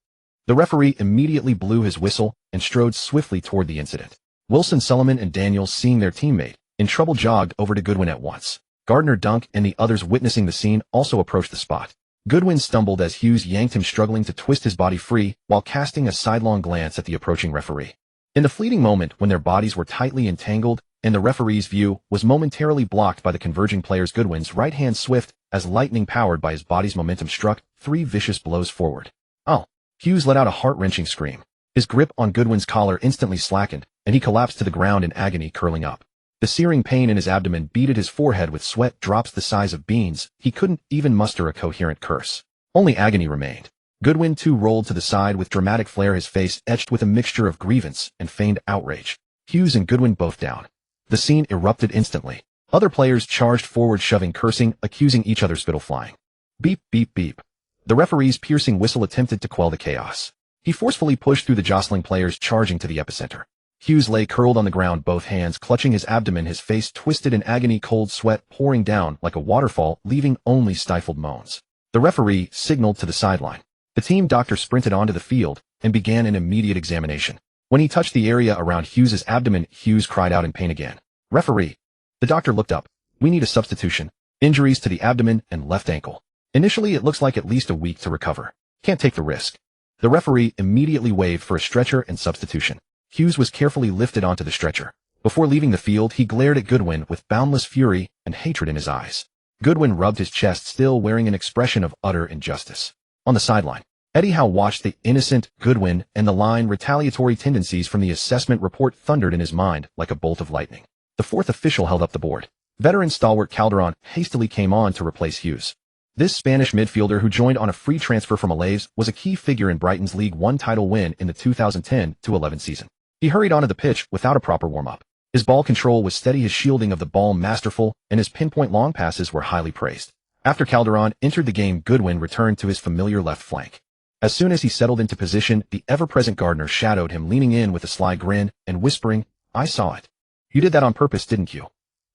The referee immediately blew his whistle and strode swiftly toward the incident. Wilson, Solomon, and Daniels, seeing their teammate in trouble, jogged over to Goodwin at once. Gardner, Dunk, and the others witnessing the scene also approached the spot. Goodwin stumbled as Hughes yanked him, struggling to twist his body free while casting a sidelong glance at the approaching referee. In the fleeting moment when their bodies were tightly entangled and the referee's view was momentarily blocked by the converging players, Goodwin's right hand swift as lightning powered by his body's momentum struck 3 vicious blows forward. Oh! Hughes let out a heart-wrenching scream. His grip on Goodwin's collar instantly slackened, and he collapsed to the ground in agony, curling up. The searing pain in his abdomen beaded his forehead with sweat drops the size of beans. He couldn't even muster a coherent curse. Only agony remained. Goodwin too rolled to the side with dramatic flair, his face etched with a mixture of grievance and feigned outrage. Hughes and Goodwin both down. The scene erupted instantly. Other players charged forward, shoving, cursing, accusing each other, spittle flying. Beep, beep, beep. The referee's piercing whistle attempted to quell the chaos. He forcefully pushed through the jostling players, charging to the epicenter. Hughes lay curled on the ground, both hands clutching his abdomen, his face twisted in agony, cold sweat pouring down like a waterfall, leaving only stifled moans. The referee signaled to the sideline. The team doctor sprinted onto the field and began an immediate examination. When he touched the area around Hughes's abdomen, Hughes cried out in pain again. Referee. The doctor looked up. We need a substitution. Injuries to the abdomen and left ankle. Initially, it looks like at least a week to recover. Can't take the risk. The referee immediately waved for a stretcher and substitution. Hughes was carefully lifted onto the stretcher. Before leaving the field, he glared at Goodwin with boundless fury and hatred in his eyes. Goodwin rubbed his chest, still wearing an expression of utter injustice. On the sideline, Eddie Howe watched the innocent Goodwin, and the line retaliatory tendencies from the assessment report thundered in his mind like a bolt of lightning. The fourth official held up the board. Veteran stalwart Calderon hastily came on to replace Hughes. This Spanish midfielder, who joined on a free transfer from Alaves, was a key figure in Brighton's League One title win in the 2010-11 season. He hurried onto the pitch without a proper warm-up. His ball control was steady, his shielding of the ball masterful, and his pinpoint long passes were highly praised. After Calderon entered the game, Goodwin returned to his familiar left flank. As soon as he settled into position, the ever-present Gardner shadowed him, leaning in with a sly grin and whispering, I saw it. You did that on purpose, didn't you?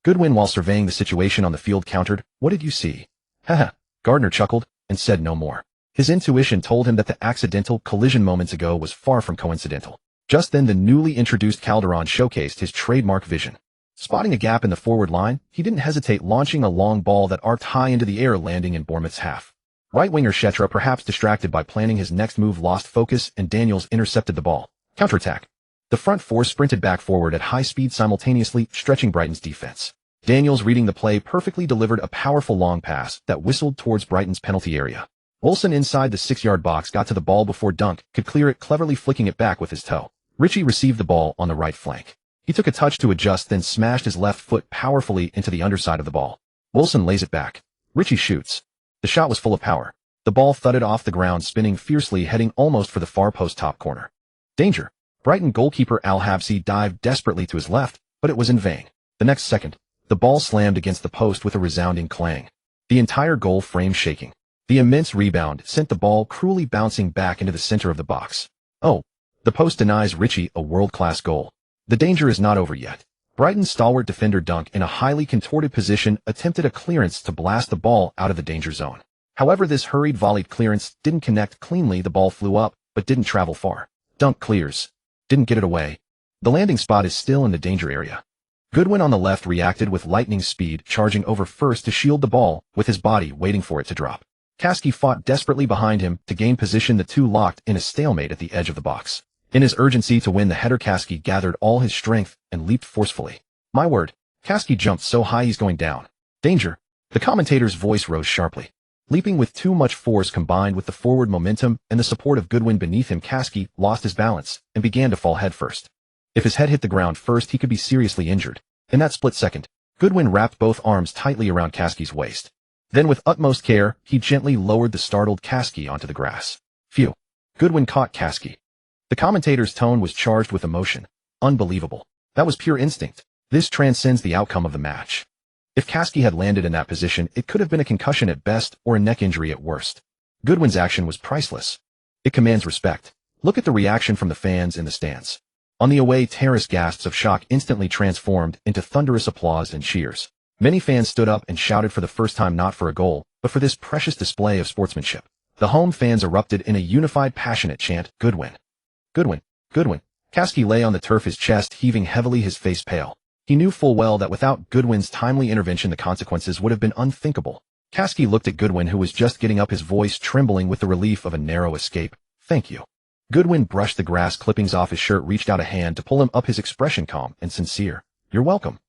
Goodwin, while surveying the situation on the field, countered, What did you see? Haha. Gardner chuckled and said no more. His intuition told him that the accidental collision moments ago was far from coincidental. Just then, the newly introduced Calderon showcased his trademark vision. Spotting a gap in the forward line, he didn't hesitate, launching a long ball that arced high into the air, landing in Bournemouth's half. Right winger Shetra, perhaps distracted by planning his next move, lost focus, and Daniels intercepted the ball. Counterattack. The front four sprinted back forward at high speed, simultaneously stretching Brighton's defense. Daniels, reading the play perfectly, delivered a powerful long pass that whistled towards Brighton's penalty area. Olsen, inside the 6-yard box, got to the ball before Dunk could clear it, cleverly flicking it back with his toe. Ritchie received the ball on the right flank. He took a touch to adjust, then smashed his left foot powerfully into the underside of the ball. Olsen lays it back. Ritchie shoots. The shot was full of power. The ball thudded off the ground, spinning fiercely, heading almost for the far post top corner. Danger. Brighton goalkeeper Al Habsi dived desperately to his left, but it was in vain. The next second, the ball slammed against the post with a resounding clang. The entire goal frame shaking. The immense rebound sent the ball cruelly bouncing back into the center of the box. Oh, the post denies Ritchie a world-class goal. The danger is not over yet. Brighton's stalwart defender Dunk, in a highly contorted position, attempted a clearance to blast the ball out of the danger zone. However, this hurried volleyed clearance didn't connect cleanly. The ball flew up, but didn't travel far. Dunk clears. Didn't get it away. The landing spot is still in the danger area. Goodwin on the left reacted with lightning speed, charging over first to shield the ball, with his body waiting for it to drop. Kasky fought desperately behind him to gain position, the two locked in a stalemate at the edge of the box. In his urgency to win the header, Kasky gathered all his strength and leaped forcefully. My word, Kasky jumped so high he's going down. Danger. The commentator's voice rose sharply. Leaping with too much force, combined with the forward momentum and the support of Goodwin beneath him, Kasky lost his balance and began to fall headfirst. If his head hit the ground first, he could be seriously injured. In that split second, Goodwin wrapped both arms tightly around Kasky's waist. Then, with utmost care, he gently lowered the startled Kasky onto the grass. Phew. Goodwin caught Kasky. The commentator's tone was charged with emotion. Unbelievable. That was pure instinct. This transcends the outcome of the match. If Kasky had landed in that position, it could have been a concussion at best or a neck injury at worst. Goodwin's action was priceless. It commands respect. Look at the reaction from the fans in the stands. On the away terrace, gasps of shock instantly transformed into thunderous applause and cheers. Many fans stood up and shouted for the first time, not for a goal, but for this precious display of sportsmanship. The home fans erupted in a unified, passionate chant, Goodwin. Goodwin. Goodwin. Kasky lay on the turf, his chest heaving heavily, his face pale. He knew full well that without Goodwin's timely intervention, the consequences would have been unthinkable. Kasky looked at Goodwin, who was just getting up, his voice trembling with the relief of a narrow escape. Thank you. Goodwin brushed the grass clippings off his shirt, reached out a hand to pull him up, his expression calm and sincere. "You're welcome."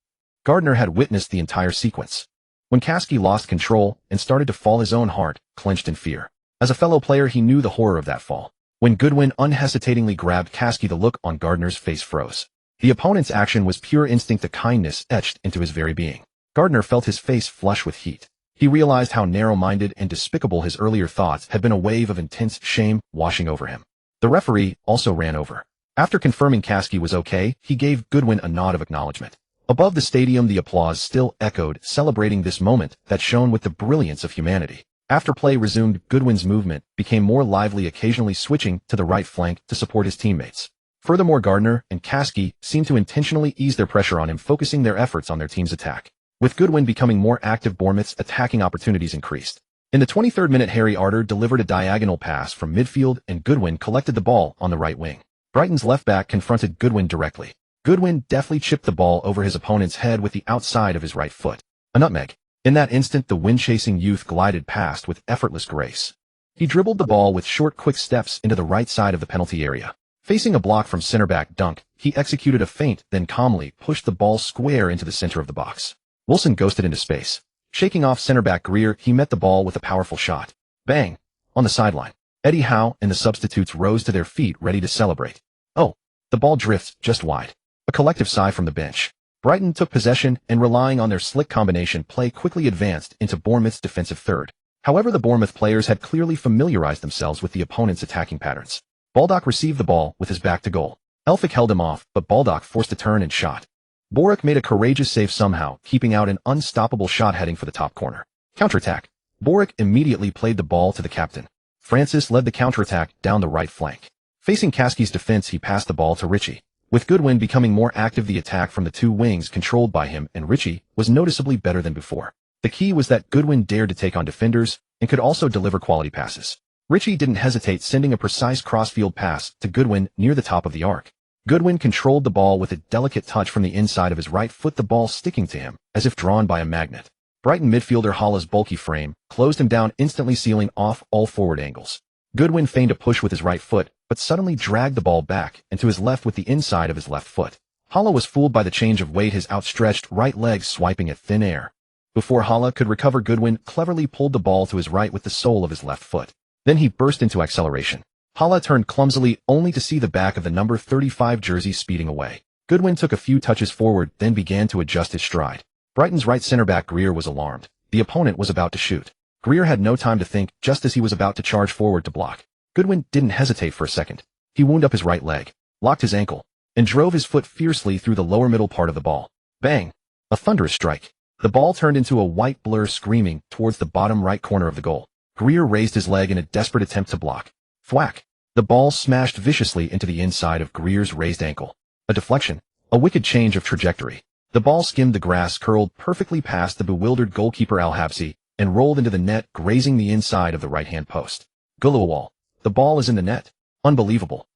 Gardner had witnessed the entire sequence. When Kasky lost control and started to fall, his own heart clenched in fear. As a fellow player, he knew the horror of that fall. When Goodwin unhesitatingly grabbed Kasky, the look on Gardner's face froze. The opponent's action was pure instinct, a kindness etched into his very being. Gardner felt his face flush with heat. He realized how narrow-minded and despicable his earlier thoughts had been, a wave of intense shame washing over him. The referee also ran over. After confirming Kasky was okay, he gave Goodwin a nod of acknowledgement. Above the stadium, the applause still echoed, celebrating this moment that shone with the brilliance of humanity. After play resumed, Goodwin's movement became more lively, occasionally switching to the right flank to support his teammates. Furthermore, Gardner and Kasky seemed to intentionally ease their pressure on him, focusing their efforts on their team's attack. With Goodwin becoming more active, Bournemouth's attacking opportunities increased. In the 23rd minute, Harry Arter delivered a diagonal pass from midfield and Goodwin collected the ball on the right wing. Brighton's left back confronted Goodwin directly. Goodwin deftly chipped the ball over his opponent's head with the outside of his right foot. A nutmeg. In that instant, the wind-chasing youth glided past with effortless grace. He dribbled the ball with short, quick steps into the right side of the penalty area. Facing a block from center-back Dunk, he executed a feint, then calmly pushed the ball square into the center of the box. Wilson ghosted into space. Shaking off center-back Greer, he met the ball with a powerful shot. Bang! On the sideline. Eddie Howe and the substitutes rose to their feet, ready to celebrate. Oh, the ball drifts just wide. A collective sigh from the bench. Brighton took possession and, relying on their slick combination play, quickly advanced into Bournemouth's defensive third. However, the Bournemouth players had clearly familiarized themselves with the opponent's attacking patterns. Baldock received the ball with his back to goal. Elphick held him off, but Baldock forced a turn and shot. Boric made a courageous save, somehow keeping out an unstoppable shot heading for the top corner. Counterattack. Boric immediately played the ball to the captain. Francis led the counterattack down the right flank. Facing Kasky's defense, he passed the ball to Ritchie. With Goodwin becoming more active, the attack from the two wings controlled by him and Ritchie was noticeably better than before. The key was that Goodwin dared to take on defenders and could also deliver quality passes. Ritchie didn't hesitate, sending a precise crossfield pass to Goodwin near the top of the arc. Goodwin controlled the ball with a delicate touch from the inside of his right foot, the ball sticking to him as if drawn by a magnet. Brighton midfielder Hallah's bulky frame closed him down, instantly sealing off all forward angles. Goodwin feigned a push with his right foot, but suddenly dragged the ball back and to his left with the inside of his left foot. Hallah was fooled by the change of weight, his outstretched right leg swiping at thin air. Before Hallah could recover, Goodwin cleverly pulled the ball to his right with the sole of his left foot. Then he burst into acceleration. Hallah turned clumsily, only to see the back of the number 35 jersey speeding away. Goodwin took a few touches forward, then began to adjust his stride. Brighton's right centre-back Greer was alarmed. The opponent was about to shoot. Greer had no time to think, just as he was about to charge forward to block. Goodwin didn't hesitate for a second. He wound up his right leg, locked his ankle, and drove his foot fiercely through the lower middle part of the ball. Bang! A thunderous strike. The ball turned into a white blur, screaming towards the bottom right corner of the goal. Greer raised his leg in a desperate attempt to block. Thwack! The ball smashed viciously into the inside of Greer's raised ankle. A deflection. A wicked change of trajectory. The ball skimmed the grass, curled perfectly past the bewildered goalkeeper Al-Habsi, and rolled into the net, grazing the inside of the right-hand post. Gulawal. The ball is in the net. Unbelievable.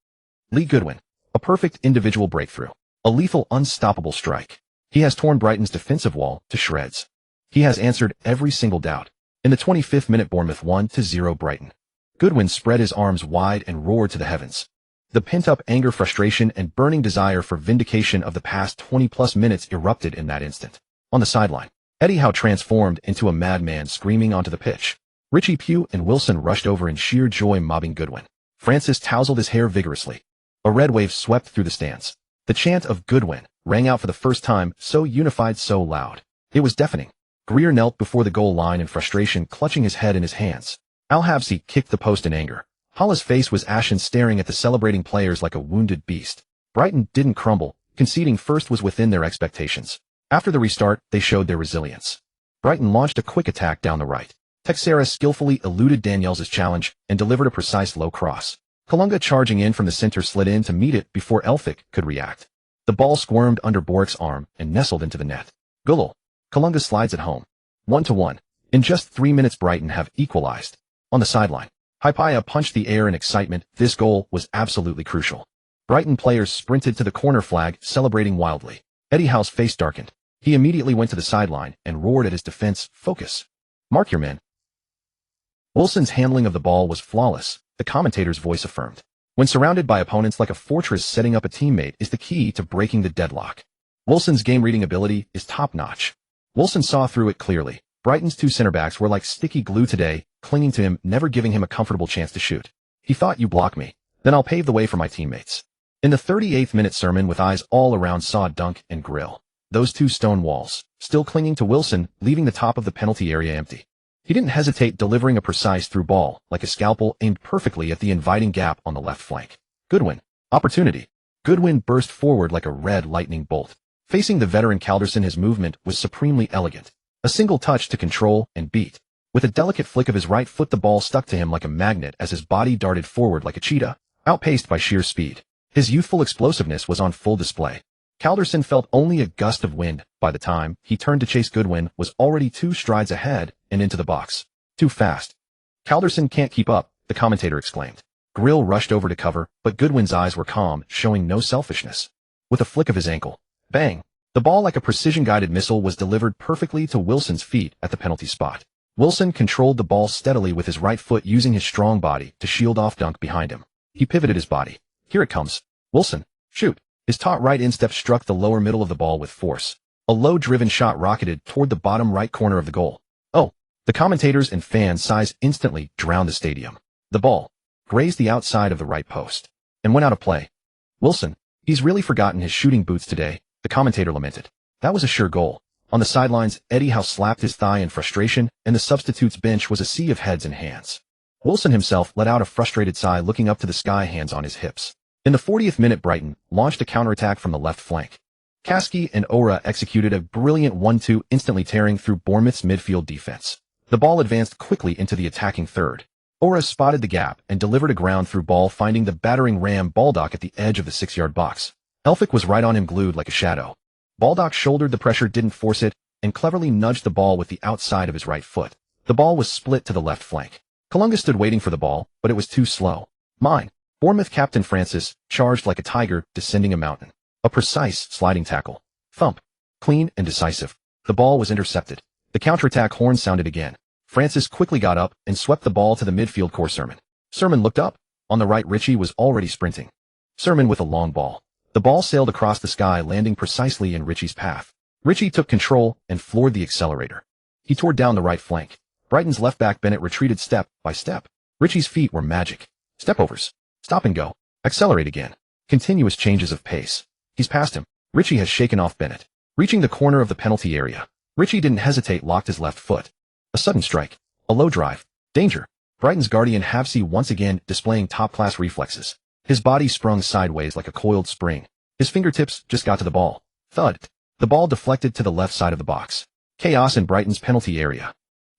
Lee Goodwin. A perfect individual breakthrough. A lethal, unstoppable strike. He has torn Brighton's defensive wall to shreds. He has answered every single doubt. In the 25th minute, Bournemouth 1-0 Brighton. Goodwin spread his arms wide and roared to the heavens. The pent-up anger, frustration, and burning desire for vindication of the past 20-plus minutes erupted in that instant. On the sideline, Eddie Howe transformed into a madman, screaming onto the pitch. Ritchie Pugh and Wilson rushed over in sheer joy, mobbing Goodwin. Francis tousled his hair vigorously. A red wave swept through the stands. The chant of Goodwin rang out for the first time, so unified, so loud. It was deafening. Greer knelt before the goal line in frustration, clutching his head in his hands. Al-Habsi kicked the post in anger. Hallah's face was ashen, staring at the celebrating players like a wounded beast. Brighton didn't crumble. Conceding first was within their expectations. After the restart, they showed their resilience. Brighton launched a quick attack down the right. Texera skillfully eluded Daniels' challenge and delivered a precise low cross. Kalunga, charging in from the center, slid in to meet it before Elphick could react. The ball squirmed under Boric's arm and nestled into the net. Gulal. Kalunga slides it home. 1-1. In just 3 minutes, Brighton have equalized. On the sideline, Hypatia punched the air in excitement. This goal was absolutely crucial. Brighton players sprinted to the corner flag, celebrating wildly. Eddie Howe's face darkened. He immediately went to the sideline and roared at his defense, "Focus. Mark your men." Wilson's handling of the ball was flawless, the commentator's voice affirmed. When surrounded by opponents like a fortress, setting up a teammate is the key to breaking the deadlock. Wilson's game-reading ability is top-notch. Wilson saw through it clearly. Brighton's two center-backs were like sticky glue today, clinging to him, never giving him a comfortable chance to shoot. He thought, you block me, then I'll pave the way for my teammates. In the 38th minute, Sermon with eyes all around saw dunk and grill. Those two stone walls, still clinging to Wilson, leaving the top of the penalty area empty. He didn't hesitate, delivering a precise through ball, like a scalpel, aimed perfectly at the inviting gap on the left flank. Goodwin. Opportunity. Goodwin burst forward like a red lightning bolt. Facing the veteran Calderson, his movement was supremely elegant. A single touch to control and beat. With a delicate flick of his right foot, the ball stuck to him like a magnet as his body darted forward like a cheetah, outpaced by sheer speed. His youthful explosiveness was on full display. Calderson felt only a gust of wind. By the time he turned to chase, Goodwin was already 2 strides ahead and into the box. Too fast. Calderson can't keep up, the commentator exclaimed. Grill rushed over to cover, but Goodwin's eyes were calm, showing no selfishness. With a flick of his ankle, bang! The ball, like a precision-guided missile, was delivered perfectly to Wilson's feet at the penalty spot. Wilson controlled the ball steadily with his right foot, using his strong body to shield off dunk behind him. He pivoted his body. Here it comes. Wilson, shoot! His taut right instep struck the lower middle of the ball with force. A low-driven shot rocketed toward the bottom right corner of the goal. Oh! The commentators and fans' sighs instantly drowned the stadium. The ball grazed the outside of the right post and went out of play. Wilson, he's really forgotten his shooting boots today, the commentator lamented. That was a sure goal. On the sidelines, Eddie Howe slapped his thigh in frustration, and the substitutes' bench was a sea of heads and hands. Wilson himself let out a frustrated sigh, looking up to the sky, hands on his hips. In the 40th minute, Brighton launched a counterattack from the left flank. Kasky and Ora executed a brilliant 1-2, instantly tearing through Bournemouth's midfield defense. The ball advanced quickly into the attacking third. Ora spotted the gap and delivered a ground-through ball, finding the battering ram Baldock at the edge of the 6-yard box. Elphick was right on him, glued like a shadow. Baldock shouldered the pressure, didn't force it, and cleverly nudged the ball with the outside of his right foot. The ball was split to the left flank. Kalunga stood waiting for the ball, but it was too slow. Mine. Bournemouth captain Francis charged like a tiger descending a mountain. A precise sliding tackle. Thump. Clean and decisive. The ball was intercepted. The counterattack horn sounded again. Francis quickly got up and swept the ball to the midfield core. Sermon looked up. On the right, Ritchie was already sprinting. Sermon with a long ball. The ball sailed across the sky, landing precisely in Ritchie's path. Ritchie took control and floored the accelerator. He tore down the right flank. Brighton's left back Bennett retreated step by step. Ritchie's feet were magic. Stepovers. Stop and go. Accelerate again. Continuous changes of pace. He's past him. Ritchie has shaken off Bennett. Reaching the corner of the penalty area, Ritchie didn't hesitate, locked his left foot. A sudden strike. A low drive. Danger. Brighton's guardian Havsey once again displaying top-class reflexes. His body sprung sideways like a coiled spring. His fingertips just got to the ball. Thud. The ball deflected to the left side of the box. Chaos in Brighton's penalty area.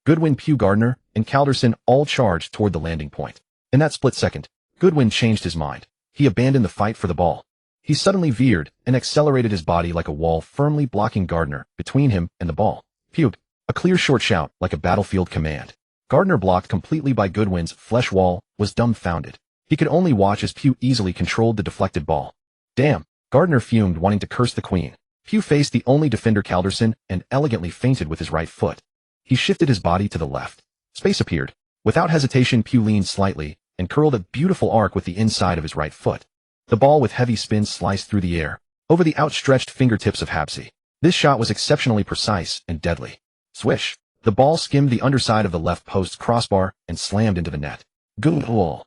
Goodwin, Pugh, Gardner, and Calderson all charged toward the landing point. In that split second, Goodwin changed his mind. He abandoned the fight for the ball. He suddenly veered and accelerated his body like a wall, firmly blocking Gardner between him and the ball. Pugh. A clear short shout like a battlefield command. Gardner, blocked completely by Goodwin's flesh wall, was dumbfounded. He could only watch as Pugh easily controlled the deflected ball. Damn. Gardner fumed, wanting to curse the queen. Pugh faced the only defender, Calderson, and elegantly feinted with his right foot. He shifted his body to the left. Space appeared. Without hesitation, Pugh leaned slightly and curled a beautiful arc with the inside of his right foot. The ball with heavy spin sliced through the air, over the outstretched fingertips of Havsey. This shot was exceptionally precise and deadly. Swish. The ball skimmed the underside of the left post's crossbar and slammed into the net. Goal.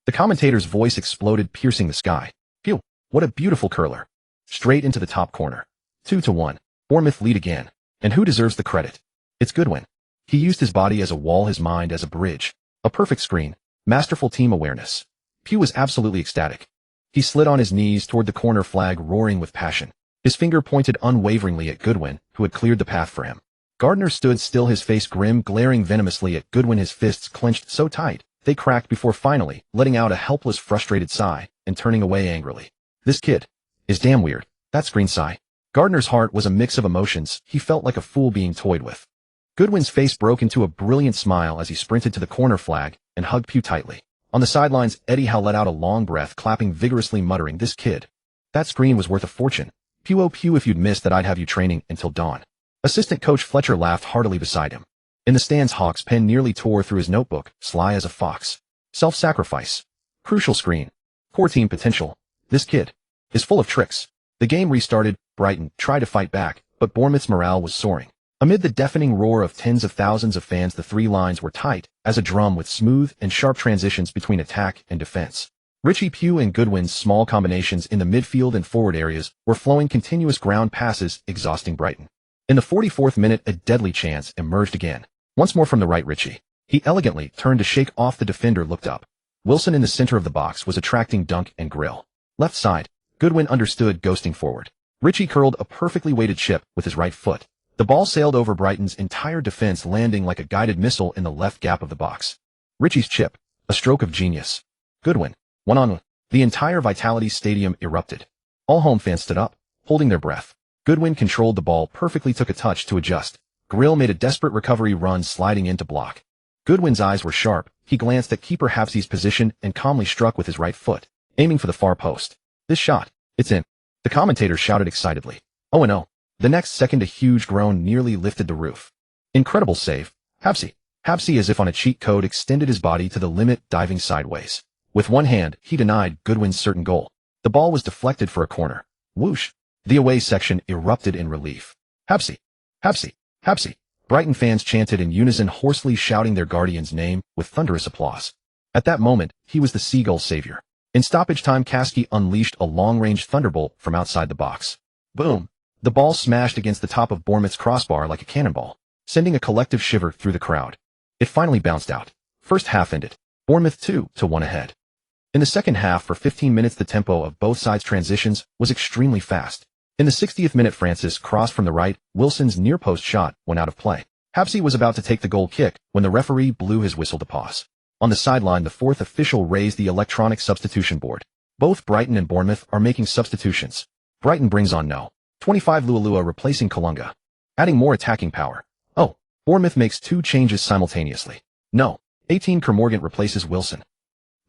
The commentator's voice exploded, piercing the sky. Phew, what a beautiful curler. Straight into the top corner. 2-1. Bournemouth lead again. And who deserves the credit? It's Goodwin. He used his body as a wall, his mind as a bridge. A perfect screen. Masterful team awareness. Pugh was absolutely ecstatic. He slid on his knees toward the corner flag, roaring with passion. His finger pointed unwaveringly at Goodwin, who had cleared the path for him. Gardner stood still, his face grim, glaring venomously at Goodwin, his fists clenched so tight they cracked before finally letting out a helpless, frustrated sigh and turning away angrily. This kid is damn weird. That screen sigh. Gardner's heart was a mix of emotions. He felt like a fool being toyed with. Goodwin's face broke into a brilliant smile as he sprinted to the corner flag and hugged Pugh tightly. On the sidelines, Eddie Howe let out a long breath, clapping vigorously, muttering, "This kid. That screen was worth a fortune. Pugh, oh Pugh, if you'd missed that, I'd have you training until dawn." Assistant coach Fletcher laughed heartily beside him. In the stands, Hawk's pen nearly tore through his notebook, sly as a fox. Self-sacrifice. Crucial screen. Poor team potential. This kid is full of tricks. The game restarted. Brighton tried to fight back, but Bournemouth's morale was soaring. Amid the deafening roar of tens of thousands of fans, the three lines were tight as a drum with smooth and sharp transitions between attack and defense. Richie Pugh and Goodwin's small combinations in the midfield and forward areas were flowing continuous ground passes, exhausting Brighton. In the 44th minute, a deadly chance emerged again. Once more from the right, Richie. He elegantly turned to shake off the defender, looked up. Wilson in the center of the box was attracting Dunk and Grill. Left side, Goodwin understood, ghosting forward. Richie curled a perfectly weighted chip with his right foot. The ball sailed over Brighton's entire defense, landing like a guided missile in the left gap of the box. Richie's chip, a stroke of genius. Goodwin, one-on-one. The entire Vitality Stadium erupted. All home fans stood up, holding their breath. Goodwin controlled the ball perfectly, took a touch to adjust. Grill made a desperate recovery run, sliding in to block. Goodwin's eyes were sharp. He glanced at keeper Hapsey's position and calmly struck with his right foot, aiming for the far post. This shot, it's in. The commentators shouted excitedly. Oh and oh. The next second, a huge groan nearly lifted the roof. Incredible save. Hapsey. Hapsey, as if on a cheat code, extended his body to the limit, diving sideways. With one hand, he denied Goodwin's certain goal. The ball was deflected for a corner. Whoosh. The away section erupted in relief. Hapsey. Hapsey. Hapsey. Brighton fans chanted in unison, hoarsely shouting their guardian's name with thunderous applause. At that moment, he was the Seagull's savior. In stoppage time, Kasky unleashed a long-range thunderbolt from outside the box. Boom! The ball smashed against the top of Bournemouth's crossbar like a cannonball, sending a collective shiver through the crowd. It finally bounced out. First half ended. Bournemouth 2-1 ahead. In the second half, for 15 minutes, the tempo of both sides' transitions was extremely fast. In the 60th minute, Francis crossed from the right. Wilson's near-post shot went out of play. Hapsey was about to take the goal kick when the referee blew his whistle to pause. On the sideline, the fourth official raised the electronic substitution board. Both Brighton and Bournemouth are making substitutions. Brighton brings on No. 25 Lualua replacing Kalunga, adding more attacking power. Oh, Bournemouth makes two changes simultaneously. No. 18 Kermorgant replaces Wilson.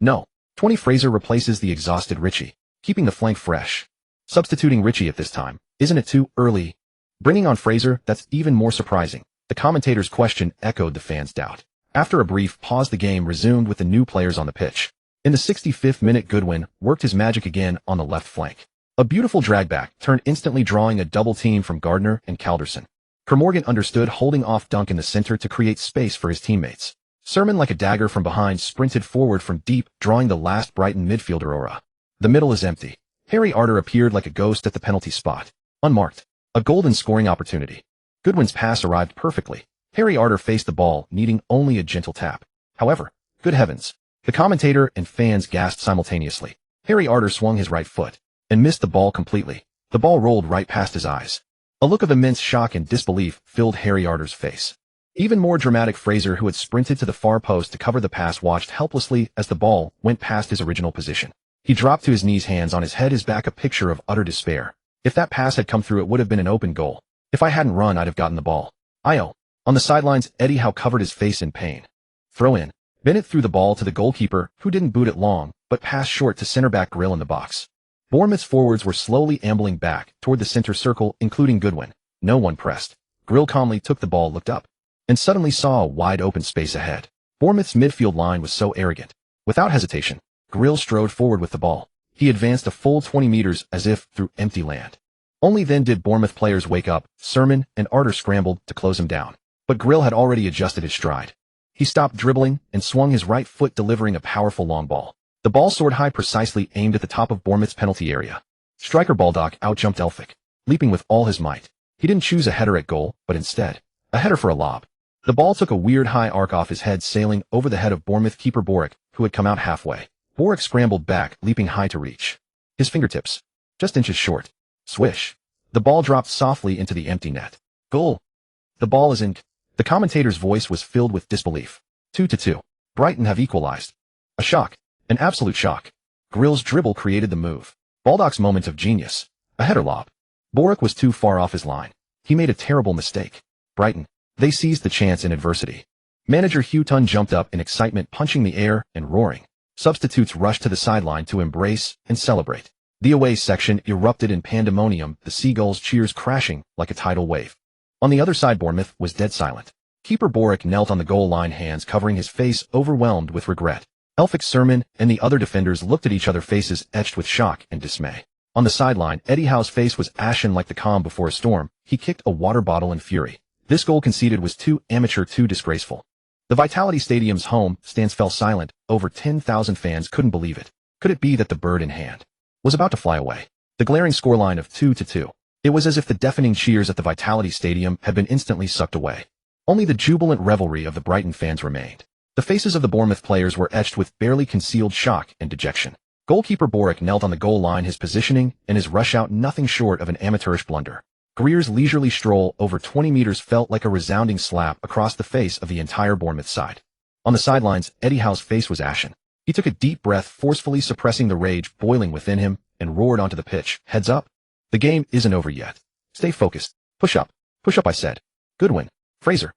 No. 20 Fraser replaces the exhausted Richie, keeping the flank fresh. Substituting Richie at this time, isn't it too early? Bringing on Fraser, that's even more surprising. The commentator's question echoed the fans' doubt. After a brief pause, the game resumed with the new players on the pitch. In the 65th minute, Goodwin worked his magic again on the left flank. A beautiful dragback turned, instantly drawing a double team from Gardner and Calderson. Kermorgant understood, holding off Dunk in the center to create space for his teammates. Sermon, like a dagger from behind, sprinted forward from deep, drawing the last Brighton midfielder aura. The middle is empty. Harry Arter appeared like a ghost at the penalty spot. Unmarked. A golden scoring opportunity. Goodwin's pass arrived perfectly. Harry Arter faced the ball, needing only a gentle tap. However, good heavens. The commentator and fans gasped simultaneously. Harry Arter swung his right foot and missed the ball completely. The ball rolled right past his eyes. A look of immense shock and disbelief filled Harry Arter's face. Even more dramatic, Fraser, who had sprinted to the far post to cover the pass, watched helplessly as the ball went past his original position. He dropped to his knees, hands on his head, his back a picture of utter despair. If that pass had come through, it would have been an open goal. If I hadn't run, I'd have gotten the ball. I-oh. On the sidelines, Eddie Howe covered his face in pain. Throw in. Bennett threw the ball to the goalkeeper, who didn't boot it long, but passed short to center-back Grill in the box. Bournemouth's forwards were slowly ambling back toward the center circle, including Goodwin. No one pressed. Grill calmly took the ball, looked up, and suddenly saw a wide-open space ahead. Bournemouth's midfield line was so arrogant. Without hesitation, Grill strode forward with the ball. He advanced a full 20 meters as if through empty land. Only then did Bournemouth players wake up. Sermon and Arter scrambled to close him down. But Grill had already adjusted his stride. He stopped dribbling and swung his right foot, delivering a powerful long ball. The ball soared high, precisely aimed at the top of Bournemouth's penalty area. Striker Baldock outjumped Elphick, leaping with all his might. He didn't choose a header at goal, but instead, a header for a lob. The ball took a weird high arc off his head, sailing over the head of Bournemouth keeper Boric, who had come out halfway. Boric scrambled back, leaping high to reach. His fingertips, just inches short. Swish. The ball dropped softly into the empty net. Goal. The ball is in. The commentator's voice was filled with disbelief. 2-2. Brighton have equalized. A shock. An absolute shock. Grill's dribble created the move. Baldock's moment of genius. A header lob. Boric was too far off his line. He made a terrible mistake. Brighton. They seized the chance in adversity. Manager Hugh Tunn jumped up in excitement, punching the air and roaring. Substitutes rushed to the sideline to embrace and celebrate. The away section erupted in pandemonium, the Seagulls' cheers crashing like a tidal wave. On the other side, Bournemouth was dead silent. Keeper Boric knelt on the goal line, hands covering his face, overwhelmed with regret. Elphick, Sermon, and the other defenders looked at each other, faces etched with shock and dismay. On the sideline, Eddie Howe's face was ashen like the calm before a storm. He kicked a water bottle in fury. This goal conceded was too amateur, too disgraceful. The Vitality Stadium's home stands fell silent. Over 10,000 fans couldn't believe it. Could it be that the bird in hand was about to fly away? The glaring scoreline of 2-2. It was as if the deafening cheers at the Vitality Stadium had been instantly sucked away. Only the jubilant revelry of the Brighton fans remained. The faces of the Bournemouth players were etched with barely concealed shock and dejection. Goalkeeper Bournemouth knelt on the goal line, his positioning and his rush out nothing short of an amateurish blunder. Greer's leisurely stroll over 20 meters felt like a resounding slap across the face of the entire Bournemouth side. On the sidelines, Eddie Howe's face was ashen. He took a deep breath, forcefully suppressing the rage boiling within him, and roared onto the pitch. Heads up. The game isn't over yet. Stay focused. Push up, I said. Goodwin. Fraser.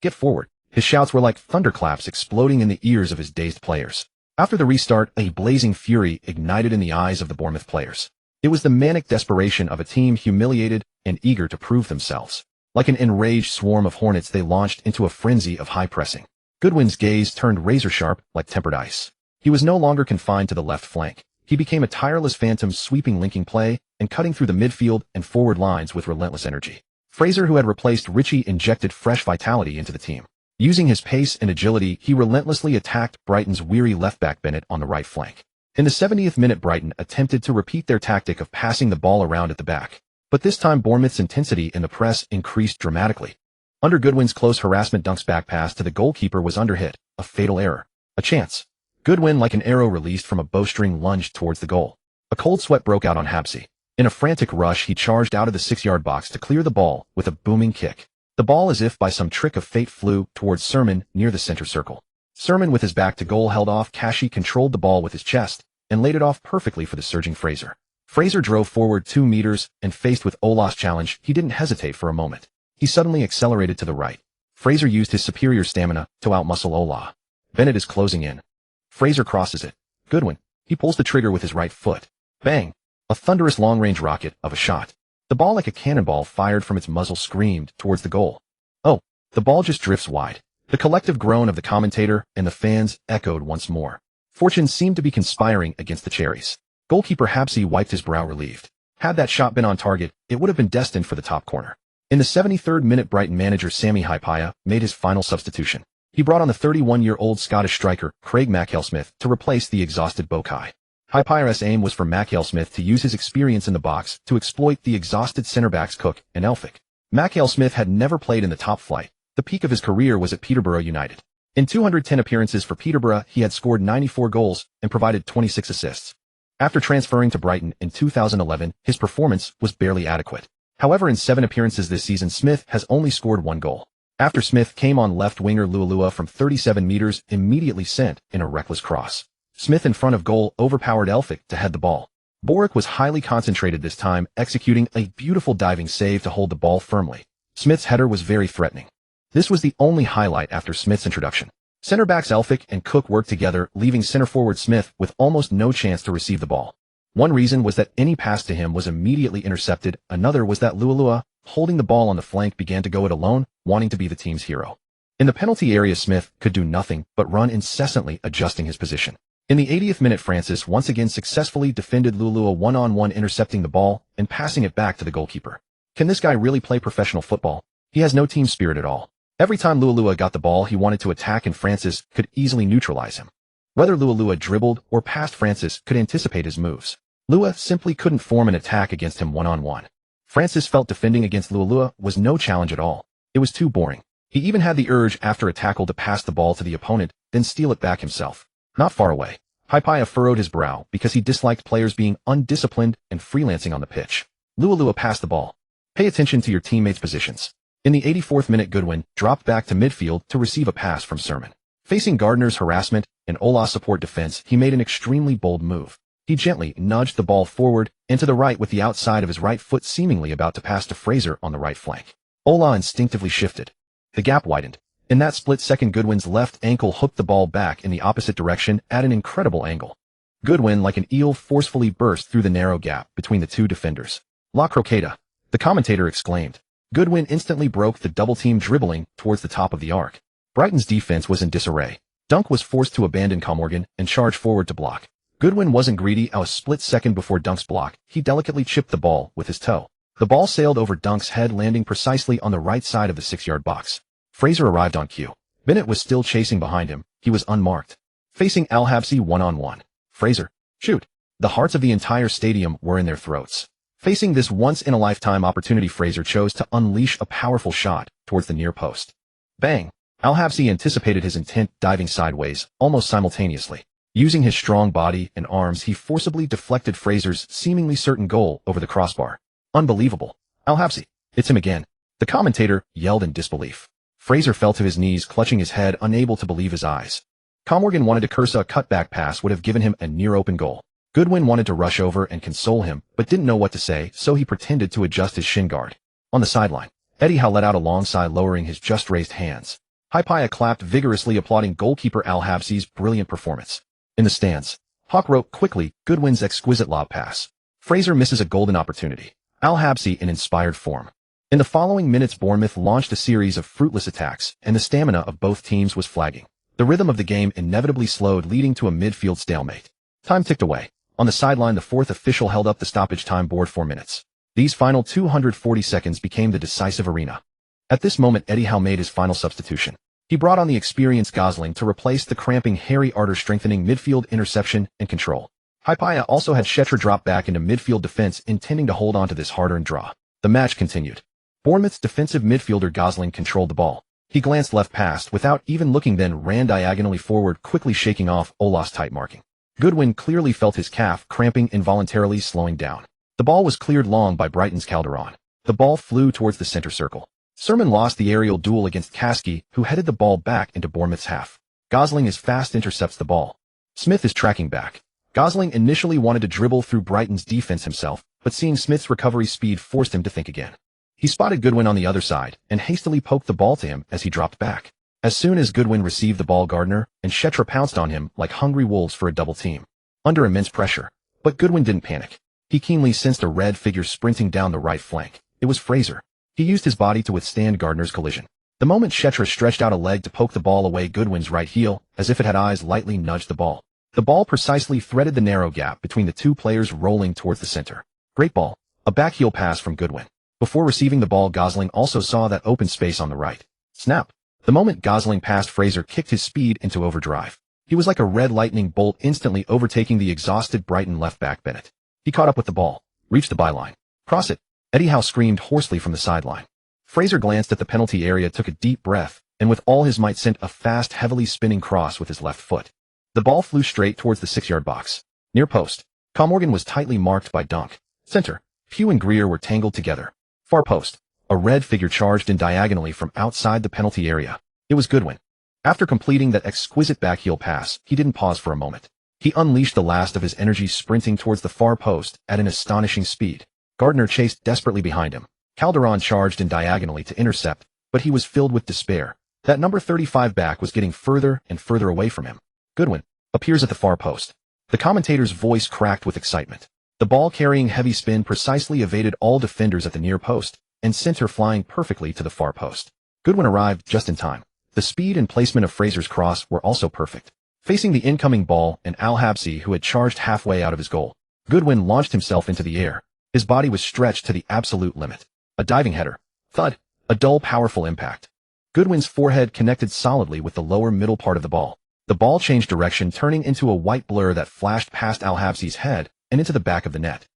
Get forward. His shouts were like thunderclaps exploding in the ears of his dazed players. After the restart, a blazing fury ignited in the eyes of the Bournemouth players. It was the manic desperation of a team humiliated and eager to prove themselves. Like an enraged swarm of hornets, they launched into a frenzy of high pressing. Goodwin's gaze turned razor-sharp like tempered ice. He was no longer confined to the left flank. He became a tireless phantom, sweeping linking play and cutting through the midfield and forward lines with relentless energy. Fraser, who had replaced Ritchie, injected fresh vitality into the team. Using his pace and agility, he relentlessly attacked Brighton's weary left-back Bennett on the right flank. In the 70th minute, Brighton attempted to repeat their tactic of passing the ball around at the back. But this time, Bournemouth's intensity in the press increased dramatically. Under Goodwin's close harassment, Dunk's back pass to the goalkeeper was underhit, a fatal error. A chance. Goodwin, like an arrow released from a bowstring, lunged towards the goal. A cold sweat broke out on Habsey. In a frantic rush, he charged out of the 6-yard box to clear the ball with a booming kick. The ball, as if by some trick of fate, flew towards Sermon near the center circle. Sermon, with his back to goal, held off. Kashi controlled the ball with his chest and laid it off perfectly for the surging Fraser. Fraser drove forward 2 meters, and faced with Ola's challenge, he didn't hesitate for a moment. He suddenly accelerated to the right. Fraser used his superior stamina to outmuscle Ola. Bennett is closing in. Fraser crosses it. Goodwin. He pulls the trigger with his right foot. Bang! A thunderous long-range rocket of a shot. The ball, like a cannonball fired from its muzzle, screamed towards the goal. Oh, the ball just drifts wide. The collective groan of the commentator and the fans echoed once more. Fortune seemed to be conspiring against the Cherries. Goalkeeper Habsey wiped his brow, relieved. Had that shot been on target, it would have been destined for the top corner. In the 73rd minute, Brighton manager Sammy Hypia made his final substitution. He brought on the 31-year-old Scottish striker Craig Mackail-Smith to replace the exhausted Bokai. Hypia's aim was for Mackail-Smith to use his experience in the box to exploit the exhausted centre-backs Cook and Elphick. Mackail-Smith had never played in the top flight. The peak of his career was at Peterborough United. In 210 appearances for Peterborough, he had scored 94 goals and provided 26 assists. After transferring to Brighton in 2011, his performance was barely adequate. However, in 7 appearances this season, Smith has only scored 1 goal. After Smith came on, left winger Lualua from 37 meters immediately sent in a reckless cross. Smith, in front of goal, overpowered Elphick to head the ball. Boric was highly concentrated this time, executing a beautiful diving save to hold the ball firmly. Smith's header was very threatening. This was the only highlight after Smith's introduction. Center-backs Elphick and Cook worked together, leaving center-forward Smith with almost no chance to receive the ball. One reason was that any pass to him was immediately intercepted. Another was that Lualua, holding the ball on the flank, began to go it alone, wanting to be the team's hero. In the penalty area, Smith could do nothing but run incessantly, adjusting his position. In the 80th minute, Francis once again successfully defended Lualua one-on-one, intercepting the ball and passing it back to the goalkeeper. Can this guy really play professional football? He has no team spirit at all. Every time Lualua got the ball, he wanted to attack, and Francis could easily neutralize him. Whether Lualua dribbled or passed, Francis could anticipate his moves. Lua simply couldn't form an attack against him one-on-one. Francis felt defending against Lualua was no challenge at all. It was too boring. He even had the urge after a tackle to pass the ball to the opponent, then steal it back himself. Not far away, Hypia furrowed his brow because he disliked players being undisciplined and freelancing on the pitch. Lualua passed the ball. Pay attention to your teammates' positions. In the 84th minute, Goodwin dropped back to midfield to receive a pass from Sermon. Facing Gardner's harassment and Ola's support defense, he made an extremely bold move. He gently nudged the ball forward and to the right with the outside of his right foot, seemingly about to pass to Fraser on the right flank. Ola instinctively shifted. The gap widened. In that split second, Goodwin's left ankle hooked the ball back in the opposite direction at an incredible angle. Goodwin, like an eel, forcefully burst through the narrow gap between the two defenders. La croqueta, the commentator exclaimed. Goodwin instantly broke the double team, dribbling towards the top of the arc. Brighton's defense was in disarray. Dunk was forced to abandon Comorgan and charge forward to block. Goodwin wasn't greedy. A split second before Dunk's block, he delicately chipped the ball with his toe. The ball sailed over Dunk's head, landing precisely on the right side of the 6-yard box. Fraser arrived on cue. Bennett was still chasing behind him. He was unmarked. Facing Al-Habsi one-on-one. Fraser, shoot. The hearts of the entire stadium were in their throats. Facing this once-in-a-lifetime opportunity, Fraser chose to unleash a powerful shot towards the near post. Bang! Al-Habsi anticipated his intent, diving sideways, almost simultaneously. Using his strong body and arms, he forcibly deflected Fraser's seemingly certain goal over the crossbar. Unbelievable. Al-Habsi, it's him again. The commentator yelled in disbelief. Fraser fell to his knees, clutching his head, unable to believe his eyes. Comorgan wanted to curse. A cutback pass would have given him a near-open goal. Goodwin wanted to rush over and console him, but didn't know what to say, so he pretended to adjust his shin guard. On the sideline, Eddie Howe let out a long sigh, lowering his just raised hands. Hypatia clapped vigorously, applauding goalkeeper Al-Habsi's brilliant performance. In the stands, Hawk wrote quickly, Goodwin's exquisite lob pass. Fraser misses a golden opportunity. Al-Habsi in inspired form. In the following minutes, Bournemouth launched a series of fruitless attacks, and the stamina of both teams was flagging. The rhythm of the game inevitably slowed, leading to a midfield stalemate. Time ticked away. On the sideline, the fourth official held up the stoppage time board. 4 minutes. These final 240 seconds became the decisive arena. At this moment, Eddie Howe made his final substitution. He brought on the experienced Gosling to replace the cramping Harry Arter, strengthening midfield interception and control. Hypatia also had Shatters drop back into midfield defense, intending to hold on to this hard-earned draw. The match continued. Bournemouth's defensive midfielder Gosling controlled the ball. He glanced left past without even looking, then ran diagonally forward, quickly shaking off Ola's tight marking. Goodwin clearly felt his calf cramping, involuntarily slowing down. The ball was cleared long by Brighton's Calderon. The ball flew towards the center circle. Sermon lost the aerial duel against Kasky, who headed the ball back into Bournemouth's half. Gosling is fast, intercepts the ball. Smith is tracking back. Gosling initially wanted to dribble through Brighton's defense himself, but seeing Smith's recovery speed forced him to think again. He spotted Goodwin on the other side and hastily poked the ball to him as he dropped back. As soon as Goodwin received the ball, Gardner and Shatters pounced on him like hungry wolves for a double team. Under immense pressure. But Goodwin didn't panic. He keenly sensed a red figure sprinting down the right flank. It was Fraser. He used his body to withstand Gardner's collision. The moment Shatters stretched out a leg to poke the ball away, Goodwin's right heel, as if it had eyes, lightly nudged the ball. The ball precisely threaded the narrow gap between the two players, rolling towards the center. Great ball. A backheel pass from Goodwin. Before receiving the ball, Gosling also saw that open space on the right. Snap. The moment Gosling passed, Fraser kicked his speed into overdrive. He was like a red lightning bolt, instantly overtaking the exhausted Brighton left back Bennett. He caught up with the ball, reached the byline. Cross it. Eddie Howe screamed hoarsely from the sideline. Fraser glanced at the penalty area, took a deep breath, and with all his might sent a fast, heavily spinning cross with his left foot. The ball flew straight towards the 6-yard box. Near post. Comorgan was tightly marked by Dunk. Center. Pugh and Greer were tangled together. Far post. A red figure charged in diagonally from outside the penalty area. It was Goodwin. After completing that exquisite backheel pass, he didn't pause for a moment. He unleashed the last of his energy, sprinting towards the far post at an astonishing speed. Gardner chased desperately behind him. Calderon charged in diagonally to intercept, but he was filled with despair. That number 35 back was getting further and further away from him. Goodwin appears at the far post. The commentator's voice cracked with excitement. The ball, carrying heavy spin, precisely evaded all defenders at the near post and sent her flying perfectly to the far post. Goodwin arrived just in time. The speed and placement of Fraser's cross were also perfect. Facing the incoming ball and Al-Habsi, who had charged halfway out of his goal, Goodwin launched himself into the air. His body was stretched to the absolute limit. A diving header. Thud. A dull, powerful impact. Goodwin's forehead connected solidly with the lower middle part of the ball. The ball changed direction, turning into a white blur that flashed past Al-Habsi's head and into the back of the net.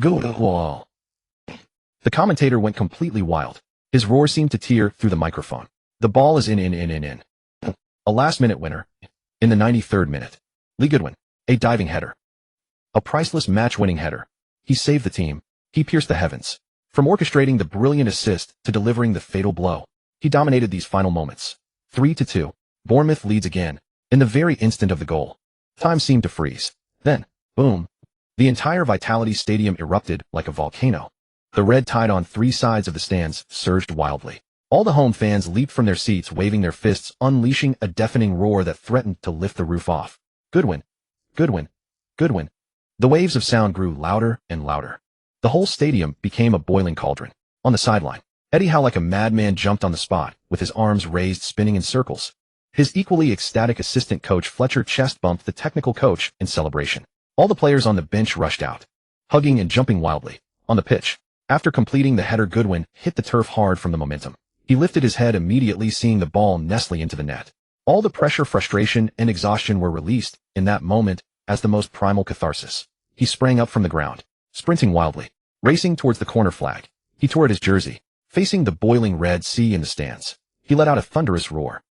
Goal. The commentator went completely wild. His roar seemed to tear through the microphone. The ball is in. A last-minute winner. In the 93rd minute. Lee Goodwin. A diving header. A priceless match-winning header. He saved the team. He pierced the heavens. From orchestrating the brilliant assist to delivering the fatal blow, he dominated these final moments. 3-2. Bournemouth leads again. In the very instant of the goal, time seemed to freeze. Then, boom. The entire Vitality Stadium erupted like a volcano. The red tide on three sides of the stands surged wildly. All the home fans leaped from their seats, waving their fists, unleashing a deafening roar that threatened to lift the roof off. Goodwin. Goodwin. Goodwin. The waves of sound grew louder and louder. The whole stadium became a boiling cauldron. On the sideline, Eddie Howe, like a madman, jumped on the spot, with his arms raised, spinning in circles. His equally ecstatic assistant coach Fletcher chest-bumped the technical coach in celebration. All the players on the bench rushed out, hugging and jumping wildly. On the pitch, after completing the header, Goodwin hit the turf hard from the momentum. He lifted his head immediately, seeing the ball nestle into the net. All the pressure, frustration, and exhaustion were released in that moment as the most primal catharsis. He sprang up from the ground, sprinting wildly, racing towards the corner flag. He tore at his jersey, facing the boiling Red Sea in the stands. He let out a thunderous roar.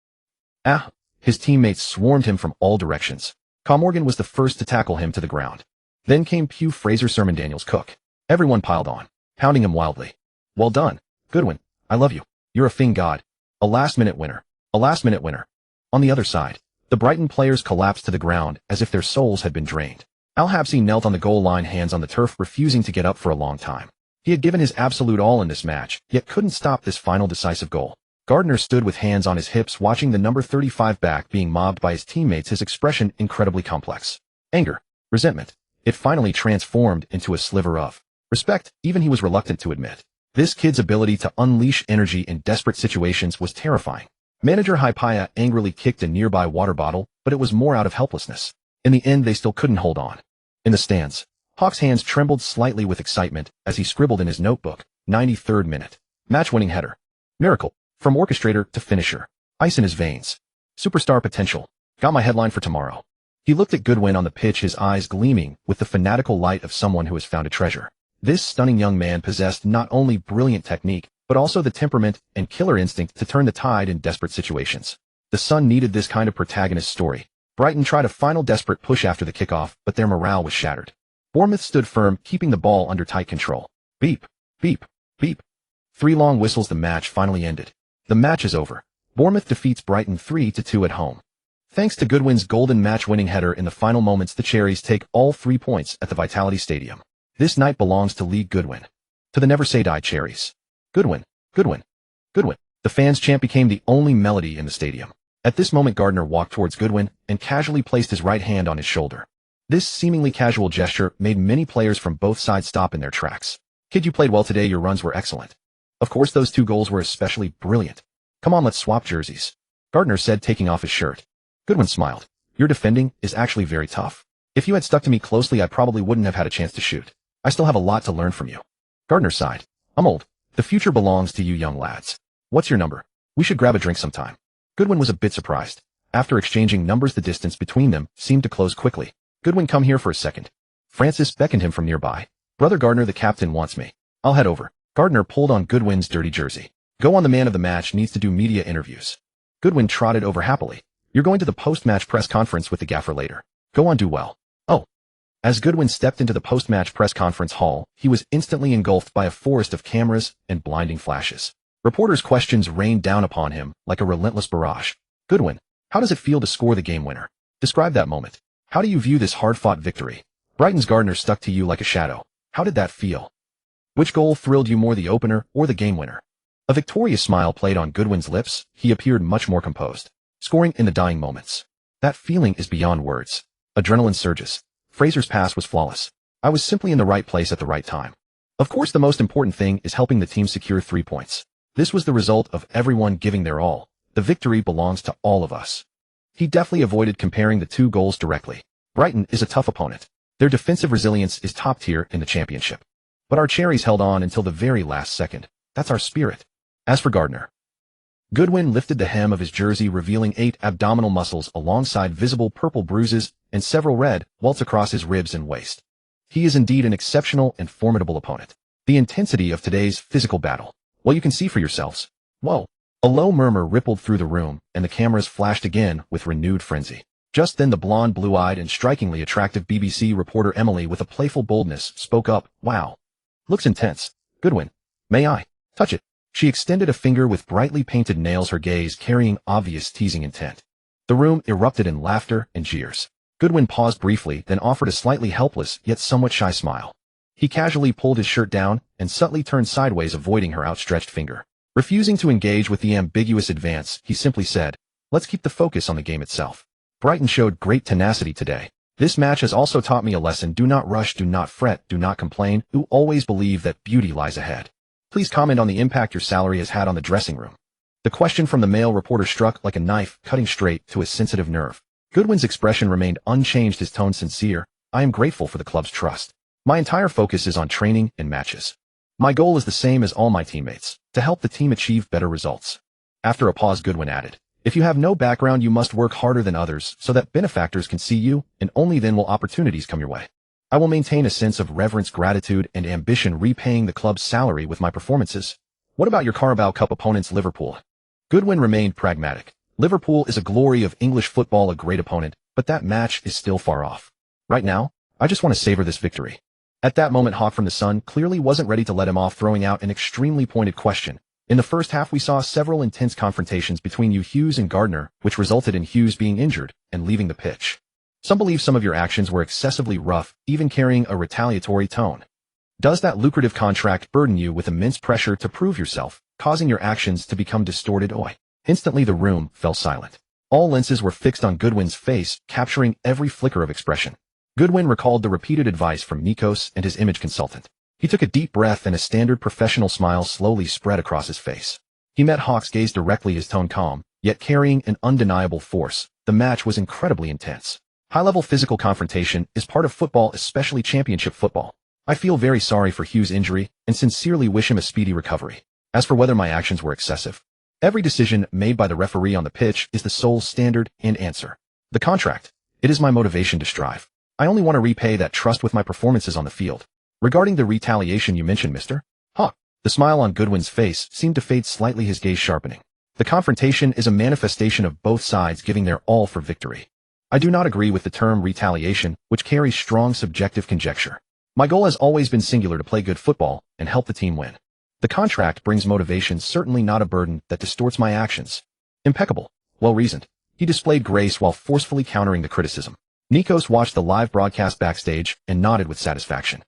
Ah! His teammates swarmed him from all directions. Morgan was the first to tackle him to the ground. Then came Pew Fraser, Sermon Daniels Cook. Everyone piled on, pounding him wildly. Well done, Goodwin. I love you. You're a fiend god. A last-minute winner. A last-minute winner. On the other side, the Brighton players collapsed to the ground as if their souls had been drained. Al-Habsi knelt on the goal line, hands on the turf, refusing to get up for a long time. He had given his absolute all in this match, yet couldn't stop this final decisive goal. Gardner stood with hands on his hips, watching the number 35 back being mobbed by his teammates, his expression incredibly complex. Anger, resentment. It finally transformed into a sliver of respect, even he was reluctant to admit. This kid's ability to unleash energy in desperate situations was terrifying. Manager Hypatia angrily kicked a nearby water bottle, but it was more out of helplessness. In the end, they still couldn't hold on. In the stands, Hawk's hands trembled slightly with excitement as he scribbled in his notebook, 93rd minute. Match-winning header. Miracle. From orchestrator to finisher. Ice in his veins. Superstar potential. Got my headline for tomorrow. He looked at Goodwin on the pitch, his eyes gleaming with the fanatical light of someone who has found a treasure. This stunning young man possessed not only brilliant technique, but also the temperament and killer instinct to turn the tide in desperate situations. The Sun needed this kind of protagonist story. Brighton tried a final desperate push after the kickoff, but their morale was shattered. Bournemouth stood firm, keeping the ball under tight control. Beep, beep, beep. 3 long whistles. The match finally ended. The match is over. Bournemouth defeats Brighton 3-2 at home. Thanks to Goodwin's golden match-winning header in the final moments, the Cherries take all 3 points at the Vitality Stadium. This night belongs to League Goodwin. To the Never Say Die Cherries. Goodwin, Goodwin, Goodwin. The fans' chant became the only melody in the stadium. At this moment, Gardner walked towards Goodwin and casually placed his right hand on his shoulder. This seemingly casual gesture made many players from both sides stop in their tracks. Kid, you played well today. Your runs were excellent. Of course, those 2 goals were especially brilliant. Come on, let's swap jerseys, Gardner said, taking off his shirt. Goodwin smiled. Your defending is actually very tough. If you had stuck to me closely, I probably wouldn't have had a chance to shoot. I still have a lot to learn from you. Gardner sighed. I'm old. The future belongs to you young lads. What's your number? We should grab a drink sometime. Goodwin was a bit surprised. After exchanging numbers, the distance between them seemed to close quickly. Goodwin, come here for a second. Francis beckoned him from nearby. Brother Gardner, the captain wants me. I'll head over. Gardner pulled on Goodwin's dirty jersey. Go on, the man of the match needs to do media interviews. Goodwin trotted over happily. You're going to the post-match press conference with the gaffer later. Go on, do well. Oh. As Goodwin stepped into the post-match press conference hall, he was instantly engulfed by a forest of cameras and blinding flashes. Reporters' questions rained down upon him like a relentless barrage. Goodwin, how does it feel to score the game winner? Describe that moment. How do you view this hard-fought victory? Brighton's Gardner stuck to you like a shadow. How did that feel? Which goal thrilled you more, the opener or the game winner? A victorious smile played on Goodwin's lips. He appeared much more composed. Scoring in the dying moments. That feeling is beyond words. Adrenaline surges. Fraser's pass was flawless. I was simply in the right place at the right time. Of course, the most important thing is helping the team secure 3 points. This was the result of everyone giving their all. The victory belongs to all of us. He deftly avoided comparing the 2 goals directly. Brighton is a tough opponent. Their defensive resilience is top tier in the championship. But our Cherries held on until the very last second. That's our spirit. As for Gardner, Goodwin lifted the hem of his jersey, revealing 8 abdominal muscles alongside visible purple bruises and several red welts across his ribs and waist. He is indeed an exceptional and formidable opponent. The intensity of today's physical battle, well, you can see for yourselves. Whoa. A low murmur rippled through the room, and the cameras flashed again with renewed frenzy. Just then the blonde, blue-eyed, and strikingly attractive BBC reporter Emily, with a playful boldness, spoke up. Wow. Looks intense. Goodwin, may I touch it? She extended a finger with brightly painted nails, her gaze carrying obvious teasing intent. The room erupted in laughter and jeers. Goodwin paused briefly, then offered a slightly helpless yet somewhat shy smile. He casually pulled his shirt down and subtly turned sideways, avoiding her outstretched finger. Refusing to engage with the ambiguous advance, he simply said, let's keep the focus on the game itself. Brighton showed great tenacity today. This match has also taught me a lesson. Do not rush, do not fret, do not complain. You always believe that beauty lies ahead. Please comment on the impact your salary has had on the dressing room. The question from the male reporter struck like a knife, cutting straight to his sensitive nerve. Goodwin's expression remained unchanged, his tone sincere. I am grateful for the club's trust. My entire focus is on training and matches. My goal is the same as all my teammates, to help the team achieve better results. After a pause, Goodwin added, if you have no background, you must work harder than others so that benefactors can see you, and only then will opportunities come your way. I will maintain a sense of reverence, gratitude, and ambition, repaying the club's salary with my performances. What about your Carabao Cup opponents, Liverpool? Goodwin remained pragmatic. Liverpool is a glory of English football, a great opponent, but that match is still far off. Right now, I just want to savor this victory. At that moment, Hawk from the Sun clearly wasn't ready to let him off, throwing out an extremely pointed question. In the first half, we saw several intense confrontations between you, Hughes and Gardner, which resulted in Hughes being injured and leaving the pitch. Some believe some of your actions were excessively rough, even carrying a retaliatory tone. Does that lucrative contract burden you with immense pressure to prove yourself, causing your actions to become distorted? Instantly the room fell silent. All lenses were fixed on Goodwin's face, capturing every flicker of expression. Goodwin recalled the repeated advice from Nikos and his image consultant. He took a deep breath and a standard professional smile slowly spread across his face. He met Hawk's gaze directly, his tone calm, yet carrying an undeniable force. The match was incredibly intense. High-level physical confrontation is part of football, especially championship football. I feel very sorry for Hughes' injury and sincerely wish him a speedy recovery. As for whether my actions were excessive, every decision made by the referee on the pitch is the sole standard and answer. The contract. It is my motivation to strive. I only want to repay that trust with my performances on the field. Regarding the retaliation you mentioned, Mr. Hawk, the smile on Goodwin's face seemed to fade slightly, his gaze sharpening. The confrontation is a manifestation of both sides giving their all for victory. I do not agree with the term retaliation, which carries strong subjective conjecture. My goal has always been singular: to play good football and help the team win. The contract brings motivation, certainly not a burden that distorts my actions. Impeccable. Well-reasoned. He displayed grace while forcefully countering the criticism. Nikos watched the live broadcast backstage and nodded with satisfaction.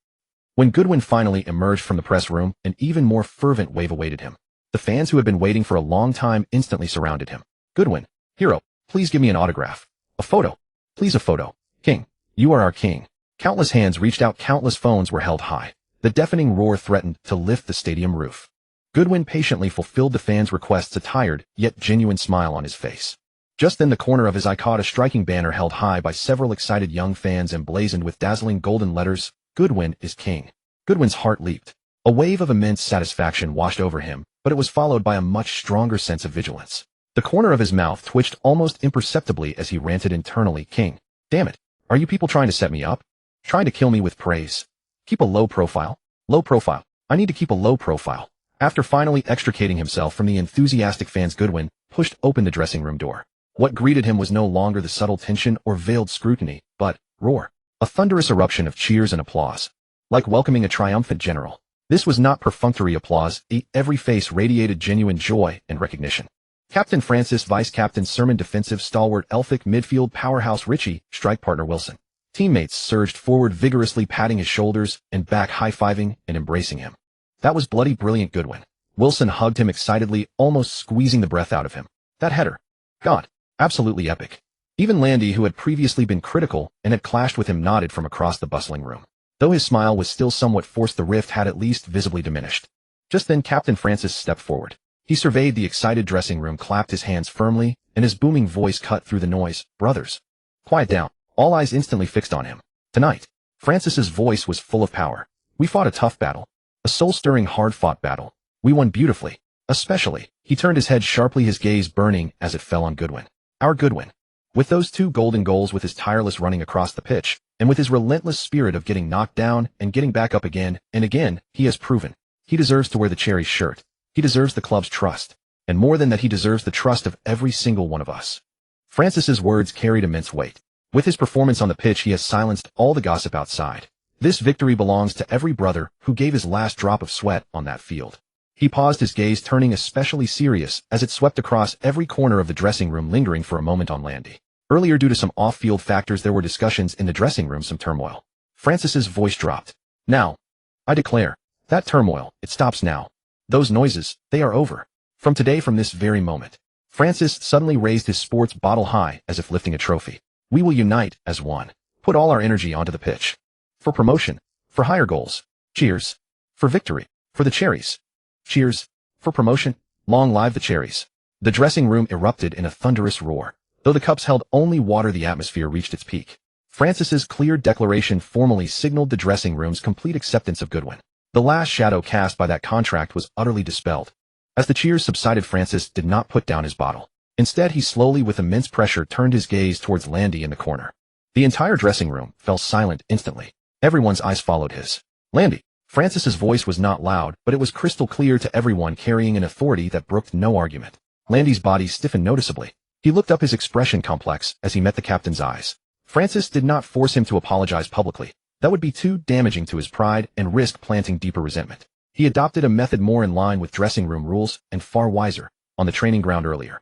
When Goodwin finally emerged from the press room, an even more fervent wave awaited him. The fans who had been waiting for a long time instantly surrounded him. Goodwin, hero, please give me an autograph. A photo. Please, a photo. King, you are our king. Countless hands reached out, countless phones were held high. The deafening roar threatened to lift the stadium roof. Goodwin patiently fulfilled the fans' requests, a tired, yet genuine smile on his face. Just then the corner of his eye caught a striking banner held high by several excited young fans, emblazoned with dazzling golden letters, Goodwin is king. Goodwin's heart leaped. A wave of immense satisfaction washed over him, but it was followed by a much stronger sense of vigilance. The corner of his mouth twitched almost imperceptibly as he ranted internally, King, damn it, are you people trying to set me up? Trying to kill me with praise? Keep a low profile. Low profile. I need to keep a low profile. After finally extricating himself from the enthusiastic fans, Goodwin pushed open the dressing room door. What greeted him was no longer the subtle tension or veiled scrutiny, but roar. A thunderous eruption of cheers and applause. Like welcoming a triumphant general. This was not perfunctory applause. Every face radiated genuine joy and recognition. Captain Francis, Vice Captain Sermon, defensive stalwart Elphick, midfield powerhouse Richie, strike partner Wilson. Teammates surged forward, vigorously patting his shoulders and back, high-fiving and embracing him. That was bloody brilliant, Goodwin. Wilson hugged him excitedly, almost squeezing the breath out of him. That header. God. Absolutely epic. Even Landy, who had previously been critical and had clashed with him, nodded from across the bustling room. Though his smile was still somewhat forced, the rift had at least visibly diminished. Just then Captain Francis stepped forward. He surveyed the excited dressing room, clapped his hands firmly, and his booming voice cut through the noise. Brothers, quiet down. All eyes instantly fixed on him. Tonight, Francis's voice was full of power. We fought a tough battle. A soul-stirring, hard-fought battle. We won beautifully. Especially, he turned his head sharply, his gaze burning as it fell on Goodwin. Our Goodwin. With those 2 golden goals, with his tireless running across the pitch, and with his relentless spirit of getting knocked down and getting back up again and again, he has proven he deserves to wear the cherry shirt. He deserves the club's trust. And more than that, he deserves the trust of every single one of us. Francis's words carried immense weight. With his performance on the pitch, he has silenced all the gossip outside. This victory belongs to every brother who gave his last drop of sweat on that field. He paused, his gaze turning especially serious as it swept across every corner of the dressing room, lingering for a moment on Landy. Earlier, due to some off-field factors, there were discussions in the dressing room, some turmoil. Francis's voice dropped. Now, I declare, that turmoil, it stops now. Those noises, they are over. From today, from this very moment. Francis suddenly raised his sports bottle high as if lifting a trophy. We will unite as one. Put all our energy onto the pitch. For promotion. For higher goals. Cheers. For victory. For the cherries. Cheers. For promotion. Long live the cherries. The dressing room erupted in a thunderous roar. Though the cups held only water, the atmosphere reached its peak. Francis's clear declaration formally signaled the dressing room's complete acceptance of Goodwin. The last shadow cast by that contract was utterly dispelled. As the cheers subsided, Francis did not put down his bottle. Instead, he slowly, with immense pressure, turned his gaze towards Landy in the corner. The entire dressing room fell silent instantly. Everyone's eyes followed his. Landy. Francis's voice was not loud, but it was crystal clear to everyone, carrying an authority that brooked no argument. Landy's body stiffened noticeably. He looked up, his expression complex, as he met the captain's eyes. Francis did not force him to apologize publicly. That would be too damaging to his pride and risk planting deeper resentment. He adopted a method more in line with dressing room rules and far wiser, on the training ground earlier.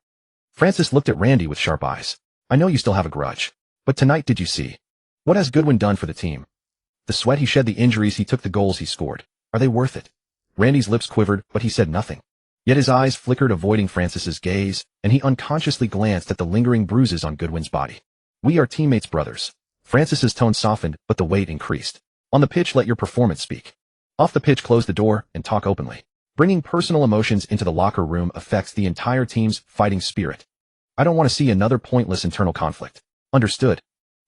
Francis looked at Randy with sharp eyes. I know you still have a grudge. But tonight, did you see? What has Goodwin done for the team? The sweat he shed, the injuries he took, the goals he scored. Are they worth it? Randy's lips quivered, but he said nothing. Yet his eyes flickered, avoiding Francis's gaze, and he unconsciously glanced at the lingering bruises on Goodwin's body. We are teammates, brothers. Francis's tone softened, but the weight increased. On the pitch, let your performance speak. Off the pitch, close the door and talk openly. Bringing personal emotions into the locker room affects the entire team's fighting spirit. I don't want to see another pointless internal conflict. Understood?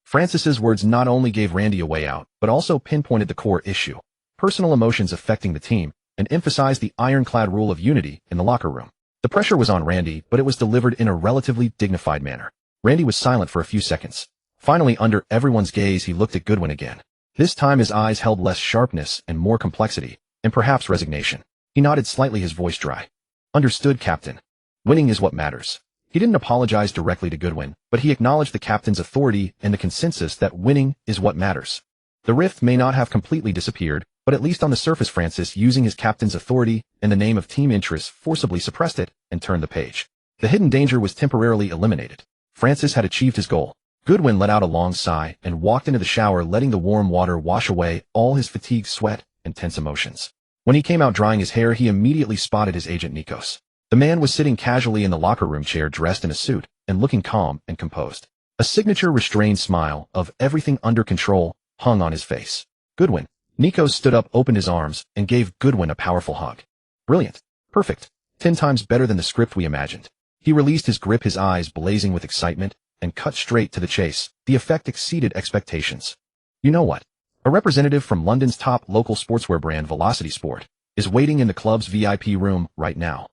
Francis's words not only gave Randy a way out, but also pinpointed the core issue. Personal emotions affecting the team, and emphasized the ironclad rule of unity in the locker room. The pressure was on Randy, but it was delivered in a relatively dignified manner. Randy was silent for a few seconds. Finally, under everyone's gaze, he looked at Goodwin again. This time his eyes held less sharpness and more complexity, and perhaps resignation. He nodded slightly, his voice dry. Understood, Captain. Winning is what matters. He didn't apologize directly to Goodwin, but he acknowledged the captain's authority and the consensus that winning is what matters. The rift may not have completely disappeared, but at least on the surface, Francis, using his captain's authority and the name of team interests, forcibly suppressed it and turned the page. The hidden danger was temporarily eliminated. Francis had achieved his goal. Goodwin let out a long sigh and walked into the shower, letting the warm water wash away all his fatigue, sweat, and tense emotions. When he came out drying his hair, he immediately spotted his agent Nikos. The man was sitting casually in the locker room chair, dressed in a suit and looking calm and composed. A signature restrained smile of everything under control hung on his face. Goodwin. Nikos stood up, opened his arms, and gave Goodwin a powerful hug. Brilliant. Perfect. 10 times better than the script we imagined. He released his grip, his eyes blazing with excitement, and cut straight to the chase. The effect exceeded expectations. You know what? A representative from London's top local sportswear brand, Velocity Sport, is waiting in the club's VIP room right now.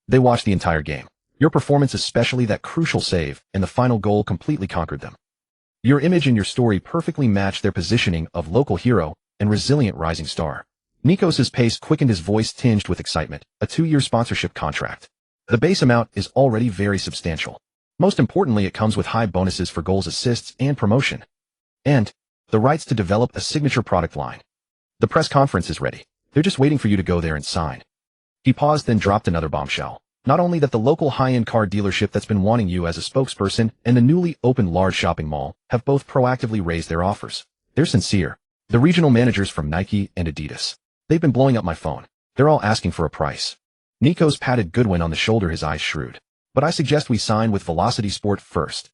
They watched the entire game. Your performance, especially that crucial save and the final goal, completely conquered them. Your image and your story perfectly matched their positioning of local hero and resilient rising star. Nikos's pace quickened, his voice tinged with excitement. A 2-year sponsorship contract. The base amount is already very substantial. Most importantly, it comes with high bonuses for goals, assists, and promotion. And the rights to develop a signature product line. The press conference is ready. They're just waiting for you to go there and sign. He paused, then dropped another bombshell. Not only that, the local high-end car dealership that's been wanting you as a spokesperson and the newly opened large shopping mall have both proactively raised their offers. They're sincere. The regional managers from Nike and Adidas. They've been blowing up my phone. They're all asking for a price. Nikos patted Goodwin on the shoulder, his eyes shrewd. But I suggest we sign with Velocity Sport first.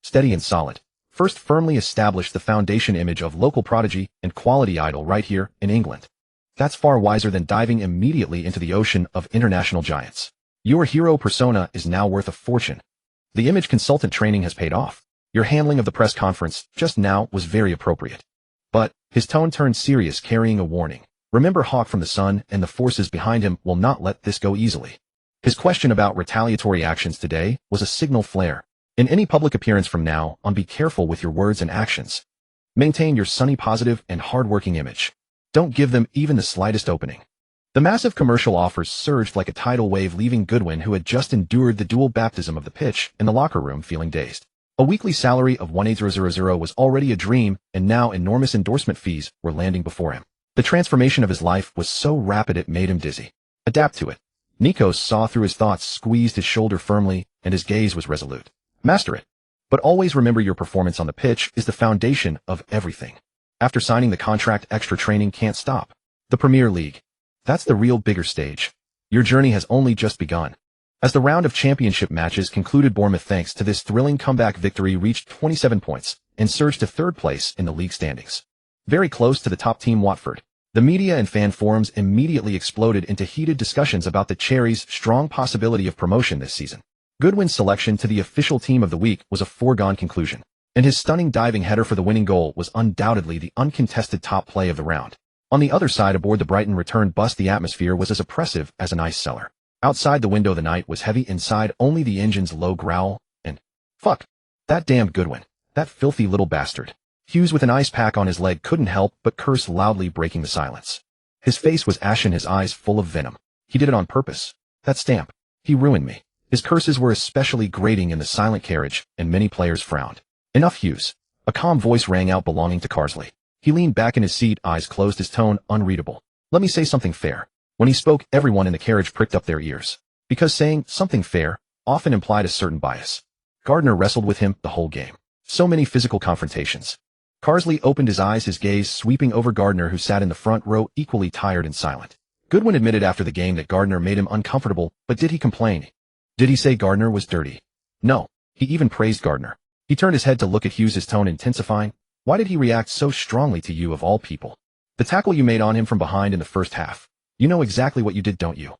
Steady and solid. First, firmly establish the foundation image of local prodigy and quality idol right here in England. That's far wiser than diving immediately into the ocean of international giants. Your hero persona is now worth a fortune. The image consultant training has paid off. Your handling of the press conference just now was very appropriate. But his tone turned serious, carrying a warning. Remember, Hawk from the Sun and the forces behind him will not let this go easily. His question about retaliatory actions today was a signal flare. In any public appearance from now on, be careful with your words and actions. Maintain your sunny, positive, and hardworking image. Don't give them even the slightest opening. The massive commercial offers surged like a tidal wave, leaving Goodwin, who had just endured the dual baptism of the pitch, in the locker room feeling dazed. A weekly salary of 18000 was already a dream, and now enormous endorsement fees were landing before him. The transformation of his life was so rapid it made him dizzy. Adapt to it. Nikos saw through his thoughts, squeezed his shoulder firmly, and his gaze was resolute. Master it. But always remember, your performance on the pitch is the foundation of everything. After signing the contract, extra training can't stop. The Premier League. That's the real bigger stage. Your journey has only just begun. As the round of championship matches concluded, Bournemouth, thanks to this thrilling comeback victory, reached 27 points and surged to 3rd place in the league standings. Very close to the top team, Watford. The media and fan forums immediately exploded into heated discussions about the Cherries' strong possibility of promotion this season. Goodwin's selection to the official team of the week was a foregone conclusion, and his stunning diving header for the winning goal was undoubtedly the uncontested top play of the round. On the other side aboard the Brighton return bus, the atmosphere was as oppressive as an ice cellar. Outside the window the night was heavy, inside only the engine's low growl, and fuck. That damned Goodwin. That filthy little bastard. Hughes with an ice pack on his leg couldn't help but curse loudly, breaking the silence. His face was ashen, his eyes full of venom. He did it on purpose. That stamp. He ruined me. His curses were especially grating in the silent carriage, and many players frowned. Enough, Hughes. A calm voice rang out belonging to Carsley. He leaned back in his seat, eyes closed, his tone unreadable. Let me say something fair. When he spoke, everyone in the carriage pricked up their ears, because saying something fair often implied a certain bias. Gardner wrestled with him the whole game. So many physical confrontations. Carsley opened his eyes, his gaze sweeping over Gardner, who sat in the front row, equally tired and silent. Goodwin admitted after the game that Gardner made him uncomfortable, but did he complain? Did he say Gardner was dirty? No. He even praised Gardner. He turned his head to look at Hughes, his tone intensifying. Why did he react so strongly to you of all people? The tackle you made on him from behind in the first half. You know exactly what you did, don't you?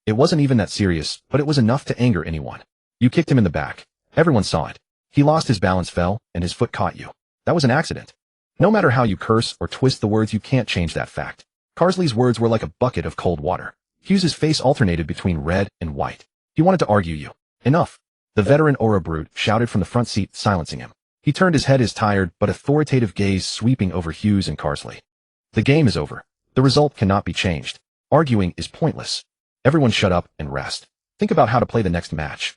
It wasn't even that serious, but it was enough to anger anyone. You kicked him in the back. Everyone saw it. He lost his balance, fell, and his foot caught you. That was an accident. No matter how you curse or twist the words, you can't change that fact. Carsley's words were like a bucket of cold water. Hughes's face alternated between red and white. He wanted to argue you. Enough. The veteran Aura Brute shouted from the front seat, silencing him. He turned his head, his tired but authoritative gaze sweeping over Hughes and Carsley. The game is over. The result cannot be changed. Arguing is pointless. Everyone shut up and rest. Think about how to play the next match.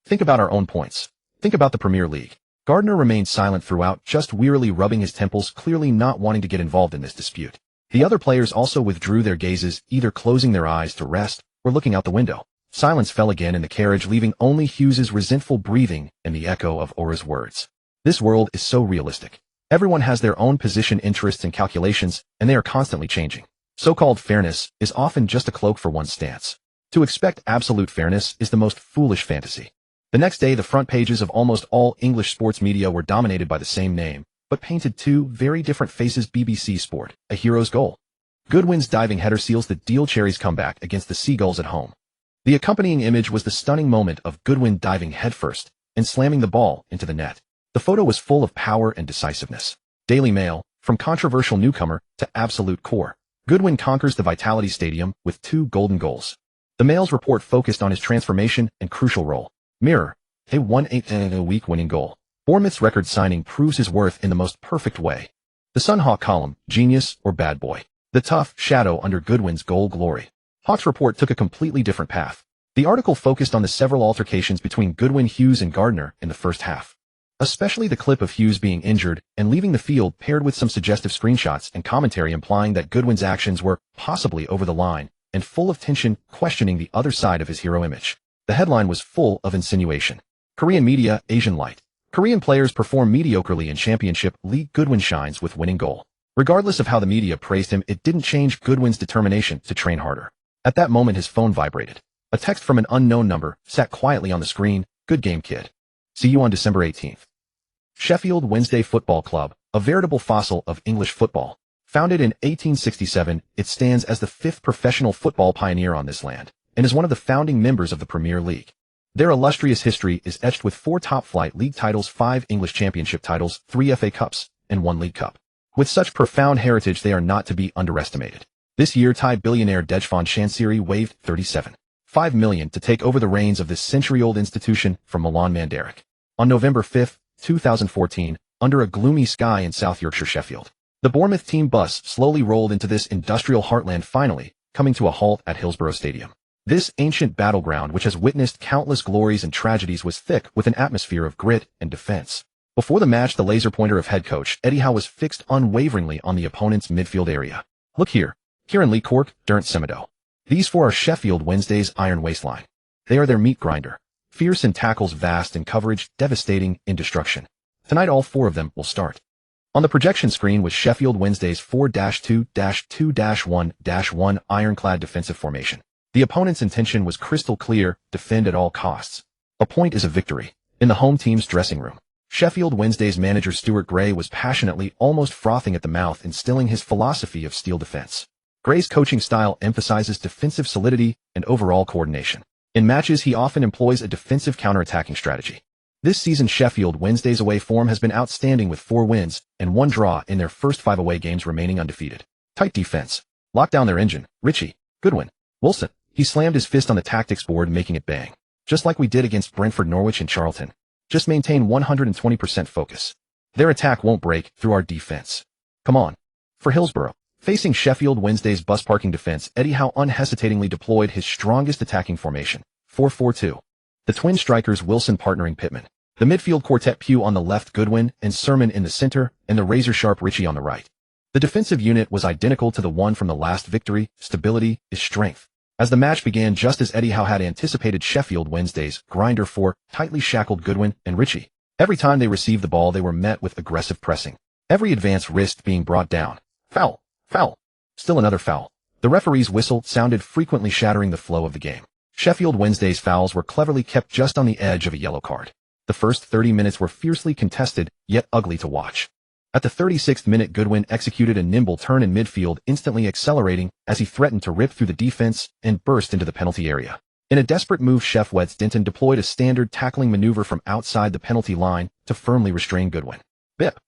Think about our own points. Think about the Premier League. Gardner remained silent throughout, just wearily rubbing his temples, clearly not wanting to get involved in this dispute. The other players also withdrew their gazes, either closing their eyes to rest or looking out the window. Silence fell again in the carriage, leaving only Hughes's resentful breathing and the echo of Aura's words. This world is so realistic. Everyone has their own position, interests, and calculations, and they are constantly changing. So-called fairness is often just a cloak for one's stance. To expect absolute fairness is the most foolish fantasy. The next day, the front pages of almost all English sports media were dominated by the same name, but painted two very different faces. BBC Sport, a hero's goal. Goodwin's diving header seals the deal. Cherry's comeback against the Seagulls at home. The accompanying image was the stunning moment of Goodwin diving headfirst and slamming the ball into the net. The photo was full of power and decisiveness. Daily Mail, from controversial newcomer to absolute core. Goodwin conquers the Vitality Stadium with 2 golden goals. The Mail's report focused on his transformation and crucial role. Mirror, a 1-8-week winning goal. Bournemouth's record signing proves his worth in the most perfect way. The Sunhawk column, genius or bad boy. The tough shadow under Goodwin's goal glory. Hawk's report took a completely different path. The article focused on the several altercations between Goodwin, Hughes, and Gardner in the first half. Especially the clip of Hughes being injured and leaving the field, paired with some suggestive screenshots and commentary implying that Goodwin's actions were possibly over the line and full of tension, questioning the other side of his hero image. The headline was full of insinuation. Korean media, Asian light. Korean players perform mediocrely in Championship League. Goodwin shines with winning goal. Regardless of how the media praised him, it didn't change Goodwin's determination to train harder. At that moment, his phone vibrated. A text from an unknown number sat quietly on the screen. Good game, kid. See you on December 18th. Sheffield Wednesday Football Club, a veritable fossil of English football. Founded in 1867, it stands as the 5th professional football pioneer on this land, and is one of the founding members of the Premier League. Their illustrious history is etched with 4 top-flight league titles, 5 English Championship titles, 3 FA Cups, and 1 League Cup. With such profound heritage, they are not to be underestimated. This year, Thai billionaire Dejphon Chansiri waived $37.5 million to take over the reins of this century-old institution from Milan Mandarich. On November 5, 2014, under a gloomy sky in South Yorkshire, Sheffield, the Bournemouth team bus slowly rolled into this industrial heartland, finally coming to a halt at Hillsborough Stadium. This ancient battleground, which has witnessed countless glories and tragedies, was thick with an atmosphere of grit and defense. Before the match, the laser pointer of head coach Eddie Howe was fixed unwaveringly on the opponent's midfield area. Look here. Kieran Lee, Cork, Durrant Semedo. These 4 are Sheffield Wednesday's iron waistline. They are their meat grinder. Fierce in tackles, vast in coverage, devastating in destruction. Tonight all 4 of them will start. On the projection screen was Sheffield Wednesday's 4-2-2-1-1 ironclad defensive formation. The opponent's intention was crystal clear: defend at all costs. A point is a victory. In the home team's dressing room, Sheffield Wednesday's manager Stuart Gray was passionately, almost frothing at the mouth, instilling his philosophy of steel defense. Gray's coaching style emphasizes defensive solidity and overall coordination. In matches, he often employs a defensive counter-attacking strategy. This season, Sheffield Wednesday's away form has been outstanding with 4 wins and 1 draw in their first 5 away games, remaining undefeated. Tight defense. Lock down their engine. Richie, Goodwin, Wilson. He slammed his fist on the tactics board, making it bang. Just like we did against Brentford, Norwich, and Charlton. Just maintain 120% focus. Their attack won't break through our defense. Come on. For Hillsborough, facing Sheffield Wednesday's bus parking defense, Eddie Howe unhesitatingly deployed his strongest attacking formation, 4-4-2. The twin strikers Wilson partnering Pittman. The midfield quartet Pugh on the left, Goodwin and Sermon in the center, and the razor-sharp Richie on the right. The defensive unit was identical to the one from the last victory. Stability is strength. As the match began, just as Eddie Howe had anticipated, Sheffield Wednesday's grinder 4 tightly shackled Goodwin and Richie. Every time they received the ball, they were met with aggressive pressing. Every advance risked being brought down. Foul. Foul. Still another foul. The referee's whistle sounded, frequently shattering the flow of the game. Sheffield Wednesday's fouls were cleverly kept just on the edge of a yellow card. The first 30 minutes were fiercely contested, yet ugly to watch. At the 36th minute, Goodwin executed a nimble turn in midfield, instantly accelerating as he threatened to rip through the defense and burst into the penalty area. In a desperate move, Chef Wednesday deployed a standard tackling maneuver from outside the penalty line to firmly restrain Goodwin. Bip.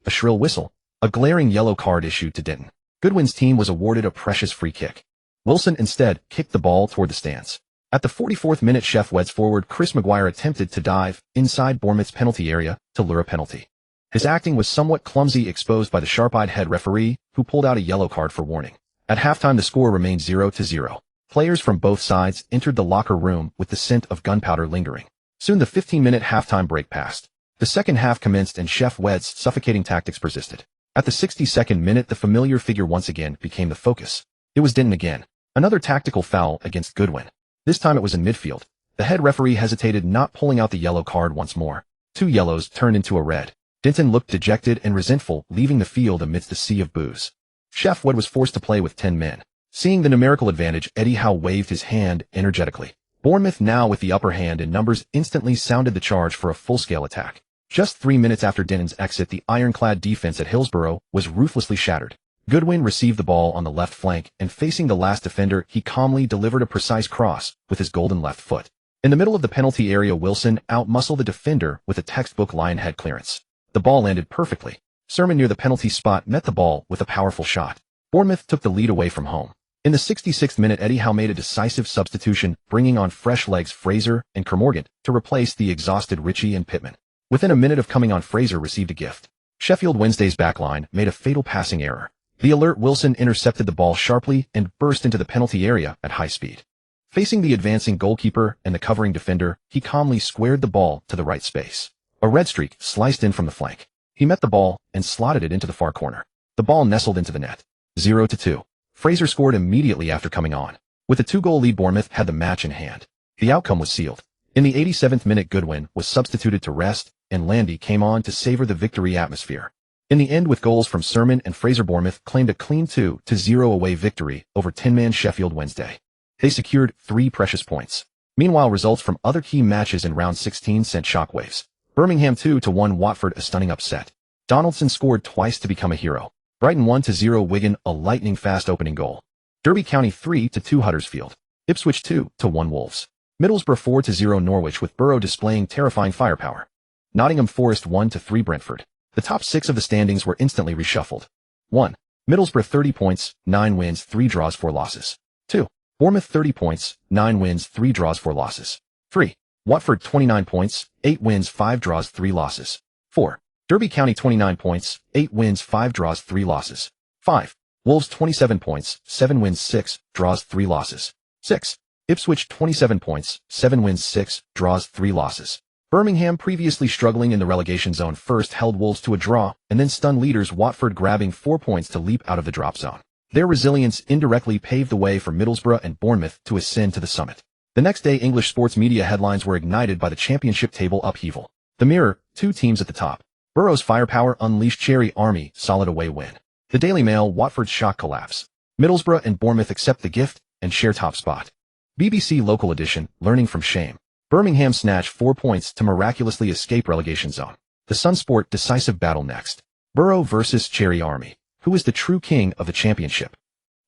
A shrill whistle. A glaring yellow card issued to Denton. Goodwin's team was awarded a precious free kick. Wilson instead kicked the ball toward the stands. At the 44th minute, Chef Wed's forward Chris Maguire attempted to dive inside Bournemouth's penalty area to lure a penalty. His acting was somewhat clumsy, exposed by the sharp-eyed head referee, who pulled out a yellow card for warning. At halftime, the score remained 0-0. Players from both sides entered the locker room with the scent of gunpowder lingering. Soon the 15-minute halftime break passed. The second half commenced and Chef Wed's suffocating tactics persisted. At the 62nd minute, the familiar figure once again became the focus. It was Denton again. Another tactical foul against Goodwin. This time it was in midfield. The head referee hesitated, not pulling out the yellow card once more. 2 yellows turned into a red. Denton looked dejected and resentful, leaving the field amidst a sea of boos. Chef Wed was forced to play with 10 men. Seeing the numerical advantage, Eddie Howe waved his hand energetically. Bournemouth, now with the upper hand in numbers, instantly sounded the charge for a full-scale attack. Just 3 minutes after Denton's exit, the ironclad defense at Hillsborough was ruthlessly shattered. Goodwin received the ball on the left flank, and facing the last defender, he calmly delivered a precise cross with his golden left foot. In the middle of the penalty area, Wilson outmuscled the defender with a textbook lion head clearance. The ball landed perfectly. Sermon near the penalty spot met the ball with a powerful shot. Bournemouth took the lead away from home. In the 66th minute, Eddie Howe made a decisive substitution, bringing on fresh legs Fraser and Kermorgant to replace the exhausted Richie and Pittman. Within a minute of coming on, Fraser received a gift. Sheffield Wednesday's backline made a fatal passing error. The alert Wilson intercepted the ball sharply and burst into the penalty area at high speed. Facing the advancing goalkeeper and the covering defender, he calmly squared the ball to the right space. A red streak sliced in from the flank. He met the ball and slotted it into the far corner. The ball nestled into the net. 0-2. Fraser scored immediately after coming on. With a 2-goal lead, Bournemouth had the match in hand. The outcome was sealed. In the 87th minute, Goodwin was substituted to rest, and Landy came on to savor the victory atmosphere. In the end, with goals from Sermon and Fraser, Bournemouth claimed a clean 2-0 away victory over 10-man Sheffield Wednesday. They secured 3 precious points. Meanwhile, results from other key matches in round 16 sent shockwaves. Birmingham 2-1 Watford, a stunning upset. Donaldson scored twice to become a hero. Brighton 1-0 Wigan, a lightning-fast opening goal. Derby County 3-2 Huddersfield. Ipswich 2-1 Wolves. Middlesbrough 4-0 Norwich, with Borough displaying terrifying firepower. Nottingham Forest 1-3 Brentford. The top 6 of the standings were instantly reshuffled. 1. Middlesbrough 30 points, 9 wins, 3 draws, 4 losses. 2. Bournemouth 30 points, 9 wins, 3 draws, 4 losses. 3. Watford 29 points, 8 wins, 5 draws, 3 losses. 4. Derby County 29 points, 8 wins, 5 draws, 3 losses. 5. Wolves 27 points, 7 wins, 6 draws, 3 losses. 6. Ipswich 27 points, 7 wins, 6 draws, 3 losses. Birmingham, previously struggling in the relegation zone, first held Wolves to a draw, and then stunned leaders Watford, grabbing 4 points to leap out of the drop zone. Their resilience indirectly paved the way for Middlesbrough and Bournemouth to ascend to the summit. The next day, English sports media headlines were ignited by the championship table upheaval. The Mirror, 2 teams at the top. Borough's firepower unleashed Cherry Army, solid away win. The Daily Mail, Watford's shock collapse. Middlesbrough and Bournemouth accept the gift and share top spot. BBC local edition, learning from shame. Birmingham snatch 4 points to miraculously escape relegation zone. The Sunsport, decisive battle next. Borough versus Cherry Army. Who is the true king of the championship?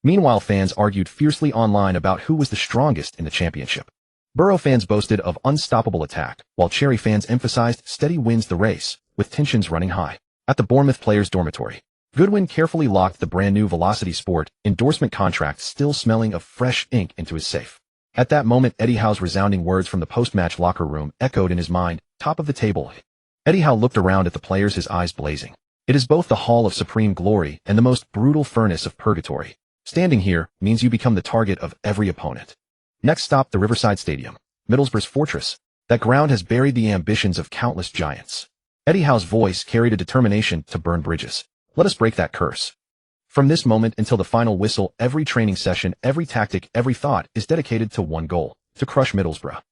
Meanwhile, fans argued fiercely online about who was the strongest in the championship. Borough fans boasted of unstoppable attack, while Cherry fans emphasized steady wins the race, with tensions running high. At the Bournemouth players' dormitory, Goodwin carefully locked the brand-new Velocity Sport endorsement contract still smelling of fresh ink into his safe. At that moment, Eddie Howe's resounding words from the post-match locker room echoed in his mind, top of the table. Eddie Howe looked around at the players, his eyes blazing. It is both the hall of supreme glory and the most brutal furnace of purgatory. Standing here means you become the target of every opponent. Next stop, the Riverside Stadium, Middlesbrough's fortress. That ground has buried the ambitions of countless giants. Eddie Howe's voice carried a determination to burn bridges. Let us break that curse. From this moment until the final whistle, every training session, every tactic, every thought is dedicated to one goal, to crush Middlesbrough.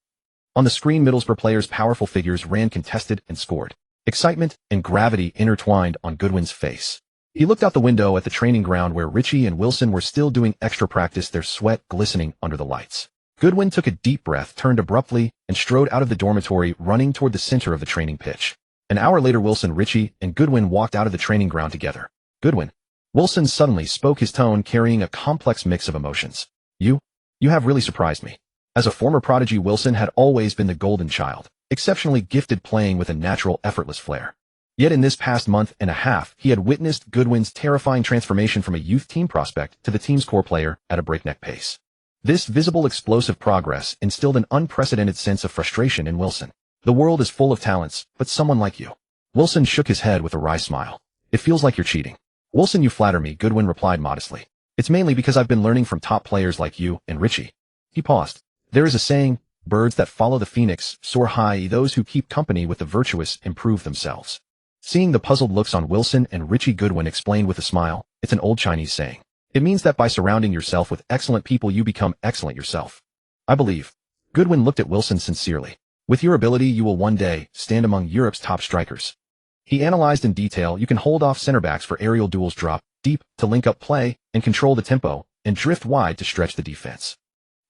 On the screen, Middlesbrough players' powerful figures ran contested and scored. Excitement and gravity intertwined on Goodwin's face. He looked out the window at the training ground where Richie and Wilson were still doing extra practice, their sweat glistening under the lights. Goodwin took a deep breath, turned abruptly, and strode out of the dormitory, running toward the center of the training pitch. An hour later, Wilson, Richie, and Goodwin walked out of the training ground together. Goodwin. Wilson suddenly spoke, his tone carrying a complex mix of emotions. You have really surprised me. As a former prodigy, Wilson had always been the golden child, exceptionally gifted, playing with a natural, effortless flair. Yet in this past month and a half, he had witnessed Goodwin's terrifying transformation from a youth team prospect to the team's core player at a breakneck pace. This visible, explosive progress instilled an unprecedented sense of frustration in Wilson. The world is full of talents, but someone like you. Wilson shook his head with a wry smile. It feels like you're cheating. Wilson, you flatter me, Goodwin replied modestly. It's mainly because I've been learning from top players like you and Richie. He paused. There is a saying, birds that follow the phoenix soar high, those who keep company with the virtuous improve themselves. Seeing the puzzled looks on Wilson and Richie, Goodwin explained with a smile, it's an old Chinese saying. It means that by surrounding yourself with excellent people, you become excellent yourself. I believe. Goodwin looked at Wilson sincerely. With your ability, you will one day stand among Europe's top strikers. He analyzed in detail, you can hold off center backs for aerial duels, drop deep to link up play and control the tempo, and drift wide to stretch the defense.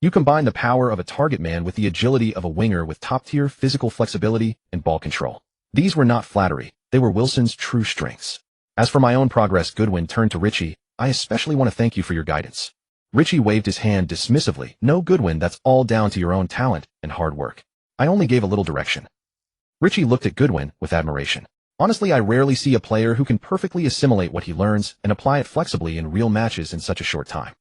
You combine the power of a target man with the agility of a winger with top-tier physical flexibility and ball control. These were not flattery, they were Wilson's true strengths. As for my own progress, Goodwin turned to Richie. I especially want to thank you for your guidance. Richie waved his hand dismissively. No, Goodwin, that's all down to your own talent and hard work. I only gave a little direction. Richie looked at Goodwin with admiration. Honestly, I rarely see a player who can perfectly assimilate what he learns and apply it flexibly in real matches in such a short time.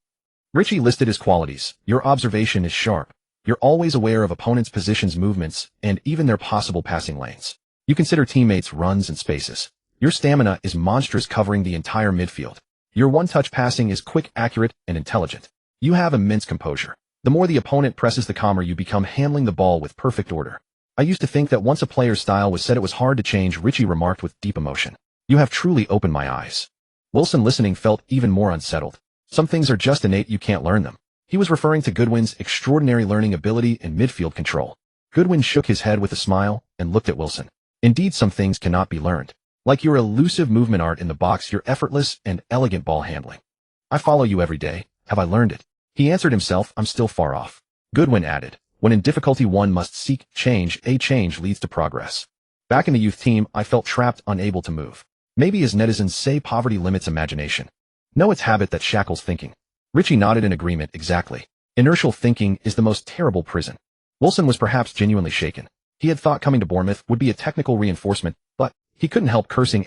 Richie listed his qualities. Your observation is sharp. You're always aware of opponents' positions, movements, and even their possible passing lanes. You consider teammates' runs and spaces. Your stamina is monstrous, covering the entire midfield. Your one-touch passing is quick, accurate, and intelligent. You have immense composure. The more the opponent presses, the calmer you become, handling the ball with perfect order. I used to think that once a player's style was set, it was hard to change, Richie remarked with deep emotion. You have truly opened my eyes. Wilson, listening, felt even more unsettled. Some things are just innate, you can't learn them. He was referring to Goodwin's extraordinary learning ability and midfield control. Goodwin shook his head with a smile and looked at Wilson. Indeed, some things cannot be learned. Like your elusive movement art in the box, your effortless and elegant ball handling. I follow you every day. Have I learned it? He answered himself, I'm still far off. Goodwin added, when in difficulty one must seek change, a change leads to progress. Back in the youth team, I felt trapped, unable to move. Maybe, as netizens say, poverty limits imagination. No, it's habit that shackles thinking. Richie nodded in agreement. Exactly. Inertial thinking is the most terrible prison. Wilson was perhaps genuinely shaken. He had thought coming to Bournemouth would be a technical reinforcement, but he couldn't help cursing.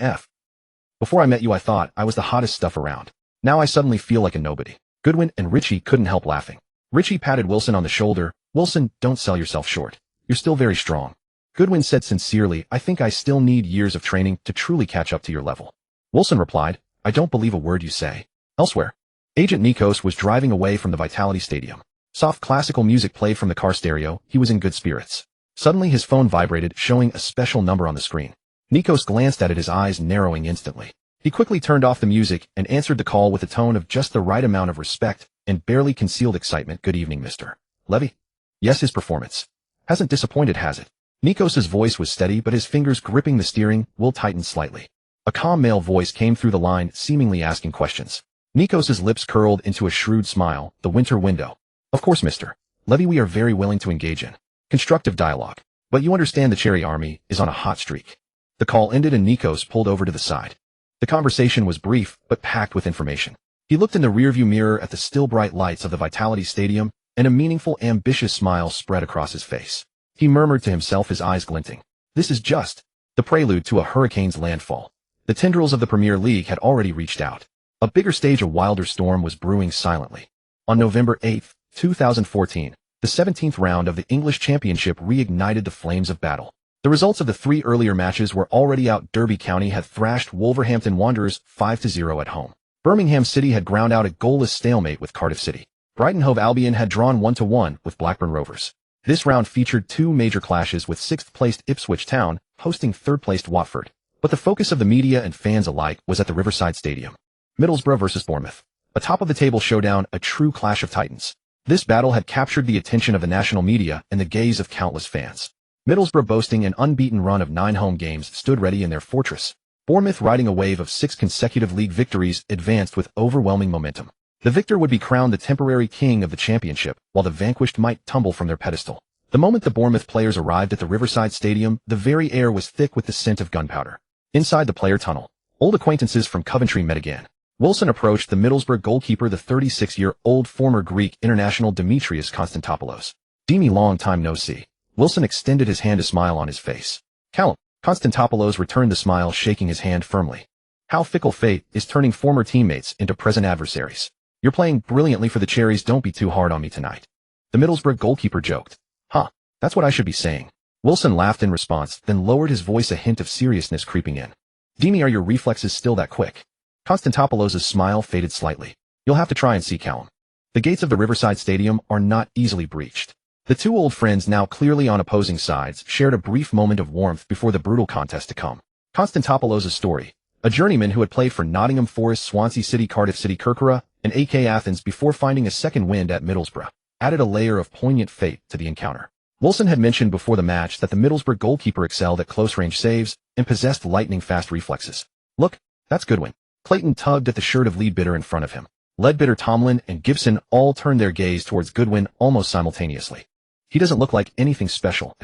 Before I met you, I thought I was the hottest stuff around. Now I suddenly feel like a nobody. Goodwin and Richie couldn't help laughing. Richie patted Wilson on the shoulder. Wilson, don't sell yourself short. You're still very strong. Goodwin said sincerely, I think I still need years of training to truly catch up to your level. Wilson replied, I don't believe a word you say. Elsewhere, Agent Nikos was driving away from the Vitality Stadium. Soft classical music played from the car stereo. He was in good spirits. Suddenly his phone vibrated, showing a special number on the screen. Nikos glanced at it, his eyes narrowing instantly. He quickly turned off the music and answered the call with a tone of just the right amount of respect and barely concealed excitement. Good evening, Mr. Levy. Yes, his performance hasn't disappointed, has it? Nikos's voice was steady, but his fingers gripping the steering wheel tightened slightly. A calm male voice came through the line, seemingly asking questions. Nikos's lips curled into a shrewd smile. The winter window. Of course, Mr. Levy, we are very willing to engage in constructive dialogue. But you understand the Cherry Army is on a hot streak. The call ended and Nikos pulled over to the side. The conversation was brief, but packed with information. He looked in the rearview mirror at the still bright lights of the Vitality Stadium, and a meaningful, ambitious smile spread across his face. He murmured to himself, his eyes glinting. This is just the prelude to a hurricane's landfall. The tendrils of the Premier League had already reached out. A bigger stage, a wilder storm was brewing silently. On November 8, 2014, the 17th round of the English Championship reignited the flames of battle. The results of the 3 earlier matches were already out. Derby County had thrashed Wolverhampton Wanderers 5-0 at home. Birmingham City had ground out a goalless stalemate with Cardiff City. Brighton Hove Albion had drawn 1-1 with Blackburn Rovers. This round featured 2 major clashes, with 6th-placed Ipswich Town hosting 3rd-placed Watford. But the focus of the media and fans alike was at the Riverside Stadium. Middlesbrough versus Bournemouth. A top-of-the-table showdown, a true clash of titans. This battle had captured the attention of the national media and the gaze of countless fans. Middlesbrough, boasting an unbeaten run of 9 home games, stood ready in their fortress. Bournemouth, riding a wave of 6 consecutive league victories, advanced with overwhelming momentum. The victor would be crowned the temporary king of the championship, while the vanquished might tumble from their pedestal. The moment the Bournemouth players arrived at the Riverside Stadium, the very air was thick with the scent of gunpowder. Inside the player tunnel, old acquaintances from Coventry met again. Wilson approached the Middlesbrough goalkeeper, the 36-year-old former Greek international Demetrios Konstantopoulos. "Demi, long time no see." Wilson extended his hand, a smile on his face. "Callum." Konstantopoulos returned the smile, shaking his hand firmly. "How fickle fate is turning former teammates into present adversaries. You're playing brilliantly for the Cherries, don't be too hard on me tonight." The Middlesbrough goalkeeper joked. "Huh, that's what I should be saying." Wilson laughed in response, then lowered his voice, a hint of seriousness creeping in. "Demi, are your reflexes still that quick?" Konstantopoulos' smile faded slightly. "You'll have to try and see, Callum. The gates of the Riverside Stadium are not easily breached." The 2 old friends, now clearly on opposing sides, shared a brief moment of warmth before the brutal contest to come. Konstantopoulos' story, a journeyman who had played for Nottingham Forest, Swansea City, Cardiff City, Kirkora, and AK Athens before finding a second wind at Middlesbrough, added a layer of poignant fate to the encounter. Wilson had mentioned before the match that the Middlesbrough goalkeeper excelled at close-range saves and possessed lightning-fast reflexes. "Look, that's Goodwin." Clayton tugged at the shirt of Leadbitter in front of him. Leadbitter, Tomlin, and Gibson all turned their gaze towards Goodwin almost simultaneously. "He doesn't look like anything special."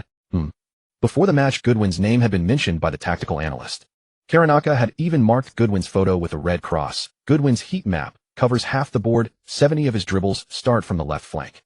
Before the match, Goodwin's name had been mentioned by the tactical analyst. Karanaka had even marked Goodwin's photo with a red cross. Goodwin's heat map covers half the board. 70 of his dribbles start from the left flank.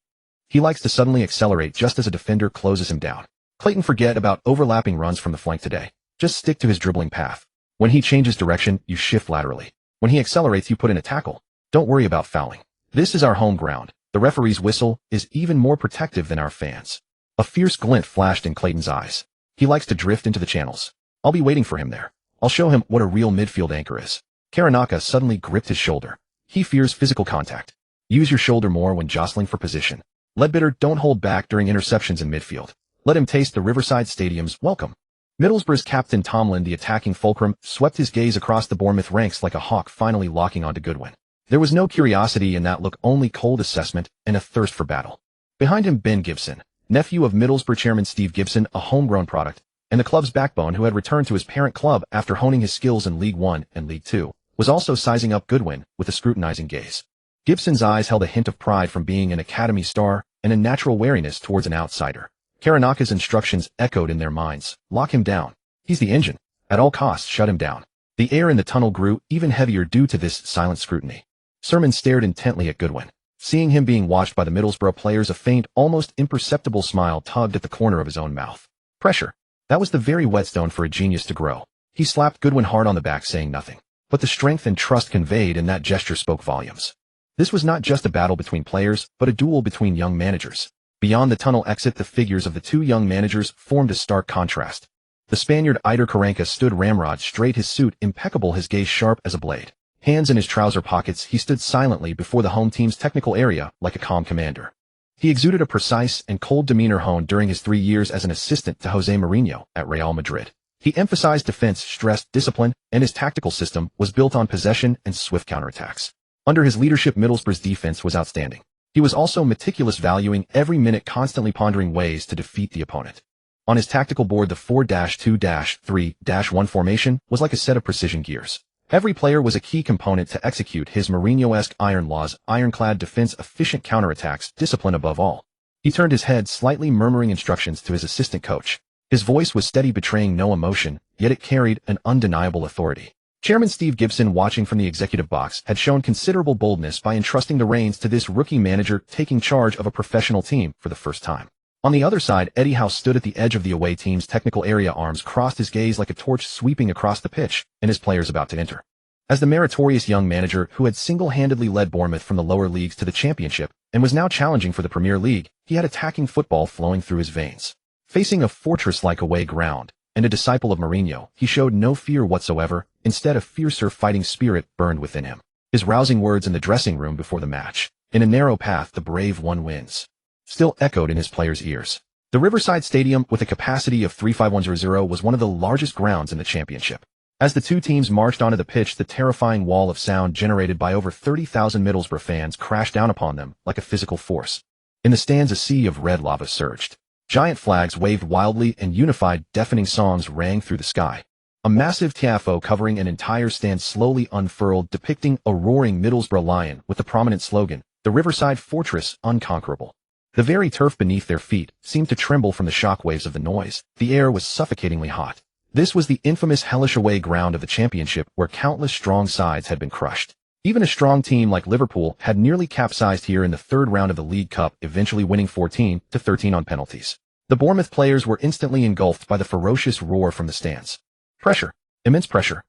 He likes to suddenly accelerate just as a defender closes him down. Clayton, forget about overlapping runs from the flank today. Just stick to his dribbling path. When he changes direction, you shift laterally. When he accelerates, you put in a tackle. Don't worry about fouling. This is our home ground. The referee's whistle is even more protective than our fans." A fierce glint flashed in Clayton's eyes. "He likes to drift into the channels. I'll be waiting for him there. I'll show him what a real midfield anchor is." Karanaka suddenly gripped his shoulder. "He fears physical contact. Use your shoulder more when jostling for position. Leadbitter, don't hold back during interceptions in midfield. Let him taste the Riverside Stadium's welcome." Middlesbrough's captain Tomlin, the attacking fulcrum, swept his gaze across the Bournemouth ranks like a hawk finally locking onto Goodwin. There was no curiosity in that look, only cold assessment and a thirst for battle. Behind him, Ben Gibson, nephew of Middlesbrough chairman Steve Gibson, a homegrown product, and the club's backbone, who had returned to his parent club after honing his skills in League One and League Two, was also sizing up Goodwin with a scrutinizing gaze. Gibson's eyes held a hint of pride from being an academy star and a natural wariness towards an outsider. Karanaka's instructions echoed in their minds. "Lock him down. He's the engine. At all costs, shut him down." The air in the tunnel grew even heavier due to this silent scrutiny. Sermon stared intently at Goodwin. Seeing him being watched by the Middlesbrough players, a faint, almost imperceptible smile tugged at the corner of his own mouth. Pressure. That was the very whetstone for a genius to grow. He slapped Goodwin hard on the back, saying nothing. But the strength and trust conveyed in that gesture spoke volumes. This was not just a battle between players, but a duel between young managers. Beyond the tunnel exit, the figures of the 2 young managers formed a stark contrast. The Spaniard Eider Karanka stood ramrod straight, his suit impeccable, his gaze sharp as a blade. Hands in his trouser pockets, he stood silently before the home team's technical area like a calm commander. He exuded a precise and cold demeanor honed during his 3 years as an assistant to Jose Mourinho at Real Madrid. He emphasized defense, stressed discipline, and his tactical system was built on possession and swift counterattacks. Under his leadership, Middlesbrough's defense was outstanding. He was also meticulous, valuing every minute, constantly pondering ways to defeat the opponent. On his tactical board, the 4-2-3-1 formation was like a set of precision gears. Every player was a key component to execute his Mourinho-esque iron laws, ironclad defense, efficient counterattacks, discipline above all. He turned his head slightly, murmuring instructions to his assistant coach. His voice was steady, betraying no emotion, yet it carried an undeniable authority. Chairman Steve Gibson, watching from the executive box, had shown considerable boldness by entrusting the reins to this rookie manager taking charge of a professional team for the first time. On the other side, Eddie Howe stood at the edge of the away team's technical area, arms crossed, his gaze like a torch sweeping across the pitch, and his players about to enter. As the meritorious young manager who had single-handedly led Bournemouth from the lower leagues to the Championship and was now challenging for the Premier League, he had attacking football flowing through his veins. Facing a fortress-like away ground, and a disciple of Mourinho, he showed no fear whatsoever. Instead, a fiercer fighting spirit burned within him. His rousing words in the dressing room before the match, "In a narrow path the brave one wins," still echoed in his players' ears. The Riverside Stadium, with a capacity of 35100, was one of the largest grounds in the Championship. As the two teams marched onto the pitch, the terrifying wall of sound generated by over 30,000 Middlesbrough fans crashed down upon them like a physical force. In the stands, a sea of red lava surged. Giant flags waved wildly, and unified, deafening songs rang through the sky. A massive tifo covering an entire stand slowly unfurled, depicting a roaring Middlesbrough lion with the prominent slogan, "The Riverside Fortress, Unconquerable." The very turf beneath their feet seemed to tremble from the shock waves of the noise. The air was suffocatingly hot. This was the infamous hellish away ground of the Championship, where countless strong sides had been crushed. Even a strong team like Liverpool had nearly capsized here in the third round of the League Cup, eventually winning 14-13 on penalties. The Bournemouth players were instantly engulfed by the ferocious roar from the stands. Pressure. Immense pressure.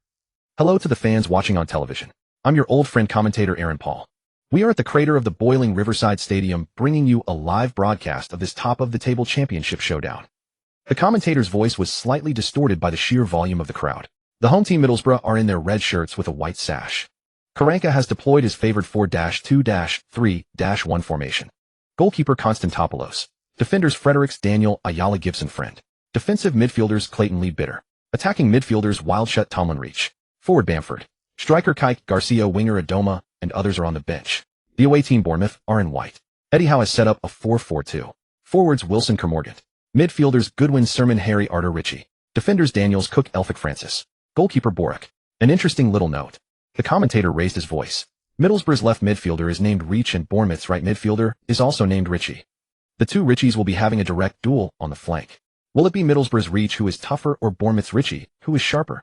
Hello to the fans watching on television. I'm your old friend commentator Aaron Paul. We are at the crater of the boiling Riverside Stadium, bringing you a live broadcast of this top-of-the-table championship showdown. The commentator's voice was slightly distorted by the sheer volume of the crowd. The home team Middlesbrough are in their red shirts with a white sash. Karanka has deployed his favored 4-2-3-1 formation. Goalkeeper Konstantopoulos. Defenders Fredericks, Daniel, Ayala, Gibson, Friend. Defensive midfielders Clayton, Lee, Bitter. Attacking midfielders Wildshut, Tomlin, Reach. Forward Bamford. Striker Kike, Garcia, winger Adoma, and others are on the bench. The away team Bournemouth are in white. Eddie Howe has set up a 4-4-2. Forwards Wilson, Kermorgant. Midfielders Goodwin, Sermon, Harry, Arter, Ritchie. Defenders Daniels, Cook, Elphick, Francis. Goalkeeper Boric. An interesting little note. The commentator raised his voice. Middlesbrough's left midfielder is named Reach and Bournemouth's right midfielder is also named Ritchie. The two Ritchies will be having a direct duel on the flank. Will it be Middlesbrough's Reach who is tougher, or Bournemouth's Ritchie who is sharper?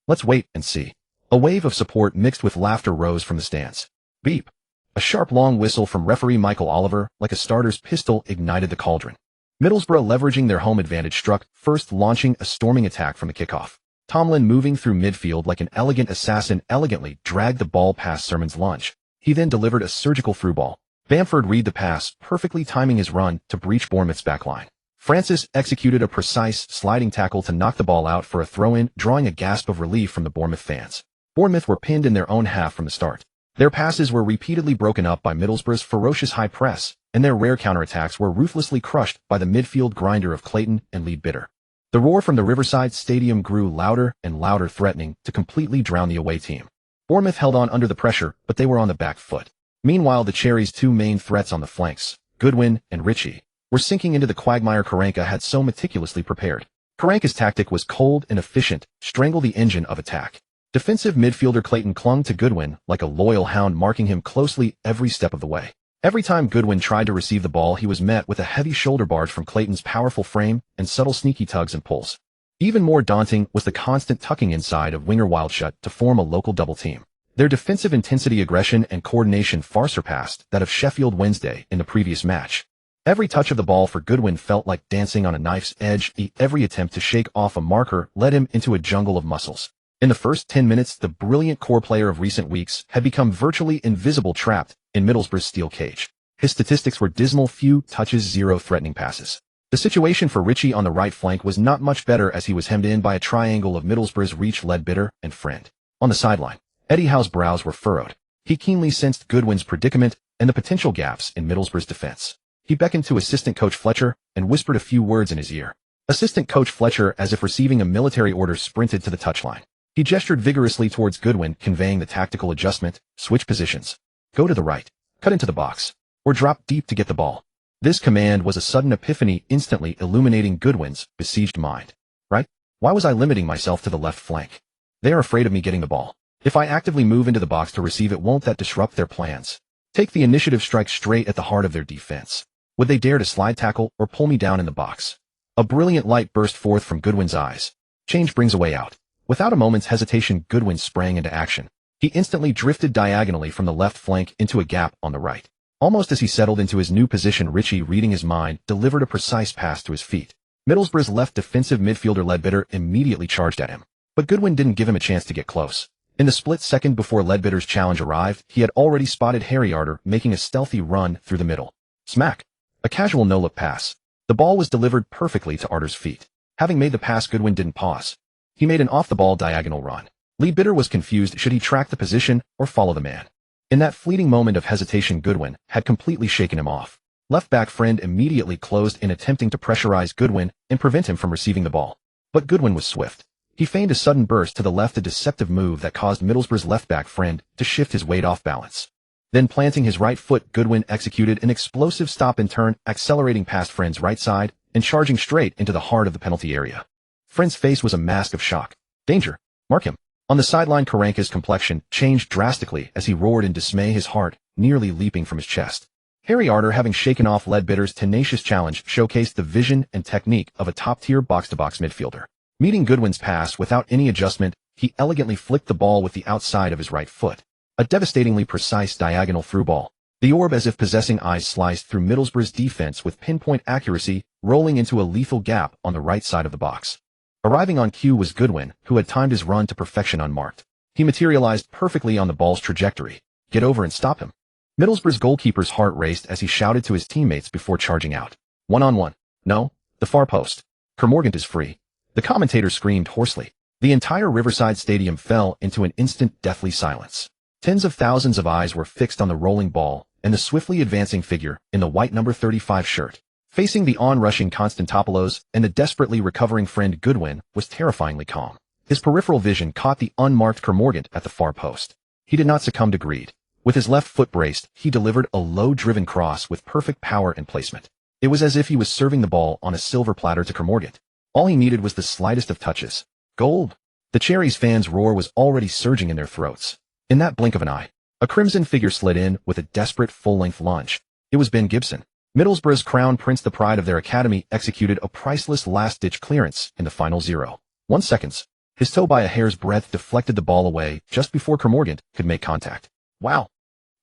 Let's wait and see. A wave of support mixed with laughter rose from the stands. Beep. A sharp long whistle from referee Michael Oliver, like a starter's pistol, ignited the cauldron. Middlesbrough, leveraging their home advantage, struck first, launching a storming attack from the kickoff. Tomlin, moving through midfield like an elegant assassin, elegantly dragged the ball past Sermon's lunge. He then delivered a surgical through ball. Bamford read the pass, perfectly timing his run to breach Bournemouth's backline. Francis executed a precise sliding tackle to knock the ball out for a throw-in, drawing a gasp of relief from the Bournemouth fans. Bournemouth were pinned in their own half from the start. Their passes were repeatedly broken up by Middlesbrough's ferocious high press, and their rare counterattacks were ruthlessly crushed by the midfield grinder of Clayton and Lee, Bitter. The roar from the Riverside Stadium grew louder and louder, threatening to completely drown the away team. Bournemouth held on under the pressure, but they were on the back foot. Meanwhile, the Cherries' two main threats on the flanks, Goodwin and Ritchie, were sinking into the quagmire Karanka had so meticulously prepared. Karanka's tactic was cold and efficient, strangle the engine of attack. Defensive midfielder Clayton clung to Goodwin like a loyal hound, marking him closely every step of the way. Every time Goodwin tried to receive the ball, he was met with a heavy shoulder barge from Clayton's powerful frame and subtle sneaky tugs and pulls. Even more daunting was the constant tucking inside of winger Wildshut to form a local double team. Their defensive intensity, aggression, and coordination far surpassed that of Sheffield Wednesday in the previous match. Every touch of the ball for Goodwin felt like dancing on a knife's edge. Every attempt to shake off a marker led him into a jungle of muscles. In the first 10 minutes, the brilliant core player of recent weeks had become virtually invisible, trapped in Middlesbrough's steel cage. His statistics were dismal: few touches, 0 threatening passes. The situation for Ritchie on the right flank was not much better, as he was hemmed in by a triangle of Middlesbrough's Reach, led, Bitter, and Friend. On the sideline, Eddie Howe's brows were furrowed. He keenly sensed Goodwin's predicament and the potential gaps in Middlesbrough's defense. He beckoned to assistant coach Fletcher and whispered a few words in his ear. Assistant coach Fletcher, as if receiving a military order, sprinted to the touchline. He gestured vigorously towards Goodwin, conveying the tactical adjustment: switch positions. Go to the right, cut into the box, or drop deep to get the ball. This command was a sudden epiphany, instantly illuminating Goodwin's besieged mind. Right? Why was I limiting myself to the left flank? They are afraid of me getting the ball. If I actively move into the box to receive it, won't that disrupt their plans? Take the initiative, strike straight at the heart of their defense. Would they dare to slide tackle or pull me down in the box? A brilliant light burst forth from Goodwin's eyes. Change brings a way out. Without a moment's hesitation, Goodwin sprang into action. He instantly drifted diagonally from the left flank into a gap on the right. Almost as he settled into his new position, Richie, reading his mind, delivered a precise pass to his feet. Middlesbrough's left defensive midfielder Ledbetter immediately charged at him. But Goodwin didn't give him a chance to get close. In the split second before Ledbetter's challenge arrived, he had already spotted Harry Arter making a stealthy run through the middle. Smack! A casual no-look pass. The ball was delivered perfectly to Arter's feet. Having made the pass, Goodwin didn't pause. He made an off-the-ball diagonal run. Ledbetter was confused, should he track the position or follow the man? In that fleeting moment of hesitation, Goodwin had completely shaken him off. Left-back Friend immediately closed in, attempting to pressurize Goodwin and prevent him from receiving the ball. But Goodwin was swift. He feigned a sudden burst to the left, a deceptive move that caused Middlesbrough's left-back Friend to shift his weight off balance. Then planting his right foot, Goodwin executed an explosive stop-and-turn, accelerating past Friend's right side and charging straight into the heart of the penalty area. Friend's face was a mask of shock. Danger! Mark him! On the sideline, Karanka's complexion changed drastically as he roared in dismay, his heart nearly leaping from his chest. Harry Arter, having shaken off Ledbetter's tenacious challenge, showcased the vision and technique of a top-tier box-to-box midfielder. Meeting Goodwin's pass without any adjustment, he elegantly flicked the ball with the outside of his right foot. A devastatingly precise diagonal through ball. The orb, as if possessing eyes, sliced through Middlesbrough's defense with pinpoint accuracy, rolling into a lethal gap on the right side of the box. Arriving on cue was Goodwin, who had timed his run to perfection unmarked. He materialized perfectly on the ball's trajectory. Get over and stop him. Middlesbrough's goalkeeper's heart raced as he shouted to his teammates before charging out. One-on-one. No, the far post. Kermorgant is free. The commentator screamed hoarsely. The entire Riverside Stadium fell into an instant deathly silence. Tens of thousands of eyes were fixed on the rolling ball and the swiftly advancing figure in the white number 35 shirt. Facing the on-rushing Konstantopoulos and the desperately recovering Friend, Goodwin was terrifyingly calm. His peripheral vision caught the unmarked Kermorgant at the far post. He did not succumb to greed. With his left foot braced, he delivered a low-driven cross with perfect power and placement. It was as if he was serving the ball on a silver platter to Kermorgant. All he needed was the slightest of touches. Gold! The Cherries fans' roar was already surging in their throats. In that blink of an eye, a crimson figure slid in with a desperate full-length lunge. It was Ben Gibson. Middlesbrough's crown prince, the pride of their academy, executed a priceless last-ditch clearance in the final 0.1 seconds. His toe by a hair's breadth deflected the ball away just before Kermorgant could make contact. Wow!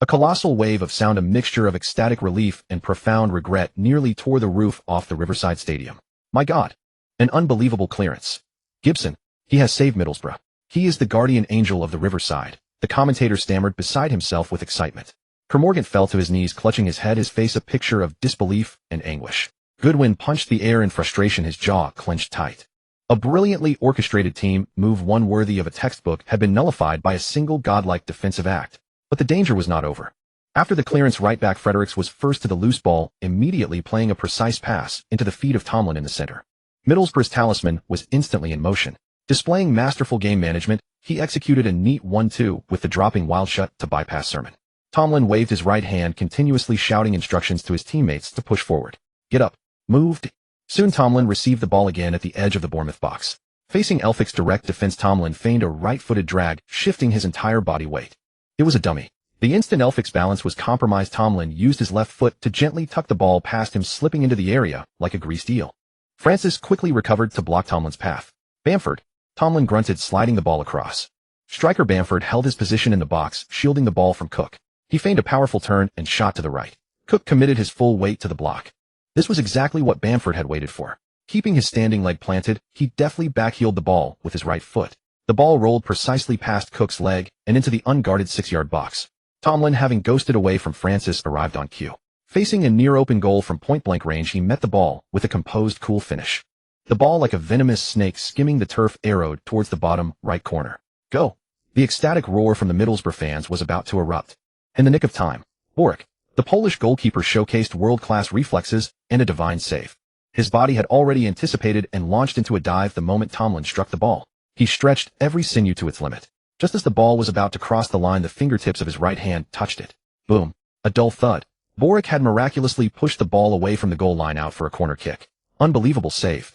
A colossal wave of sound, a mixture of ecstatic relief and profound regret, nearly tore the roof off the Riverside Stadium. My God! An unbelievable clearance. Gibson, he has saved Middlesbrough. He is the guardian angel of the Riverside, the commentator stammered, beside himself with excitement. Kermorgant fell to his knees, clutching his head, his face a picture of disbelief and anguish. Goodwin punched the air in frustration, his jaw clenched tight. A brilliantly orchestrated team move, one worthy of a textbook, had been nullified by a single godlike defensive act. But the danger was not over. After the clearance, right-back Fredericks was first to the loose ball, immediately playing a precise pass into the feet of Tomlin in the center. Middlesbrough's talisman was instantly in motion. Displaying masterful game management, he executed a neat 1-2 with the dropping wild shot to bypass Sermon. Tomlin waved his right hand, continuously shouting instructions to his teammates to push forward. Get up. Moved. Soon Tomlin received the ball again at the edge of the Bournemouth box. Facing Elphic's direct defense, Tomlin feigned a right-footed drag, shifting his entire body weight. It was a dummy. The instant Elphic's balance was compromised, Tomlin used his left foot to gently tuck the ball past him, slipping into the area like a greased eel. Francis quickly recovered to block Tomlin's path. Bamford. Tomlin grunted, sliding the ball across. Striker Bamford held his position in the box, shielding the ball from Cook. He feigned a powerful turn and shot to the right. Cook committed his full weight to the block. This was exactly what Bamford had waited for. Keeping his standing leg planted, he deftly backheeled the ball with his right foot. The ball rolled precisely past Cook's leg and into the unguarded 6-yard box. Tomlin, having ghosted away from Francis, arrived on cue. Facing a near-open goal from point-blank range, he met the ball with a composed, cool finish. The ball, like a venomous snake skimming the turf, arrowed towards the bottom right corner. Go! The ecstatic roar from the Middlesbrough fans was about to erupt. In the nick of time, Boric, the Polish goalkeeper, showcased world-class reflexes and a divine save. His body had already anticipated and launched into a dive the moment Tomlin struck the ball. He stretched every sinew to its limit. Just as the ball was about to cross the line, the fingertips of his right hand touched it. Boom! A dull thud. Boric had miraculously pushed the ball away from the goal line out for a corner kick. Unbelievable save.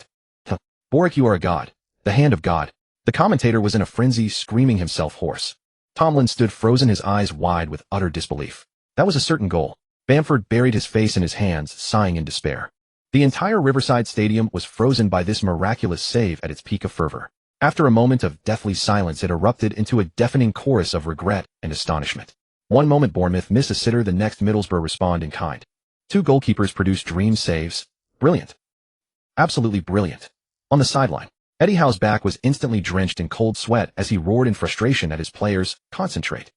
Boric, you are a god. The hand of God. The commentator was in a frenzy, screaming himself hoarse. Tomlin stood frozen, his eyes wide with utter disbelief. That was a certain goal. Bamford buried his face in his hands, sighing in despair. The entire Riverside Stadium was frozen by this miraculous save at its peak of fervor. After a moment of deathly silence, it erupted into a deafening chorus of regret and astonishment. One moment Bournemouth miss a sitter, the next Middlesbrough respond in kind. Two goalkeepers produce dream saves. Brilliant. Absolutely brilliant. On the sideline, Eddie Howe's back was instantly drenched in cold sweat as he roared in frustration at his players. Concentrate.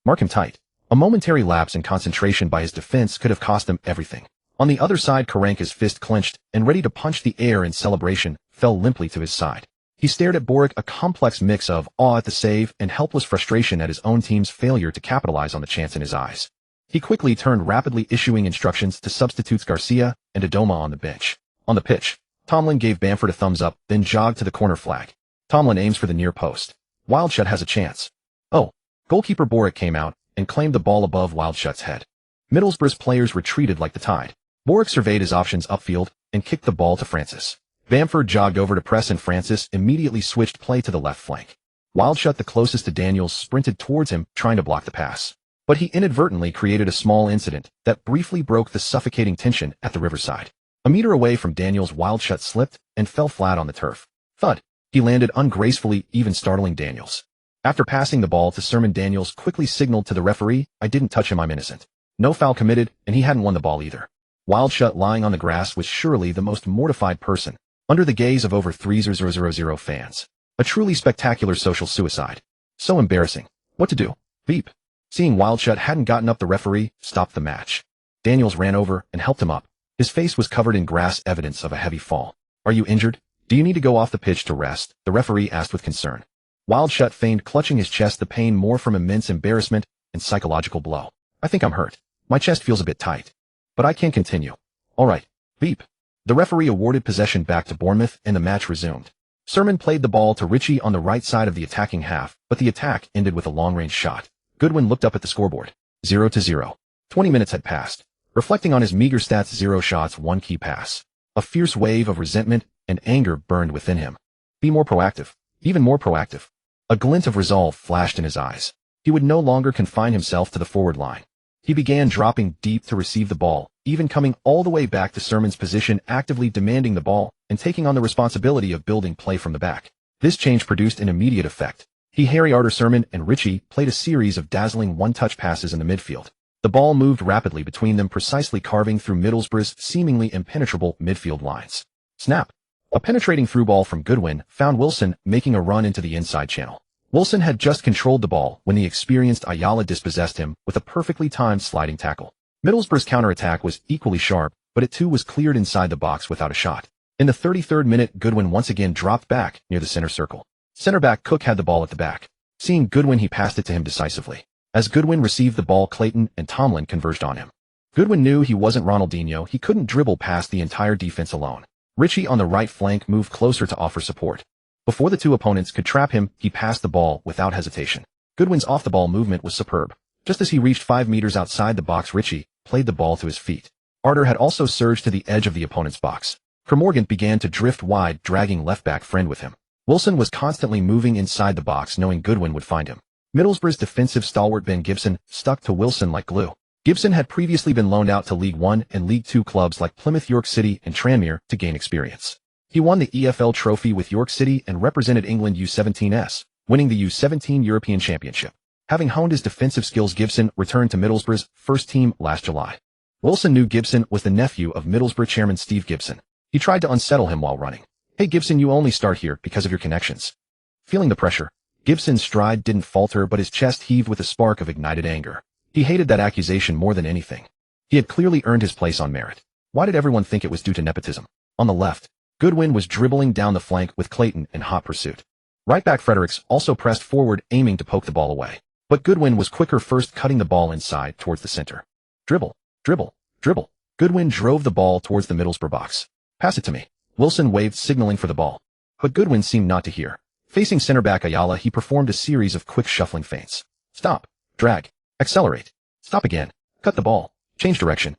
Mark him tight. A momentary lapse in concentration by his defense could have cost them everything. On the other side, Karanka's fist clenched and ready to punch the air in celebration, fell limply to his side. He stared at Boric, a complex mix of awe at the save and helpless frustration at his own team's failure to capitalize on the chance in his eyes. He quickly turned, rapidly issuing instructions to substitutes Garcia and Adoma on the bench. On the pitch, Tomlin gave Bamford a thumbs up, then jogged to the corner flag. Tomlin aims for the near post. Wildshut has a chance. Oh. Goalkeeper Boric came out and claimed the ball above Wildshut's head. Middlesbrough's players retreated like the tide. Boric surveyed his options upfield and kicked the ball to Francis. Bamford jogged over to press and Francis immediately switched play to the left flank. Wildshut, the closest to Daniels, sprinted towards him, trying to block the pass. But he inadvertently created a small incident that briefly broke the suffocating tension at the riverside. A meter away from Daniels, Wildshut slipped and fell flat on the turf. Thud. He landed ungracefully, even startling Daniels. After passing the ball to Sermon, Daniels quickly signaled to the referee, "I didn't touch him, I'm innocent." No foul committed, and he hadn't won the ball either. Wildshut, lying on the grass, was surely the most mortified person, under the gaze of over 3,000 fans. A truly spectacular social suicide. So embarrassing. What to do? Beep. Seeing Wildshut hadn't gotten up, the referee stopped the match. Daniels ran over and helped him up. His face was covered in grass, evidence of a heavy fall. "Are you injured? Do you need to go off the pitch to rest?" the referee asked with concern. Wildshut feigned clutching his chest, the pain more from immense embarrassment and psychological blow. "I think I'm hurt. My chest feels a bit tight. But I can't continue." "All right." Beep. The referee awarded possession back to Bournemouth and the match resumed. Sermon played the ball to Ritchie on the right side of the attacking half, but the attack ended with a long-range shot. Goodwin looked up at the scoreboard. 0-0. 20 minutes had passed. Reflecting on his meager stats, 0 shots, 1 key pass. A fierce wave of resentment and anger burned within him. Be more proactive. Even more proactive. A glint of resolve flashed in his eyes. He would no longer confine himself to the forward line. He began dropping deep to receive the ball, even coming all the way back to Sermon's position, actively demanding the ball and taking on the responsibility of building play from the back. This change produced an immediate effect. Harry Arter, Sermon, and Ritchie played a series of dazzling one-touch passes in the midfield. The ball moved rapidly between them, precisely carving through Middlesbrough's seemingly impenetrable midfield lines. Snap! A penetrating through ball from Goodwin found Wilson making a run into the inside channel. Wilson had just controlled the ball when the experienced Ayala dispossessed him with a perfectly timed sliding tackle. Middlesbrough's counterattack was equally sharp, but it too was cleared inside the box without a shot. In the 33rd minute, Goodwin once again dropped back near the center circle. Centre-back Cook had the ball at the back. Seeing Goodwin, he passed it to him decisively. As Goodwin received the ball, Clayton and Tomlin converged on him. Goodwin knew he wasn't Ronaldinho. He couldn't dribble past the entire defense alone. Ritchie on the right flank moved closer to offer support. Before the two opponents could trap him, he passed the ball without hesitation. Goodwin's off-the-ball movement was superb. Just as he reached 5 meters outside the box, Ritchie played the ball to his feet. Arter had also surged to the edge of the opponent's box. Kermorgant began to drift wide, dragging left-back Friend with him. Wilson was constantly moving inside the box, knowing Goodwin would find him. Middlesbrough's defensive stalwart Ben Gibson stuck to Wilson like glue. Gibson had previously been loaned out to League One and League Two clubs like Plymouth, York City, and Tranmere to gain experience. He won the EFL trophy with York City and represented England U17s, winning the U17 European Championship. Having honed his defensive skills, Gibson returned to Middlesbrough's first team last July. Wilson knew Gibson was the nephew of Middlesbrough chairman Steve Gibson. He tried to unsettle him while running. "Hey Gibson, you only start here because of your connections." Feeling the pressure, Gibson's stride didn't falter, but his chest heaved with a spark of ignited anger. He hated that accusation more than anything. He had clearly earned his place on merit. Why did everyone think it was due to nepotism? On the left, Goodwin was dribbling down the flank with Clayton in hot pursuit. Right-back Fredericks also pressed forward, aiming to poke the ball away. But Goodwin was quicker, first cutting the ball inside towards the center. Dribble, dribble, dribble. Goodwin drove the ball towards the Middlesbrough box. "Pass it to me." Wilson waved, signaling for the ball. But Goodwin seemed not to hear. Facing center-back Ayala, he performed a series of quick shuffling feints. Stop. Drag. Accelerate. Stop again. Cut the ball. Change direction.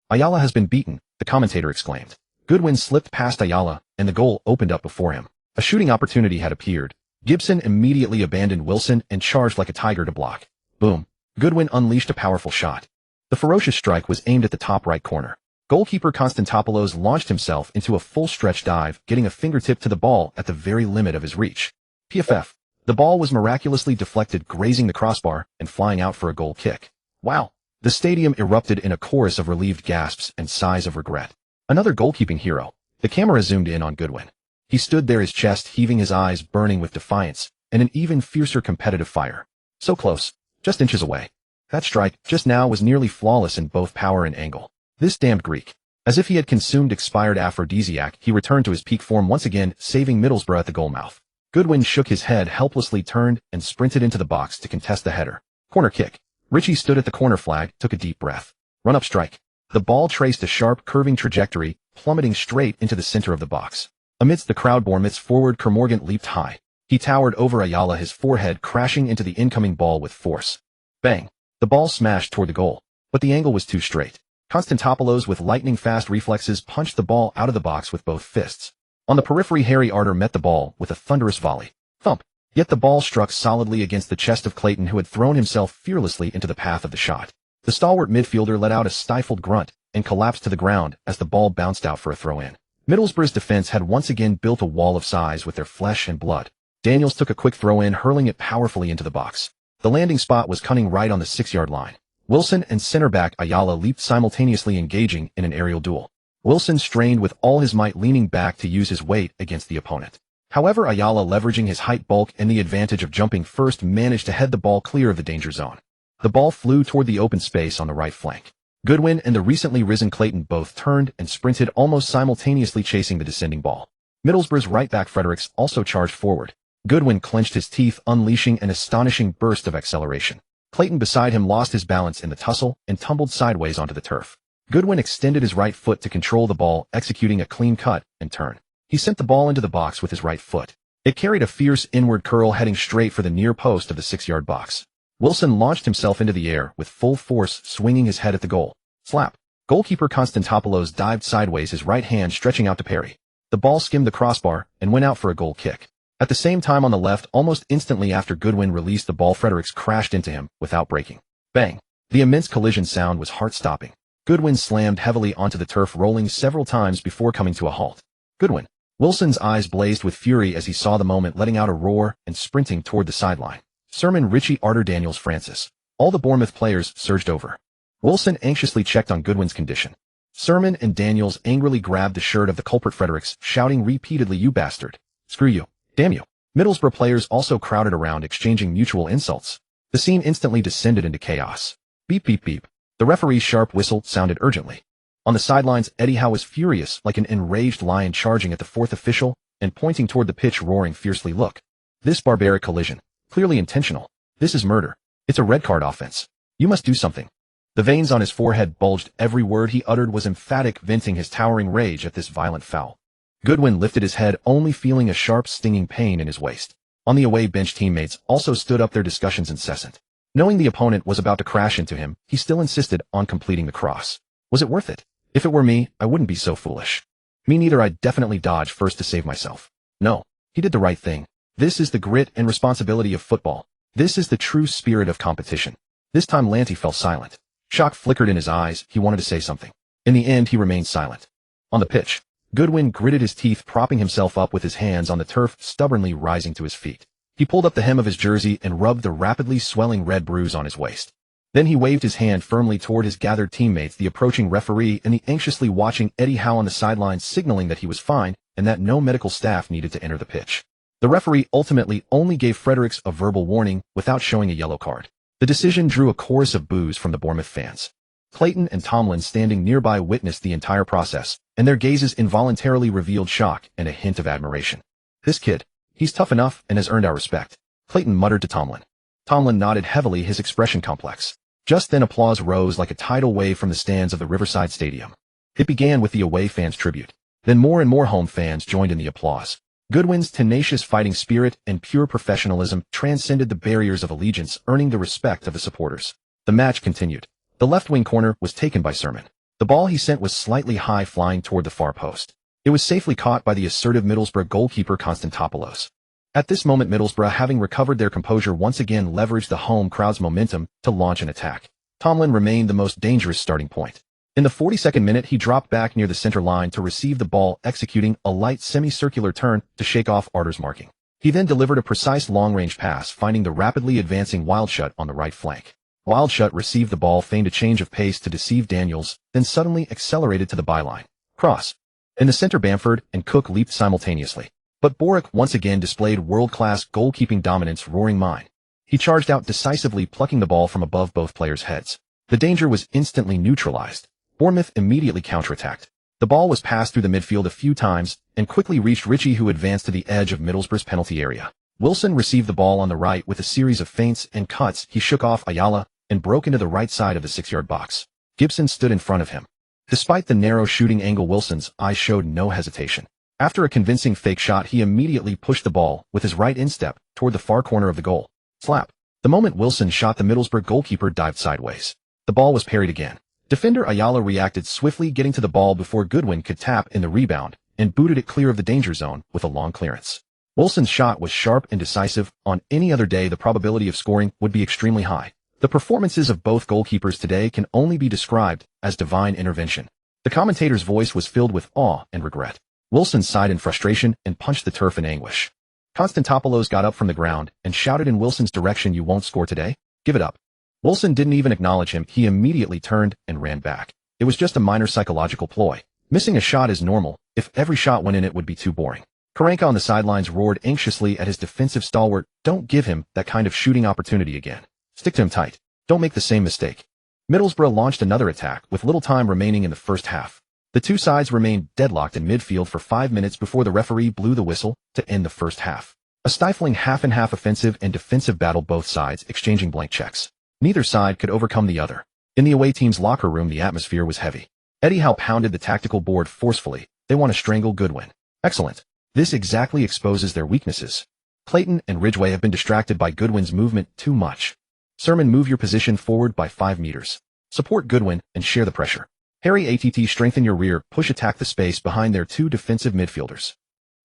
Ayala has been beaten, the commentator exclaimed. Goodwin slipped past Ayala, and the goal opened up before him. A shooting opportunity had appeared. Gibson immediately abandoned Wilson and charged like a tiger to block. Boom. Goodwin unleashed a powerful shot. The ferocious strike was aimed at the top right corner. Goalkeeper Konstantopoulos launched himself into a full stretch dive, getting a fingertip to the ball at the very limit of his reach. PFF. The ball was miraculously deflected, grazing the crossbar and flying out for a goal kick. Wow! The stadium erupted in a chorus of relieved gasps and sighs of regret. Another goalkeeping hero. The camera zoomed in on Goodwin. He stood there, his chest heaving, his eyes burning with defiance, and an even fiercer competitive fire. So close, just inches away. That strike, just now, was nearly flawless in both power and angle. This damned Greek. As if he had consumed expired aphrodisiac, he returned to his peak form once again, saving Middlesbrough at the goal mouth. Goodwin shook his head, helplessly turned, and sprinted into the box to contest the header. Corner kick. Richie stood at the corner flag, took a deep breath. Run-up strike. The ball traced a sharp, curving trajectory, plummeting straight into the center of the box. Amidst the crowd, Bournemouth's forward Kermorgant leaped high. He towered over Ayala, his forehead crashing into the incoming ball with force. Bang! The ball smashed toward the goal, but the angle was too straight. Konstantopoulos, with lightning-fast reflexes, punched the ball out of the box with both fists. On the periphery, Harry Arter met the ball with a thunderous volley. Thump! Yet the ball struck solidly against the chest of Clayton, who had thrown himself fearlessly into the path of the shot. The stalwart midfielder let out a stifled grunt and collapsed to the ground as the ball bounced out for a throw-in. Middlesbrough's defense had once again built a wall of size with their flesh and blood. Daniels took a quick throw-in, hurling it powerfully into the box. The landing spot was cunning, right on the 6-yard line. Wilson and center-back Ayala leaped simultaneously, engaging in an aerial duel. Wilson strained with all his might, leaning back to use his weight against the opponent. However, Ayala, leveraging his height, bulk, and the advantage of jumping first, managed to head the ball clear of the danger zone. The ball flew toward the open space on the right flank. Goodwin and the recently risen Clayton both turned and sprinted almost simultaneously, chasing the descending ball. Middlesbrough's right-back Fredericks also charged forward. Goodwin clenched his teeth, unleashing an astonishing burst of acceleration. Clayton beside him lost his balance in the tussle and tumbled sideways onto the turf. Goodwin extended his right foot to control the ball, executing a clean cut and turn. He sent the ball into the box with his right foot. It carried a fierce inward curl, heading straight for the near post of the 6-yard box. Wilson launched himself into the air with full force, swinging his head at the goal. Slap. Goalkeeper Konstantopoulos dived sideways, his right hand stretching out to parry. The ball skimmed the crossbar and went out for a goal kick. At the same time, on the left, almost instantly after Goodwin released the ball, Fredericks crashed into him without breaking. Bang! The immense collision sound was heart-stopping. Goodwin slammed heavily onto the turf, rolling several times before coming to a halt. Goodwin. Wilson's eyes blazed with fury as he saw the moment, letting out a roar and sprinting toward the sideline. Sermon, Richie, Arter, Daniels, Francis. All the Bournemouth players surged over. Wilson anxiously checked on Goodwin's condition. Sermon and Daniels angrily grabbed the shirt of the culprit Fredericks, shouting repeatedly, "You bastard! Screw you! Damn you!" Middlesbrough players also crowded around, exchanging mutual insults. The scene instantly descended into chaos. Beep, beep, beep. The referee's sharp whistle sounded urgently. On the sidelines, Eddie Howe was furious, like an enraged lion charging at the fourth official and pointing toward the pitch, roaring fiercely, "Look! This barbaric collision. Clearly intentional. This is murder. It's a red card offense. You must do something." The veins on his forehead bulged. Every word he uttered was emphatic, venting his towering rage at this violent foul. Goodwin lifted his head, only feeling a sharp, stinging pain in his waist. On the away bench, teammates also stood up, their discussions incessant. Knowing the opponent was about to crash into him, he still insisted on completing the cross. Was it worth it? If it were me, I wouldn't be so foolish. Me neither. I'd definitely dodge first to save myself. No, he did the right thing. This is the grit and responsibility of football. This is the true spirit of competition. This time Lanty fell silent. Shock flickered in his eyes. He wanted to say something. In the end, he remained silent. On the pitch, Goodwin gritted his teeth, propping himself up with his hands on the turf, stubbornly rising to his feet. He pulled up the hem of his jersey and rubbed the rapidly swelling red bruise on his waist. Then he waved his hand firmly toward his gathered teammates, the approaching referee, and the anxiously watching Eddie Howe on the sidelines, signaling that he was fine and that no medical staff needed to enter the pitch. The referee ultimately only gave Fredericks a verbal warning without showing a yellow card. The decision drew a chorus of boos from the Bournemouth fans. Clayton and Tomlin, standing nearby, witnessed the entire process, and their gazes involuntarily revealed shock and a hint of admiration. "This kid, he's tough enough and has earned our respect," Clayton muttered to Tomlin. Tomlin nodded heavily, his expression complex. Just then applause rose like a tidal wave from the stands of the Riverside Stadium. It began with the away fans' tribute. Then more and more home fans joined in the applause. Goodwin's tenacious fighting spirit and pure professionalism transcended the barriers of allegiance, earning the respect of the supporters. The match continued. The left wing corner was taken by Sermon. The ball he sent was slightly high, flying toward the far post. It was safely caught by the assertive Middlesbrough goalkeeper Konstantopoulos. At this moment, Middlesbrough, having recovered their composure, once again leveraged the home crowd's momentum to launch an attack. Tomlin remained the most dangerous starting point. In the 42nd minute, he dropped back near the center line to receive the ball, executing a light semicircular turn to shake off Arter's marking. He then delivered a precise long-range pass, finding the rapidly advancing Wildshut on the right flank. Wildshut received the ball, feigned a change of pace to deceive Daniels, then suddenly accelerated to the byline. Cross. In the center, Bamford and Cook leaped simultaneously. But Boric once again displayed world-class goalkeeping dominance, roaring mine. He charged out decisively, plucking the ball from above both players' heads. The danger was instantly neutralized. Bournemouth immediately counterattacked. The ball was passed through the midfield a few times and quickly reached Ritchie, who advanced to the edge of Middlesbrough's penalty area. Wilson received the ball on the right with a series of feints and cuts. He shook off Ayala and broke into the right side of the 6-yard box. Gibson stood in front of him. Despite the narrow shooting angle, Wilson's eyes showed no hesitation. After a convincing fake shot, he immediately pushed the ball with his right instep toward the far corner of the goal. Slap. The moment Wilson shot, the Middlesbrough goalkeeper dived sideways. The ball was parried again. Defender Ayala reacted swiftly, getting to the ball before Goodwin could tap in the rebound, and booted it clear of the danger zone with a long clearance. Wilson's shot was sharp and decisive. On any other day, the probability of scoring would be extremely high. The performances of both goalkeepers today can only be described as divine intervention. The commentator's voice was filled with awe and regret. Wilson sighed in frustration and punched the turf in anguish. Konstantopoulos got up from the ground and shouted in Wilson's direction, "You won't score today? Give it up." Wilson didn't even acknowledge him. He immediately turned and ran back. It was just a minor psychological ploy. Missing a shot is normal. If every shot went in, it would be too boring. Karanka on the sidelines roared anxiously at his defensive stalwart, "Don't give him that kind of shooting opportunity again. Stick to him tight. Don't make the same mistake." Middlesbrough launched another attack with little time remaining in the first half. The two sides remained deadlocked in midfield for 5 minutes before the referee blew the whistle to end the first half. A stifling half-and-half offensive and defensive battle, both sides exchanging blank checks. Neither side could overcome the other. In the away team's locker room, the atmosphere was heavy. Eddie Howe pounded the tactical board forcefully. "They want to strangle Goodwin." "Excellent. This exactly exposes their weaknesses. Clayton and Ridgway have been distracted by Goodwin's movement too much. Sermon, move your position forward by 5 meters. Support Goodwin and share the pressure. Harry, ATT, strengthen your rear, push, attack the space behind their two defensive midfielders."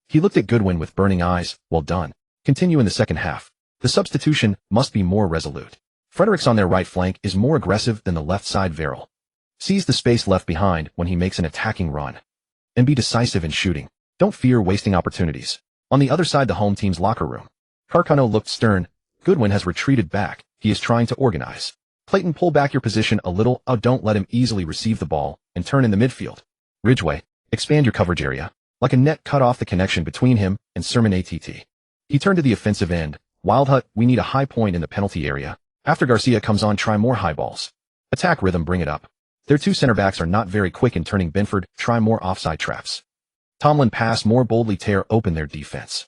He looked at Goodwin with burning eyes. "Well done. Continue in the second half. The substitution must be more resolute. Fredericks on their right flank is more aggressive than the left side. Verrill. Seize the space left behind when he makes an attacking run. And be decisive in shooting. Don't fear wasting opportunities." On the other side, the home team's locker room. Carcano looked stern. "Goodwin has retreated back. He is trying to organize. Clayton, pull back your position a little. Don't let him easily receive the ball and turn in the midfield. Ridgway, expand your coverage area." Like a net, cut off the connection between him and Sermon, ATT. He turned to the offensive end. "Wildhut, we need a high point in the penalty area. After Garcia comes on, try more high balls. Attack rhythm, bring it up. Their two center backs are not very quick in turning. Benford, try more offside traps. Tomlin, pass more boldly, tear open their defense."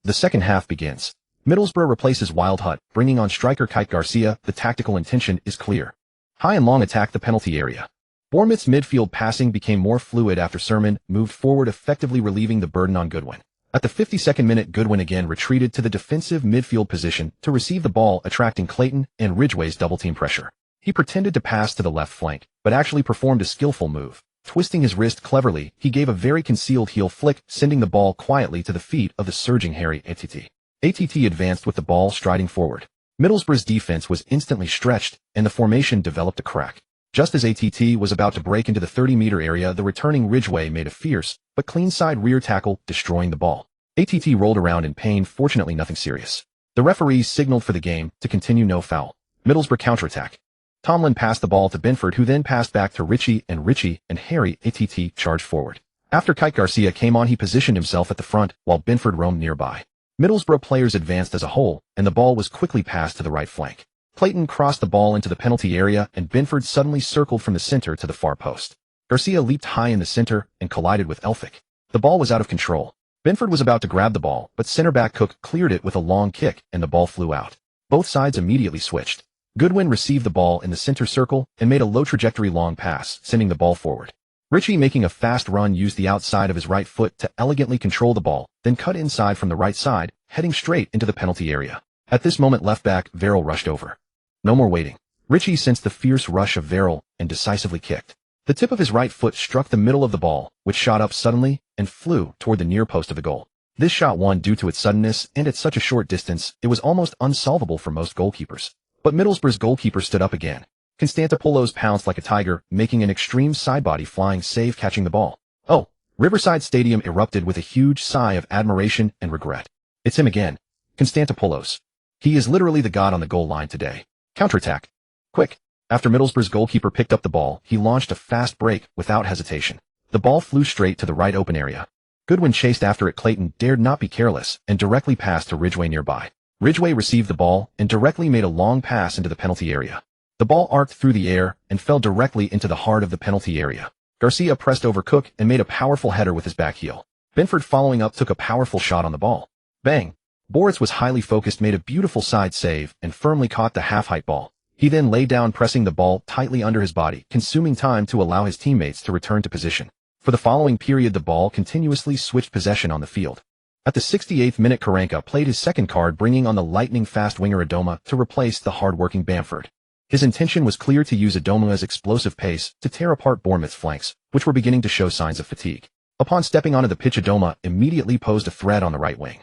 The second half begins. Middlesbrough replaces Wildhut, bringing on striker Kike Garcia. The tactical intention is clear. High and long attack the penalty area. Bournemouth's midfield passing became more fluid after Sermon moved forward, effectively relieving the burden on Goodwin. At the 52nd minute, Goodwin again retreated to the defensive midfield position to receive the ball, attracting Clayton and Ridgway's double-team pressure. He pretended to pass to the left flank, but actually performed a skillful move. Twisting his wrist cleverly, he gave a very concealed heel flick, sending the ball quietly to the feet of the surging Harry, ATT. ATT advanced with the ball, striding forward. Middlesbrough's defense was instantly stretched, and the formation developed a crack. Just as ATT was about to break into the 30-meter area, the returning Ridgway made a fierce but clean side rear tackle, destroying the ball. ATT rolled around in pain, fortunately nothing serious. The referees signaled for the game to continue, no foul. Middlesbrough counterattack. Tomlin passed the ball to Benford, who then passed back to Ritchie and Harry, ATT charged forward. After Kike Garcia came on, he positioned himself at the front, while Benford roamed nearby. Middlesbrough players advanced as a whole, and the ball was quickly passed to the right flank. Clayton crossed the ball into the penalty area, and Benford suddenly circled from the center to the far post. Garcia leaped high in the center and collided with Elphick. The ball was out of control. Benford was about to grab the ball, but center-back Cook cleared it with a long kick, and the ball flew out. Both sides immediately switched. Goodwin received the ball in the center circle and made a low-trajectory long pass, sending the ball forward. Ritchie, making a fast run, used the outside of his right foot to elegantly control the ball, then cut inside from the right side, heading straight into the penalty area. At this moment, left-back Verrill rushed over. No more waiting. Ritchie sensed the fierce rush of Verrill and decisively kicked. The tip of his right foot struck the middle of the ball, which shot up suddenly and flew toward the near post of the goal. This shot won due to its suddenness, and at such a short distance, it was almost unsolvable for most goalkeepers. But Middlesbrough's goalkeeper stood up again. Constantopoulos pounced like a tiger, making an extreme sidebody flying save catching the ball. Oh, Riverside Stadium erupted with a huge sigh of admiration and regret. It's him again. Constantopoulos. He is literally the god on the goal line today. Counterattack. Quick. After Middlesbrough's goalkeeper picked up the ball, he launched a fast break without hesitation. The ball flew straight to the right open area. Goodwin chased after it. Clayton dared not be careless and directly passed to Ridgway nearby. Ridgway received the ball and directly made a long pass into the penalty area. The ball arced through the air and fell directly into the heart of the penalty area. Garcia pressed over Cook and made a powerful header with his back heel. Benford following up took a powerful shot on the ball. Bang! Boris was highly focused, made a beautiful side save, and firmly caught the half-height ball. He then lay down pressing the ball tightly under his body, consuming time to allow his teammates to return to position. For the following period the ball continuously switched possession on the field. At the 68th minute Karanka played his second card, bringing on the lightning-fast winger Adoma to replace the hard-working Bamford. His intention was clear, to use Adoma's explosive pace to tear apart Bournemouth's flanks, which were beginning to show signs of fatigue. Upon stepping onto the pitch, Adoma immediately posed a threat on the right wing.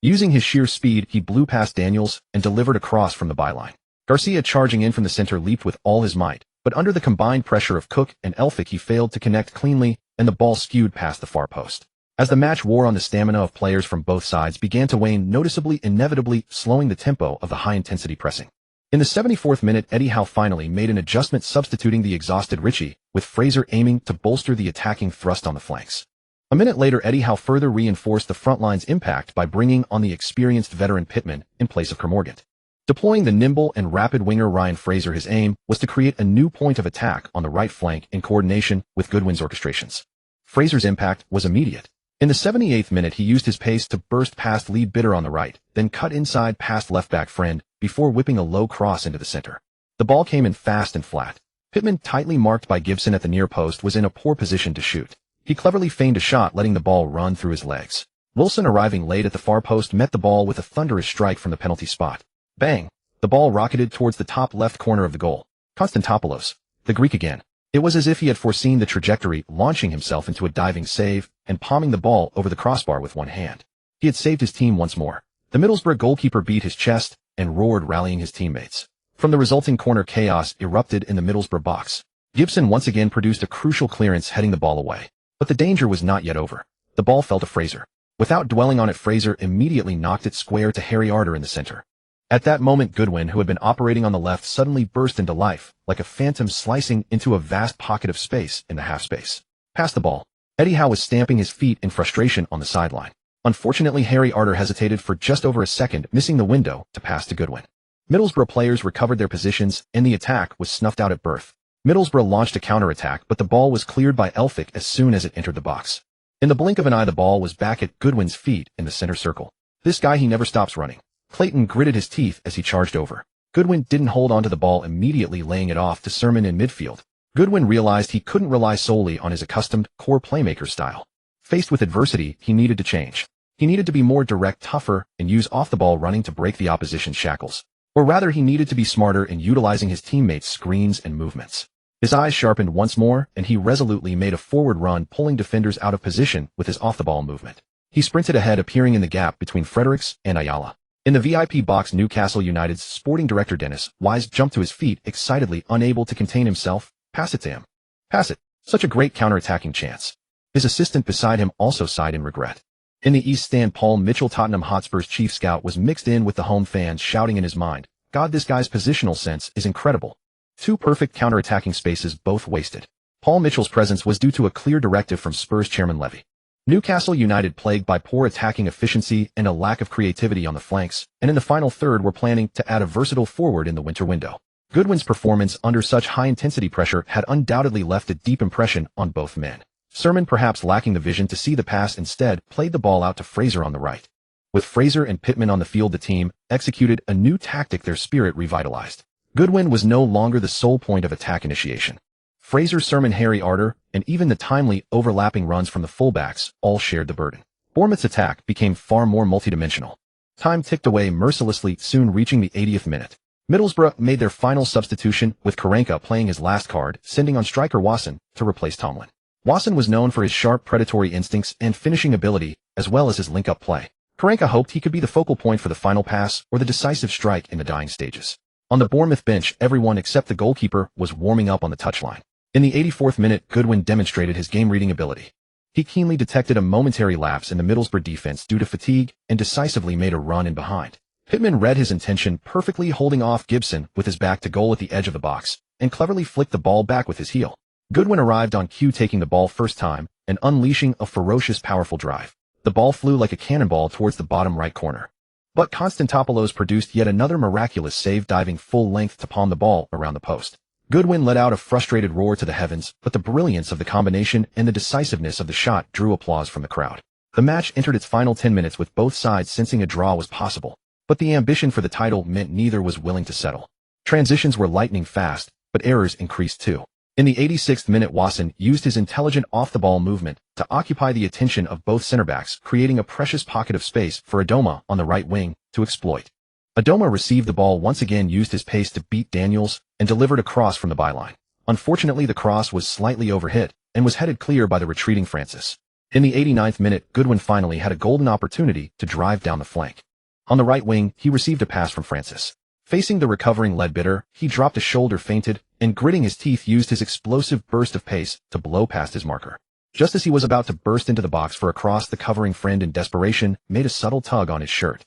Using his sheer speed, he blew past Daniels and delivered a cross from the byline. Garcia, charging in from the center, leaped with all his might, but under the combined pressure of Cook and Elphick he failed to connect cleanly, and the ball skewed past the far post. As the match wore on, the stamina of players from both sides began to wane noticeably, inevitably slowing the tempo of the high-intensity pressing. In the 74th minute, Eddie Howe finally made an adjustment, substituting the exhausted Ritchie, with Fraser aiming to bolster the attacking thrust on the flanks. A minute later, Eddie Howe further reinforced the front line's impact by bringing on the experienced veteran Pittman in place of Kermorgant. Deploying the nimble and rapid winger Ryan Fraser, his aim was to create a new point of attack on the right flank in coordination with Goodwin's orchestrations. Fraser's impact was immediate. In the 78th minute, he used his pace to burst past lead Bitter on the right, then cut inside past left-back Friend, before whipping a low cross into the center. The ball came in fast and flat. Pittman, tightly marked by Gibson at the near post, was in a poor position to shoot. He cleverly feigned a shot, letting the ball run through his legs. Wilson, arriving late at the far post, met the ball with a thunderous strike from the penalty spot. Bang! The ball rocketed towards the top left corner of the goal. Constantopoulos, the Greek again. It was as if he had foreseen the trajectory, launching himself into a diving save and palming the ball over the crossbar with one hand. He had saved his team once more. The Middlesbrough goalkeeper beat his chest and roared, rallying his teammates. From the resulting corner, chaos erupted in the Middlesbrough box. Gibson once again produced a crucial clearance, heading the ball away. But the danger was not yet over. The ball fell to Fraser. Without dwelling on it, Fraser immediately knocked it square to Harry Arter in the center. At that moment, Goodwin, who had been operating on the left, suddenly burst into life, like a phantom slicing into a vast pocket of space in the half-space. Past the ball. Eddie Howe was stamping his feet in frustration on the sideline. Unfortunately, Harry Arter hesitated for just over a second, missing the window to pass to Goodwin. Middlesbrough players recovered their positions, and the attack was snuffed out at birth. Middlesbrough launched a counter-attack, but the ball was cleared by Elphick as soon as it entered the box. In the blink of an eye, the ball was back at Goodwin's feet in the center circle. This guy, he never stops running. Clayton gritted his teeth as he charged over. Goodwin didn't hold on to the ball, immediately laying it off to Sermon in midfield. Goodwin realized he couldn't rely solely on his accustomed core playmaker style. Faced with adversity, he needed to change. He needed to be more direct, tougher, and use off-the-ball running to break the opposition's shackles. Or rather, he needed to be smarter in utilizing his teammates' screens and movements. His eyes sharpened once more, and he resolutely made a forward run, pulling defenders out of position with his off-the-ball movement. He sprinted ahead, appearing in the gap between Fredericks and Ayala. In the VIP box, Newcastle United's sporting director Dennis Wise jumped to his feet, excitedly, unable to contain himself. Pass it to him. Pass it. Such a great counter-attacking chance. His assistant beside him also sighed in regret. In the East Stand, Paul Mitchell, Tottenham Hotspur's chief scout, was mixed in with the home fans, shouting in his mind, "God, this guy's positional sense is incredible." 2 perfect counter-attacking spaces, both wasted. Paul Mitchell's presence was due to a clear directive from Spurs chairman Levy. Newcastle United, plagued by poor attacking efficiency and a lack of creativity on the flanks, and in the final third were planning to add a versatile forward in the winter window. Goodwin's performance under such high-intensity pressure had undoubtedly left a deep impression on both men. Sermon, perhaps lacking the vision to see the pass, instead played the ball out to Fraser on the right. With Fraser and Pittman on the field, the team executed a new tactic, their spirit revitalized. Goodwin was no longer the sole point of attack initiation. Fraser, Sermon, Harry Arter, and even the timely overlapping runs from the fullbacks all shared the burden. Bournemouth's attack became far more multidimensional. Time ticked away mercilessly, soon reaching the 80th minute. Middlesbrough made their final substitution, with Karanka playing his last card, sending on striker Wasson to replace Tomlin. Wasson was known for his sharp predatory instincts and finishing ability, as well as his link-up play. Karanka hoped he could be the focal point for the final pass or the decisive strike in the dying stages. On the Bournemouth bench, everyone except the goalkeeper was warming up on the touchline. In the 84th minute, Goodwin demonstrated his game-reading ability. He keenly detected a momentary lapse in the Middlesbrough defense due to fatigue and decisively made a run in behind. Pittman read his intention, perfectly holding off Gibson with his back to goal at the edge of the box, and cleverly flicked the ball back with his heel. Goodwin arrived on cue, taking the ball first time and unleashing a ferocious, powerful drive. The ball flew like a cannonball towards the bottom right corner. But Konstantopoulos produced yet another miraculous save, diving full length to palm the ball around the post. Goodwin let out a frustrated roar to the heavens, but the brilliance of the combination and the decisiveness of the shot drew applause from the crowd. The match entered its final 10 minutes with both sides sensing a draw was possible, but the ambition for the title meant neither was willing to settle. Transitions were lightning fast, but errors increased too. In the 86th minute, Wasson used his intelligent off-the-ball movement to occupy the attention of both center-backs, creating a precious pocket of space for Adoma on the right wing to exploit. Adoma received the ball once again, used his pace to beat Daniels, and delivered a cross from the byline. Unfortunately, the cross was slightly overhit and was headed clear by the retreating Francis. In the 89th minute, Goodwin finally had a golden opportunity to drive down the flank. On the right wing, he received a pass from Francis. Facing the recovering Ledbetter, he dropped a shoulder, feinted, and gritting his teeth used his explosive burst of pace to blow past his marker. Just as he was about to burst into the box for a cross, the covering friend in desperation made a subtle tug on his shirt.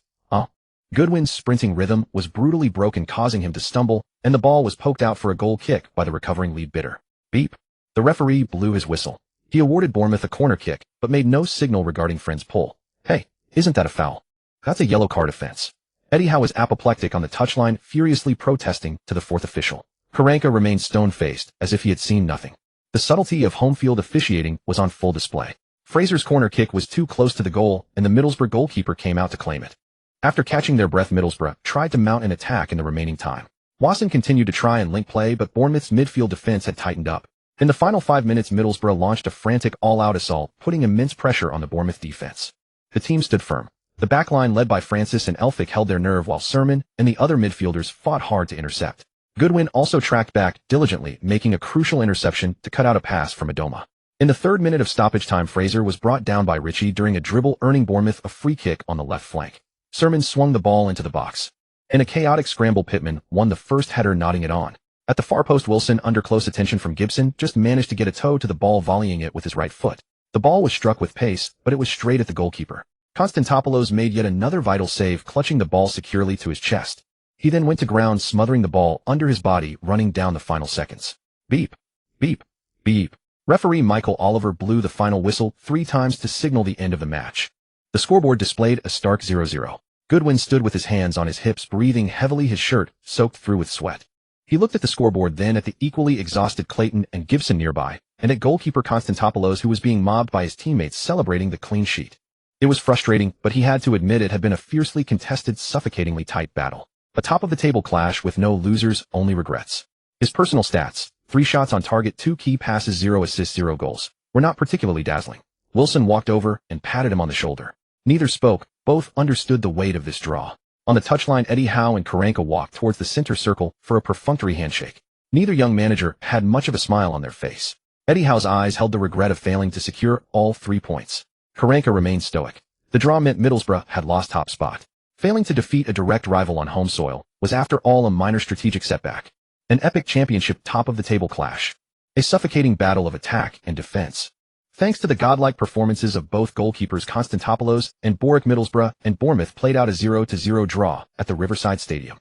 Goodwin's sprinting rhythm was brutally broken, causing him to stumble, and the ball was poked out for a goal kick by the recovering Ledbetter. Beep. The referee blew his whistle. He awarded Bournemouth a corner kick, but made no signal regarding friend's pull. Hey, isn't that a foul? That's a yellow card offense. Eddie Howe was apoplectic on the touchline, furiously protesting to the fourth official. Karanka remained stone-faced, as if he had seen nothing. The subtlety of home field officiating was on full display. Fraser's corner kick was too close to the goal, and the Middlesbrough goalkeeper came out to claim it. After catching their breath, Middlesbrough tried to mount an attack in the remaining time. Wasson continued to try and link play, but Bournemouth's midfield defense had tightened up. In the final 5 minutes, Middlesbrough launched a frantic all-out assault, putting immense pressure on the Bournemouth defense. The team stood firm. The backline, led by Francis and Elphick, held their nerve while Sermon and the other midfielders fought hard to intercept. Goodwin also tracked back diligently, making a crucial interception to cut out a pass from Adoma. In the 3rd minute of stoppage time, Fraser was brought down by Ritchie during a dribble, earning Bournemouth a free kick on the left flank. Sermon swung the ball into the box. In a chaotic scramble, Pittman won the first header, nodding it on. At the far post, Wilson, under close attention from Gibson, just managed to get a toe to the ball, volleying it with his right foot. The ball was struck with pace, but it was straight at the goalkeeper. Konstantopoulos made yet another vital save, clutching the ball securely to his chest. He then went to ground, smothering the ball under his body, running down the final seconds. Beep, beep, beep. Referee Michael Oliver blew the final whistle 3 times to signal the end of the match. The scoreboard displayed a stark 0-0. Goodwin stood with his hands on his hips, breathing heavily, his shirt soaked through with sweat. He looked at the scoreboard, then at the equally exhausted Clayton and Gibson nearby, and at goalkeeper Konstantopoulos, who was being mobbed by his teammates celebrating the clean sheet. It was frustrating, but he had to admit it had been a fiercely contested, suffocatingly tight battle. A top-of-the-table clash with no losers, only regrets. His personal stats: 3 shots on target, 2 key passes, 0 assists, 0 goals, were not particularly dazzling. Wilson walked over and patted him on the shoulder. Neither spoke, both understood the weight of this draw. On the touchline, Eddie Howe and Karanka walked towards the center circle for a perfunctory handshake. Neither young manager had much of a smile on their face. Eddie Howe's eyes held the regret of failing to secure all 3 points. Karanka remained stoic. The draw meant Middlesbrough had lost top spot. Failing to defeat a direct rival on home soil was after all a minor strategic setback. An epic championship top-of-the-table clash. A suffocating battle of attack and defense. Thanks to the godlike performances of both goalkeepers Konstantopoulos and Boric, Middlesbrough and Bournemouth played out a 0-0 draw at the Riverside Stadium.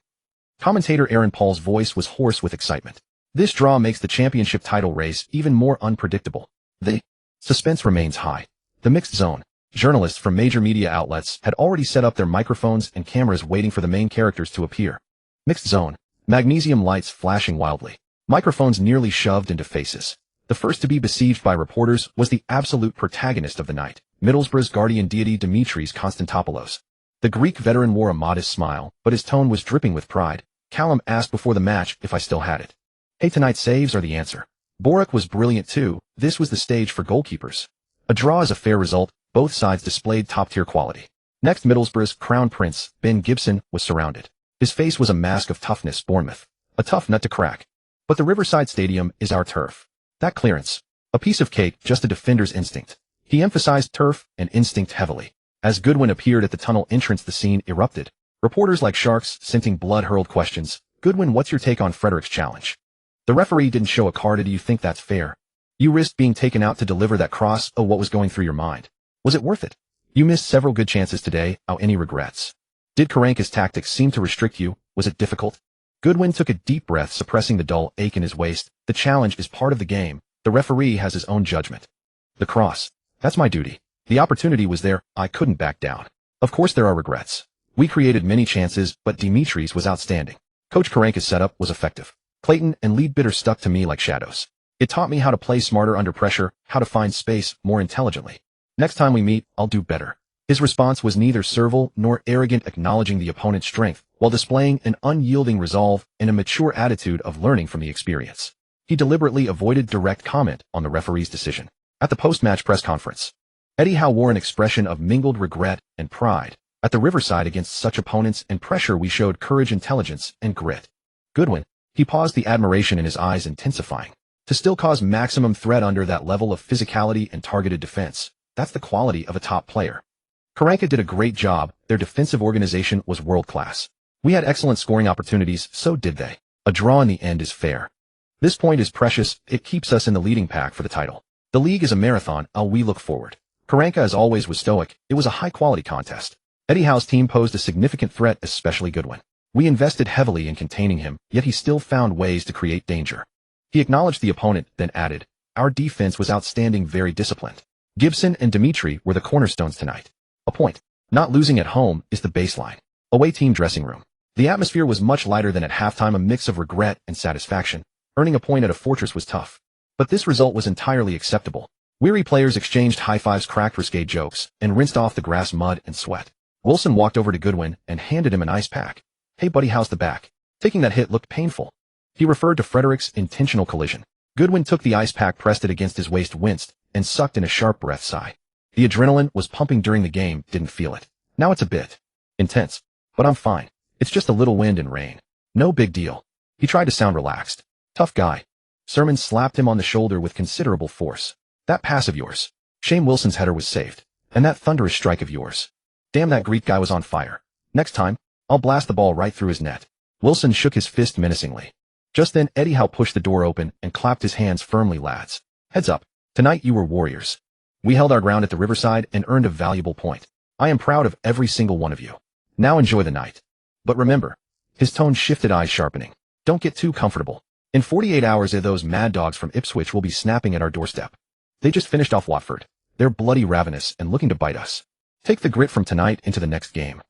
Commentator Aaron Paul's voice was hoarse with excitement. This draw makes the championship title race even more unpredictable. The suspense remains high. The mixed zone. Journalists from major media outlets had already set up their microphones and cameras, waiting for the main characters to appear. Mixed zone. Magnesium lights flashing wildly. Microphones nearly shoved into faces. The first to be besieged by reporters was the absolute protagonist of the night, Middlesbrough's guardian deity Dimitris Konstantopoulos. The Greek veteran wore a modest smile, but his tone was dripping with pride. Callum asked before the match if I still had it. Hey, tonight's saves are the answer. Boric was brilliant too. This was the stage for goalkeepers. A draw is a fair result. Both sides displayed top-tier quality. Next, Middlesbrough's crown prince, Ben Gibson, was surrounded. His face was a mask of toughness. Bournemouth. A tough nut to crack. But the Riverside Stadium is our turf. That clearance. A piece of cake, just a defender's instinct. He emphasized turf and instinct heavily. As Goodwin appeared at the tunnel entrance, the scene erupted. Reporters like sharks, scenting blood, hurled questions. Goodwin, what's your take on Frederick's challenge? The referee didn't show a card. Do you think that's fair? You risked being taken out to deliver that cross. Oh, what was going through your mind? Was it worth it? You missed several good chances today. Oh, any regrets? Did Karanka's tactics seem to restrict you? Was it difficult? Goodwin took a deep breath, suppressing the dull ache in his waist. The challenge is part of the game. The referee has his own judgment. The cross. That's my duty. The opportunity was there. I couldn't back down. Of course there are regrets. We created many chances, but Dimitri's was outstanding. Coach Karanka's setup was effective. Clayton and Leadbitter stuck to me like shadows. It taught me how to play smarter under pressure, how to find space more intelligently. Next time we meet, I'll do better. His response was neither servile nor arrogant, acknowledging the opponent's strength, while displaying an unyielding resolve and a mature attitude of learning from the experience. He deliberately avoided direct comment on the referee's decision. At the post-match press conference, Eddie Howe wore an expression of mingled regret and pride. At the Riverside, against such opponents and pressure, we showed courage, intelligence, and grit. Goodwin, he paused, the admiration in his eyes intensifying. To still cause maximum threat under that level of physicality and targeted defense, that's the quality of a top player. Karanka did a great job. Their defensive organization was world-class. We had excellent scoring opportunities, so did they. A draw in the end is fair. This point is precious. It keeps us in the leading pack for the title. The league is a marathon. We look forward. Karanka, as always, was stoic. It was a high-quality contest. Eddie Howe's team posed a significant threat, especially Goodwin. We invested heavily in containing him, yet he still found ways to create danger. He acknowledged the opponent, then added, "Our defense was outstanding, very disciplined. Gibson and Dimitri were the cornerstones tonight. A point. Not losing at home is the baseline." Away team dressing room. The atmosphere was much lighter than at halftime, a mix of regret and satisfaction. Earning a point at a fortress was tough. But this result was entirely acceptable. Weary players exchanged high-fives, cracked risque jokes, and rinsed off the grass, mud, and sweat. Wilson walked over to Goodwin and handed him an ice pack. "Hey buddy, how's the back?" Taking that hit looked painful. He referred to Frederick's intentional collision. Goodwin took the ice pack, pressed it against his waist, winced, and sucked in a sharp breath sigh. The adrenaline was pumping during the game, didn't feel it. Now it's a bit intense, but I'm fine. It's just a little wind and rain. No big deal. He tried to sound relaxed. Tough guy. Sermon slapped him on the shoulder with considerable force. "That pass of yours. Shame Wilson's header was saved. And that thunderous strike of yours. Damn, that Greek guy was on fire. Next time, I'll blast the ball right through his net." Wilson shook his fist menacingly. Just then, Eddie Howe pushed the door open and clapped his hands firmly. "Lads, heads up. Tonight you were warriors. We held our ground at the Riverside and earned a valuable point. I am proud of every single one of you. Now enjoy the night. But remember," his tone shifted, eyes sharpening, "don't get too comfortable. In 48 hours, those mad dogs from Ipswich will be snapping at our doorstep. They just finished off Watford. They're bloody ravenous and looking to bite us. Take the grit from tonight into the next game.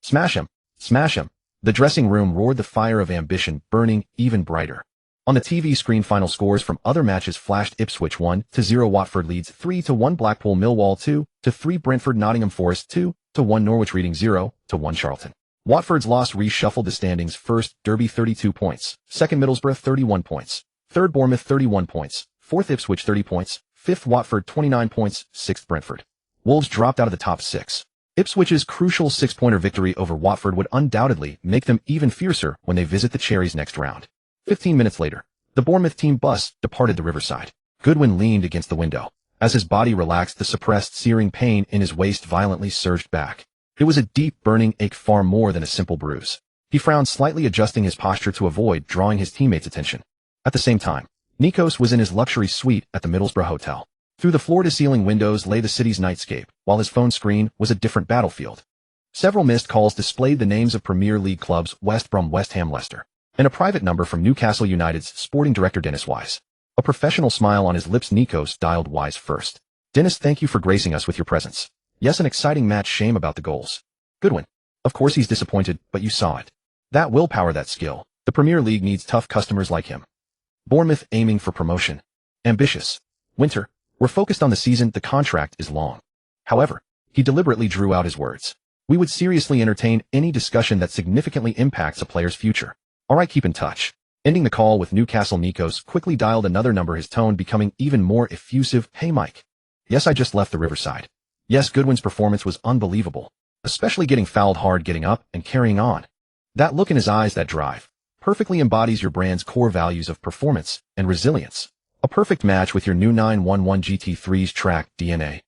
Smash 'em. Smash 'em." The dressing room roared, the fire of ambition burning even brighter. On the TV screen, final scores from other matches flashed. Ipswich 1-0, Watford leads 3-1, Blackpool Millwall 2-3, Brentford Nottingham Forest 2-1, Norwich Reading 0-1, Charlton. Watford's loss reshuffled the standings. First, Derby 32 points, second Middlesbrough 31 points, third Bournemouth 31 points, fourth Ipswich 30 points, fifth Watford 29 points, sixth Brentford. Wolves dropped out of the top six. Ipswich's crucial 6-pointer victory over Watford would undoubtedly make them even fiercer when they visit the Cherries next round. 15 minutes later, the Bournemouth team bus departed the Riverside. Goodwin leaned against the window. As his body relaxed, the suppressed, searing pain in his waist violently surged back. It was a deep, burning ache, far more than a simple bruise. He frowned slightly, adjusting his posture to avoid drawing his teammates' attention. At the same time, Nikos was in his luxury suite at the Middlesbrough Hotel. Through the floor-to-ceiling windows lay the city's nightscape, while his phone screen was a different battlefield. Several missed calls displayed the names of Premier League clubs West Brom, West Ham, Leicester, and a private number from Newcastle United's sporting director Dennis Wise. A professional smile on his lips, Nikos dialed Wise first. "Dennis, thank you for gracing us with your presence. Yes, an exciting match. Shame about the goals." Goodwin: "Of course he's disappointed, but you saw it. That willpower, that skill. The Premier League needs tough customers like him." Bournemouth aiming for promotion. Ambitious. Winter: "We're focused on the season. The contract is long." However, he deliberately drew out his words. "We would seriously entertain any discussion that significantly impacts a player's future. All right, keep in touch." Ending the call with Newcastle, Nikos quickly dialed another number, his tone becoming even more effusive. "Hey Mike. Yes, I just left the Riverside." Yes, Goodwin's performance was unbelievable, especially getting fouled hard, getting up, and carrying on. That look in his eyes, that drive, perfectly embodies your brand's core values of performance and resilience. A perfect match with your new 911 GT3's track DNA.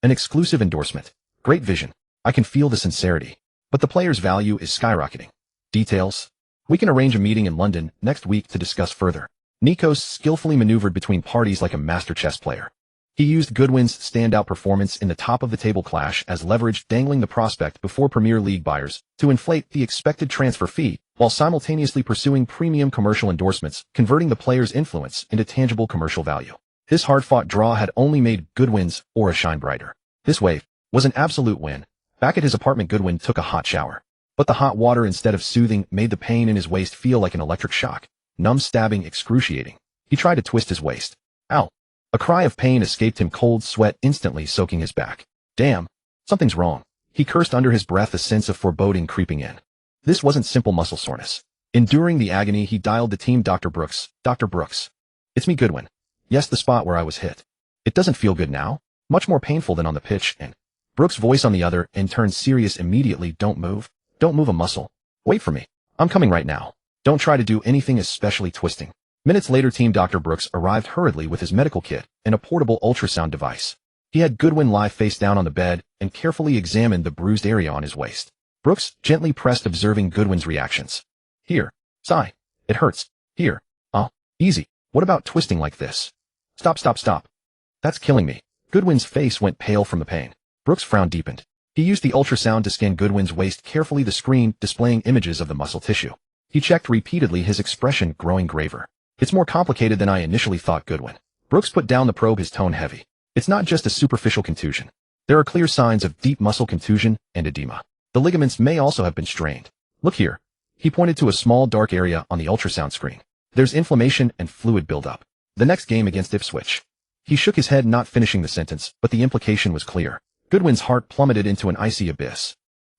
An exclusive endorsement. Great vision. I can feel the sincerity. But the player's value is skyrocketing. Details? We can arrange a meeting in London next week to discuss further. Nikos skillfully maneuvered between parties like a master chess player. He used Goodwin's standout performance in the top-of-the-table clash as leverage, dangling the prospect before Premier League buyers to inflate the expected transfer fee, while simultaneously pursuing premium commercial endorsements, converting the player's influence into tangible commercial value. This hard-fought draw had only made Goodwin's aura shine brighter. This wave was an absolute win. Back at his apartment, Goodwin took a hot shower. But the hot water, instead of soothing, made the pain in his waist feel like an electric shock. Numb, stabbing, excruciating. He tried to twist his waist. Ow! A cry of pain escaped him, cold sweat instantly soaking his back. Damn! Something's wrong. He cursed under his breath, a sense of foreboding creeping in. This wasn't simple muscle soreness. Enduring the agony, he dialed the team. Dr. Brooks. Dr. Brooks. It's me, Goodwin. Yes, the spot where I was hit. It doesn't feel good now. Much more painful than on the pitch. And Brooks' voice on the other end turned serious immediately. Don't move. Don't move a muscle. Wait for me. I'm coming right now. Don't try to do anything especially twisting. Minutes later, Team Dr. Brooks arrived hurriedly with his medical kit and a portable ultrasound device. He had Goodwin lie face down on the bed and carefully examined the bruised area on his waist. Brooks gently pressed, observing Goodwin's reactions. Here. Sigh. It hurts. Here. Easy. What about twisting like this? Stop, stop, stop. That's killing me. Goodwin's face went pale from the pain. Brooks' frown deepened. He used the ultrasound to scan Goodwin's waist carefully, the screen displaying images of the muscle tissue. He checked repeatedly, his expression growing graver. It's more complicated than I initially thought, Goodwin. Brooks put down the probe, his tone heavy. It's not just a superficial contusion. There are clear signs of deep muscle contusion and edema. The ligaments may also have been strained. Look here. He pointed to a small dark area on the ultrasound screen. There's inflammation and fluid buildup. The next game against Ipswich. He shook his head, not finishing the sentence, but the implication was clear. Goodwin's heart plummeted into an icy abyss.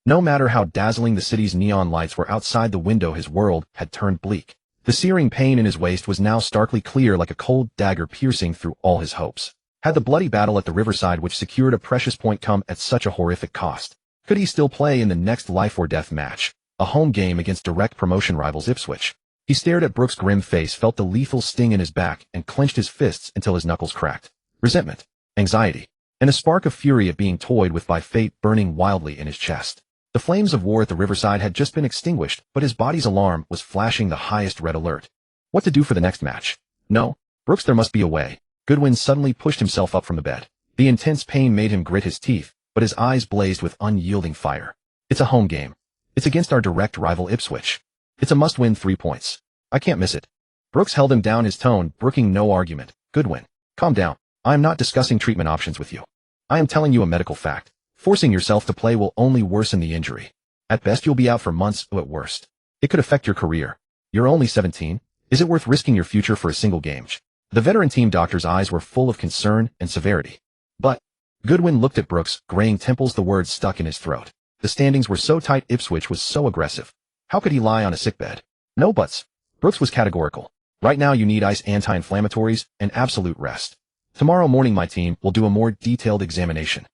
No matter how dazzling the city's neon lights were outside the window, his world had turned bleak. The searing pain in his waist was now starkly clear, like a cold dagger piercing through all his hopes. Had the bloody battle at the riverside, which secured a precious point, come at such a horrific cost? Could he still play in the next life-or-death match, a home game against direct promotion rivals Ipswich? He stared at Brooks' grim face, felt the lethal sting in his back, and clenched his fists until his knuckles cracked. Resentment, anxiety, and a spark of fury at being toyed with by fate burning wildly in his chest. The flames of war at the riverside had just been extinguished, but his body's alarm was flashing the highest red alert. What to do for the next match? No, Brooks, there must be a way. Goodwin suddenly pushed himself up from the bed. The intense pain made him grit his teeth, but his eyes blazed with unyielding fire. It's a home game. It's against our direct rival Ipswich. It's a must-win 3 points. I can't miss it. Brooks held him down, his tone brooking no argument. Goodwin, calm down. I am not discussing treatment options with you. I am telling you a medical fact. Forcing yourself to play will only worsen the injury. At best, you'll be out for months, or at worst, it could affect your career. You're only 17. Is it worth risking your future for a single game? The veteran team doctor's eyes were full of concern and severity. But Goodwin looked at Brooks' graying temples, the words stuck in his throat. The standings were so tight, Ipswich was so aggressive. How could he lie on a sickbed? No buts. Brooks was categorical. Right now you need ice, anti-inflammatories, and absolute rest. Tomorrow morning my team will do a more detailed examination.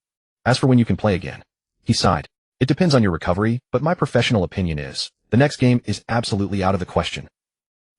As for when you can play again, he sighed. It depends on your recovery, but my professional opinion is, the next game is absolutely out of the question.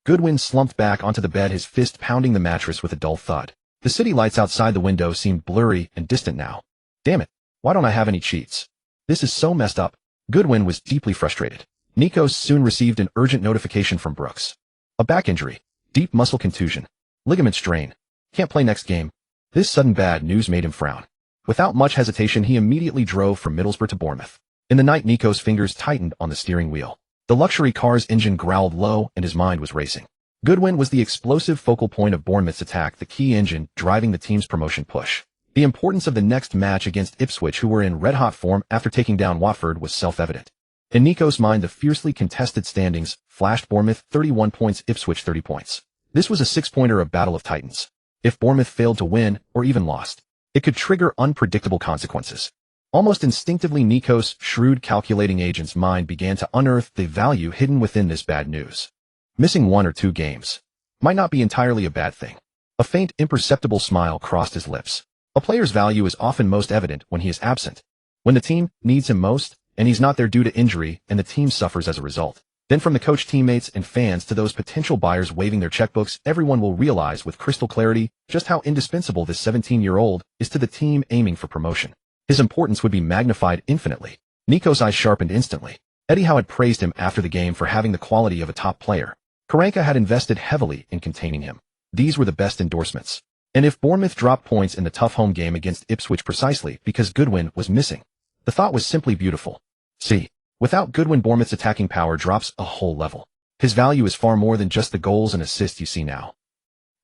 Goodwin slumped back onto the bed, his fist pounding the mattress with a dull thud. The city lights outside the window seemed blurry and distant now. Damn it, why don't I have any cheats? This is so messed up. Goodwin was deeply frustrated. Nikos soon received an urgent notification from Brooks. A back injury, deep muscle contusion, ligament strain. Can't play next game. This sudden bad news made him frown. Without much hesitation, he immediately drove from Middlesbrough to Bournemouth. In the night, Nikos' fingers tightened on the steering wheel. The luxury car's engine growled low and his mind was racing. Goodwin was the explosive focal point of Bournemouth's attack, the key engine driving the team's promotion push. The importance of the next match against Ipswich, who were in red-hot form after taking down Watford, was self-evident. In Nikos' mind, the fiercely contested standings flashed: Bournemouth 31 points, Ipswich 30 points. This was a six-pointer, a battle of titans. If Bournemouth failed to win, or even lost, it could trigger unpredictable consequences. Almost instinctively, Nikos' shrewd calculating agent's mind began to unearth the value hidden within this bad news. Missing 1 or 2 games might not be entirely a bad thing. A faint, imperceptible smile crossed his lips. A player's value is often most evident when he is absent. When the team needs him most, and he's not there due to injury, and the team suffers as a result. Then from the coach, teammates, and fans to those potential buyers waving their checkbooks, everyone will realize with crystal clarity just how indispensable this 17-year-old is to the team aiming for promotion. His importance would be magnified infinitely. Nikos' eyes sharpened instantly. Eddie Howe had praised him after the game for having the quality of a top player. Karanka had invested heavily in containing him. These were the best endorsements. And if Bournemouth dropped points in the tough home game against Ipswich precisely because Goodwin was missing, the thought was simply beautiful. See, without Goodwin, Bournemouth's attacking power drops a whole level. His value is far more than just the goals and assists you see now.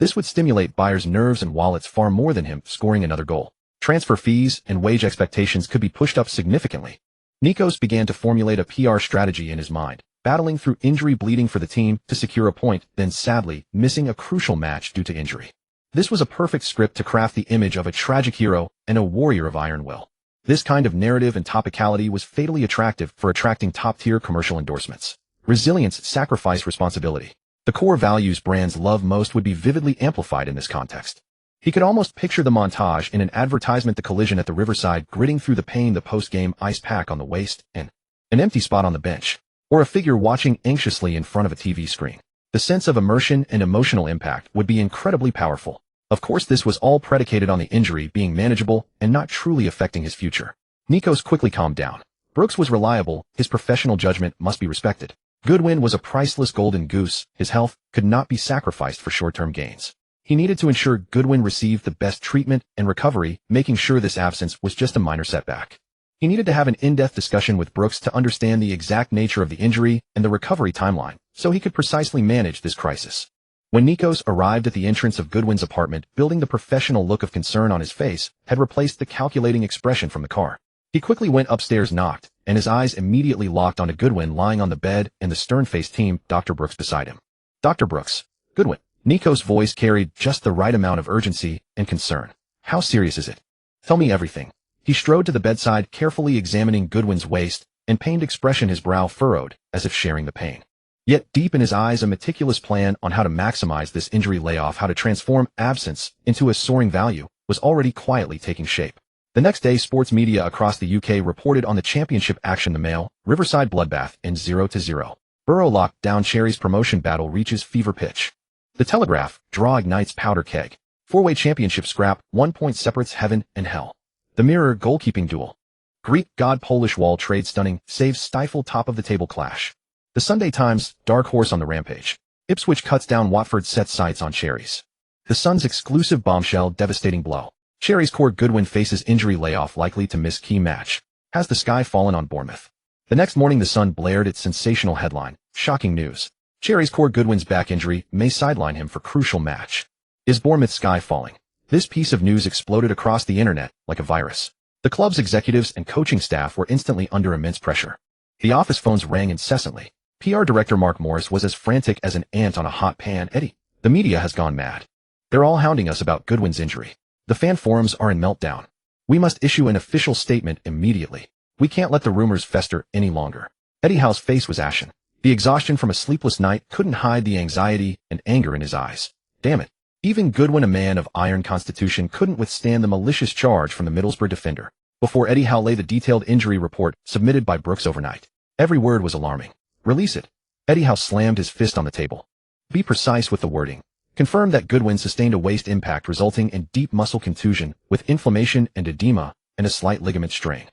This would stimulate buyers' nerves and wallets far more than him scoring another goal. Transfer fees and wage expectations could be pushed up significantly. Nikos began to formulate a PR strategy in his mind, battling through injury bleeding for the team to secure a point, then sadly, missing a crucial match due to injury. This was a perfect script to craft the image of a tragic hero and a warrior of iron will. This kind of narrative and topicality was fatally attractive for attracting top-tier commercial endorsements. Resilience, sacrifice, responsibility. The core values brands love most would be vividly amplified in this context. He could almost picture the montage in an advertisement: the collision at the riverside, gritting through the pain, the post-game ice pack on the waist, and an empty spot on the bench, or a figure watching anxiously in front of a TV screen. The sense of immersion and emotional impact would be incredibly powerful. Of course, this was all predicated on the injury being manageable and not truly affecting his future. Nikos quickly calmed down. Brooks was reliable, his professional judgment must be respected. Goodwin was a priceless golden goose, his health could not be sacrificed for short-term gains. He needed to ensure Goodwin received the best treatment and recovery, making sure this absence was just a minor setback. He needed to have an in-depth discussion with Brooks to understand the exact nature of the injury and the recovery timeline, so he could precisely manage this crisis. When Nikos arrived at the entrance of Goodwin's apartment, building the professional look of concern on his face had replaced the calculating expression from the car. He quickly went upstairs, knocked, and his eyes immediately locked onto Goodwin lying on the bed and the stern-faced team, Dr. Brooks, beside him. Dr. Brooks. Goodwin. Nikos' voice carried just the right amount of urgency and concern. How serious is it? Tell me everything. He strode to the bedside, carefully examining Goodwin's waist, and pained expression, his brow furrowed, as if sharing the pain. Yet deep in his eyes, a meticulous plan on how to maximize this injury layoff, how to transform absence into a soaring value, was already quietly taking shape. The next day, sports media across the UK reported on the championship action: the Mail, Riverside bloodbath, and 0-0. Borough locked down, Cherries promotion battle reaches fever pitch. The Telegraph, draw ignites powder keg. Four-way championship scrap, 1 point separates heaven and hell. The Mirror, goalkeeping duel. Greek god Polish wall trade stunning, saves stifle top of the table clash. The Sunday Times, dark horse on the rampage. Ipswich cuts down Watford, sets sights on Cherries. The Sun's exclusive bombshell, devastating blow. Cherries core Goodwin faces injury layoff, likely to miss key match. Has the sky fallen on Bournemouth? The next morning, the Sun blared its sensational headline. Shocking news. Cherries core Goodwin's back injury may sideline him for crucial match. Is Bournemouth's sky falling? This piece of news exploded across the internet like a virus. The club's executives and coaching staff were instantly under immense pressure. The office phones rang incessantly. PR director Mark Morris was as frantic as an ant on a hot pan. Eddie, the media has gone mad. They're all hounding us about Goodwin's injury. The fan forums are in meltdown. We must issue an official statement immediately. We can't let the rumors fester any longer. Eddie Howe's face was ashen. The exhaustion from a sleepless night couldn't hide the anxiety and anger in his eyes. Damn it. Even Goodwin, a man of iron constitution, couldn't withstand the malicious charge from the Middlesbrough defender. Before Eddie Howe lay the detailed injury report submitted by Brooks overnight. Every word was alarming. Release it. Eddie Howe slammed his fist on the table. Be precise with the wording. Confirm that Goodwin sustained a waist impact resulting in deep muscle contusion with inflammation and edema and a slight ligament strain.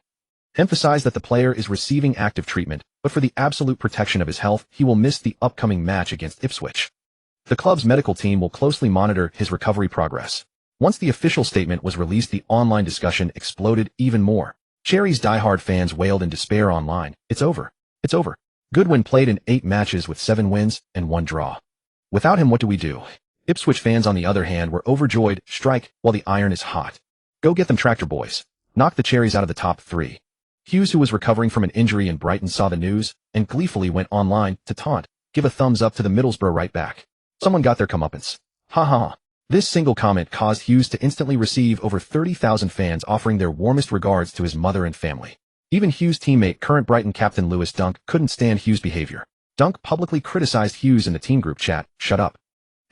Emphasize that the player is receiving active treatment, but for the absolute protection of his health, he will miss the upcoming match against Ipswich. The club's medical team will closely monitor his recovery progress. Once the official statement was released, the online discussion exploded even more. Cherries diehard fans wailed in despair online. It's over. It's over. Goodwin played in 8 matches with 7 wins and 1 draw. Without him, what do we do? Ipswich fans, on the other hand, were overjoyed. Strike while the iron is hot. Go get them, tractor boys. Knock the Cherries out of the top 3. Hughes, who was recovering from an injury in Brighton, saw the news and gleefully went online to taunt, give a thumbs up to the Middlesbrough right back. Someone got their comeuppance. Ha ha ha. This single comment caused Hughes to instantly receive over 30,000 fans offering their warmest regards to his mother and family. Even Hughes' teammate, current Brighton captain Lewis Dunk, couldn't stand Hughes' behavior. Dunk publicly criticized Hughes in the team group chat. Shut up.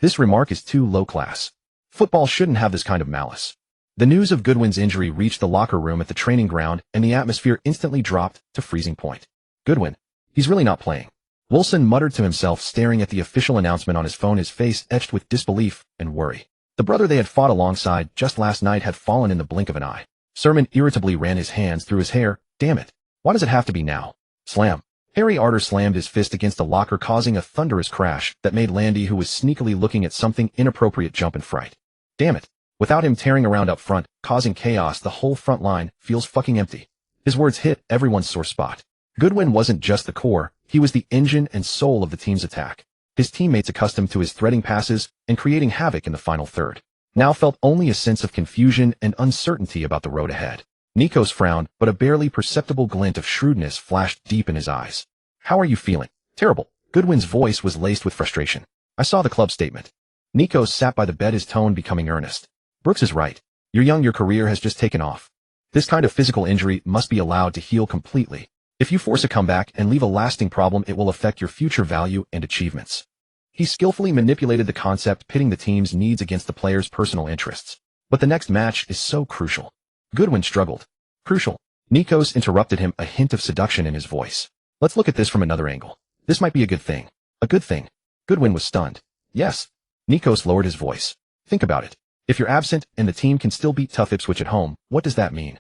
This remark is too low class. Football shouldn't have this kind of malice. The news of Goodwin's injury reached the locker room at the training ground, and the atmosphere instantly dropped to freezing point. Goodwin. He's really not playing. Wilson muttered to himself, staring at the official announcement on his phone, his face etched with disbelief and worry. The brother they had fought alongside just last night had fallen in the blink of an eye. Sermon irritably ran his hands through his hair. Damn it. Why does it have to be now? Slam. Harry Arter slammed his fist against a locker, causing a thunderous crash that made Landy, who was sneakily looking at something inappropriate, jump in fright. Damn it. Without him tearing around up front, causing chaos, the whole front line feels fucking empty. His words hit everyone's sore spot. Goodwin wasn't just the core, he was the engine and soul of the team's attack. His teammates, accustomed to his threading passes and creating havoc in the final third, now felt only a sense of confusion and uncertainty about the road ahead. Nikos frowned, but a barely perceptible glint of shrewdness flashed deep in his eyes. How are you feeling? Terrible. Goodwin's voice was laced with frustration. I saw the club statement. Nikos sat by the bed, his tone becoming earnest. Brooks is right. You're young, your career has just taken off. This kind of physical injury must be allowed to heal completely. If you force a comeback and leave a lasting problem, it will affect your future value and achievements. He skillfully manipulated the concept, pitting the team's needs against the players' personal interests. But the next match is so crucial. Goodwin struggled. Crucial. Nikos interrupted him, a hint of seduction in his voice. Let's look at this from another angle. This might be a good thing. A good thing. Goodwin was stunned. Yes. Nikos lowered his voice. Think about it. If you're absent and the team can still beat tough Ipswich at home, what does that mean?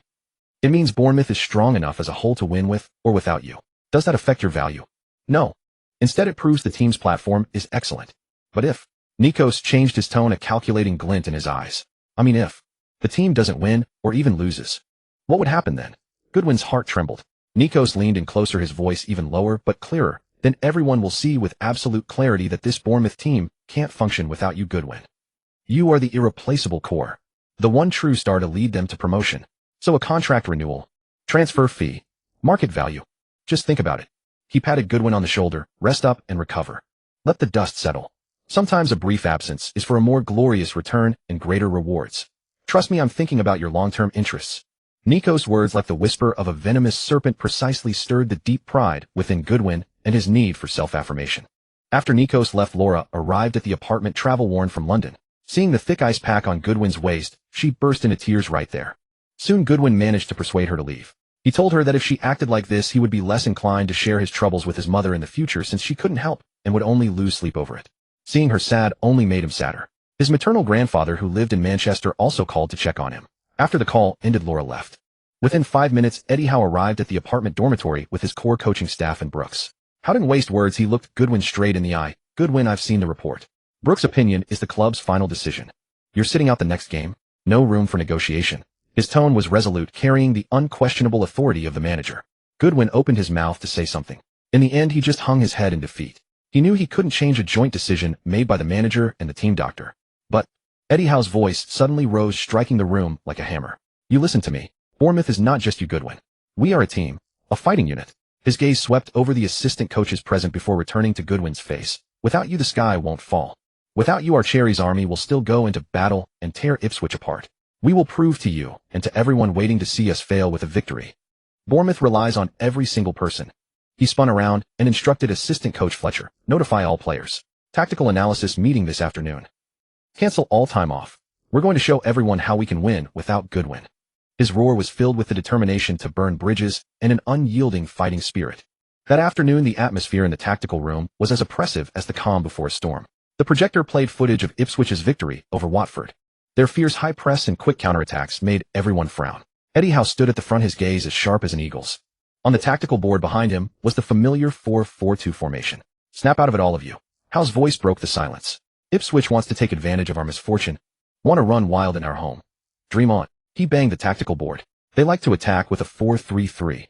It means Bournemouth is strong enough as a whole to win with or without you. Does that affect your value? No. Instead, it proves the team's platform is excellent. But if, Nikos changed his tone, a calculating glint in his eyes. I mean, if the team doesn't win or even loses, what would happen then? Goodwin's heart trembled. Nikos leaned in closer, his voice even lower but clearer. Then everyone will see with absolute clarity that this Bournemouth team can't function without you, Goodwin. You are the irreplaceable core. The one true star to lead them to promotion. So a contract renewal, transfer fee, market value. Just think about it. He patted Goodwin on the shoulder. Rest up and recover. Let the dust settle. Sometimes a brief absence is for a more glorious return and greater rewards. Trust me, I'm thinking about your long-term interests. Nikos' words, like the whisper of a venomous serpent, precisely stirred the deep pride within Goodwin and his need for self-affirmation. After Nikos left, Laura arrived at the apartment, travel-worn from London. Seeing the thick ice pack on Goodwin's waist, she burst into tears right there. Soon Goodwin managed to persuade her to leave. He told her that if she acted like this, he would be less inclined to share his troubles with his mother in the future, since she couldn't help and would only lose sleep over it. Seeing her sad only made him sadder. His maternal grandfather, who lived in Manchester, also called to check on him. After the call ended, Laura left. Within 5 minutes, Eddie Howe arrived at the apartment dormitory with his core coaching staff and Brooks. Howe didn't waste words. He looked Goodwin straight in the eye. Goodwin, I've seen the report. Brooks' opinion is the club's final decision. You're sitting out the next game. No room for negotiation. His tone was resolute, carrying the unquestionable authority of the manager. Goodwin opened his mouth to say something. In the end, he just hung his head in defeat. He knew he couldn't change a joint decision made by the manager and the team doctor. But Eddie Howe's voice suddenly rose, striking the room like a hammer. You listen to me. Bournemouth is not just you, Goodwin. We are a team, a fighting unit. His gaze swept over the assistant coaches present before returning to Goodwin's face. Without you, the sky won't fall. Without you, our Cherries army will still go into battle and tear Ipswich apart. We will prove to you and to everyone waiting to see us fail with a victory. Bournemouth relies on every single person. He spun around and instructed assistant coach Fletcher, notify all players. Tactical analysis meeting this afternoon. Cancel all time off. We're going to show everyone how we can win without Goodwin. His roar was filled with the determination to burn bridges and an unyielding fighting spirit. That afternoon, the atmosphere in the tactical room was as oppressive as the calm before a storm. The projector played footage of Ipswich's victory over Watford. Their fierce high press and quick counterattacks made everyone frown. Eddie Howe stood at the front, his gaze as sharp as an eagle's. On the tactical board behind him was the familiar 4-4-2 formation. Snap out of it, all of you. Howe's voice broke the silence. Ipswich wants to take advantage of our misfortune. Want to run wild in our home. Dream on. He banged the tactical board. They like to attack with a 4-3-3.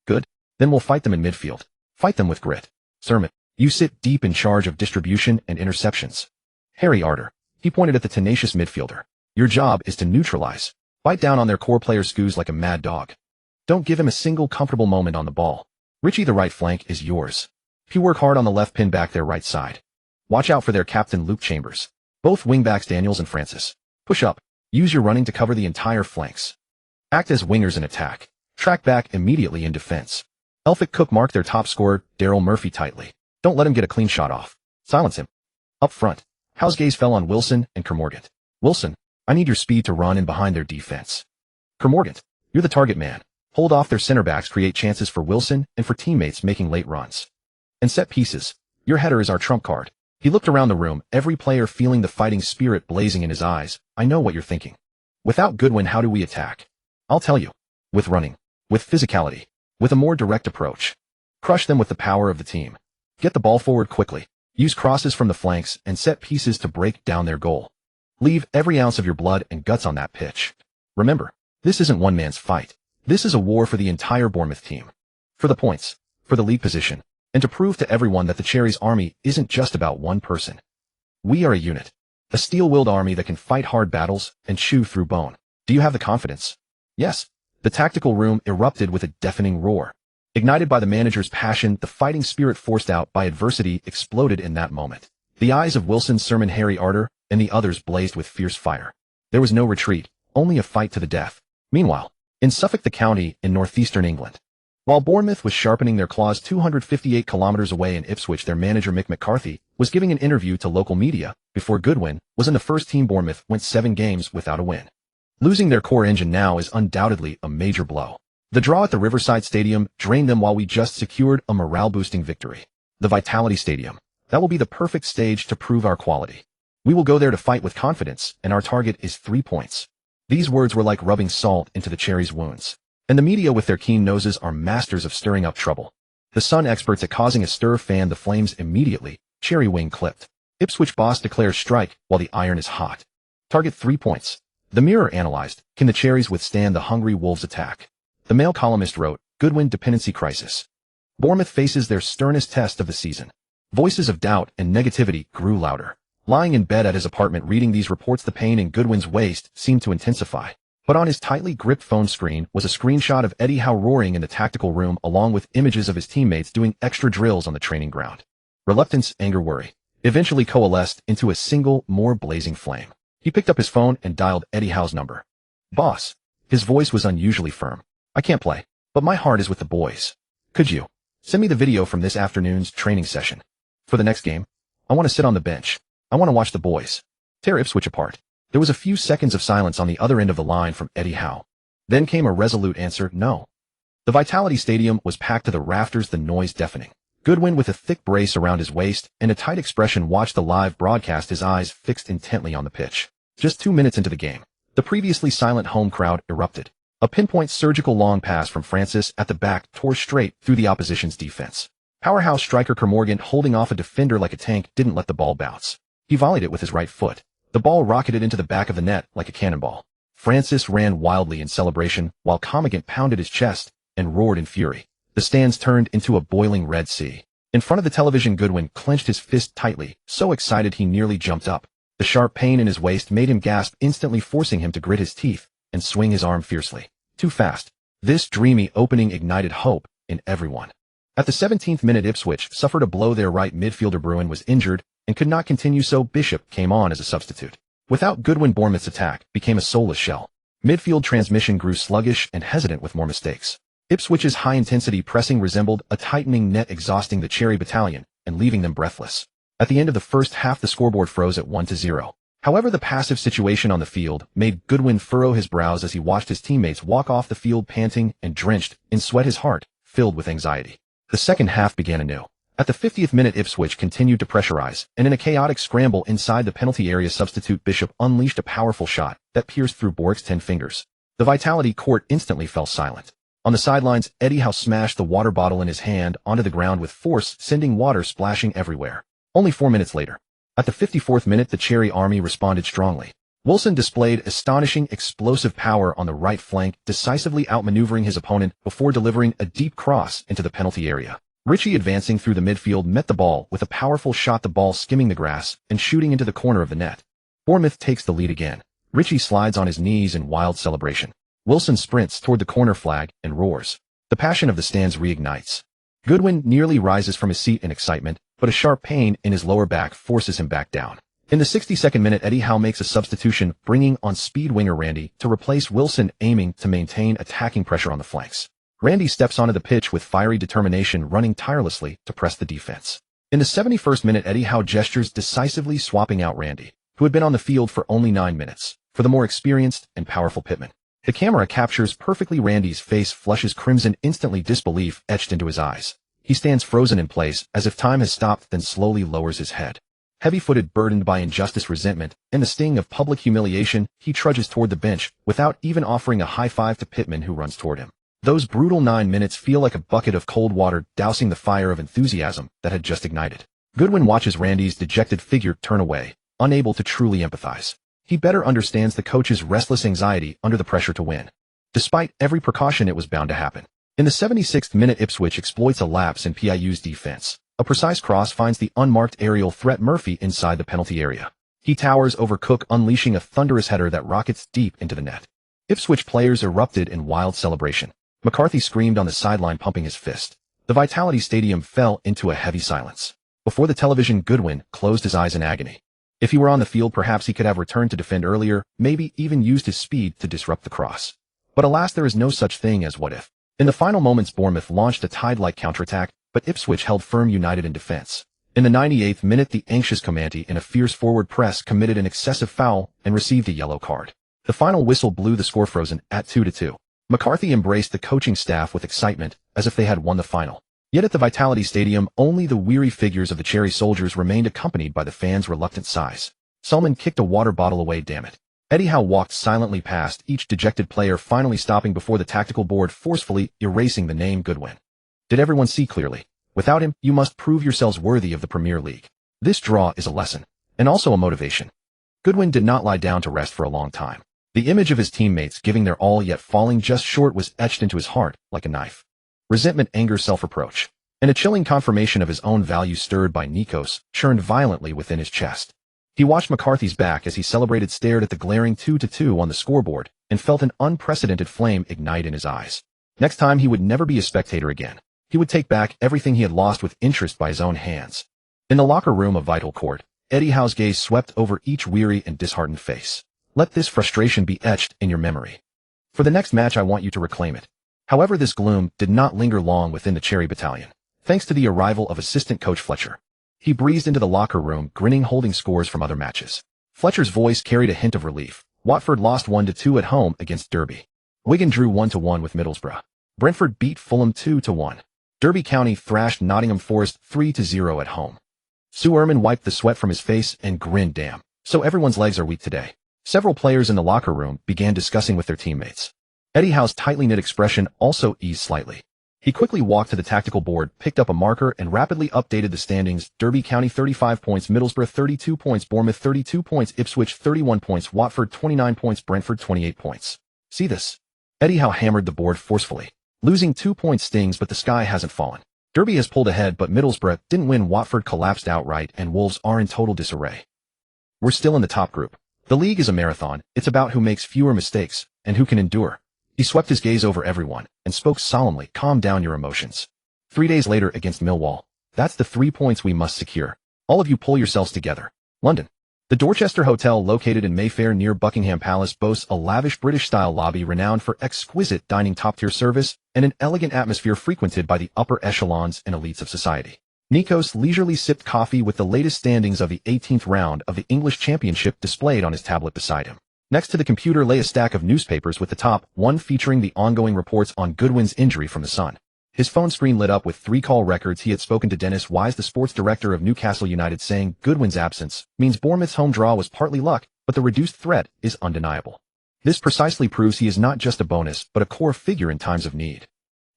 Good. Then we'll fight them in midfield. Fight them with grit. Sermon, you sit deep in charge of distribution and interceptions. Harry Arter. He pointed at the tenacious midfielder. Your job is to neutralize. Bite down on their core player Scoos like a mad dog. Don't give him a single comfortable moment on the ball. Richie, the right flank is yours. If you work hard on the left, pin back their right side. Watch out for their captain Luke Chambers. Both wingbacks Daniels and Francis. Push up. Use your running to cover the entire flanks. Act as wingers in attack. Track back immediately in defense. Elphick Cook mark their top scorer, Daryl Murphy, tightly. Don't let him get a clean shot off. Silence him. Up front, Howe's gaze fell on Wilson and Kermorgant. Wilson, I need your speed to run in behind their defense. Kermorgant, you're the target man. Hold off their center backs, create chances for Wilson and for teammates making late runs. And set pieces. Your header is our trump card. He looked around the room, every player feeling the fighting spirit blazing in his eyes. I know what you're thinking. Without Goodwin, how do we attack? I'll tell you. With running. With physicality. With a more direct approach. Crush them with the power of the team. Get the ball forward quickly. Use crosses from the flanks and set pieces to break down their goal. Leave every ounce of your blood and guts on that pitch. Remember, this isn't one man's fight. This is a war for the entire Bournemouth team. For the points, for the league position, and to prove to everyone that the Cherries' army isn't just about one person. We are a unit. A steel-willed army that can fight hard battles and chew through bone. Do you have the confidence? Yes. The tactical room erupted with a deafening roar. Ignited by the manager's passion, the fighting spirit forced out by adversity exploded in that moment. The eyes of Wilson's sermon Harry ardor, and the others blazed with fierce fire. There was no retreat, only a fight to the death. Meanwhile, in Suffolk the county in northeastern England, while Bournemouth was sharpening their claws 258 kilometers away in Ipswich, their manager Mick McCarthy was giving an interview to local media before Goodwin was in the first team. Bournemouth went 7 games without a win. Losing their core engine now is undoubtedly a major blow. The draw at the Riverside Stadium drained them while we just secured a morale-boosting victory. The Vitality Stadium. That will be the perfect stage to prove our quality. We will go there to fight with confidence, and our target is 3 points. These words were like rubbing salt into the Cherries' wounds. And the media with their keen noses are masters of stirring up trouble. The Sun experts at causing a stir fanned the flames immediately. Cherry wing clipped. Ipswich boss declares strike while the iron is hot. Target 3 points. The Mirror analyzed, can the Cherries withstand the hungry Wolves' attack? The Mail columnist wrote, Goodwin dependency crisis. Bournemouth faces their sternest test of the season. Voices of doubt and negativity grew louder. Lying in bed at his apartment reading these reports, the pain in Goodwin's waist seemed to intensify. But on his tightly gripped phone screen was a screenshot of Eddie Howe roaring in the tactical room along with images of his teammates doing extra drills on the training ground. Reluctance, anger, worry eventually coalesced into a single, more blazing flame. He picked up his phone and dialed Eddie Howe's number. Boss. His voice was unusually firm. I can't play, but my heart is with the boys. Could you send me the video from this afternoon's training session? For the next game, I want to sit on the bench. I want to watch the boys tear Ipswich apart. There was a few seconds of silence on the other end of the line from Eddie Howe. Then came a resolute answer, no. The Vitality Stadium was packed to the rafters, the noise deafening. Goodwin, with a thick brace around his waist and a tight expression, watched the live broadcast, his eyes fixed intently on the pitch. Just 2 minutes into the game, the previously silent home crowd erupted. A pinpoint surgical long pass from Francis at the back tore straight through the opposition's defense. Powerhouse striker Kermorgan, holding off a defender like a tank, didn't let the ball bounce. He volleyed it with his right foot. The ball rocketed into the back of the net like a cannonball. Francis ran wildly in celebration, while Comagant pounded his chest and roared in fury. The stands turned into a boiling Red Sea. In front of the television, Goodwin clenched his fist tightly, so excited he nearly jumped up. The sharp pain in his waist made him gasp, instantly forcing him to grit his teeth and swing his arm fiercely. Too fast. This dreamy opening ignited hope in everyone. At the 17th minute, Ipswich suffered a blow. Their right midfielder Bruin was injured and could not continue, so Bishop came on as a substitute. Without Goodwin, Bournemouth's attack became a soulless shell. Midfield transmission grew sluggish and hesitant with more mistakes. Ipswich's high-intensity pressing resembled a tightening net, exhausting the Cherry battalion and leaving them breathless. At the end of the first half, the scoreboard froze at 1-0. However, the passive situation on the field made Goodwin furrow his brows as he watched his teammates walk off the field panting and drenched in sweat, his heart filled with anxiety. The second half began anew. At the 50th minute, Ipswich continued to pressurize, and in a chaotic scramble inside the penalty area, substitute Bishop unleashed a powerful shot that pierced through Bork's 10 fingers. The Vitality court instantly fell silent. On the sidelines, Eddie Howe smashed the water bottle in his hand onto the ground with force, sending water splashing everywhere. Only 4 minutes later, at the 54th minute, the Cherry army responded strongly. Wilson displayed astonishing explosive power on the right flank, decisively outmaneuvering his opponent before delivering a deep cross into the penalty area. Ritchie, advancing through the midfield, met the ball with a powerful shot, the ball skimming the grass and shooting into the corner of the net. Bournemouth takes the lead again. Ritchie slides on his knees in wild celebration. Wilson sprints toward the corner flag and roars. The passion of the stands reignites. Goodwin nearly rises from his seat in excitement, but a sharp pain in his lower back forces him back down. In the 62nd minute, Eddie Howe makes a substitution, bringing on speed winger Randy to replace Wilson, aiming to maintain attacking pressure on the flanks. Randy steps onto the pitch with fiery determination, running tirelessly to press the defense. In the 71st minute, Eddie Howe gestures decisively, swapping out Randy, who had been on the field for only 9 minutes, for the more experienced and powerful Pittman. The camera captures perfectly Randy's face flushes crimson, instantly disbelief etched into his eyes. He stands frozen in place, as if time has stopped, then slowly lowers his head. Heavy-footed, burdened by injustice, resentment, and the sting of public humiliation, he trudges toward the bench, without even offering a high five to Pittman, who runs toward him. Those brutal 9 minutes feel like a bucket of cold water dousing the fire of enthusiasm that had just ignited. Goodwin watches Randy's dejected figure turn away, unable to truly empathize. He better understands the coach's restless anxiety under the pressure to win. Despite every precaution, it was bound to happen. In the 76th minute, Ipswich exploits a lapse in PIU's defense. A precise cross finds the unmarked aerial threat Murphy inside the penalty area. He towers over Cook, unleashing a thunderous header that rockets deep into the net. Ipswich players erupted in wild celebration. McCarthy screamed on the sideline, pumping his fist. The Vitality Stadium fell into a heavy silence. Before the television, Goodwin closed his eyes in agony. If he were on the field, perhaps he could have returned to defend earlier, maybe even used his speed to disrupt the cross. But alas, there is no such thing as what if. In the final moments, Bournemouth launched a tide-like counterattack, but Ipswich held firm, united in defense. In the 98th minute, the anxious Comanche, in a fierce forward press, committed an excessive foul and received a yellow card. The final whistle blew the score frozen at 2-2. McCarthy embraced the coaching staff with excitement, as if they had won the final. Yet at the Vitality Stadium, only the weary figures of the Cherry Soldiers remained, accompanied by the fans' reluctant sighs. Sulman kicked a water bottle away, damn it. Eddie Howe walked silently past each dejected player, finally stopping before the tactical board, forcefully erasing the name Goodwin. Did everyone see clearly? Without him, you must prove yourselves worthy of the Premier League. This draw is a lesson, and also a motivation. Goodwin did not lie down to rest for a long time. The image of his teammates giving their all yet falling just short was etched into his heart like a knife. Resentment, anger, self-reproach, and a chilling confirmation of his own value, stirred by Nikos, churned violently within his chest. He watched McCarthy's back as he celebrated, stared at the glaring 2-2 on the scoreboard, and felt an unprecedented flame ignite in his eyes. Next time, he would never be a spectator again. He would take back everything he had lost with interest by his own hands. In the locker room of Vital Court, Eddie Howe's gaze swept over each weary and disheartened face. Let this frustration be etched in your memory. For the next match, I want you to reclaim it. However, this gloom did not linger long within the Cherry Battalion. Thanks to the arrival of assistant coach Fletcher. He breezed into the locker room, grinning, holding scores from other matches. Fletcher's voice carried a hint of relief. Watford lost 1-2 at home against Derby. Wigan drew 1-1 with Middlesbrough. Brentford beat Fulham 2-1. Derby County thrashed Nottingham Forest 3-0 at home. Sue Ehrman wiped the sweat from his face and grinned, damn. So everyone's legs are weak today. Several players in the locker room began discussing with their teammates. Eddie Howe's tightly knit expression also eased slightly. He quickly walked to the tactical board, picked up a marker, and rapidly updated the standings. Derby County 35 points, Middlesbrough 32 points, Bournemouth 32 points, Ipswich 31 points, Watford 29 points, Brentford 28 points. See this? Eddie Howe hammered the board forcefully. Losing 2 points stings, but the sky hasn't fallen. Derby has pulled ahead, but Middlesbrough didn't win. Watford collapsed outright, and Wolves are in total disarray. We're still in the top group. The league is a marathon. It's about who makes fewer mistakes and who can endure. He swept his gaze over everyone and spoke solemnly, calm down your emotions. 3 days later against Millwall. That's the 3 points we must secure. All of you pull yourselves together. London. The Dorchester Hotel, located in Mayfair near Buckingham Palace, boasts a lavish British-style lobby renowned for exquisite dining, top-tier service, and an elegant atmosphere frequented by the upper echelons and elites of society. Nikos leisurely sipped coffee with the latest standings of the 18th round of the English Championship displayed on his tablet beside him. Next to the computer lay a stack of newspapers, with the top one featuring the ongoing reports on Goodwin's injury from the Sun. His phone screen lit up with 3 call records. He had spoken to Dennis Wise, the sports director of Newcastle United, saying Goodwin's absence means Bournemouth's home draw was partly luck, but the reduced threat is undeniable. This precisely proves he is not just a bonus, but a core figure in times of need.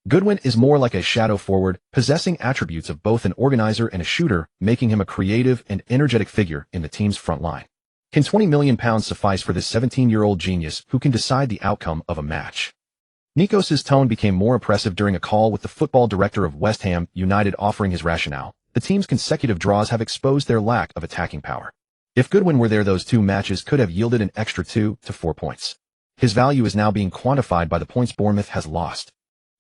Goodwin is more like a shadow forward, possessing attributes of both an organizer and a shooter, making him a creative and energetic figure in the team's front line. Can £20 million suffice for this 17-year-old genius who can decide the outcome of a match? Nikos's tone became more oppressive during a call with the football director of West Ham United, offering his rationale. The team's consecutive draws have exposed their lack of attacking power. If Goodwin were there, those 2 matches could have yielded an extra 2 to 4 points. His value is now being quantified by the points Bournemouth has lost.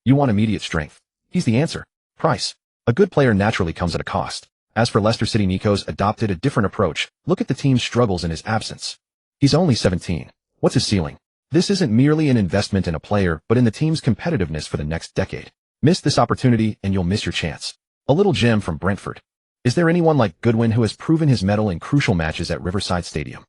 You want immediate strength. He's the answer. Price. A good player naturally comes at a cost. As for Leicester City, Nikos adopted a different approach. Look at the team's struggles in his absence. He's only 17. What's his ceiling? This isn't merely an investment in a player, but in the team's competitiveness for the next decade. Miss this opportunity and you'll miss your chance. A little gem from Brentford. Is there anyone like Goodwin who has proven his mettle in crucial matches at Riverside Stadium?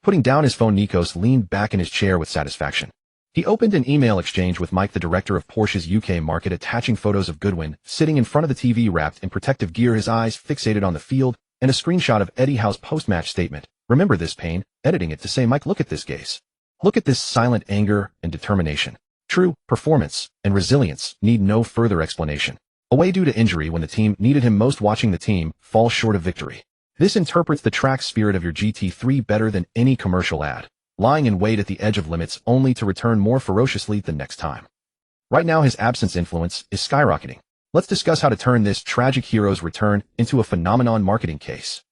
Putting down his phone, Nikos leaned back in his chair with satisfaction. He opened an email exchange with Mike, the director of Porsche's UK market, attaching photos of Goodwin sitting in front of the TV wrapped in protective gear, his eyes fixated on the field, and a screenshot of Eddie Howe's post-match statement. Remember this, Payne, editing it to say, Mike, look at this gaze. Look at this silent anger and determination. True performance and resilience need no further explanation. Away due to injury when the team needed him most, watching the team fall short of victory. This interprets the track spirit of your GT3 better than any commercial ad, lying in wait at the edge of limits only to return more ferociously the next time. Right now his absence influence is skyrocketing. Let's discuss how to turn this tragic hero's return into a phenomenon marketing case.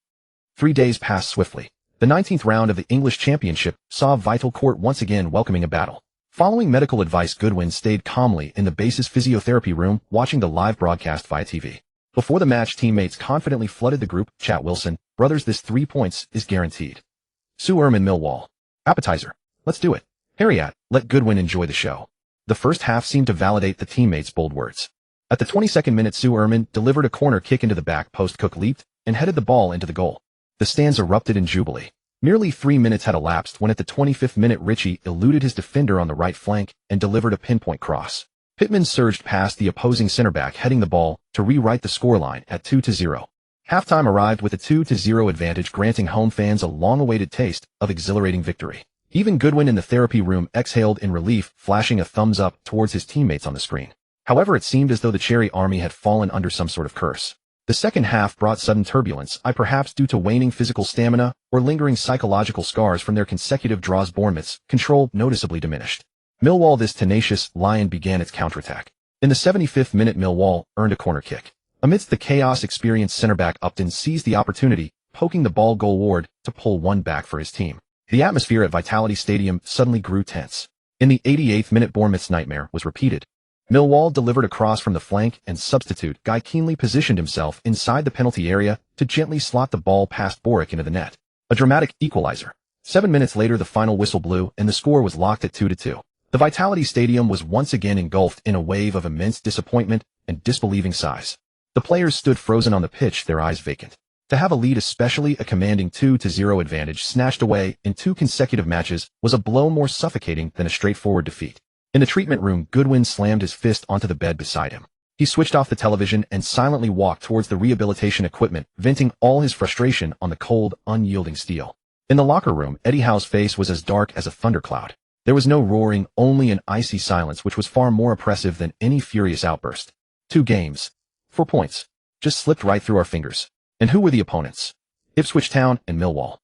3 days passed swiftly. The 19th round of the English Championship saw Vital Court once again welcoming a battle. Following medical advice, Goodwin stayed calmly in the base's physiotherapy room watching the live broadcast via TV. Before the match, teammates confidently flooded the group chat. Wilson, brothers, this 3 points is guaranteed. Sue Erman, Millwall. Appetizer. Let's do it. Harriet, let Goodwin enjoy the show. The first half seemed to validate the teammates' bold words. At the 22nd minute, Sue Erman delivered a corner kick into the back post. Cook leaped and headed the ball into the goal. The stands erupted in jubilee. Nearly 3 minutes had elapsed when at the 25th minute Ritchie eluded his defender on the right flank and delivered a pinpoint cross. Pittman surged past the opposing center back, heading the ball to rewrite the scoreline at 2-0. Halftime arrived with a 2-0 advantage, granting home fans a long-awaited taste of exhilarating victory. Even Goodwin in the therapy room exhaled in relief, flashing a thumbs up towards his teammates on the screen. However, it seemed as though the Cherry Army had fallen under some sort of curse. The second half brought sudden turbulence, perhaps due to waning physical stamina or lingering psychological scars from their consecutive draws. Bournemouth's control noticeably diminished. Millwall, this tenacious lion, began its counterattack. In the 75th minute, Millwall earned a corner kick. Amidst the chaos, experienced centre-back Upton seized the opportunity, poking the ball goalward to pull one back for his team. The atmosphere at Vitality Stadium suddenly grew tense. In the 88th minute, Bournemouth's nightmare was repeated. Millwall delivered a cross from the flank, and substitute Guy keenly positioned himself inside the penalty area to gently slot the ball past Boric into the net. A dramatic equalizer. 7 minutes later, the final whistle blew and the score was locked at 2-2. The Vitality Stadium was once again engulfed in a wave of immense disappointment and disbelieving sighs. The players stood frozen on the pitch, their eyes vacant. To have a lead, especially a commanding 2-0 advantage, snatched away in 2 consecutive matches, was a blow more suffocating than a straightforward defeat. In the treatment room, Goodwin slammed his fist onto the bed beside him. He switched off the television and silently walked towards the rehabilitation equipment, venting all his frustration on the cold, unyielding steel. In the locker room, Eddie Howe's face was as dark as a thundercloud. There was no roaring, only an icy silence which was far more oppressive than any furious outburst. 2 games. 4 points. Just slipped right through our fingers. And who were the opponents? Ipswich Town and Millwall.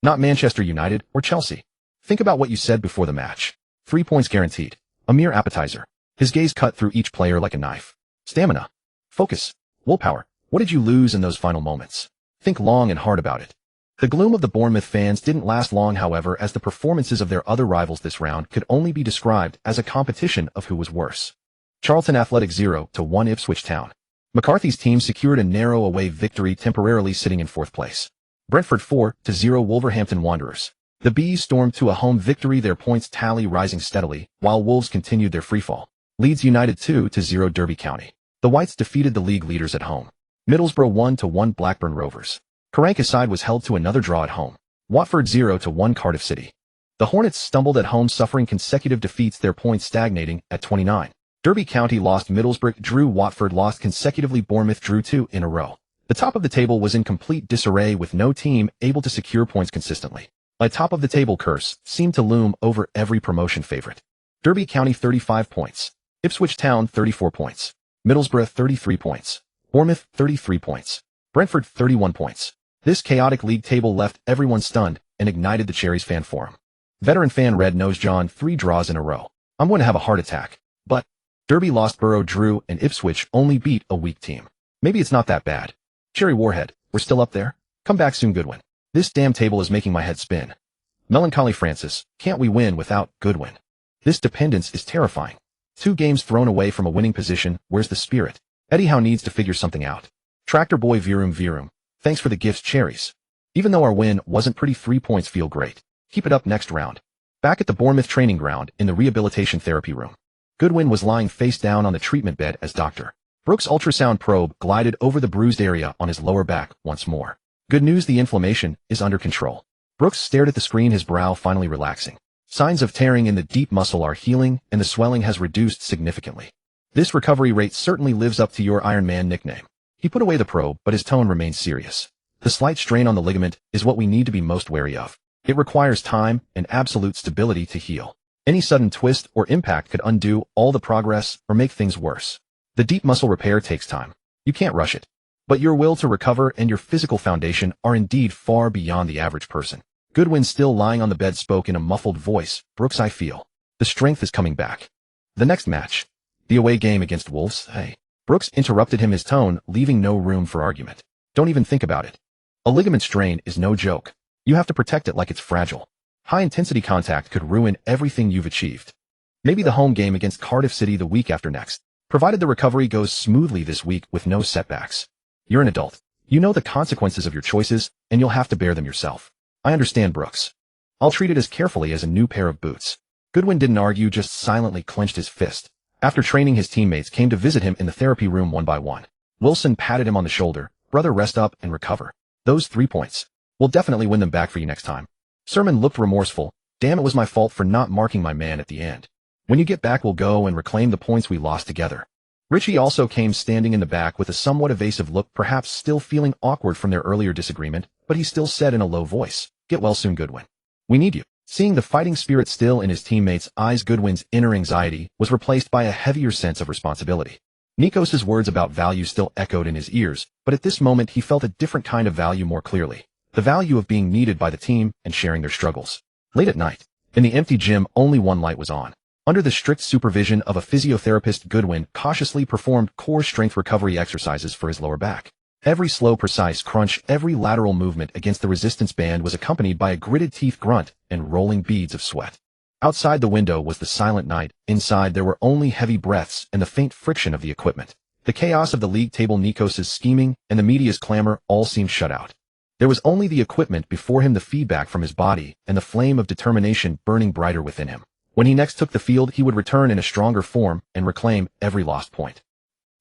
Not Manchester United or Chelsea. Think about what you said before the match. 3 points guaranteed. A mere appetizer. His gaze cut through each player like a knife. Stamina. Focus. Willpower. What did you lose in those final moments? Think long and hard about it. The gloom of the Bournemouth fans didn't last long, however, as the performances of their other rivals this round could only be described as a competition of who was worse. Charlton Athletic 0-1 Ipswich Town. McCarthy's team secured a narrow away victory, temporarily sitting in 4th place. Brentford 4-0 Wolverhampton Wanderers. The Bees stormed to a home victory, their points tally rising steadily, while Wolves continued their freefall. Leeds United 2-0 Derby County. The Whites defeated the league leaders at home. Middlesbrough 1-1 Blackburn Rovers. Karanka's side was held to another draw at home. Watford 0-1 Cardiff City. The Hornets stumbled at home, suffering consecutive defeats, their points stagnating at 29. Derby County lost, Middlesbrough drew, Watford lost consecutively, Bournemouth drew 2 in a row. The top of the table was in complete disarray, with no team able to secure points consistently. A top-of-the-table curse seemed to loom over every promotion favorite. Derby County 35 points. Ipswich Town 34 points. Middlesbrough 33 points. Bournemouth 33 points. Brentford 31 points. This chaotic league table left everyone stunned and ignited the Cherries fan forum. Veteran fan Red Nose John, 3 draws in a row. I'm going to have a heart attack. But Derby lost, Borough drew, and Ipswich only beat a weak team. Maybe it's not that bad. Cherry Warhead, we're still up there? Come back soon, Goodwin. This damn table is making my head spin. Melancholy Francis, can't we win without Goodwin? This dependence is terrifying. 2 games thrown away from a winning position, where's the spirit? Eddie Howe needs to figure something out. Tractor Boy Virum, thanks for the gifts, Cherries. Even though our win wasn't pretty, 3 points feel great. Keep it up next round. Back at the Bournemouth training ground in the rehabilitation therapy room. Goodwin was lying face down on the treatment bed as Dr. Brooks' ultrasound probe glided over the bruised area on his lower back once more. Good news, the inflammation is under control. Brooks stared at the screen, his brow finally relaxing. Signs of tearing in the deep muscle are healing, and the swelling has reduced significantly. This recovery rate certainly lives up to your Iron Man nickname. He put away the probe, but his tone remained serious. The slight strain on the ligament is what we need to be most wary of. It requires time and absolute stability to heal. Any sudden twist or impact could undo all the progress or make things worse. The deep muscle repair takes time. You can't rush it. But your will to recover and your physical foundation are indeed far beyond the average person. Goodwin, still lying on the bed, spoke in a muffled voice. Brooks, I feel the strength is coming back. The next match, the away game against Wolves. Hey. Brooks interrupted him, his tone leaving no room for argument. Don't even think about it. A ligament strain is no joke. You have to protect it like it's fragile. High-intensity contact could ruin everything you've achieved. Maybe the home game against Cardiff City the week after next, provided the recovery goes smoothly this week with no setbacks. You're an adult. You know the consequences of your choices, and you'll have to bear them yourself. I understand, Brooks. I'll treat it as carefully as a new pair of boots. Goodwin didn't argue, just silently clenched his fist. After training, his teammates came to visit him in the therapy room one by one. Wilson patted him on the shoulder. Brother, rest up and recover. Those 3 points. We'll definitely win them back for you next time. Sermon looked remorseful. Damn, it was my fault for not marking my man at the end. When you get back, we'll go and reclaim the points we lost together. Richie also came, standing in the back with a somewhat evasive look, perhaps still feeling awkward from their earlier disagreement, but he still said in a low voice, "Get well soon, Goodwin. We need you." Seeing the fighting spirit still in his teammates' eyes, Goodwin's inner anxiety was replaced by a heavier sense of responsibility. Nikos's words about value still echoed in his ears, but at this moment he felt a different kind of value more clearly. The value of being needed by the team and sharing their struggles. Late at night, in the empty gym, only one light was on. Under the strict supervision of a physiotherapist, Goodwin cautiously performed core strength recovery exercises for his lower back. Every slow, precise crunch, every lateral movement against the resistance band was accompanied by a gritted teeth grunt and rolling beads of sweat. Outside the window was the silent night. Inside there were only heavy breaths and the faint friction of the equipment. The chaos of the league table, Nikos's scheming, and the media's clamor all seemed shut out. There was only the equipment before him, the feedback from his body, and the flame of determination burning brighter within him. When he next took the field, he would return in a stronger form and reclaim every lost point.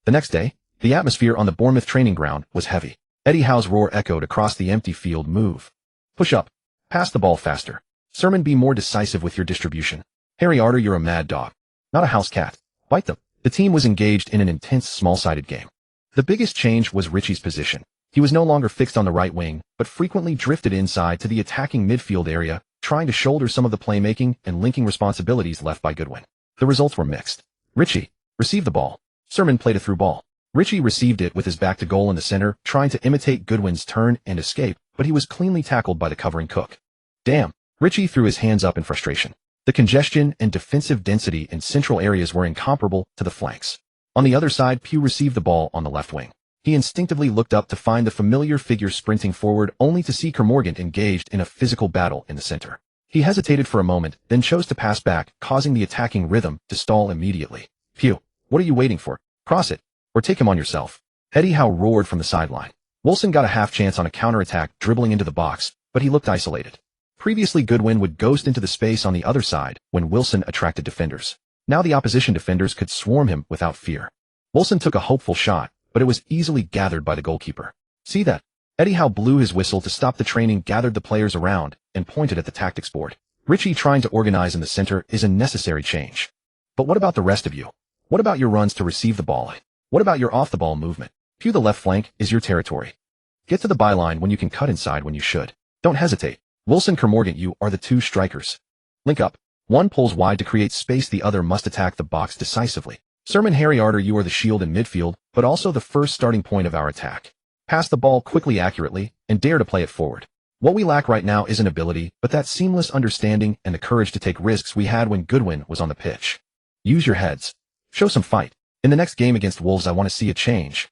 The next day, the atmosphere on the Bournemouth training ground was heavy. Eddie Howe's roar echoed across the empty field. Move. Push up. Pass the ball faster. Sermon, be more decisive with your distribution. Harry Arter, you're a mad dog. Not a house cat. Bite them. The team was engaged in an intense, small-sided game. The biggest change was Richie's position. He was no longer fixed on the right wing, but frequently drifted inside to the attacking midfield area, trying to shoulder some of the playmaking and linking responsibilities left by Goodwin. The results were mixed. Richie received the ball. Sermon played a through ball. Richie received it with his back to goal in the center, trying to imitate Goodwin's turn and escape, but he was cleanly tackled by the covering Cook. Damn! Richie threw his hands up in frustration. The congestion and defensive density in central areas were incomparable to the flanks. On the other side, Pugh received the ball on the left wing. He instinctively looked up to find the familiar figure sprinting forward, only to see Kermorgant engaged in a physical battle in the center. He hesitated for a moment, then chose to pass back, causing the attacking rhythm to stall immediately. Pugh, what are you waiting for? Cross it, or take him on yourself. Eddie Howe roared from the sideline. Wilson got a half chance on a counterattack, dribbling into the box, but he looked isolated. Previously, Goodwin would ghost into the space on the other side when Wilson attracted defenders. Now the opposition defenders could swarm him without fear. Wilson took a hopeful shot, but it was easily gathered by the goalkeeper. See that? Eddie Howe blew his whistle to stop the training, gathered the players around, and pointed at the tactics board. Richie trying to organize in the center is a necessary change. But what about the rest of you? What about your runs to receive the ball? What about your off-the-ball movement? Pugh, the left flank is your territory. Get to the byline when you can, cut inside when you should. Don't hesitate. Wilson, Kermorgant, you are the two strikers. Link up. One pulls wide to create space, the other must attack the box decisively. Sermon, Harry Arter, you are the shield in midfield, but also the first starting point of our attack. Pass the ball quickly, accurately, and dare to play it forward. What we lack right now isn't ability, but that seamless understanding and the courage to take risks we had when Goodwin was on the pitch. Use your heads. Show some fight. In the next game against Wolves, I want to see a change.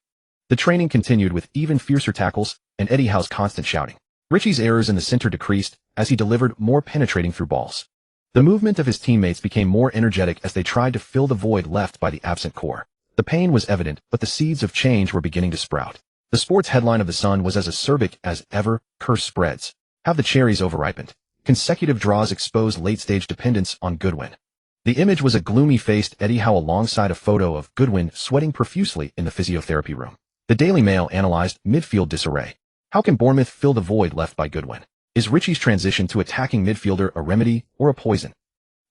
The training continued with even fiercer tackles and Eddie Howe's constant shouting. Richie's errors in the center decreased as he delivered more penetrating through balls. The movement of his teammates became more energetic as they tried to fill the void left by the absent core. The pain was evident, but the seeds of change were beginning to sprout. The sports headline of the Sun was as acerbic as ever: curse spreads. Have the cherries overripened? Consecutive draws expose late-stage dependence on Goodwin. The image was a gloomy-faced Eddie Howe alongside a photo of Goodwin sweating profusely in the physiotherapy room. The Daily Mail analyzed midfield disarray. How can Bournemouth fill the void left by Goodwin? Is Richie's transition to attacking midfielder a remedy or a poison?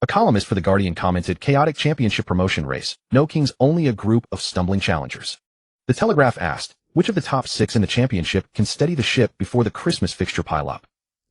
A columnist for The Guardian commented, chaotic championship promotion race, no kings, only a group of stumbling challengers. The Telegraph asked, which of the top 6 in the championship can steady the ship before the Christmas fixture pile up?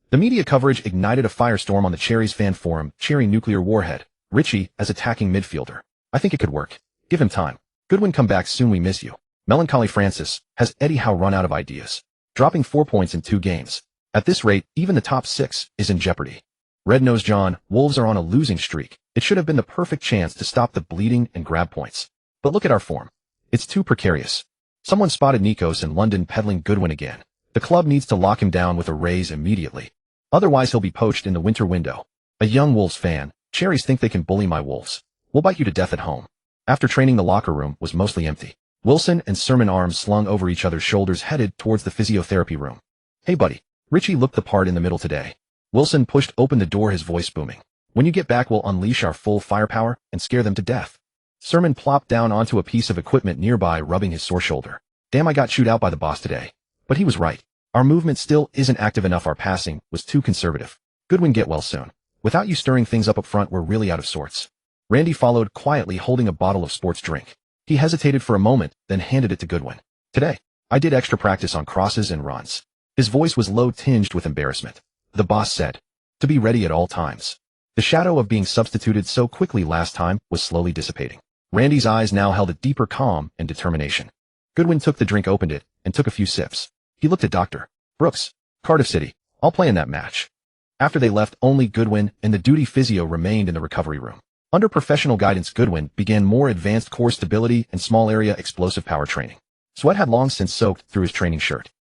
The media coverage ignited a firestorm on the Cherries fan forum, Cherry Nuclear Warhead. Richie as attacking midfielder. I think it could work. Give him time. Goodwin, come back soon, we miss you. Melancholy Francis. Has Eddie Howe run out of ideas? Dropping 4 points in 2 games. At this rate, even the top 6 is in jeopardy. Red-Nosed John. Wolves are on a losing streak. It should have been the perfect chance to stop the bleeding and grab points. But look at our form. It's too precarious. Someone spotted Nikos in London peddling Goodwin again. The club needs to lock him down with a raise immediately. Otherwise he'll be poached in the winter window. A young Wolves fan. Cherries think they can bully my Wolves. We'll bite you to death at home. After training, the locker room was mostly empty. Wilson and Sermon, arms slung over each other's shoulders, headed towards the physiotherapy room. Hey buddy. Richie looked the part in the middle today. Wilson pushed open the door, his voice booming. When you get back, we'll unleash our full firepower and scare them to death. Sermon plopped down onto a piece of equipment nearby, rubbing his sore shoulder. Damn, I got chewed out by the boss today. But he was right. Our movement still isn't active enough. Our passing was too conservative. Goodwin, get well soon. Without you stirring things up front, we're really out of sorts. Randy followed quietly, holding a bottle of sports drink. He hesitated for a moment, then handed it to Goodwin. Today, I did extra practice on crosses and runs. His voice was low, tinged with embarrassment. The boss said, to be ready at all times. The shadow of being substituted so quickly last time was slowly dissipating. Randy's eyes now held a deeper calm and determination. Goodwin took the drink, opened it, and took a few sips. He looked at Dr. Brooks. Cardiff City. I'll play in that match. After they left, only Goodwin and the duty physio remained in the recovery room. Under professional guidance, Goodwin began more advanced core stability and small area explosive power training. Sweat had long since soaked through his training shirt.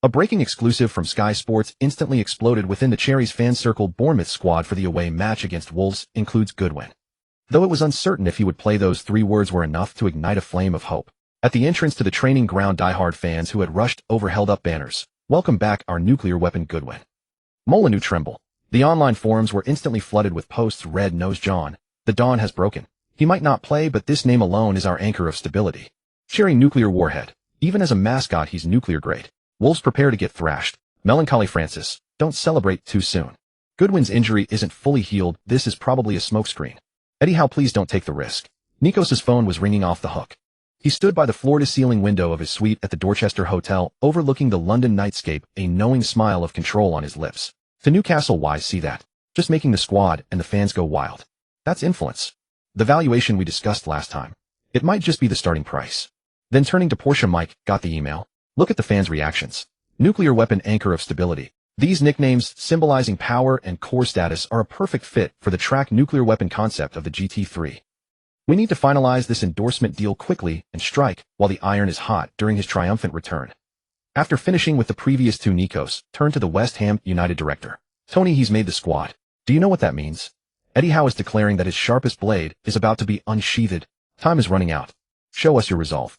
A breaking exclusive from Sky Sports instantly exploded within the Cherries fan circle. Bournemouth squad for the away match against Wolves includes Goodwin. Though it was uncertain if he would play, those 3 words were enough to ignite a flame of hope. At the entrance to the training ground, diehard fans who had rushed over held up banners. Welcome back, our nuclear weapon, Goodwin. Molyneux tremble. The online forums were instantly flooded with posts. Red-Nosed John. The dawn has broken. He might not play, but this name alone is our anchor of stability. Cherry nuclear warhead. Even as a mascot, he's nuclear grade. Wolves prepare to get thrashed. Melancholy Francis. Don't celebrate too soon. Goodwin's injury isn't fully healed. This is probably a smokescreen. Eddie Howe, please don't take the risk. Nikos' phone was ringing off the hook. He stood by the floor-to-ceiling window of his suite at the Dorchester Hotel, overlooking the London nightscape, a knowing smile of control on his lips. To Newcastle, why see that? Just making the squad and the fans go wild. That's influence. The valuation we discussed last time. It might just be the starting price. Then turning to Portia, Mike, got the email. Look at the fans' reactions. Nuclear weapon, anchor of stability. These nicknames, symbolizing power and core status, are a perfect fit for the track nuclear weapon concept of the GT3. We need to finalize this endorsement deal quickly and strike while the iron is hot during his triumphant return. After finishing with the previous 2, Nikos turned to the West Ham United director. Tony, he's made the squad. Do you know what that means? Eddie Howe is declaring that his sharpest blade is about to be unsheathed. Time is running out. Show us your resolve.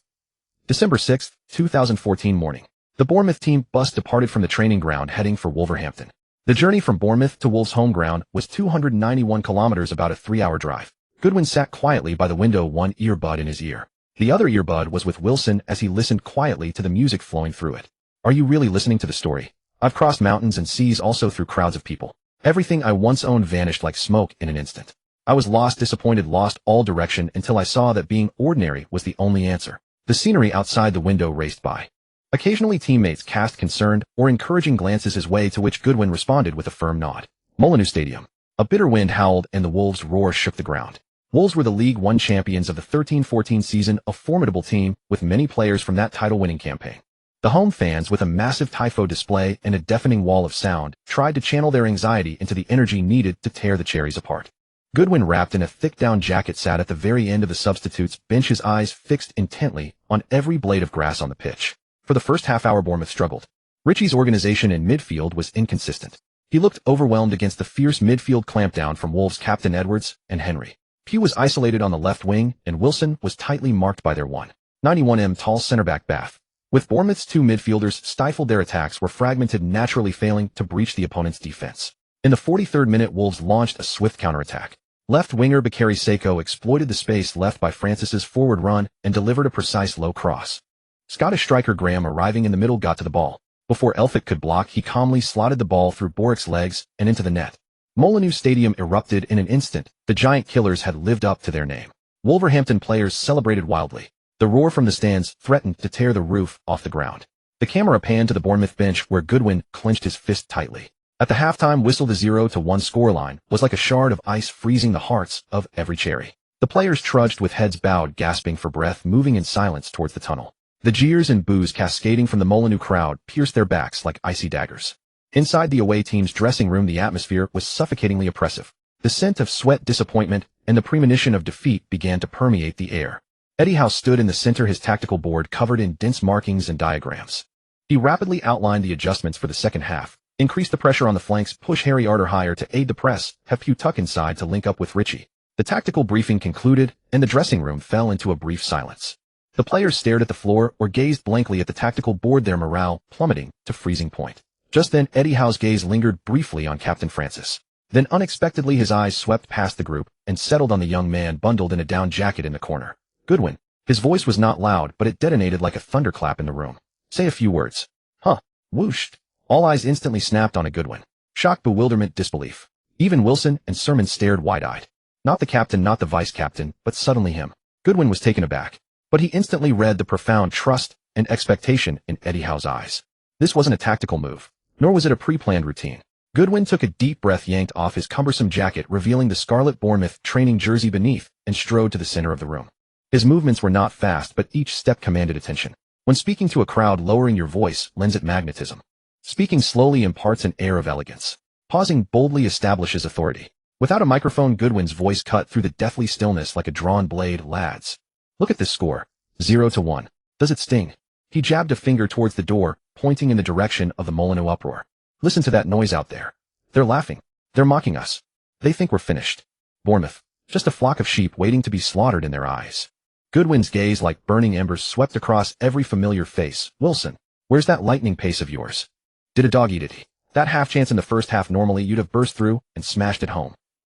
December 6, 2014 morning. The Bournemouth team bus departed from the training ground, heading for Wolverhampton. The journey from Bournemouth to Wolves' home ground was 291 kilometers, about a 3-hour drive. Goodwin sat quietly by the window, one earbud in his ear. The other earbud was with Wilson as he listened quietly to the music flowing through it. Are you really listening to the story? I've crossed mountains and seas, also through crowds of people. Everything I once owned vanished like smoke in an instant. I was lost, disappointed, lost all direction until I saw that being ordinary was the only answer. The scenery outside the window raced by. Occasionally teammates cast concerned or encouraging glances his way, to which Goodwin responded with a firm nod. Molyneux Stadium. A bitter wind howled and the Wolves' roar shook the ground. Wolves were the League One champions of the 13-14 season, a formidable team with many players from that title-winning campaign. The home fans, with a massive tifo display and a deafening wall of sound, tried to channel their anxiety into the energy needed to tear the Cherries apart. Goodwin, wrapped in a thick down jacket, sat at the very end of the substitutes' bench, his eyes fixed intently on every blade of grass on the pitch. For the first half-hour, Bournemouth struggled. Richie's organization in midfield was inconsistent. He looked overwhelmed against the fierce midfield clampdown from Wolves' captain Edwards and Henry. Pugh was isolated on the left wing, and Wilson was tightly marked by their 191 tall centre-back Bath. With Bournemouth's 2 midfielders stifled, their attacks were fragmented, naturally failing to breach the opponent's defense. In the 43rd minute, Wolves launched a swift counterattack. Left winger Bakary Sako exploited the space left by Francis's forward run and delivered a precise low cross. Scottish striker Graham, arriving in the middle, got to the ball. Before Elphick could block, he calmly slotted the ball through Borik's legs and into the net. Molyneux Stadium erupted in an instant. The giant killers had lived up to their name. Wolverhampton players celebrated wildly. The roar from the stands threatened to tear the roof off the ground. The camera panned to the Bournemouth bench, where Goodwin clenched his fist tightly. At the halftime whistle, the 0-1 scoreline was like a shard of ice freezing the hearts of every cherry. The players trudged with heads bowed, gasping for breath, moving in silence towards the tunnel. The jeers and boos cascading from the Molineux crowd pierced their backs like icy daggers. Inside the away team's dressing room, the atmosphere was suffocatingly oppressive. The scent of sweat, disappointment, and the premonition of defeat began to permeate the air. Eddie Howe stood in the center, his tactical board covered in dense markings and diagrams. He rapidly outlined the adjustments for the second half, increase the pressure on the flanks, push Harry Arter higher to aid the press, have Pugh tuck inside to link up with Richie. The tactical briefing concluded, and the dressing room fell into a brief silence. The players stared at the floor or gazed blankly at the tactical board, their morale plummeting to freezing point. Just then, Eddie Howe's gaze lingered briefly on Captain Francis. Then unexpectedly his eyes swept past the group and settled on the young man bundled in a down jacket in the corner. Goodwin. His voice was not loud, but it detonated like a thunderclap in the room. Say a few words. Huh. Whooshed. All eyes instantly snapped on a Goodwin. Shock, bewilderment, disbelief. Even Wilson and Sermon stared wide-eyed. Not the captain, not the vice-captain, but suddenly him. Goodwin was taken aback. But he instantly read the profound trust and expectation in Eddie Howe's eyes. This wasn't a tactical move, nor was it a pre-planned routine. Goodwin took a deep breath, yanked off his cumbersome jacket, revealing the scarlet Bournemouth training jersey beneath, and strode to the center of the room. His movements were not fast, but each step commanded attention. When speaking to a crowd, lowering your voice lends it magnetism. Speaking slowly imparts an air of elegance. Pausing boldly establishes authority. Without a microphone, Goodwin's voice cut through the deathly stillness like a drawn blade. Lads, look at this score. 0-1. Does it sting? He jabbed a finger towards the door, pointing in the direction of the Molineux uproar. Listen to that noise out there. They're laughing. They're mocking us. They think we're finished. Bournemouth. Just a flock of sheep waiting to be slaughtered in their eyes. Goodwin's gaze like burning embers swept across every familiar face. Wilson, where's that lightning pace of yours? Did a dog eat it? That half chance in the first half, normally you'd have burst through and smashed it home.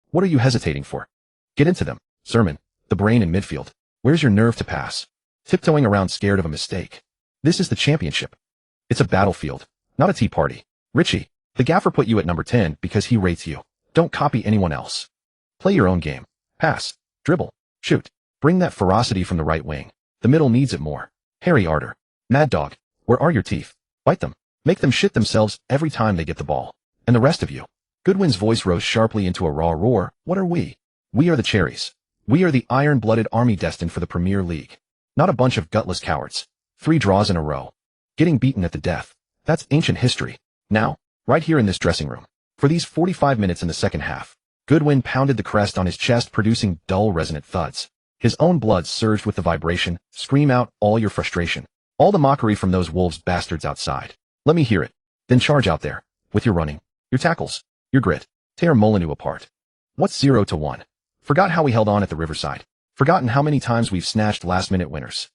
What are you hesitating for? Get into them. Sermon, the brain in midfield. Where's your nerve to pass? Tiptoeing around scared of a mistake. This is the championship. It's a battlefield, not a tea party. Richie, the gaffer put you at number 10 because he rates you. Don't copy anyone else. Play your own game. Pass. Dribble. Shoot. Bring that ferocity from the right wing. The middle needs it more. Harry Arter. Mad Dog. Where are your teeth? Bite them. Make them shit themselves every time they get the ball. And the rest of you. Goodwin's voice rose sharply into a raw roar. What are we? We are the Cherries. We are the iron-blooded army destined for the Premier League. Not a bunch of gutless cowards. 3 draws in a row. Getting beaten at the death. That's ancient history. Now, right here in this dressing room. For these 45 minutes in the second half, Goodwin pounded the crest on his chest, producing dull, resonant thuds. His own blood surged with the vibration. Scream out all your frustration. All the mockery from those wolves bastards outside. Let me hear it. Then charge out there. With your running. Your tackles. Your grit. Tear Molineux apart. What's 0-1? Forgot how we held on at the Riverside. Forgotten how many times we've snatched last-minute winners.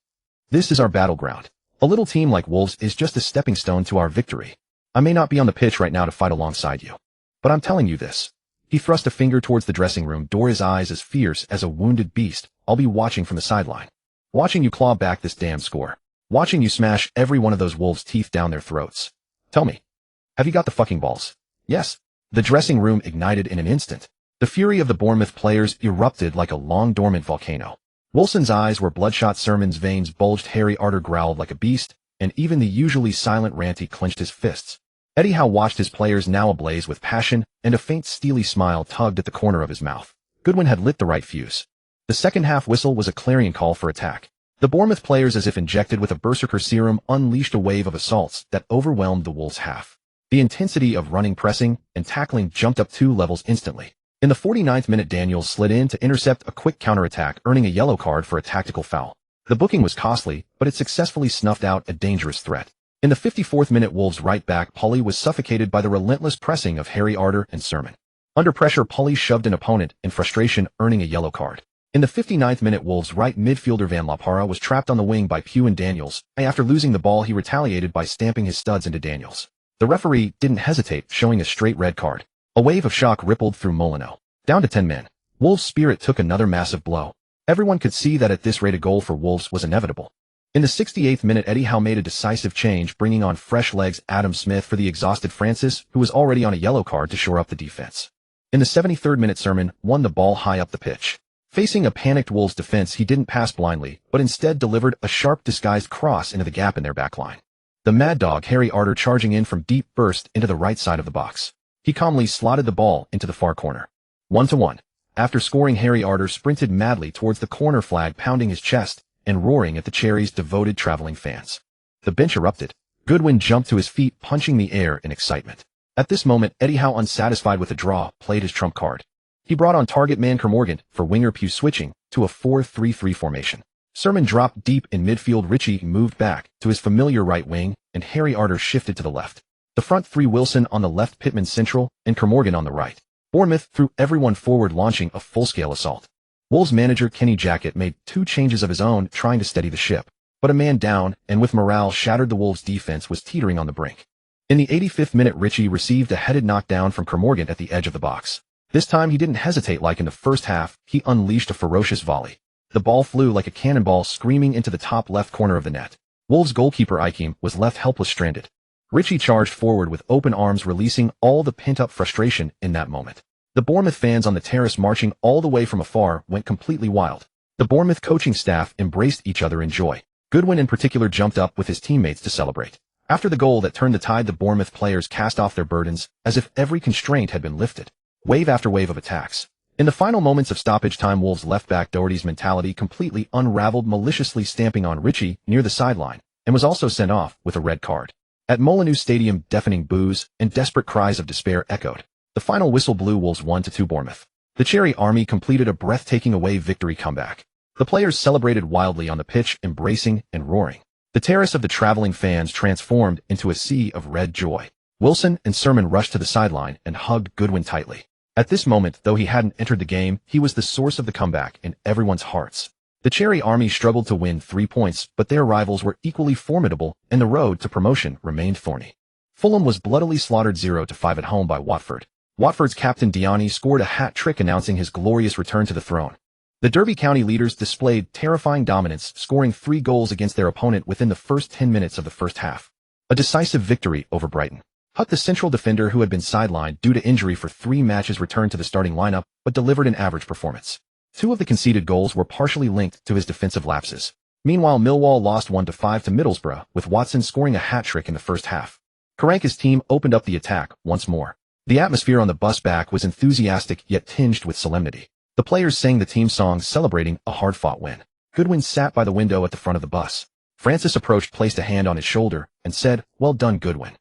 This is our battleground. A little team like Wolves is just a stepping stone to our victory. I may not be on the pitch right now to fight alongside you. But I'm telling you this. He thrust a finger towards the dressing room door, his eyes as fierce as a wounded beast. I'll be watching from the sideline. Watching you claw back this damn score. Watching you smash every one of those wolves' teeth down their throats. Tell me. Have you got the fucking balls? Yes. The dressing room ignited in an instant. The fury of the Bournemouth players erupted like a long-dormant volcano. Wilson's eyes were bloodshot, Sermon's veins bulged, Harry Arter growled like a beast, and even the usually silent Ranty clenched his fists. Eddie Howe watched his players now ablaze with passion, and a faint steely smile tugged at the corner of his mouth. Goodwin had lit the right fuse. The second half whistle was a clarion call for attack. The Bournemouth players, as if injected with a berserker serum, unleashed a wave of assaults that overwhelmed the Wolves' half. The intensity of running, pressing, and tackling jumped up 2 levels instantly. In the 49th minute, Daniels slid in to intercept a quick counterattack, earning a yellow card for a tactical foul. The booking was costly, but it successfully snuffed out a dangerous threat. In the 54th minute, Wolves' right back Polly was suffocated by the relentless pressing of Harry Arter and Sermon. Under pressure, Polly shoved an opponent in frustration, earning a yellow card. In the 59th minute, Wolves' right midfielder Van La Parra was trapped on the wing by Pugh and Daniels. After losing the ball, he retaliated by stamping his studs into Daniels. The referee didn't hesitate, showing a straight red card. A wave of shock rippled through Molineux. Down to 10 men. Wolves' spirit took another massive blow. Everyone could see that at this rate a goal for Wolves was inevitable. In the 68th minute, Eddie Howe made a decisive change, bringing on fresh legs Adam Smith for the exhausted Francis, who was already on a yellow card, to shore up the defense. In the 73rd minute, Sermon won the ball high up the pitch. Facing a panicked Wolves defense, he didn't pass blindly, but instead delivered a sharp disguised cross into the gap in their backline. The Mad Dog Harry Arter, charging in from deep, burst into the right side of the box. He calmly slotted the ball into the far corner. 1-1. After scoring, Harry Arter sprinted madly towards the corner flag, pounding his chest and roaring at the Cherries' devoted traveling fans. The bench erupted. Goodwin jumped to his feet, punching the air in excitement. At this moment, Eddie Howe, unsatisfied with the draw, played his trump card. He brought on target man Kermorgant for winger Pugh, switching to a 4-3-3 formation. Sermon dropped deep in midfield, Ritchie moved back to his familiar right wing, and Harry Arter shifted to the left. The front three, Wilson on the left, Pittman central, and Kermorgant on the right. Bournemouth threw everyone forward, launching a full-scale assault. Wolves manager Kenny Jackett made 2 changes of his own, trying to steady the ship. But a man down, and with morale shattered, the Wolves' defense was teetering on the brink. In the 85th minute, Ritchie received a headed knockdown from Kermorgant at the edge of the box. This time he didn't hesitate like in the first half, he unleashed a ferocious volley. The ball flew like a cannonball, screaming into the top left corner of the net. Wolves goalkeeper Ikem was left helpless, stranded. Ritchie charged forward with open arms, releasing all the pent-up frustration in that moment. The Bournemouth fans on the terrace, marching all the way from afar, went completely wild. The Bournemouth coaching staff embraced each other in joy. Goodwin in particular jumped up with his teammates to celebrate. After the goal that turned the tide, the Bournemouth players cast off their burdens as if every constraint had been lifted. Wave after wave of attacks. In the final moments of stoppage time, Wolves left back Doherty's mentality completely unraveled, maliciously stamping on Ritchie near the sideline, and was also sent off with a red card. At Molineux Stadium, deafening boos and desperate cries of despair echoed. The final whistle blew. Wolves 1-2 Bournemouth. The Cherry Army completed a breathtaking away victory comeback. The players celebrated wildly on the pitch, embracing and roaring. The terrace of the traveling fans transformed into a sea of red joy. Wilson and Sermon rushed to the sideline and hugged Goodwin tightly. At this moment, though he hadn't entered the game, he was the source of the comeback in everyone's hearts. The Cherry Army struggled to win 3 points, but their rivals were equally formidable, and the road to promotion remained thorny. Fulham was bloodily slaughtered 0-5 at home by Watford. Watford's captain Diani scored a hat-trick, announcing his glorious return to the throne. The Derby County leaders displayed terrifying dominance, scoring 3 goals against their opponent within the first 10 minutes of the first half. A decisive victory over Brighton. Hutt, the central defender who had been sidelined due to injury for 3 matches, returned to the starting lineup, but delivered an average performance. 2 of the conceded goals were partially linked to his defensive lapses. Meanwhile, Millwall lost 1-5 to Middlesbrough, with Watson scoring a hat-trick in the first half. Karanka's team opened up the attack once more. The atmosphere on the bus back was enthusiastic yet tinged with solemnity. The players sang the team songs, celebrating a hard-fought win. Goodwin sat by the window at the front of the bus. Francis approached, placed a hand on his shoulder, and said, "Well done, Goodwin."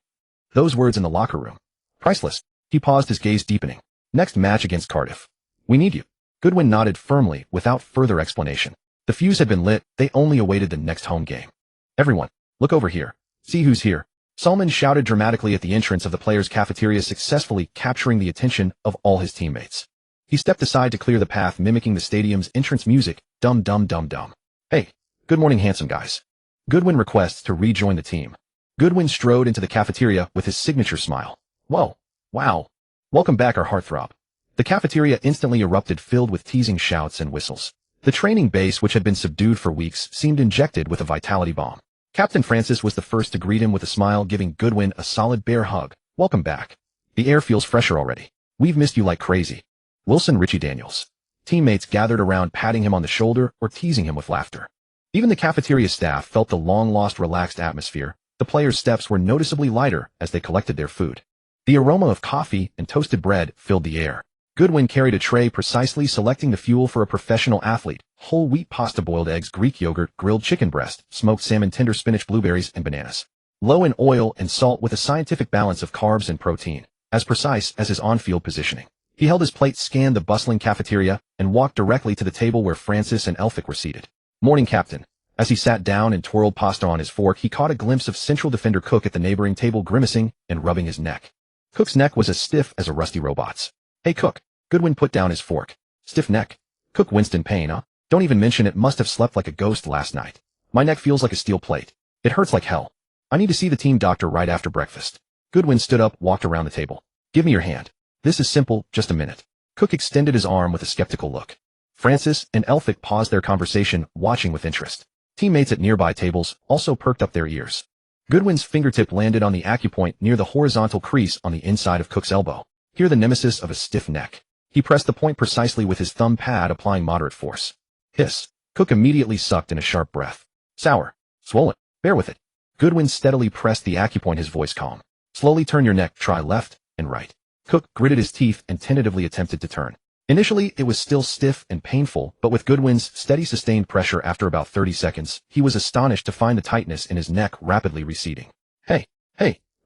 Those words in the locker room. Priceless. He paused, his gaze deepening. "Next match against Cardiff. We need you." Goodwin nodded firmly without further explanation. The fuse had been lit, they only awaited the next home game. "Everyone, look over here. See who's here." Salman shouted dramatically at the entrance of the players' cafeteria, successfully capturing the attention of all his teammates. He stepped aside to clear the path, mimicking the stadium's entrance music, dum dum dum dum. "Hey, good morning, handsome guys." Goodwin requests to rejoin the team. Goodwin strode into the cafeteria with his signature smile. "Whoa, wow. Welcome back, our heartthrob." The cafeteria instantly erupted, filled with teasing shouts and whistles. The training base, which had been subdued for weeks, seemed injected with a vitality bomb. Captain Francis was the first to greet him with a smile, giving Goodwin a solid bear hug. "Welcome back. The air feels fresher already. We've missed you like crazy." Wilson Richie Daniels. Teammates gathered around, patting him on the shoulder or teasing him with laughter. Even the cafeteria staff felt the long-lost relaxed atmosphere. The players' steps were noticeably lighter as they collected their food. The aroma of coffee and toasted bread filled the air. Goodwin carried a tray, precisely selecting the fuel for a professional athlete: whole wheat pasta, boiled eggs, Greek yogurt, grilled chicken breast, smoked salmon, tender spinach, blueberries, and bananas. Low in oil and salt, with a scientific balance of carbs and protein, as precise as his on-field positioning. He held his plate, scanned the bustling cafeteria, and walked directly to the table where Francis and Elphick were seated. "Morning, Captain." As he sat down and twirled pasta on his fork, he caught a glimpse of central defender Cook at the neighboring table, grimacing and rubbing his neck. Cook's neck was as stiff as a rusty robot's. "Hey, Cook." Goodwin put down his fork. "Stiff neck?" Cook winced in pain. "Huh? Don't even mention it. Must have slept like a ghost last night. My neck feels like a steel plate. It hurts like hell. I need to see the team doctor right after breakfast." Goodwin stood up, walked around the table. "Give me your hand. This is simple, just a minute." Cook extended his arm with a skeptical look. Francis and Elphick paused their conversation, watching with interest. Teammates at nearby tables also perked up their ears. Goodwin's fingertip landed on the acupoint near the horizontal crease on the inside of Cook's elbow. Here, the nemesis of a stiff neck. He pressed the point precisely with his thumb pad, applying moderate force. Hiss. Cook immediately sucked in a sharp breath. "Sour. Swollen. Bear with it." Goodwin steadily pressed the acupoint, his voice calm. "Slowly turn your neck, try left and right." Cook gritted his teeth and tentatively attempted to turn. Initially, it was still stiff and painful, but with Goodwin's steady sustained pressure after about 30 seconds, he was astonished to find the tightness in his neck rapidly receding. Hey!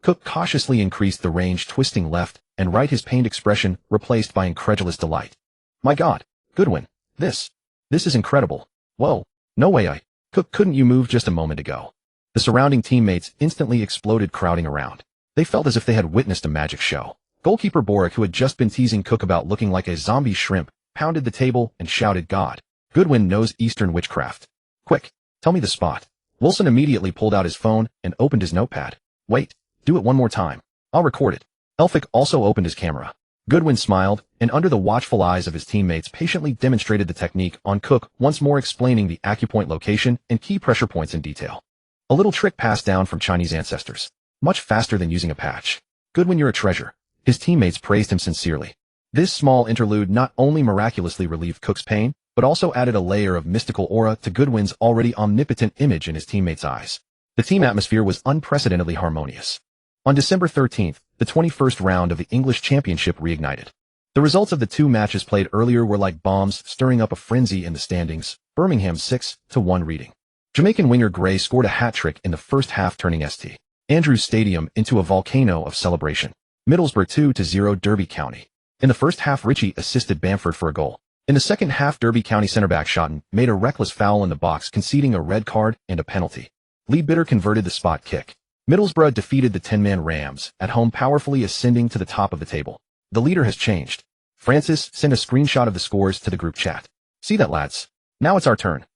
Cook cautiously increased the range, twisting left and right, his pained expression replaced by incredulous delight. My God, Goodwin, this is incredible. Whoa, no way. Cook, couldn't you move just a moment ago? The surrounding teammates instantly exploded, crowding around. They felt as if they had witnessed a magic show. Goalkeeper Boric, who had just been teasing Cook about looking like a zombie shrimp, pounded the table and shouted, God, Goodwin knows Eastern witchcraft. Quick, tell me the spot. Wilson immediately pulled out his phone and opened his notepad. Wait, do it one more time. I'll record it. Elphick also opened his camera. Goodwin smiled, and under the watchful eyes of his teammates patiently demonstrated the technique on Cook, once more explaining the acupoint location and key pressure points in detail. A little trick passed down from Chinese ancestors. Much faster than using a patch. Goodwin, you're a treasure. His teammates praised him sincerely. This small interlude not only miraculously relieved Cook's pain, but also added a layer of mystical aura to Goodwin's already omnipotent image in his teammates' eyes. The team atmosphere was unprecedentedly harmonious. On December 13th, the 21st round of the English Championship reignited. The results of the two matches played earlier were like bombs, stirring up a frenzy in the standings. Birmingham 6-1 Reading. Jamaican winger Gray scored a hat-trick in the first half, turning St. Andrews Stadium into a volcano of celebration. Middlesbrough 2-0 Derby County. In the first half, Ritchie assisted Bamford for a goal. In the second half, Derby County centre-back Shotton made a reckless foul in the box, conceding a red card and a penalty. Lee Bitter converted the spot kick. Middlesbrough defeated the 10-man Rams at home, powerfully ascending to the top of the table. The leader has changed. Francis sent a screenshot of the scores to the group chat. See that, lads? Now it's our turn.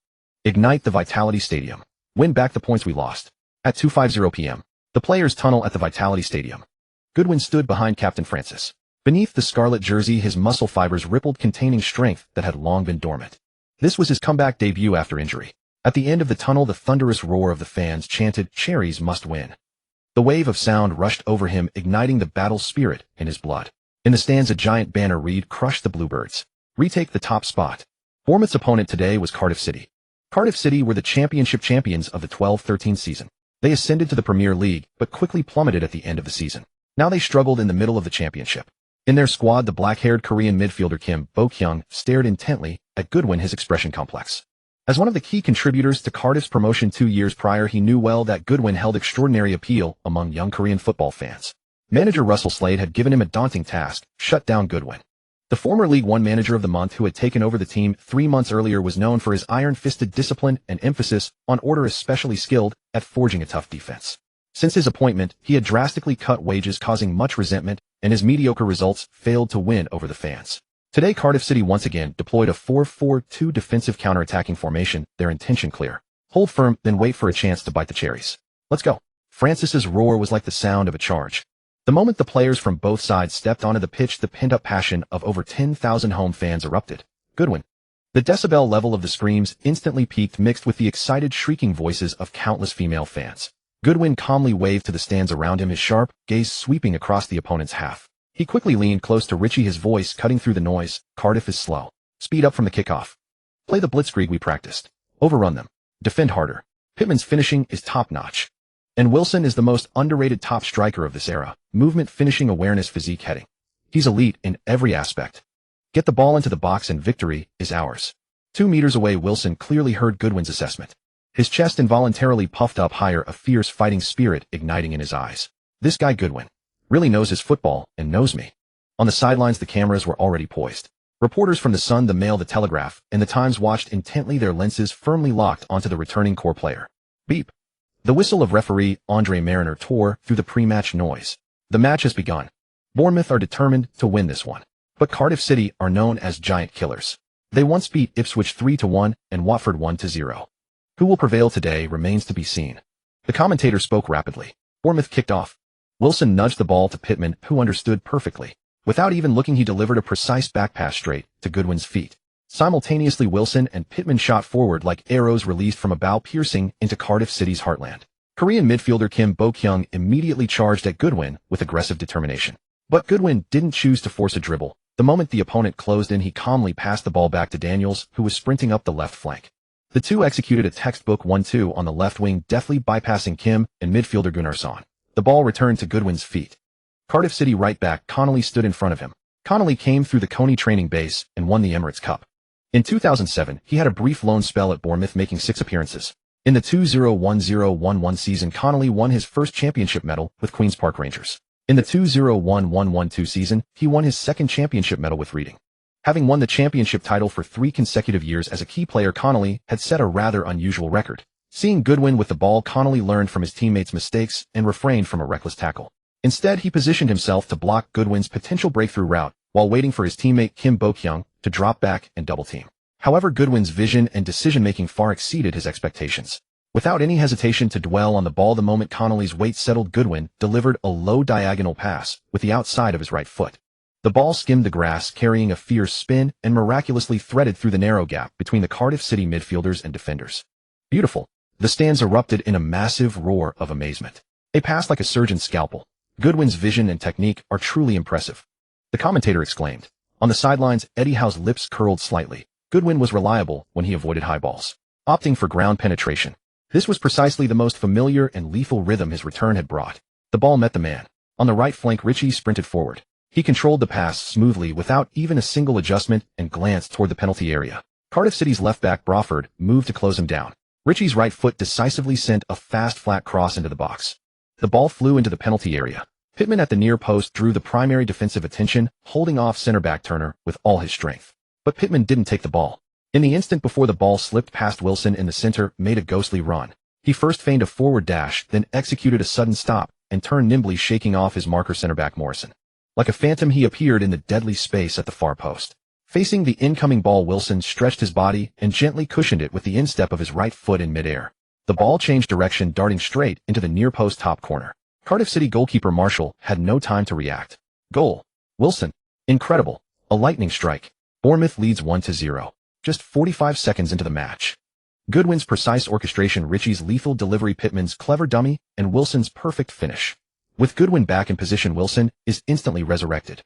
Ignite the Vitality Stadium. Win back the points we lost. At 2:50 p.m. The players' tunnel at the Vitality Stadium. Goodwin stood behind Captain Francis. Beneath the scarlet jersey, his muscle fibers rippled, containing strength that had long been dormant. This was his comeback debut after injury. At the end of the tunnel, the thunderous roar of the fans chanted, "Cherries must win." The wave of sound rushed over him, igniting the battle spirit in his blood. In the stands, a giant banner read, "Crush the Bluebirds. Retake the top spot." Bournemouth's opponent today was Cardiff City. Cardiff City were the championship champions of the 12-13 season. They ascended to the Premier League, but quickly plummeted at the end of the season. Now they struggled in the middle of the championship. In their squad, the black-haired Korean midfielder Kim Bo-kyung stared intently at Goodwin, his expression complex. As one of the key contributors to Cardiff's promotion 2 years prior, he knew well that Goodwin held extraordinary appeal among young Korean football fans. Manager Russell Slade had given him a daunting task: shut down Goodwin. The former League One Manager of the Month, who had taken over the team 3 months earlier, was known for his iron-fisted discipline and emphasis on order, especially skilled at forging a tough defense. Since his appointment, he had drastically cut wages, causing much resentment, and his mediocre results failed to win over the fans. Today, Cardiff City once again deployed a 4-4-2 defensive counter-attacking formation, their intention clear. Hold firm, then wait for a chance to bite the cherries. Let's go. Francis's roar was like the sound of a charge. The moment the players from both sides stepped onto the pitch, the pent-up passion of over 10,000 home fans erupted. Goodwin. The decibel level of the screams instantly peaked, mixed with the excited shrieking voices of countless female fans. Goodwin calmly waved to the stands around him, his sharp gaze sweeping across the opponent's half. He quickly leaned close to Ritchie, his voice cutting through the noise. Cardiff is slow. Speed up from the kickoff. Play the blitzkrieg we practiced. Overrun them. Defend harder. Pittman's finishing is top-notch. And Wilson is the most underrated top striker of this era. Movement, finishing, awareness, physique, heading. He's elite in every aspect. Get the ball into the box and victory is ours. 2 meters away, Wilson clearly heard Goodwin's assessment. His chest involuntarily puffed up higher, a fierce fighting spirit igniting in his eyes. This guy Goodwin really knows his football and knows me. On the sidelines, the cameras were already poised. Reporters from the Sun, the Mail, the Telegraph, and the Times watched intently, their lenses firmly locked onto the returning core player. Beep. The whistle of referee Andre Mariner tore through the pre-match noise. The match has begun. Bournemouth are determined to win this one. But Cardiff City are known as giant killers. They once beat Ipswich 3-1 and Watford 1-0. Who will prevail today remains to be seen. The commentator spoke rapidly. Bournemouth kicked off. Wilson nudged the ball to Pittman, who understood perfectly. Without even looking, he delivered a precise back pass straight to Goodwin's feet. Simultaneously, Wilson and Pittman shot forward like arrows released from a bow, piercing into Cardiff City's heartland. Korean midfielder Kim Bo-kyung immediately charged at Goodwin with aggressive determination. But Goodwin didn't choose to force a dribble. The moment the opponent closed in, he calmly passed the ball back to Daniels, who was sprinting up the left flank. The two executed a textbook 1-2 on the left wing, deftly bypassing Kim and midfielder Gunnarsson. The ball returned to Goodwin's feet. Cardiff City right back Connolly stood in front of him. Connolly came through the Coney training base and won the Emirates Cup. In 2007, he had a brief loan spell at Bournemouth, making 6 appearances. In the 2010-11 season, Connolly won his first championship medal with Queen's Park Rangers. In the 2011-12 season, he won his second championship medal with Reading. Having won the championship title for 3 consecutive years as a key player, Connolly had set a rather unusual record. Seeing Goodwin with the ball, Connolly learned from his teammates' mistakes and refrained from a reckless tackle. Instead, he positioned himself to block Goodwin's potential breakthrough route while waiting for his teammate Kim Bo-kyung to drop back and double team. However, Goodwin's vision and decision-making far exceeded his expectations. Without any hesitation to dwell on the ball, the moment Connolly's weight settled, Goodwin delivered a low diagonal pass with the outside of his right foot. The ball skimmed the grass, carrying a fierce spin, and miraculously threaded through the narrow gap between the Cardiff City midfielders and defenders. Beautiful. The stands erupted in a massive roar of amazement. A pass like a surgeon's scalpel. Goodwin's vision and technique are truly impressive, the commentator exclaimed. On the sidelines, Eddie Howe's lips curled slightly. Goodwin was reliable when he avoided high balls, opting for ground penetration. This was precisely the most familiar and lethal rhythm his return had brought. The ball met the man. On the right flank, Richie sprinted forward. He controlled the pass smoothly without even a single adjustment and glanced toward the penalty area. Cardiff City's left-back Brawford moved to close him down. Richie's right foot decisively sent a fast flat cross into the box. The ball flew into the penalty area. Pittman at the near post drew the primary defensive attention, holding off center-back Turner with all his strength. But Pittman didn't take the ball. In the instant before the ball slipped past, Wilson in the center made a ghostly run. He first feigned a forward dash, then executed a sudden stop, and turned nimbly, shaking off his marker center-back Morrison. Like a phantom, he appeared in the deadly space at the far post. Facing the incoming ball, Wilson stretched his body and gently cushioned it with the instep of his right foot in midair. The ball changed direction, darting straight into the near post top corner. Cardiff City goalkeeper Marshall had no time to react. Goal. Wilson. Incredible. A lightning strike. Bournemouth leads 1-0. Just 45 seconds into the match. Goodwin's precise orchestration, Richie's lethal delivery, Pittman's clever dummy, and Wilson's perfect finish. With Goodwin back in position, Wilson is instantly resurrected.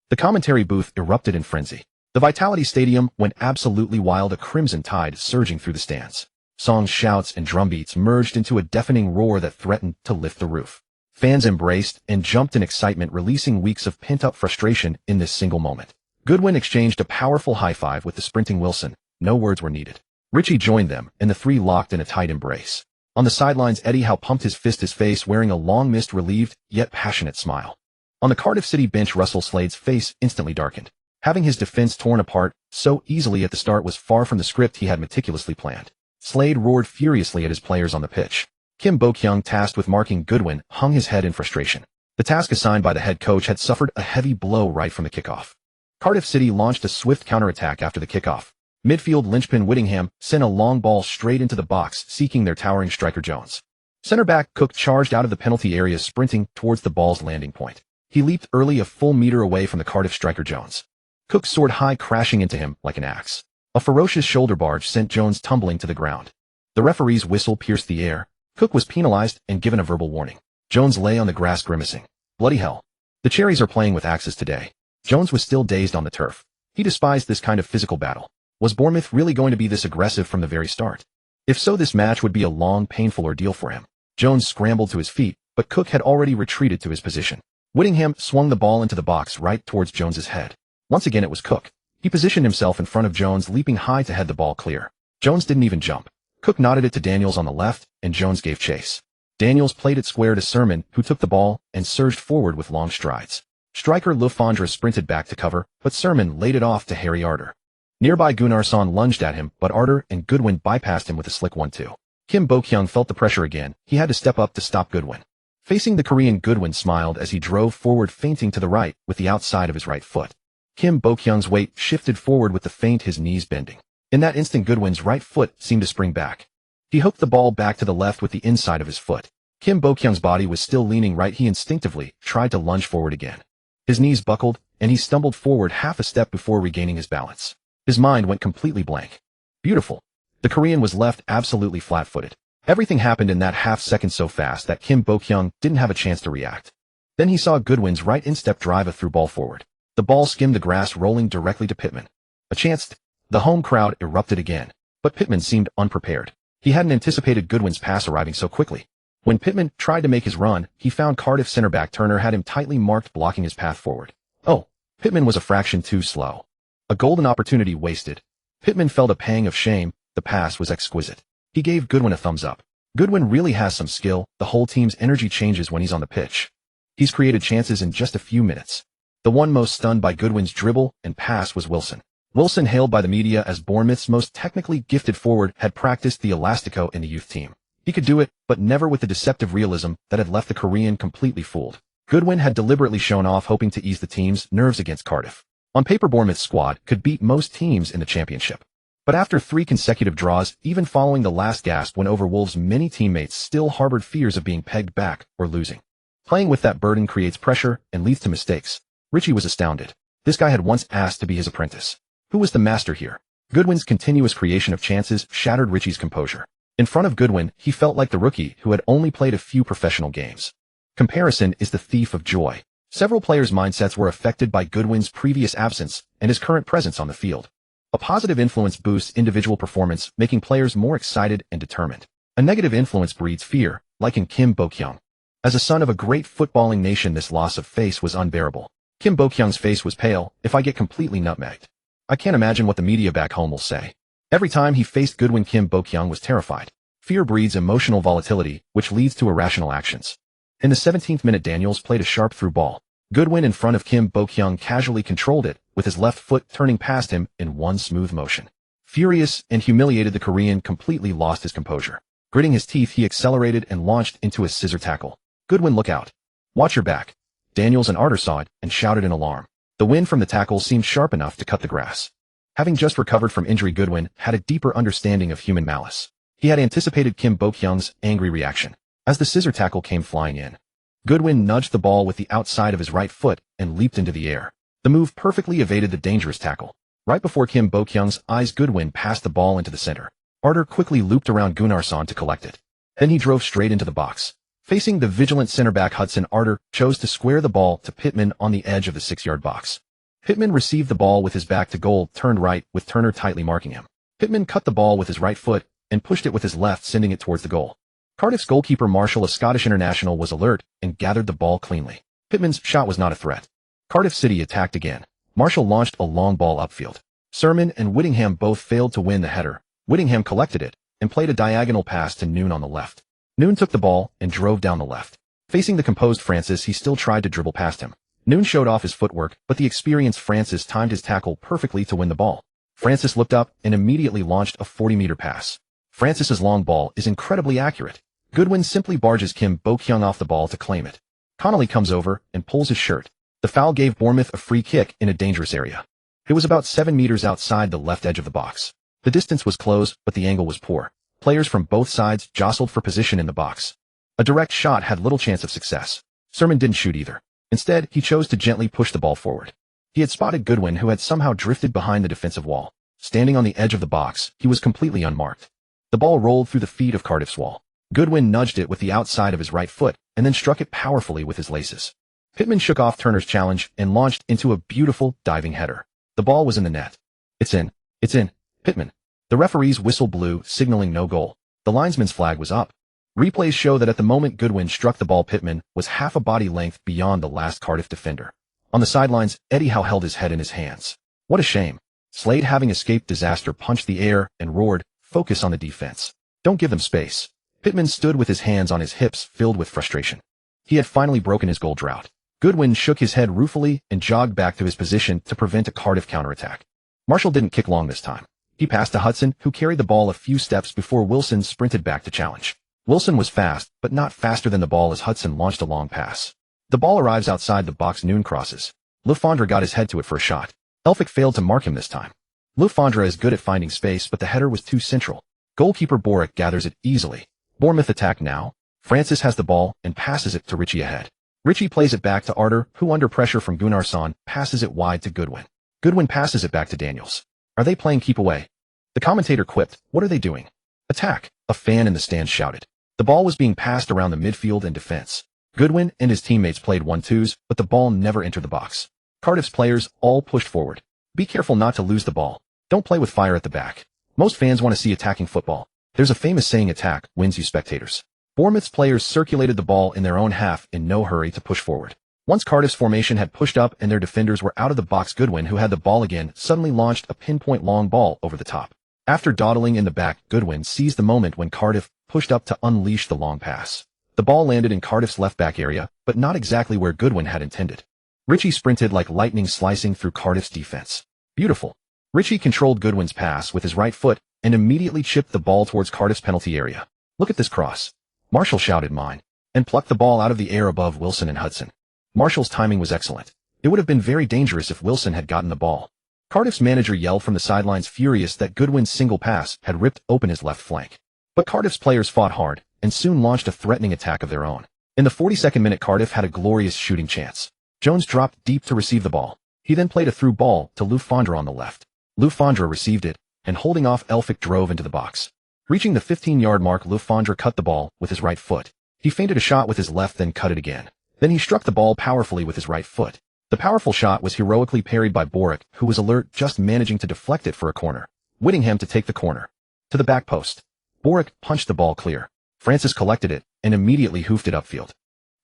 The commentary booth erupted in frenzy. The Vitality Stadium went absolutely wild, a crimson tide surging through the stands. Songs, shouts, and drumbeats merged into a deafening roar that threatened to lift the roof. Fans embraced and jumped in excitement, releasing weeks of pent-up frustration in this single moment. Goodwin exchanged a powerful high-five with the sprinting Wilson. No words were needed. Richie joined them, and the three locked in a tight embrace. On the sidelines, Eddie Howe pumped his fist, his face wearing a long-missed, relieved, yet passionate smile. On the Cardiff City bench, Russell Slade's face instantly darkened. Having his defense torn apart so easily at the start was far from the script he had meticulously planned. Slade roared furiously at his players on the pitch. Kim Bo-kyung, tasked with marking Goodwin, hung his head in frustration. The task assigned by the head coach had suffered a heavy blow right from the kickoff. Cardiff City launched a swift counterattack after the kickoff. Midfield linchpin Whittingham sent a long ball straight into the box, seeking their towering striker Jones. Center-back Cook charged out of the penalty area, sprinting towards the ball's landing point. He leaped early, a full meter away from the Cardiff striker Jones. Cook soared high, crashing into him like an axe. A ferocious shoulder barge sent Jones tumbling to the ground. The referee's whistle pierced the air. Cook was penalized and given a verbal warning. Jones lay on the grass grimacing. Bloody hell. The Cherries are playing with axes today. Jones was still dazed on the turf. He despised this kind of physical battle. Was Bournemouth really going to be this aggressive from the very start? If so, this match would be a long, painful ordeal for him. Jones scrambled to his feet, but Cook had already retreated to his position. Whittingham swung the ball into the box right towards Jones's head. Once again, it was Cook. He positioned himself in front of Jones, leaping high to head the ball clear. Jones didn't even jump. Cook nodded it to Daniels on the left, and Jones gave chase. Daniels played it square to Sermon, who took the ball and surged forward with long strides. Striker Lefondre sprinted back to cover, but Sermon laid it off to Harry Arter. Nearby Gunnarsson lunged at him, but Arter and Goodwin bypassed him with a slick 1-2. Kim Bo-kyung felt the pressure again. He had to step up to stop Goodwin. Facing the Korean, Goodwin smiled as he drove forward, feinting to the right with the outside of his right foot. Kim Bo-kyung's weight shifted forward with the feint, his knees bending. In that instant, Goodwin's right foot seemed to spring back. He hooked the ball back to the left with the inside of his foot. Kim Bo-kyung's body was still leaning right. He instinctively tried to lunge forward again. His knees buckled, and he stumbled forward half a step before regaining his balance. His mind went completely blank. Beautiful. The Korean was left absolutely flat-footed. Everything happened in that half second so fast that Kim Bo-kyung didn't have a chance to react. Then he saw Goodwin's right instep drive a through ball forward. The ball skimmed the grass, rolling directly to Pittman. A chance. The home crowd erupted again, but Pittman seemed unprepared. He hadn't anticipated Goodwin's pass arriving so quickly. When Pittman tried to make his run, he found Cardiff centre-back Turner had him tightly marked, blocking his path forward. Oh, Pittman was a fraction too slow. A golden opportunity wasted. Pittman felt a pang of shame. The pass was exquisite. He gave Goodwin a thumbs up. Goodwin really has some skill. The whole team's energy changes when he's on the pitch. He's created chances in just a few minutes. The one most stunned by Goodwin's dribble and pass was Wilson. Wilson, hailed by the media as Bournemouth's most technically gifted forward, had practiced the elastico in the youth team. He could do it, but never with the deceptive realism that had left the Korean completely fooled. Goodwin had deliberately shown off, hoping to ease the team's nerves against Cardiff. On paper, Bournemouth's squad could beat most teams in the championship. But after 3 consecutive draws, even following the last gasp win over Wolves, many teammates still harbored fears of being pegged back or losing. Playing with that burden creates pressure and leads to mistakes. Richie was astounded. This guy had once asked to be his apprentice. Who was the master here? Goodwin's continuous creation of chances shattered Richie's composure. In front of Goodwin, he felt like the rookie who had only played a few professional games. Comparison is the thief of joy. Several players' mindsets were affected by Goodwin's previous absence and his current presence on the field. A positive influence boosts individual performance, making players more excited and determined. A negative influence breeds fear, like in Kim Bo-kyung. As a son of a great footballing nation, this loss of face was unbearable. Kim Bo-kyung's face was pale. If I get completely nutmegged, I can't imagine what the media back home will say. Every time he faced Goodwin, Kim Bo-kyung was terrified. Fear breeds emotional volatility, which leads to irrational actions. In the 17th minute, Daniels played a sharp through ball. Goodwin, in front of Kim Bo-kyung, casually controlled it, with his left foot turning past him in one smooth motion. Furious and humiliated, the Korean completely lost his composure. Gritting his teeth, he accelerated and launched into a scissor tackle. Goodwin, look out. Watch your back. Daniels and Arter saw it and shouted in alarm. The wind from the tackle seemed sharp enough to cut the grass. Having just recovered from injury, Goodwin had a deeper understanding of human malice. He had anticipated Kim Bo-kyung's angry reaction. As the scissor tackle came flying in, Goodwin nudged the ball with the outside of his right foot and leaped into the air. The move perfectly evaded the dangerous tackle. Right before Kim Bo-kyung's eyes, Goodwin passed the ball into the center. Arter quickly looped around Gunnarsson to collect it. Then he drove straight into the box. Facing the vigilant center-back Hudson, Arter chose to square the ball to Pittman on the edge of the 6-yard box. Pittman received the ball with his back to goal, turned right, with Turner tightly marking him. Pittman cut the ball with his right foot and pushed it with his left, sending it towards the goal. Cardiff's goalkeeper Marshall, a Scottish international, was alert and gathered the ball cleanly. Pittman's shot was not a threat. Cardiff City attacked again. Marshall launched a long ball upfield. Sermon and Whittingham both failed to win the header. Whittingham collected it and played a diagonal pass to Noon on the left. Noon took the ball and drove down the left. Facing the composed Francis, he still tried to dribble past him. Noon showed off his footwork, but the experienced Francis timed his tackle perfectly to win the ball. Francis looked up and immediately launched a 40-meter pass. Francis's long ball is incredibly accurate. Goodwin simply barges Kim Bo-kyung off the ball to claim it. Connolly comes over and pulls his shirt. The foul gave Bournemouth a free kick in a dangerous area. It was about 7 meters outside the left edge of the box. The distance was close, but the angle was poor. Players from both sides jostled for position in the box. A direct shot had little chance of success. Sermon didn't shoot either. Instead, he chose to gently push the ball forward. He had spotted Goodwin, who had somehow drifted behind the defensive wall. Standing on the edge of the box, he was completely unmarked. The ball rolled through the feet of Cardiff's wall. Goodwin nudged it with the outside of his right foot and then struck it powerfully with his laces. Pittman shook off Turner's challenge and launched into a beautiful diving header. The ball was in the net. It's in. It's in. Pittman. The referee's whistle blew, signaling no goal. The linesman's flag was up. Replays show that at the moment Goodwin struck the ball, Pittman was half a body length beyond the last Cardiff defender. On the sidelines, Eddie Howe held his head in his hands. What a shame. Slade, having escaped disaster, punched the air and roared, "Focus on the defense. Don't give them space." Pittman stood with his hands on his hips, filled with frustration. He had finally broken his goal drought. Goodwin shook his head ruefully and jogged back to his position to prevent a Cardiff counterattack. Marshall didn't kick long this time. He passed to Hudson, who carried the ball a few steps before Wilson sprinted back to challenge. Wilson was fast, but not faster than the ball as Hudson launched a long pass. The ball arrives outside the box. Noon crosses. Lefondre got his head to it for a shot. Elphick failed to mark him this time. Lefondre is good at finding space, but the header was too central. Goalkeeper Boric gathers it easily. Bournemouth attack now. Francis has the ball and passes it to Richie ahead. Richie plays it back to Arter, who under pressure from Gunnarsson passes it wide to Goodwin. Goodwin passes it back to Daniels. Are they playing keep away? The commentator quipped, "What are they doing?" "Attack," a fan in the stands shouted. The ball was being passed around the midfield and defense. Goodwin and his teammates played 1-2s, but the ball never entered the box. Cardiff's players all pushed forward. Be careful not to lose the ball. Don't play with fire at the back. Most fans want to see attacking football. There's a famous saying, attack wins you spectators. Bournemouth's players circulated the ball in their own half in no hurry to push forward. Once Cardiff's formation had pushed up and their defenders were out of the box, Goodwin, who had the ball again, suddenly launched a pinpoint long ball over the top. After dawdling in the back, Goodwin seized the moment when Cardiff pushed up to unleash the long pass. The ball landed in Cardiff's left-back area, but not exactly where Goodwin had intended. Ritchie sprinted like lightning, slicing through Cardiff's defense. Beautiful. Ritchie controlled Goodwin's pass with his right foot and immediately chipped the ball towards Cardiff's penalty area. "Look at this cross." Marshall shouted, "Mine," and plucked the ball out of the air above Wilson and Hudson. Marshall's timing was excellent. It would have been very dangerous if Wilson had gotten the ball. Cardiff's manager yelled from the sidelines, furious that Goodwin's single pass had ripped open his left flank. But Cardiff's players fought hard and soon launched a threatening attack of their own. In the 42nd minute, Cardiff had a glorious shooting chance. Jones dropped deep to receive the ball. He then played a through ball to Lou Fondra on the left. Lou Fondra received it, and holding off Elphick drove into the box. Reaching the 15-yard mark, Lou Fondra cut the ball with his right foot. He feinted a shot with his left, then cut it again. Then he struck the ball powerfully with his right foot. The powerful shot was heroically parried by Boric, who was alert, just managing to deflect it for a corner. Whittingham to take the corner. To the back post. Boric punched the ball clear. Francis collected it and immediately hoofed it upfield.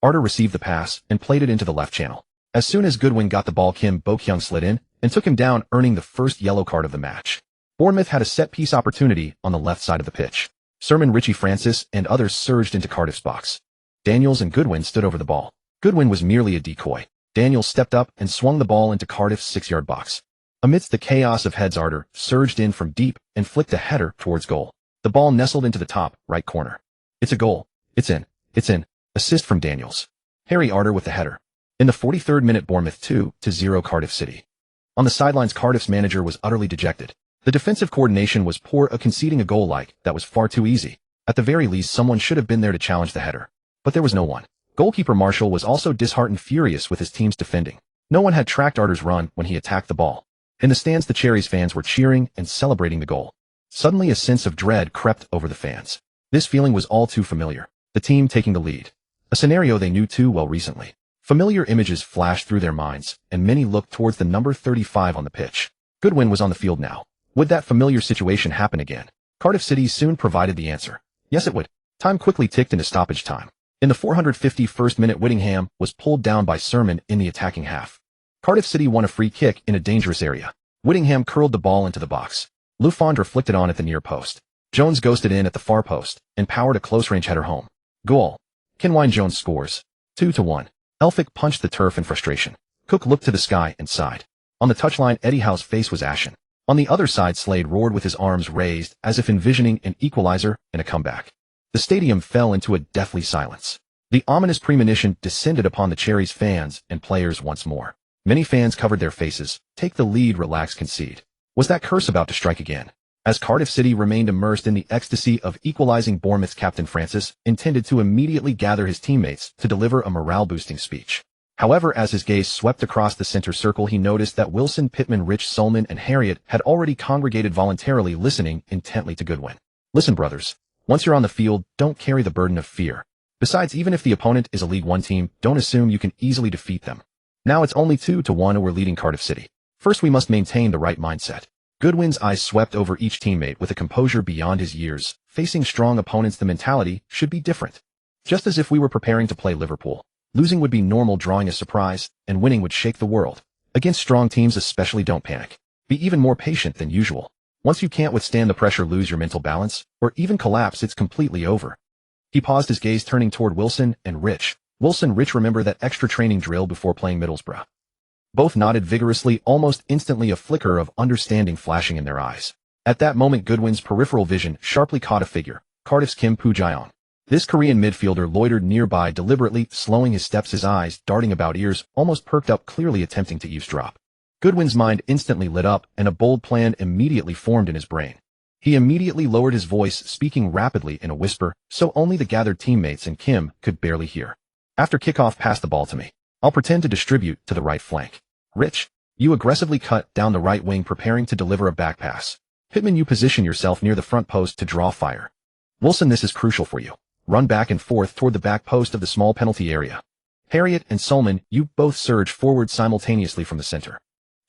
Arter received the pass and played it into the left channel. As soon as Goodwin got the ball, Kim Bo-kyung slid in and took him down, earning the first yellow card of the match. Bournemouth had a set-piece opportunity on the left side of the pitch. Sermon, Ritchie, Francis, and others surged into Cardiff's box. Daniels and Goodwin stood over the ball. Goodwin was merely a decoy. Daniels stepped up and swung the ball into Cardiff's 6-yard box. Amidst the chaos of heads, Arter surged in from deep and flicked a header towards goal. The ball nestled into the top right corner. "It's a goal. It's in. It's in." Assist from Daniels. Harry Arter with the header. In the 43rd minute, Bournemouth 2-0 Cardiff City. On the sidelines, Cardiff's manager was utterly dejected. The defensive coordination was poor, conceding a goal like that was far too easy. At the very least, someone should have been there to challenge the header. But there was no one. Goalkeeper Marshall was also disheartened, furious with his team's defending. No one had tracked Arter's run when he attacked the ball. In the stands, the Cherries fans were cheering and celebrating the goal. Suddenly, a sense of dread crept over the fans. This feeling was all too familiar. The team taking the lead. A scenario they knew too well recently. Familiar images flashed through their minds, and many looked towards the number 35 on the pitch. Goodwin was on the field now. Would that familiar situation happen again? Cardiff City soon provided the answer. Yes, it would. Time quickly ticked into stoppage time. In the 451st minute, Whittingham was pulled down by Sermon in the attacking half. Cardiff City won a free kick in a dangerous area. Whittingham curled the ball into the box. Lou Fondra flicked it on at the near post. Jones ghosted in at the far post and powered a close-range header home. Goal. Kenwyne Jones scores. 2-1. Elphick punched the turf in frustration. Cook looked to the sky and sighed. On the touchline, Eddie Howe's face was ashen. On the other side, Slade roared with his arms raised, as if envisioning an equalizer and a comeback. The stadium fell into a deathly silence. The ominous premonition descended upon the Cherries fans and players once more. Many fans covered their faces. Take the lead, relax, concede. Was that curse about to strike again? As Cardiff City remained immersed in the ecstasy of equalizing, Bournemouth's captain Francis intended to immediately gather his teammates to deliver a morale-boosting speech. However, as his gaze swept across the center circle, he noticed that Wilson, Pittman, Rich, Solman, and Harriet had already congregated voluntarily, listening intently to Goodwin. Listen, brothers. Once you're on the field, don't carry the burden of fear. Besides, even if the opponent is a League One team, don't assume you can easily defeat them. Now it's only 2-1 and we're leading Cardiff City. First, we must maintain the right mindset. Goodwin's eyes swept over each teammate with a composure beyond his years. Facing strong opponents, the mentality should be different. Just as if we were preparing to play Liverpool. Losing would be normal, drawing a surprise, and winning would shake the world. Against strong teams especially, don't panic. Be even more patient than usual. Once you can't withstand the pressure, lose your mental balance, or even collapse, it's completely over. He paused, his gaze turning toward Wilson and Rich. Wilson, Rich, remember that extra training drill before playing Middlesbrough? Both nodded vigorously, almost instantly, a flicker of understanding flashing in their eyes. At that moment, Goodwin's peripheral vision sharply caught a figure, Cardiff's Kim Poo-jaeon. This Korean midfielder loitered nearby, deliberately slowing his steps, his eyes darting about, ears almost perked up, clearly attempting to eavesdrop. Goodwin's mind instantly lit up, and a bold plan immediately formed in his brain. He immediately lowered his voice, speaking rapidly in a whisper, so only the gathered teammates and Kim could barely hear. After kickoff, pass the ball to me. I'll pretend to distribute to the right flank. Rich, you aggressively cut down the right wing, preparing to deliver a back pass. Pittman, you position yourself near the front post to draw fire. Wilson, this is crucial for you. Run back and forth toward the back post of the small penalty area. Harriet and Solman, you both surge forward simultaneously from the center.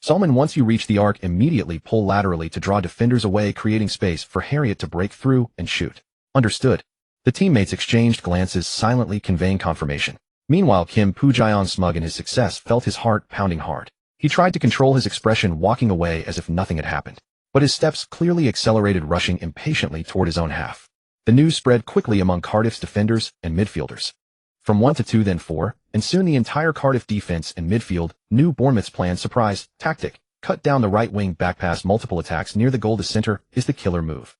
Solman, once you reach the arc, immediately pull laterally to draw defenders away, creating space for Harriet to break through and shoot. Understood. The teammates exchanged glances, silently conveying confirmation. Meanwhile, Kim Poo-jae, smug in his success, felt his heart pounding hard. He tried to control his expression, walking away as if nothing had happened. But his steps clearly accelerated, rushing impatiently toward his own half. The news spread quickly among Cardiff's defenders and midfielders. From 1 to 2, then 4, and soon the entire Cardiff defense and midfield knew Bournemouth's planned surprise tactic. Cut down the right wing, back past multiple attacks near the goal to center is the killer move.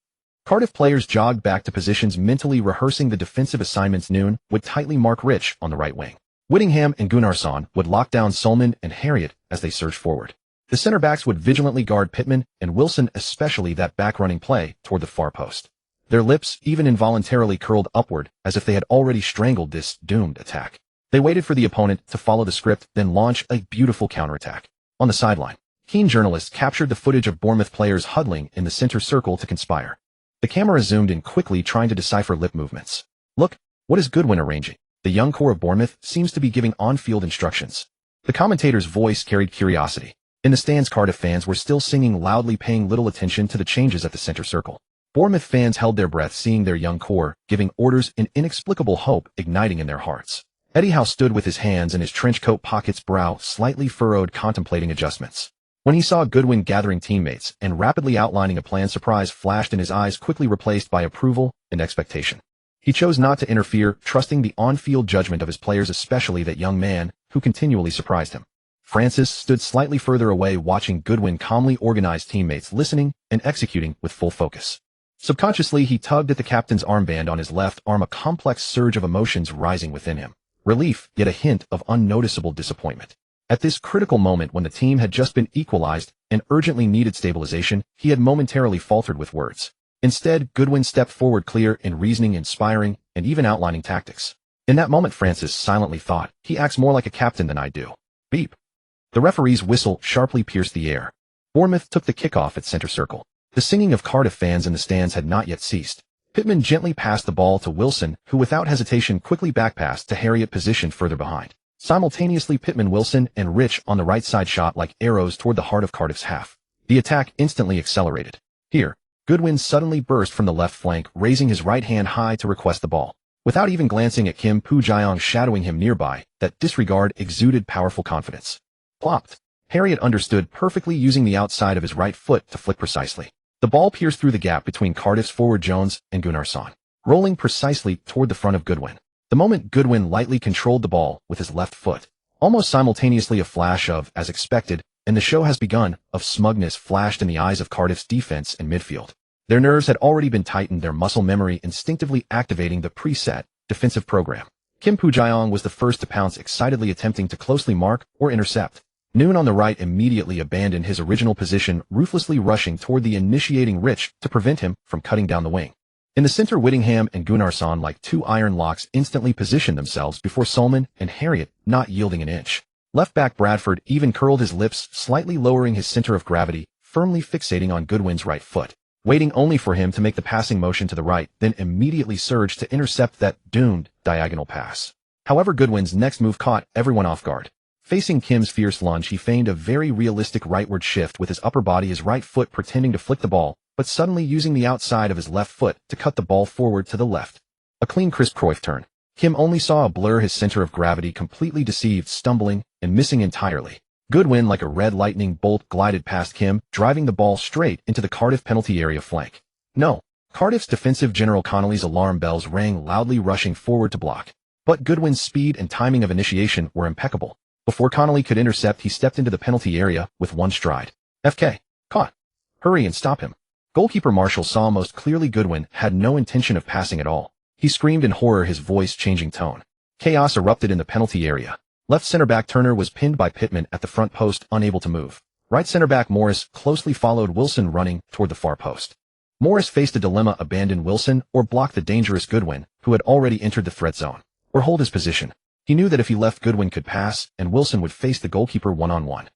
Cardiff players jogged back to positions, mentally rehearsing the defensive assignments. Noon would tightly mark Rich on the right wing. Whittingham and Gunnarsson would lock down Solman and Harriet as they surged forward. The center-backs would vigilantly guard Pittman and Wilson, especially that back-running play toward the far post. Their lips even involuntarily curled upward, as if they had already strangled this doomed attack. They waited for the opponent to follow the script, then launch a beautiful counterattack. On the sideline, keen journalists captured the footage of Bournemouth players huddling in the center circle to conspire. The camera zoomed in quickly, trying to decipher lip movements. Look, what is Goodwin arranging? The young core of Bournemouth seems to be giving on-field instructions. The commentator's voice carried curiosity. In the stands, Cardiff fans were still singing loudly, paying little attention to the changes at the center circle. Bournemouth fans held their breath, seeing their young core giving orders, an inexplicable hope igniting in their hearts. Eddie Howe stood with his hands in his trench coat pockets, brow slightly furrowed, contemplating adjustments. When he saw Goodwin gathering teammates and rapidly outlining a plan, surprise flashed in his eyes, quickly replaced by approval and expectation. He chose not to interfere, trusting the on-field judgment of his players, especially that young man who continually surprised him. Francis stood slightly further away, watching Goodwin calmly organize teammates, listening and executing with full focus. Subconsciously, he tugged at the captain's armband on his left arm, a complex surge of emotions rising within him. Relief, yet a hint of unnoticeable disappointment. At this critical moment, when the team had just been equalized and urgently needed stabilization, he had momentarily faltered with words. Instead, Goodwin stepped forward, clear in reasoning, inspiring, and even outlining tactics. In that moment, Francis silently thought, he acts more like a captain than I do. Beep. The referee's whistle sharply pierced the air. Bournemouth took the kickoff at center circle. The singing of Cardiff fans in the stands had not yet ceased. Pittman gently passed the ball to Wilson, who without hesitation quickly backpassed to Harriet, positioned further behind. Simultaneously, Pittman, Wilson, and Rich on the right side shot like arrows toward the heart of Cardiff's half. The attack instantly accelerated. Here, Goodwin suddenly burst from the left flank, raising his right hand high to request the ball. Without even glancing at Kim Poo-jae shadowing him nearby, that disregard exuded powerful confidence. Plopped. Harriet understood perfectly, using the outside of his right foot to flick precisely. The ball pierced through the gap between Cardiff's forward Jones and Gunnarsson, rolling precisely toward the front of Goodwin. The moment Goodwin lightly controlled the ball with his left foot, almost simultaneously a flash of, as expected, and the show has begun, of smugness flashed in the eyes of Cardiff's defense and midfield. Their nerves had already been tightened, their muscle memory instinctively activating the preset defensive program. Kim Poo-jae was the first to pounce, excitedly attempting to closely mark or intercept. Noon on the right immediately abandoned his original position, ruthlessly rushing toward the initiating Rich to prevent him from cutting down the wing. In the center, Whittingham and Gunnarsson, like two iron locks, instantly positioned themselves before Solman and Harriet, not yielding an inch. Left back Bradford even curled his lips, slightly lowering his center of gravity, firmly fixating on Goodwin's right foot, waiting only for him to make the passing motion to the right, then immediately surged to intercept that doomed diagonal pass. However, Goodwin's next move caught everyone off guard. Facing Kim's fierce lunge, he feigned a very realistic rightward shift with his upper body, his right foot pretending to flick the ball, but suddenly using the outside of his left foot to cut the ball forward to the left. A clean, crisp Cruyff turn. Kim only saw a blur, his center of gravity completely deceived, stumbling and missing entirely. Goodwin, like a red lightning bolt, glided past Kim, driving the ball straight into the Cardiff penalty area flank. No. Cardiff's defensive General Connolly's alarm bells rang loudly, rushing forward to block. But Goodwin's speed and timing of initiation were impeccable. Before Connolly could intercept, he stepped into the penalty area with one stride. FK. Caught. Hurry and stop him. Goalkeeper Marshall saw most clearly Goodwin had no intention of passing at all. He screamed in horror, his voice changing tone. Chaos erupted in the penalty area. Left center-back Turner was pinned by Pittman at the front post, unable to move. Right center-back Morris closely followed Wilson, running toward the far post. Morris faced a dilemma: abandon Wilson or block the dangerous Goodwin, who had already entered the threat zone, or hold his position. He knew that if he left, Goodwin could pass, and Wilson would face the goalkeeper one-on-one.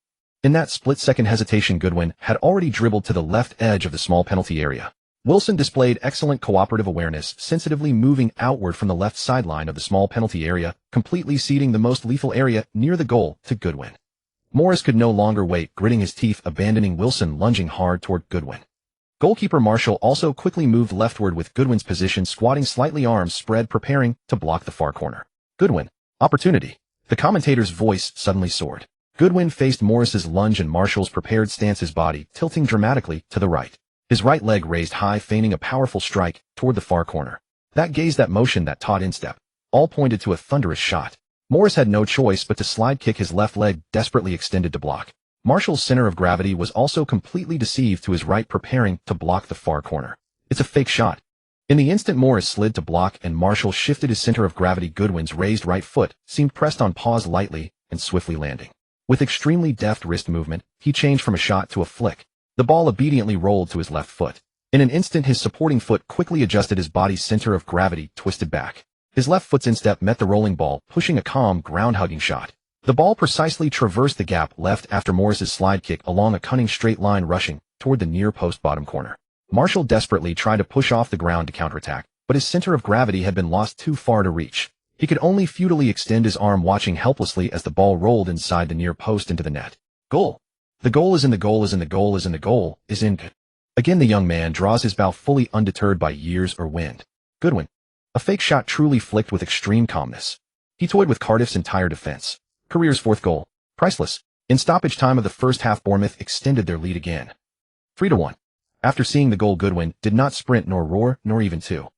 In that split-second hesitation, Goodwin had already dribbled to the left edge of the small penalty area. Wilson displayed excellent cooperative awareness, sensitively moving outward from the left sideline of the small penalty area, completely ceding the most lethal area near the goal to Goodwin. Morris could no longer wait, gritting his teeth, abandoning Wilson, lunging hard toward Goodwin. Goalkeeper Marshall also quickly moved leftward with Goodwin's position squatting slightly, arms spread, preparing to block the far corner. Goodwin. Opportunity. The commentator's voice suddenly soared. Goodwin faced Morris's lunge and Marshall's prepared stance, his body tilting dramatically to the right. His right leg raised high, feigning a powerful strike toward the far corner. That gaze, that motion, that taut instep, all pointed to a thunderous shot. Morris had no choice but to slide kick, his left leg desperately extended to block. Marshall's center of gravity was also completely deceived to his right, preparing to block the far corner. It's a fake shot. In the instant Morris slid to block and Marshall shifted his center of gravity, Goodwin's raised right foot seemed pressed on pause, lightly and swiftly landing. With extremely deft wrist movement, he changed from a shot to a flick. The ball obediently rolled to his left foot. In an instant, his supporting foot quickly adjusted, his body's center of gravity twisted back. His left foot's instep met the rolling ball, pushing a calm, ground-hugging shot. The ball precisely traversed the gap left after Morris's slide kick along a cunning straight line, rushing toward the near post bottom corner. Marshall desperately tried to push off the ground to counterattack, but his center of gravity had been lost too far to reach. He could only futilely extend his arm, watching helplessly as the ball rolled inside the near post into the net. Goal. The goal is in, the goal is in, the goal is in, the goal is in. Again the young man draws his bow, fully undeterred by years or wind. Goodwin. A fake shot, truly flicked with extreme calmness. He toyed with Cardiff's entire defense. Career's fourth goal. Priceless. In stoppage time of the first half, Bournemouth extended their lead again. 3-1. After seeing the goal, Goodwin did not sprint nor roar nor even to.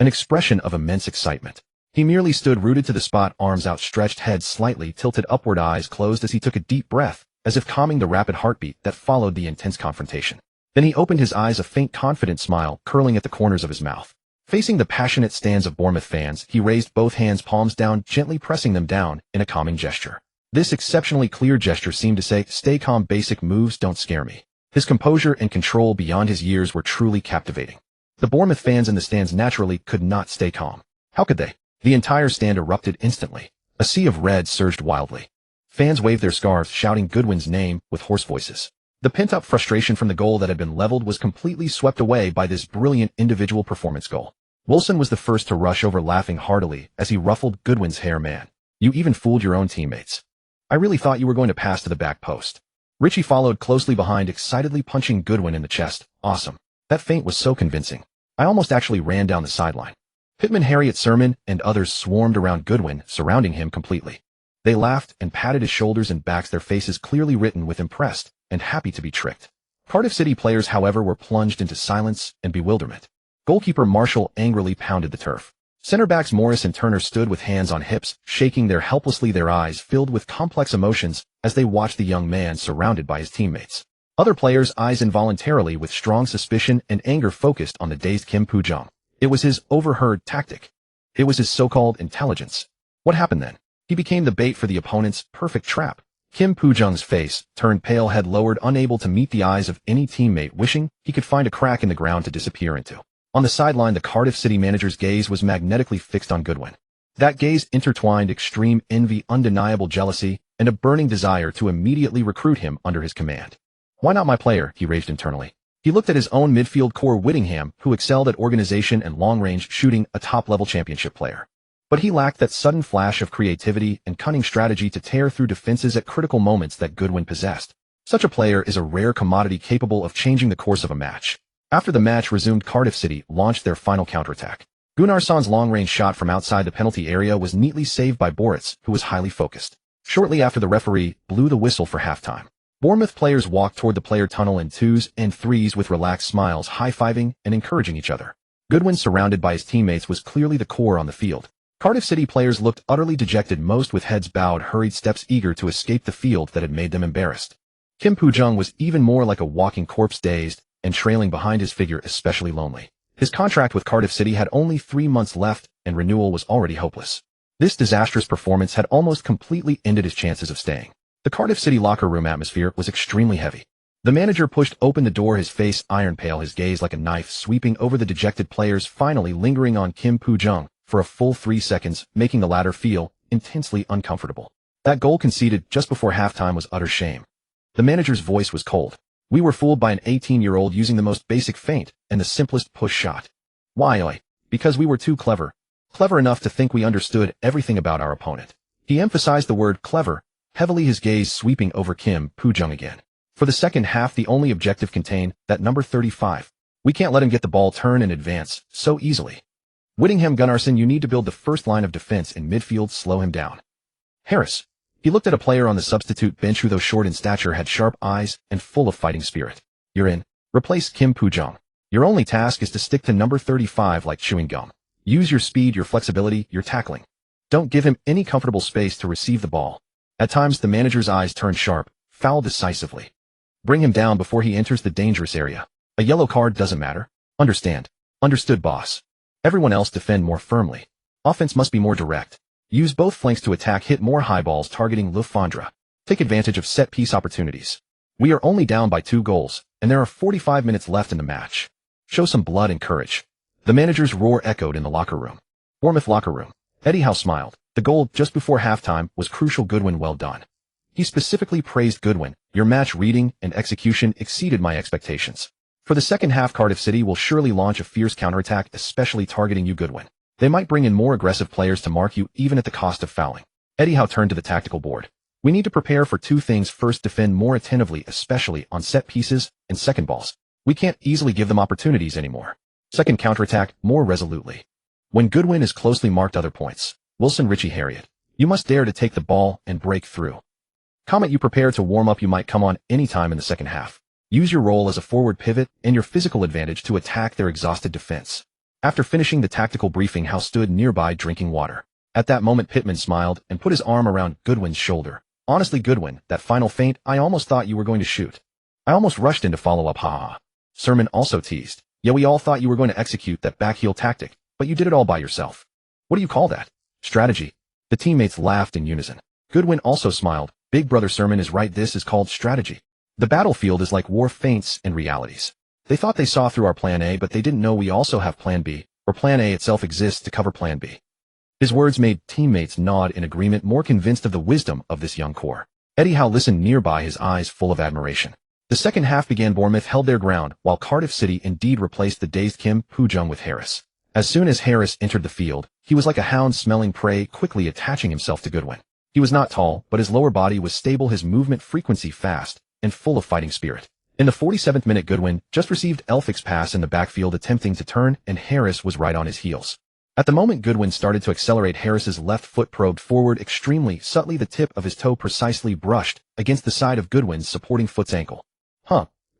An expression of immense excitement. He merely stood rooted to the spot, arms outstretched, head slightly tilted upward, eyes closed as he took a deep breath, as if calming the rapid heartbeat that followed the intense confrontation. Then he opened his eyes, a faint confident smile curling at the corners of his mouth. Facing the passionate stands of Bournemouth fans, he raised both hands, palms down, gently pressing them down in a calming gesture. This exceptionally clear gesture seemed to say, "Stay calm, basic moves don't scare me." His composure and control beyond his years were truly captivating. The Bournemouth fans in the stands naturally could not stay calm. How could they? The entire stand erupted instantly. A sea of red surged wildly. Fans waved their scarves, shouting Goodwin's name with hoarse voices. The pent-up frustration from the goal that had been leveled was completely swept away by this brilliant individual performance goal. Wilson was the first to rush over, laughing heartily as he ruffled Goodwin's hair. "Man, you even fooled your own teammates. I really thought you were going to pass to the back post." Richie followed closely behind, excitedly punching Goodwin in the chest. "Awesome. That feint was so convincing. I almost actually ran down the sideline." Pitman, Harriet Sermon, and others swarmed around Goodwin, surrounding him completely. They laughed and patted his shoulders and backs, their faces clearly written with impressed and happy to be tricked. Cardiff City players, however, were plunged into silence and bewilderment. Goalkeeper Marshall angrily pounded the turf. Center backs Morris and Turner stood with hands on hips, shaking their helplessly, their eyes filled with complex emotions as they watched the young man surrounded by his teammates. Other players' eyes involuntarily with strong suspicion and anger focused on the dazed Kim Poo-jung. It was his overheard tactic. It was his so-called intelligence. What happened then? He became the bait for the opponent's perfect trap. Kim Poo-jung's face turned pale, head lowered, unable to meet the eyes of any teammate, wishing he could find a crack in the ground to disappear into. On the sideline, the Cardiff City manager's gaze was magnetically fixed on Goodwin. That gaze intertwined extreme envy, undeniable jealousy, and a burning desire to immediately recruit him under his command. "Why not my player?" he raged internally. He looked at his own midfield core, Whittingham, who excelled at organization and long-range shooting, a top-level championship player. But he lacked that sudden flash of creativity and cunning strategy to tear through defenses at critical moments that Goodwin possessed. Such a player is a rare commodity capable of changing the course of a match. After the match resumed, Cardiff City launched their final counterattack. Gunnarsson's long-range shot from outside the penalty area was neatly saved by Boritz, who was highly focused. Shortly after, the referee blew the whistle for halftime. Bournemouth players walked toward the player tunnel in twos and threes with relaxed smiles, high-fiving and encouraging each other. Goodwin, surrounded by his teammates, was clearly the core on the field. Cardiff City players looked utterly dejected, most with heads bowed, hurried steps, eager to escape the field that had made them embarrassed. Kim Poo-jung was even more like a walking corpse, dazed and trailing behind his figure, especially lonely. His contract with Cardiff City had only 3 months left, and renewal was already hopeless. This disastrous performance had almost completely ended his chances of staying. The Cardiff City locker room atmosphere was extremely heavy. The manager pushed open the door, his face iron pale, his gaze like a knife sweeping over the dejected players, finally lingering on Kim Poo-jung for a full 3 seconds, making the latter feel intensely uncomfortable. That goal conceded just before halftime was utter shame. The manager's voice was cold. "We were fooled by an 18-year-old using the most basic feint and the simplest push shot. Why? Because we were too clever. Clever enough to think we understood everything about our opponent." He emphasized the word clever, heavily, his gaze sweeping over Kim Poo-jung again. For the second half, the only objective contained that number 35. We can't let him get the ball turn and advance so easily. Whittingham Gunnarsson, you need to build the first line of defense in midfield, slow him down. Harris. He looked at a player on the substitute bench who, though short in stature, had sharp eyes and full of fighting spirit. You're in. Replace Kim Poo-jung. Your only task is to stick to number 35 like chewing gum. Use your speed, your flexibility, your tackling. Don't give him any comfortable space to receive the ball. At times the manager's eyes turn sharp, foul decisively. Bring him down before he enters the dangerous area. A yellow card doesn't matter. Understand. Understood, boss. Everyone else defend more firmly. Offense must be more direct. Use both flanks to attack, hit more high balls targeting Le Fondre. Take advantage of set-piece opportunities. We are only down by 2 goals, and there are 45 minutes left in the match. Show some blood and courage. The manager's roar echoed in the locker room. Bournemouth locker room. Eddie Howe smiled. The goal just before halftime was crucial. Goodwin, well done. He specifically praised Goodwin. Your match reading and execution exceeded my expectations. For the second half, Cardiff City will surely launch a fierce counterattack, especially targeting you, Goodwin. They might bring in more aggressive players to mark you, even at the cost of fouling. Eddie Howe turned to the tactical board. We need to prepare for 2 things. First, defend more attentively, especially on set pieces and second balls. We can't easily give them opportunities anymore. Second, counterattack more resolutely. When Goodwin is closely marked, other points. Wilson, Richie, Harriet. You must dare to take the ball and break through. Comment, you prepare to warm up. You might come on anytime in the second half. Use your role as a forward pivot and your physical advantage to attack their exhausted defense. After finishing the tactical briefing, Howe stood nearby drinking water. At that moment, Pittman smiled and put his arm around Goodwin's shoulder. Honestly, Goodwin, that final feint, I almost thought you were going to shoot. I almost rushed in to follow up, ha. Sermon also teased. Yeah, we all thought you were going to execute that backheel tactic, but you did it all by yourself. What do you call that? Strategy. The teammates laughed in unison. Goodwin also smiled. Big brother Sermon is right, this is called strategy. The battlefield is like war, feints and realities. They thought they saw through our plan A, but they didn't know we also have plan B, or plan A itself exists to cover plan B. His words made teammates nod in agreement, more convinced of the wisdom of this young core. Eddie Howe listened nearby, his eyes full of admiration. The second half began. Bournemouth held their ground, while Cardiff City indeed replaced the dazed Kim Poo-jung with Harris. As soon as Harris entered the field, he was like a hound smelling prey, quickly attaching himself to Goodwin. He was not tall, but his lower body was stable, his movement frequency fast, and full of fighting spirit. In the 47th minute, Goodwin just received Elphick's pass in the backfield, attempting to turn, and Harris was right on his heels. At the moment Goodwin started to accelerate, Harris's left foot probed forward extremely subtly. The tip of his toe precisely brushed against the side of Goodwin's supporting foot's ankle.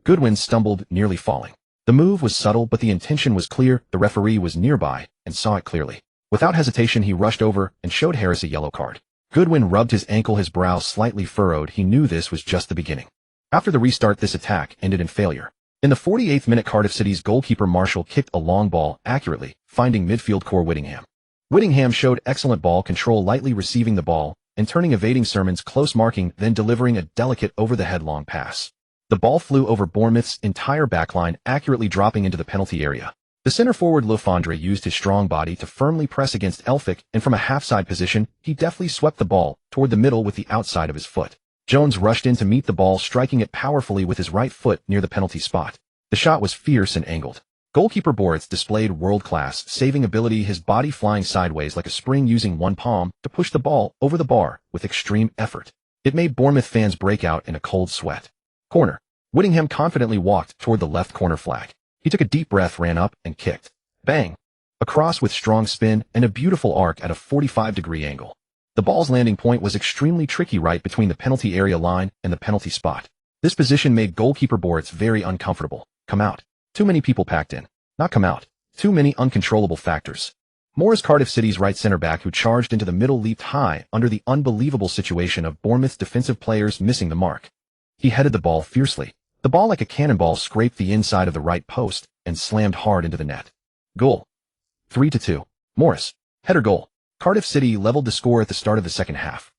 Goodwin stumbled, nearly falling. The move was subtle, but the intention was clear. The referee was nearby and saw it clearly. Without hesitation, he rushed over and showed Harris a yellow card. Goodwin rubbed his ankle, his brow slightly furrowed. He knew this was just the beginning. After the restart, this attack ended in failure. In the 48th minute, Cardiff City's goalkeeper Marshall kicked a long ball accurately, finding midfield core Whittingham. Whittingham showed excellent ball control, lightly receiving the ball and turning, evading Sermon's close marking, then delivering a delicate over-the-head long pass. The ball flew over Bournemouth's entire backline, accurately dropping into the penalty area. The center forward Le Fondre used his strong body to firmly press against Elphick, and from a half-side position, he deftly swept the ball toward the middle with the outside of his foot. Jones rushed in to meet the ball, striking it powerfully with his right foot near the penalty spot. The shot was fierce and angled. Goalkeeper Boritz displayed world-class saving ability, his body flying sideways like a spring, using one palm to push the ball over the bar with extreme effort. It made Bournemouth fans break out in a cold sweat. Corner. Whittingham confidently walked toward the left corner flag. He took a deep breath, ran up, and kicked. Bang! A cross with strong spin and a beautiful arc at a 45-degree angle. The ball's landing point was extremely tricky, right between the penalty area line and the penalty spot. This position made goalkeeper Boritz very uncomfortable. Come out. Too many people packed in. Not come out. Too many uncontrollable factors. Morris, Cardiff City's right center-back who charged into the middle, leaped high under the unbelievable situation of Bournemouth's defensive players missing the mark. He headed the ball fiercely. The ball, like a cannonball, scraped the inside of the right post and slammed hard into the net. Goal. 3-2. Morris. Header goal. Cardiff City leveled the score at the start of the second half.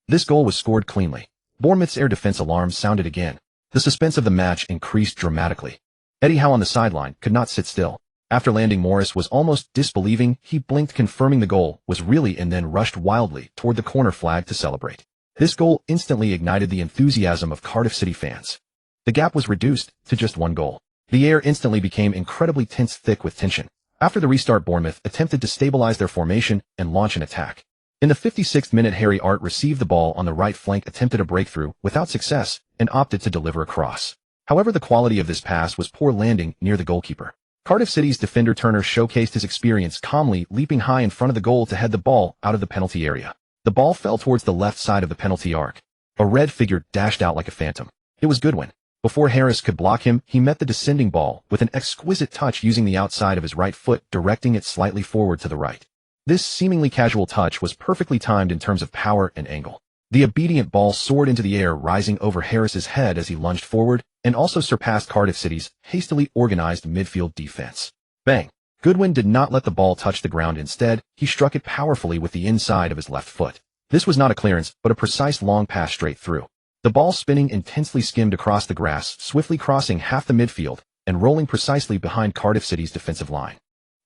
This goal was scored cleanly. Bournemouth's air defense alarm sounded again. The suspense of the match increased dramatically. Eddie Howe on the sideline could not sit still. After landing, Morris was almost disbelieving. He blinked, confirming the goal was really, and then rushed wildly toward the corner flag to celebrate. This goal instantly ignited the enthusiasm of Cardiff City fans. The gap was reduced to just 1 goal. The air instantly became incredibly tense, thick with tension. After the restart, Bournemouth attempted to stabilize their formation and launch an attack. In the 56th minute, Harry Art received the ball on the right flank, attempted a breakthrough without success, and opted to deliver a cross. However, the quality of this pass was poor, landing near the goalkeeper. Cardiff City's defender Turner showcased his experience, calmly leaping high in front of the goal to head the ball out of the penalty area. The ball fell towards the left side of the penalty arc. A red figure dashed out like a phantom. It was Goodwin. Before Harris could block him, he met the descending ball with an exquisite touch, using the outside of his right foot, directing it slightly forward to the right. This seemingly casual touch was perfectly timed in terms of power and angle. The obedient ball soared into the air, rising over Harris's head as he lunged forward, and also surpassed Cardiff City's hastily organized midfield defense. Bang! Goodwin did not let the ball touch the ground. Instead, he struck it powerfully with the inside of his left foot. This was not a clearance, but a precise long pass straight through. The ball, spinning intensely, skimmed across the grass, swiftly crossing half the midfield and rolling precisely behind Cardiff City's defensive line.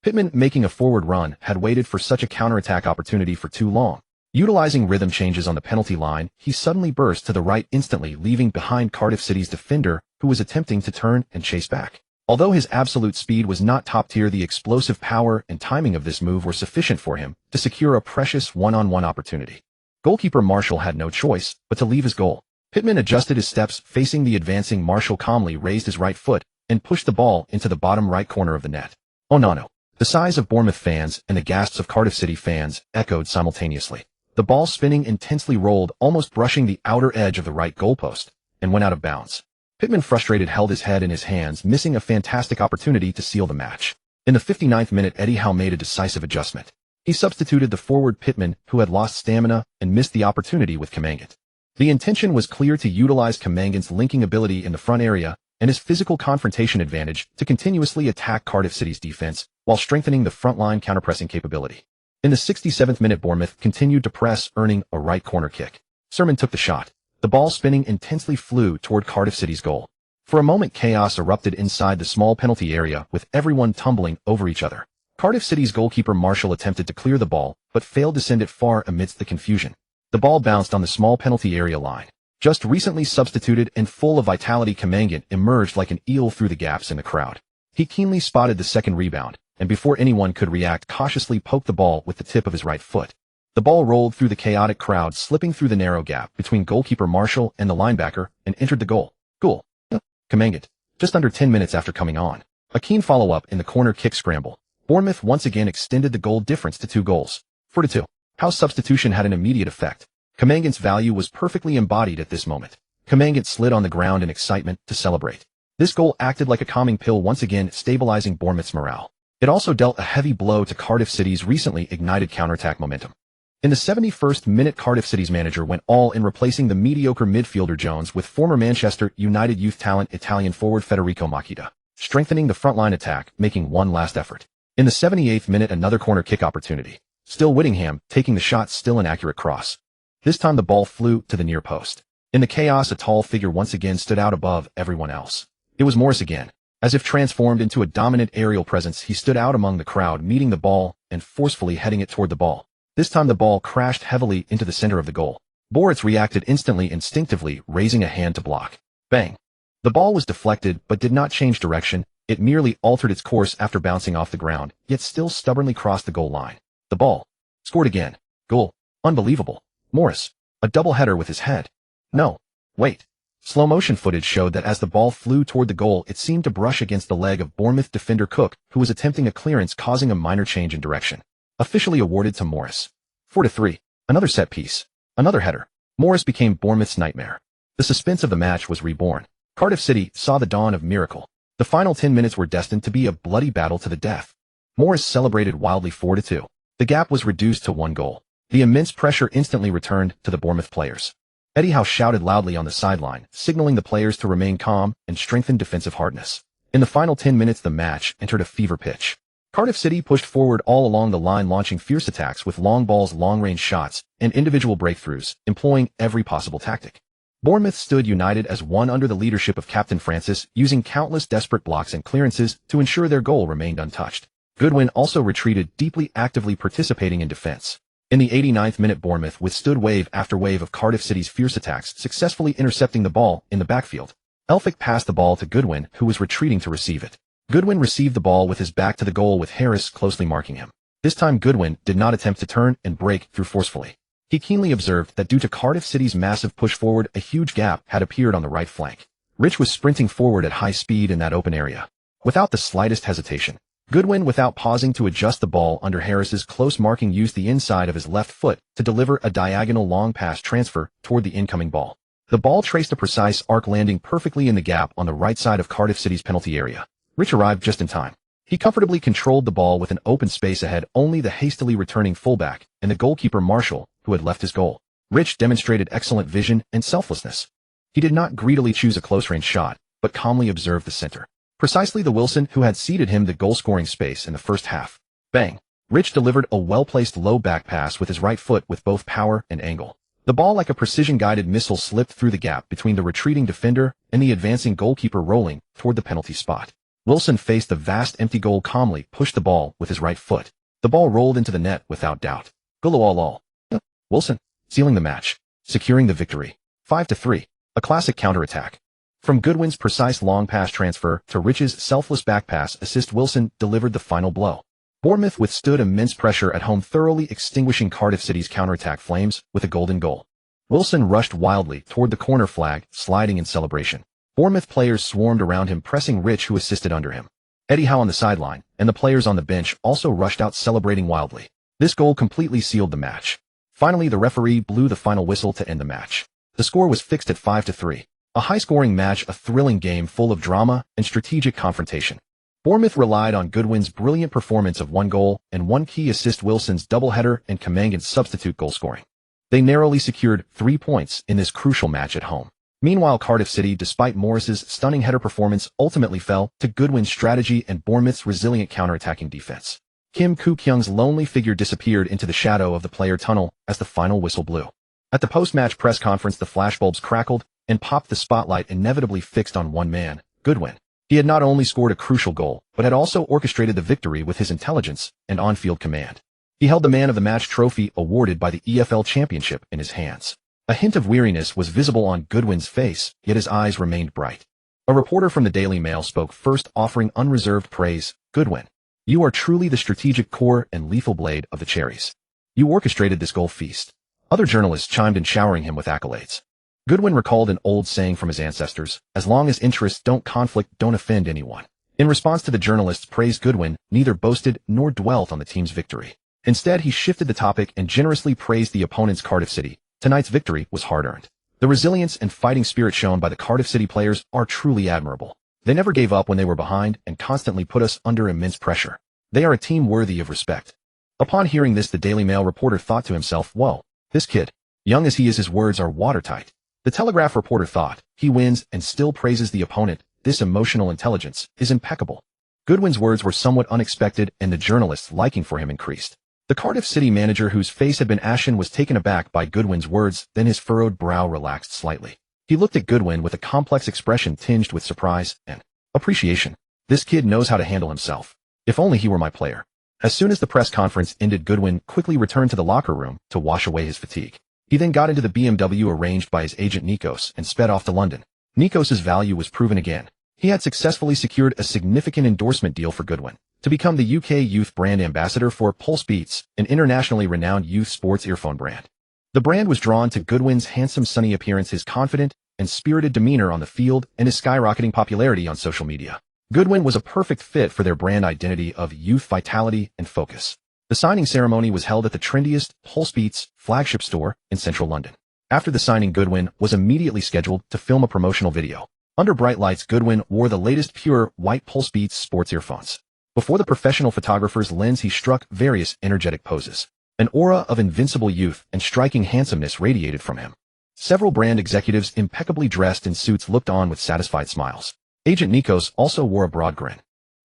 Pittman, making a forward run, had waited for such a counterattack opportunity for too long. Utilizing rhythm changes on the penalty line, he suddenly burst to the right, instantly leaving behind Cardiff City's defender, who was attempting to turn and chase back. Although his absolute speed was not top tier, the explosive power and timing of this move were sufficient for him to secure a precious one-on-one opportunity. Goalkeeper Marshall had no choice but to leave his goal. Pittman adjusted his steps, facing the advancing Marshall, calmly raised his right foot and pushed the ball into the bottom right corner of the net. Oh no. The sighs of Bournemouth fans and the gasps of Cardiff City fans echoed simultaneously. The ball, spinning intensely, rolled, almost brushing the outer edge of the right goalpost, and went out of bounds. Pittman, frustrated, held his head in his hands, missing a fantastic opportunity to seal the match. In the 59th minute, Eddie Howe made a decisive adjustment. He substituted the forward Pittman, who had lost stamina and missed the opportunity, with Kamangant. The intention was clear: to utilize Kamangant's linking ability in the front area and his physical confrontation advantage to continuously attack Cardiff City's defense while strengthening the frontline counterpressing capability. In the 67th minute, Bournemouth continued to press, earning a right corner kick. Sermon took the shot. The ball, spinning intensely, flew toward Cardiff City's goal. For a moment, chaos erupted inside the small penalty area, with everyone tumbling over each other. Cardiff City's goalkeeper Marshall attempted to clear the ball, but failed to send it far amidst the confusion. The ball bounced on the small penalty area line. Just recently substituted and full of vitality, Kamangant emerged like an eel through the gaps in the crowd. He keenly spotted the second rebound, and before anyone could react, cautiously poked the ball with the tip of his right foot. The ball rolled through the chaotic crowd, slipping through the narrow gap between goalkeeper Marshall and the linebacker, and entered the goal. Goal. Kamangant. Just under 10 minutes after coming on. A keen follow-up in the corner kick scramble. Bournemouth once again extended the goal difference to 2 goals. 4-2. Howe's substitution had an immediate effect. Kamangant's value was perfectly embodied at this moment. Kamangant slid on the ground in excitement to celebrate. This goal acted like a calming pill, once again stabilizing Bournemouth's morale. It also dealt a heavy blow to Cardiff City's recently ignited counterattack momentum. In the 71st minute, Cardiff City's manager went all in, replacing the mediocre midfielder Jones with former Manchester United youth talent Italian forward Federico Machida, strengthening the frontline attack, making one last effort. In the 78th minute, another corner kick opportunity. Still Whittingham taking the shot, still an accurate cross. This time the ball flew to the near post. In the chaos, a tall figure once again stood out above everyone else. It was Morris again. As if transformed into a dominant aerial presence, he stood out among the crowd, meeting the ball and forcefully heading it toward the ball. This time the ball crashed heavily into the center of the goal. Boritz reacted instantly, instinctively raising a hand to block. Bang! The ball was deflected but did not change direction. It merely altered its course after bouncing off the ground, yet still stubbornly crossed the goal line. The ball scored again. Goal. Unbelievable. Morris. A double header with his head. No. Wait. Slow motion footage showed that as the ball flew toward the goal, it seemed to brush against the leg of Bournemouth defender Cook, who was attempting a clearance, causing a minor change in direction. Officially awarded to Morris. 4-3. Another set piece. Another header. Morris became Bournemouth's nightmare. The suspense of the match was reborn. Cardiff City saw the dawn of miracle. The final 10 minutes were destined to be a bloody battle to the death. Morris celebrated wildly. 4-2. The gap was reduced to 1 goal. The immense pressure instantly returned to the Bournemouth players. Eddie Howe shouted loudly on the sideline, signaling the players to remain calm and strengthen defensive hardness. In the final 10 minutes, the match entered a fever pitch. Cardiff City pushed forward all along the line, launching fierce attacks with long balls, long-range shots, and individual breakthroughs, employing every possible tactic. Bournemouth stood united as one under the leadership of Captain Francis, using countless desperate blocks and clearances to ensure their goal remained untouched. Goodwin also retreated deeply, actively participating in defense. In the 89th minute, Bournemouth withstood wave after wave of Cardiff City's fierce attacks, successfully intercepting the ball in the backfield. Elphick passed the ball to Goodwin, who was retreating to receive it. Goodwin received the ball with his back to the goal, with Harris closely marking him. This time Goodwin did not attempt to turn and break through forcefully. He keenly observed that due to Cardiff City's massive push forward, a huge gap had appeared on the right flank. Rich was sprinting forward at high speed in that open area. Without the slightest hesitation, Goodwin, without pausing to adjust the ball under Harris's close marking, used the inside of his left foot to deliver a diagonal long pass transfer toward the incoming ball. The ball traced a precise arc, landing perfectly in the gap on the right side of Cardiff City's penalty area. Rich arrived just in time. He comfortably controlled the ball with an open space ahead, only the hastily returning fullback and the goalkeeper Marshall, who had left his goal. Rich demonstrated excellent vision and selflessness. He did not greedily choose a close-range shot, but calmly observed the center. Precisely the Wilson who had ceded him the goal-scoring space in the first half. Bang! Rich delivered a well-placed low back pass with his right foot with both power and angle. The ball, like a precision-guided missile, slipped through the gap between the retreating defender and the advancing goalkeeper, rolling toward the penalty spot. Wilson faced the vast empty goal, calmly pushed the ball with his right foot. The ball rolled into the net without doubt. Goal. Wilson, sealing the match, securing the victory. 5-3. A classic counterattack. From Goodwin's precise long pass transfer to Rich's selfless back pass assist, Wilson delivered the final blow. Bournemouth withstood immense pressure at home, thoroughly extinguishing Cardiff City's counterattack flames with a golden goal. Wilson rushed wildly toward the corner flag, sliding in celebration. Bournemouth players swarmed around him, pressing Rich, who assisted under him. Eddie Howe on the sideline and the players on the bench also rushed out, celebrating wildly. This goal completely sealed the match. Finally, the referee blew the final whistle to end the match. The score was fixed at 5-3. A high-scoring match, a thrilling game full of drama and strategic confrontation. Bournemouth relied on Goodwin's brilliant performance of 1 goal and 1 key assist, Wilson's doubleheader, and Kamangan's substitute goal scoring. They narrowly secured 3 points in this crucial match at home. Meanwhile, Cardiff City, despite Morris's stunning header performance, ultimately fell to Goodwin's strategy and Bournemouth's resilient counterattacking defense. Kim Koo-kyung's lonely figure disappeared into the shadow of the player tunnel as the final whistle blew. At the post-match press conference, the flashbulbs crackled and popped, the spotlight inevitably fixed on one man, Goodwin. He had not only scored a crucial goal, but had also orchestrated the victory with his intelligence and on-field command. He held the Man of the Match trophy awarded by the EFL Championship in his hands. A hint of weariness was visible on Goodwin's face, yet his eyes remained bright. A reporter from the Daily Mail spoke first, offering unreserved praise. Goodwin, you are truly the strategic core and lethal blade of the Cherries. You orchestrated this goal feast. Other journalists chimed in, showering him with accolades. Goodwin recalled an old saying from his ancestors: as long as interests don't conflict, don't offend anyone. In response to the journalists' praise, Goodwin neither boasted nor dwelt on the team's victory. Instead, he shifted the topic and generously praised the opponent's Cardiff City. Tonight's victory was hard-earned. The resilience and fighting spirit shown by the Cardiff City players are truly admirable. They never gave up when they were behind and constantly put us under immense pressure. They are a team worthy of respect. Upon hearing this, the Daily Mail reporter thought to himself, whoa, this kid, young as he is, his words are watertight. The Telegraph reporter thought, he wins and still praises the opponent. This emotional intelligence is impeccable. Goodwin's words were somewhat unexpected, and the journalist's liking for him increased. The Cardiff City manager, whose face had been ashen, was taken aback by Goodwin's words, then his furrowed brow relaxed slightly. He looked at Goodwin with a complex expression tinged with surprise and appreciation. This kid knows how to handle himself. If only he were my player. As soon as the press conference ended, Goodwin quickly returned to the locker room to wash away his fatigue. He then got into the BMW arranged by his agent Nikos and sped off to London. Nikos's value was proven again. He had successfully secured a significant endorsement deal for Goodwin to become the UK youth brand ambassador for Pulse Beats, an internationally renowned youth sports earphone brand. The brand was drawn to Goodwin's handsome, sunny appearance, his confident and spirited demeanor on the field, and his skyrocketing popularity on social media. Goodwin was a perfect fit for their brand identity of youth vitality and focus. The signing ceremony was held at the trendiest Pulse Beats flagship store in central London. After the signing, Goodwin was immediately scheduled to film a promotional video. Under bright lights, Goodwin wore the latest pure white Pulse Beats sports earphones. Before the professional photographer's lens, he struck various energetic poses. An aura of invincible youth and striking handsomeness radiated from him. Several brand executives, impeccably dressed in suits, looked on with satisfied smiles. Agent Nikos also wore a broad grin.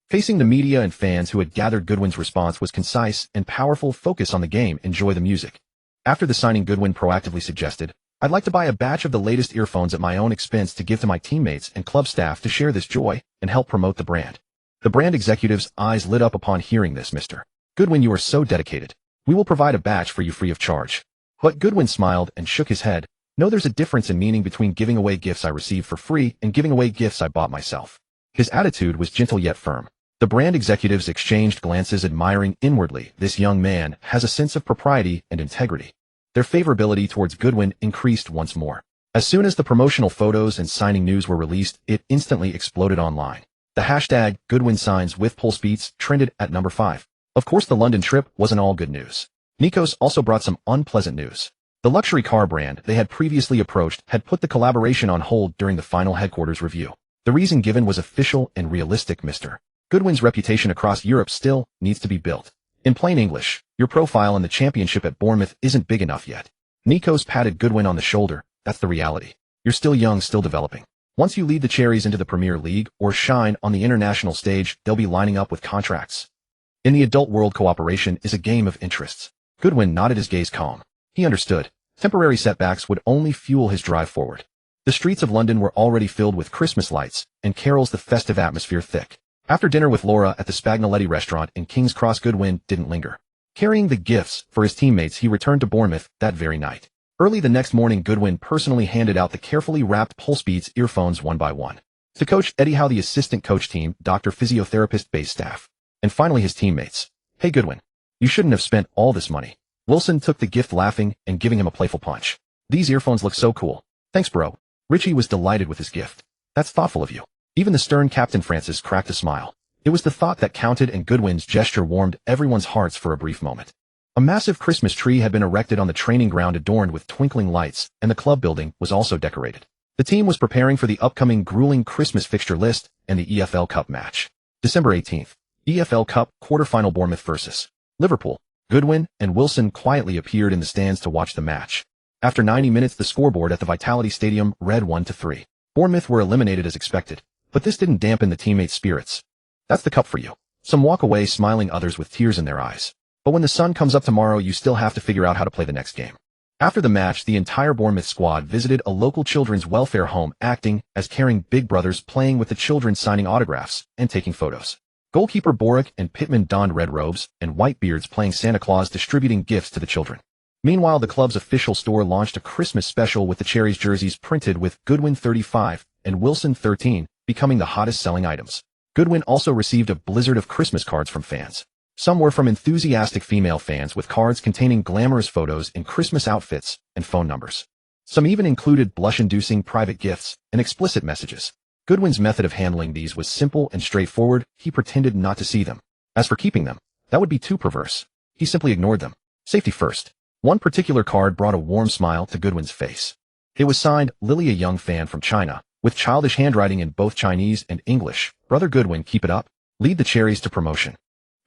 Facing the media and fans who had gathered, Goodwin's response was concise and powerful: focus on the game, enjoy the music. After the signing, Goodwin proactively suggested, I'd like to buy a batch of the latest earphones at my own expense to give to my teammates and club staff to share this joy and help promote the brand. The brand executive's eyes lit up upon hearing this. Mr. Goodwin, you are so dedicated. We will provide a batch for you free of charge. But Goodwin smiled and shook his head. No, there's a difference in meaning between giving away gifts I receive for free and giving away gifts I bought myself. His attitude was gentle yet firm. The brand executives exchanged glances, admiring inwardly, this young man has a sense of propriety and integrity. Their favorability towards Goodwin increased once more. As soon as the promotional photos and signing news were released, it instantly exploded online. The hashtag Goodwin signs with pulse beats trended at number 5. Of course, the London trip wasn't all good news. Nikos also brought some unpleasant news. The luxury car brand they had previously approached had put the collaboration on hold during the final headquarters review. The reason given was official and realistic. Mr. Goodwin's reputation across Europe still needs to be built. In plain English, your profile in the championship at Bournemouth isn't big enough yet. Nikos patted Goodwin on the shoulder. That's the reality. You're still young, still developing. Once you lead the Cherries into the Premier League or shine on the international stage, they'll be lining up with contracts. In the adult world, cooperation is a game of interests. Goodwin nodded, his gaze calm. He understood. Temporary setbacks would only fuel his drive forward. The streets of London were already filled with Christmas lights and carols, the festive atmosphere thick. After dinner with Laura at the Spagnoletti restaurant in King's Cross, Goodwin didn't linger. Carrying the gifts for his teammates, he returned to Bournemouth that very night. Early the next morning, Goodwin personally handed out the carefully wrapped Pulse Beats earphones one by one. To Coach Eddie Howe, the assistant coach team, doctor, physiotherapist, base staff, and finally his teammates. Hey Goodwin, you shouldn't have spent all this money. Wilson took the gift, laughing and giving him a playful punch. These earphones look so cool. Thanks, bro. Richie was delighted with his gift. That's thoughtful of you. Even the stern Captain Francis cracked a smile. It was the thought that counted, and Goodwin's gesture warmed everyone's hearts for a brief moment. A massive Christmas tree had been erected on the training ground, adorned with twinkling lights, and the club building was also decorated. The team was preparing for the upcoming grueling Christmas fixture list and the EFL Cup match. December 18th. EFL Cup quarterfinal, Bournemouth vs. Liverpool. Goodwin and Wilson quietly appeared in the stands to watch the match. After 90 minutes, the scoreboard at the Vitality Stadium read 1-3. Bournemouth were eliminated as expected, but this didn't dampen the teammates' spirits. That's the cup for you. Some walk away smiling, others with tears in their eyes. But when the sun comes up tomorrow, you still have to figure out how to play the next game. After the match, the entire Bournemouth squad visited a local children's welfare home, acting as caring big brothers, playing with the children, signing autographs, and taking photos. Goalkeeper Boric and Pittman donned red robes and white beards, playing Santa Claus, distributing gifts to the children. Meanwhile, the club's official store launched a Christmas special with the Cherries jerseys printed with Goodwin 35 and Wilson 13, becoming the hottest selling items. Goodwin also received a blizzard of Christmas cards from fans. Some were from enthusiastic female fans with cards containing glamorous photos in Christmas outfits and phone numbers. Some even included blush-inducing private gifts and explicit messages. Goodwin's method of handling these was simple and straightforward. He pretended not to see them. As for keeping them, that would be too perverse. He simply ignored them. Safety first. One particular card brought a warm smile to Goodwin's face. It was signed Lily, a young fan from China, with childish handwriting in both Chinese and English. Brother Goodwin, keep it up. Lead the Cherries to promotion.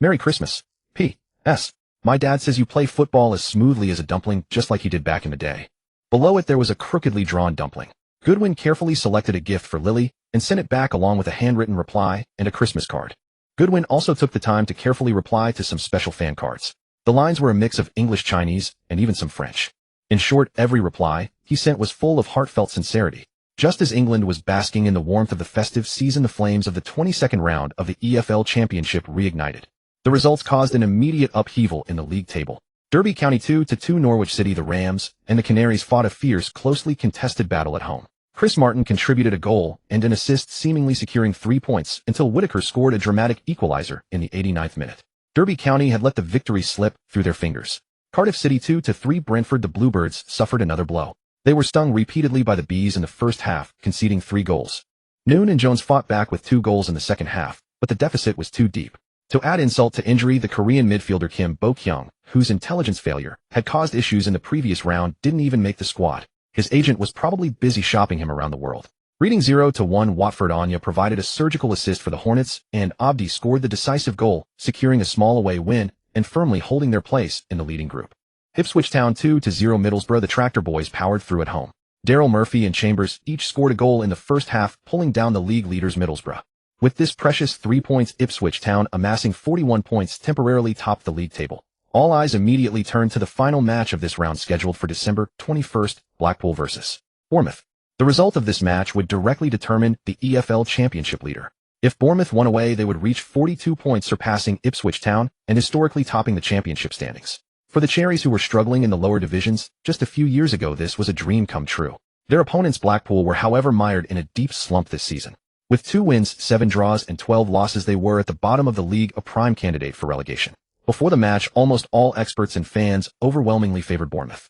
Merry Christmas. P.S. My dad says you play football as smoothly as a dumpling, just like he did back in the day. Below it there was a crookedly drawn dumpling. Goodwin carefully selected a gift for Lily and sent it back along with a handwritten reply and a Christmas card. Goodwin also took the time to carefully reply to some special fan cards. The lines were a mix of English, Chinese, and even some French. In short, every reply he sent was full of heartfelt sincerity. Just as England was basking in the warmth of the festive season, the flames of the 22nd round of the EFL Championship reignited. The results caused an immediate upheaval in the league table. Derby County 2-2 Norwich City. The Rams and the Canaries fought a fierce, closely contested battle at home. Chris Martin contributed a goal and an assist, seemingly securing 3 points, until Whitaker scored a dramatic equalizer in the 89th minute. Derby County had let the victory slip through their fingers. Cardiff City 2-3 Brentford. The Bluebirds suffered another blow. They were stung repeatedly by the Bees in the first half, conceding 3 goals. Noon and Jones fought back with 2 goals in the second half, but the deficit was too deep. To add insult to injury, the Korean midfielder Kim Bo-kyung, whose intelligence failure had caused issues in the previous round, didn't even make the squad. His agent was probably busy shopping him around the world. Reading 0-1 Watford. Anya provided a surgical assist for the Hornets, and Abdi scored the decisive goal, securing a small away win and firmly holding their place in the leading group. Ipswich Town 2-0 Middlesbrough. The Tractor Boys powered through at home. Daryl Murphy and Chambers each scored a goal in the first half, pulling down the league leaders Middlesbrough. With this precious 3 points, Ipswich Town, amassing 41 points, temporarily topped the league table. All eyes immediately turned to the final match of this round, scheduled for December 21st, Blackpool vs. Bournemouth. The result of this match would directly determine the EFL Championship leader. If Bournemouth won away, they would reach 42 points, surpassing Ipswich Town and historically topping the championship standings. For the Cherries, who were struggling in the lower divisions just a few years ago, this was a dream come true. Their opponents Blackpool were, however, mired in a deep slump this season. With 2 wins, 7 draws, and 12 losses, they were at the bottom of the league, a prime candidate for relegation. Before the match, almost all experts and fans overwhelmingly favored Bournemouth.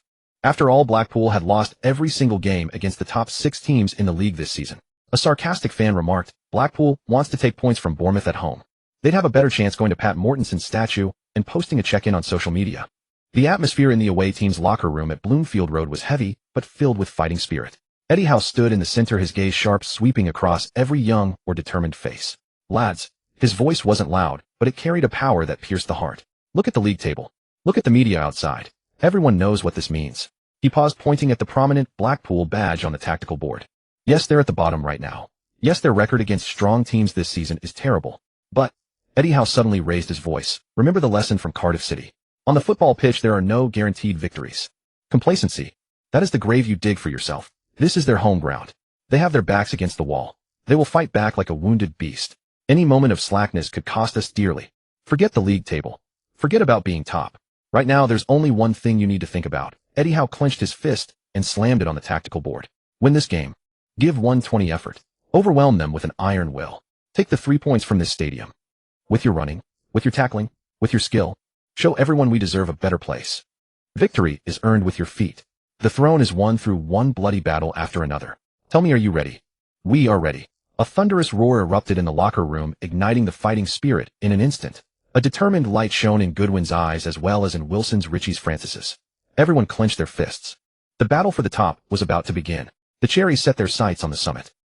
After all, Blackpool had lost every single game against the top 6 teams in the league this season. A sarcastic fan remarked, "Blackpool wants to take points from Bournemouth at home. They'd have a better chance going to Pat Mortenson's statue and posting a check-in on social media." The atmosphere in the away team's locker room at Bloomfield Road was heavy, but filled with fighting spirit. Eddie Howe stood in the center, his gaze sharp, sweeping across every young or determined face. "Lads," his voice wasn't loud, but it carried a power that pierced the heart. "Look at the league table. Look at the media outside. Everyone knows what this means." He paused, pointing at the prominent Blackpool badge on the tactical board. "Yes, they're at the bottom right now. Yes, their record against strong teams this season is terrible. But," Eddie Howe suddenly raised his voice, "remember the lesson from Cardiff City. On the football pitch, there are no guaranteed victories. Complacency, that is the grave you dig for yourself. This is their home ground. They have their backs against the wall. They will fight back like a wounded beast. Any moment of slackness could cost us dearly. Forget the league table. Forget about being top. Right now, there's only one thing you need to think about." Eddie Howe clenched his fist and slammed it on the tactical board. "Win this game. Give 120 effort. Overwhelm them with an iron will. Take the 3 points from this stadium. With your running, with your tackling, with your skill. Show everyone we deserve a better place. Victory is earned with your feet. The throne is won through one bloody battle after another. Tell me, are you ready?" "We are ready." A thunderous roar erupted in the locker room, igniting the fighting spirit in an instant. A determined light shone in Goodwin's eyes as well as in Wilson's, Richie's, Francis's. Everyone clenched their fists. The battle for the top was about to begin. The Cherries set their sights on the summit.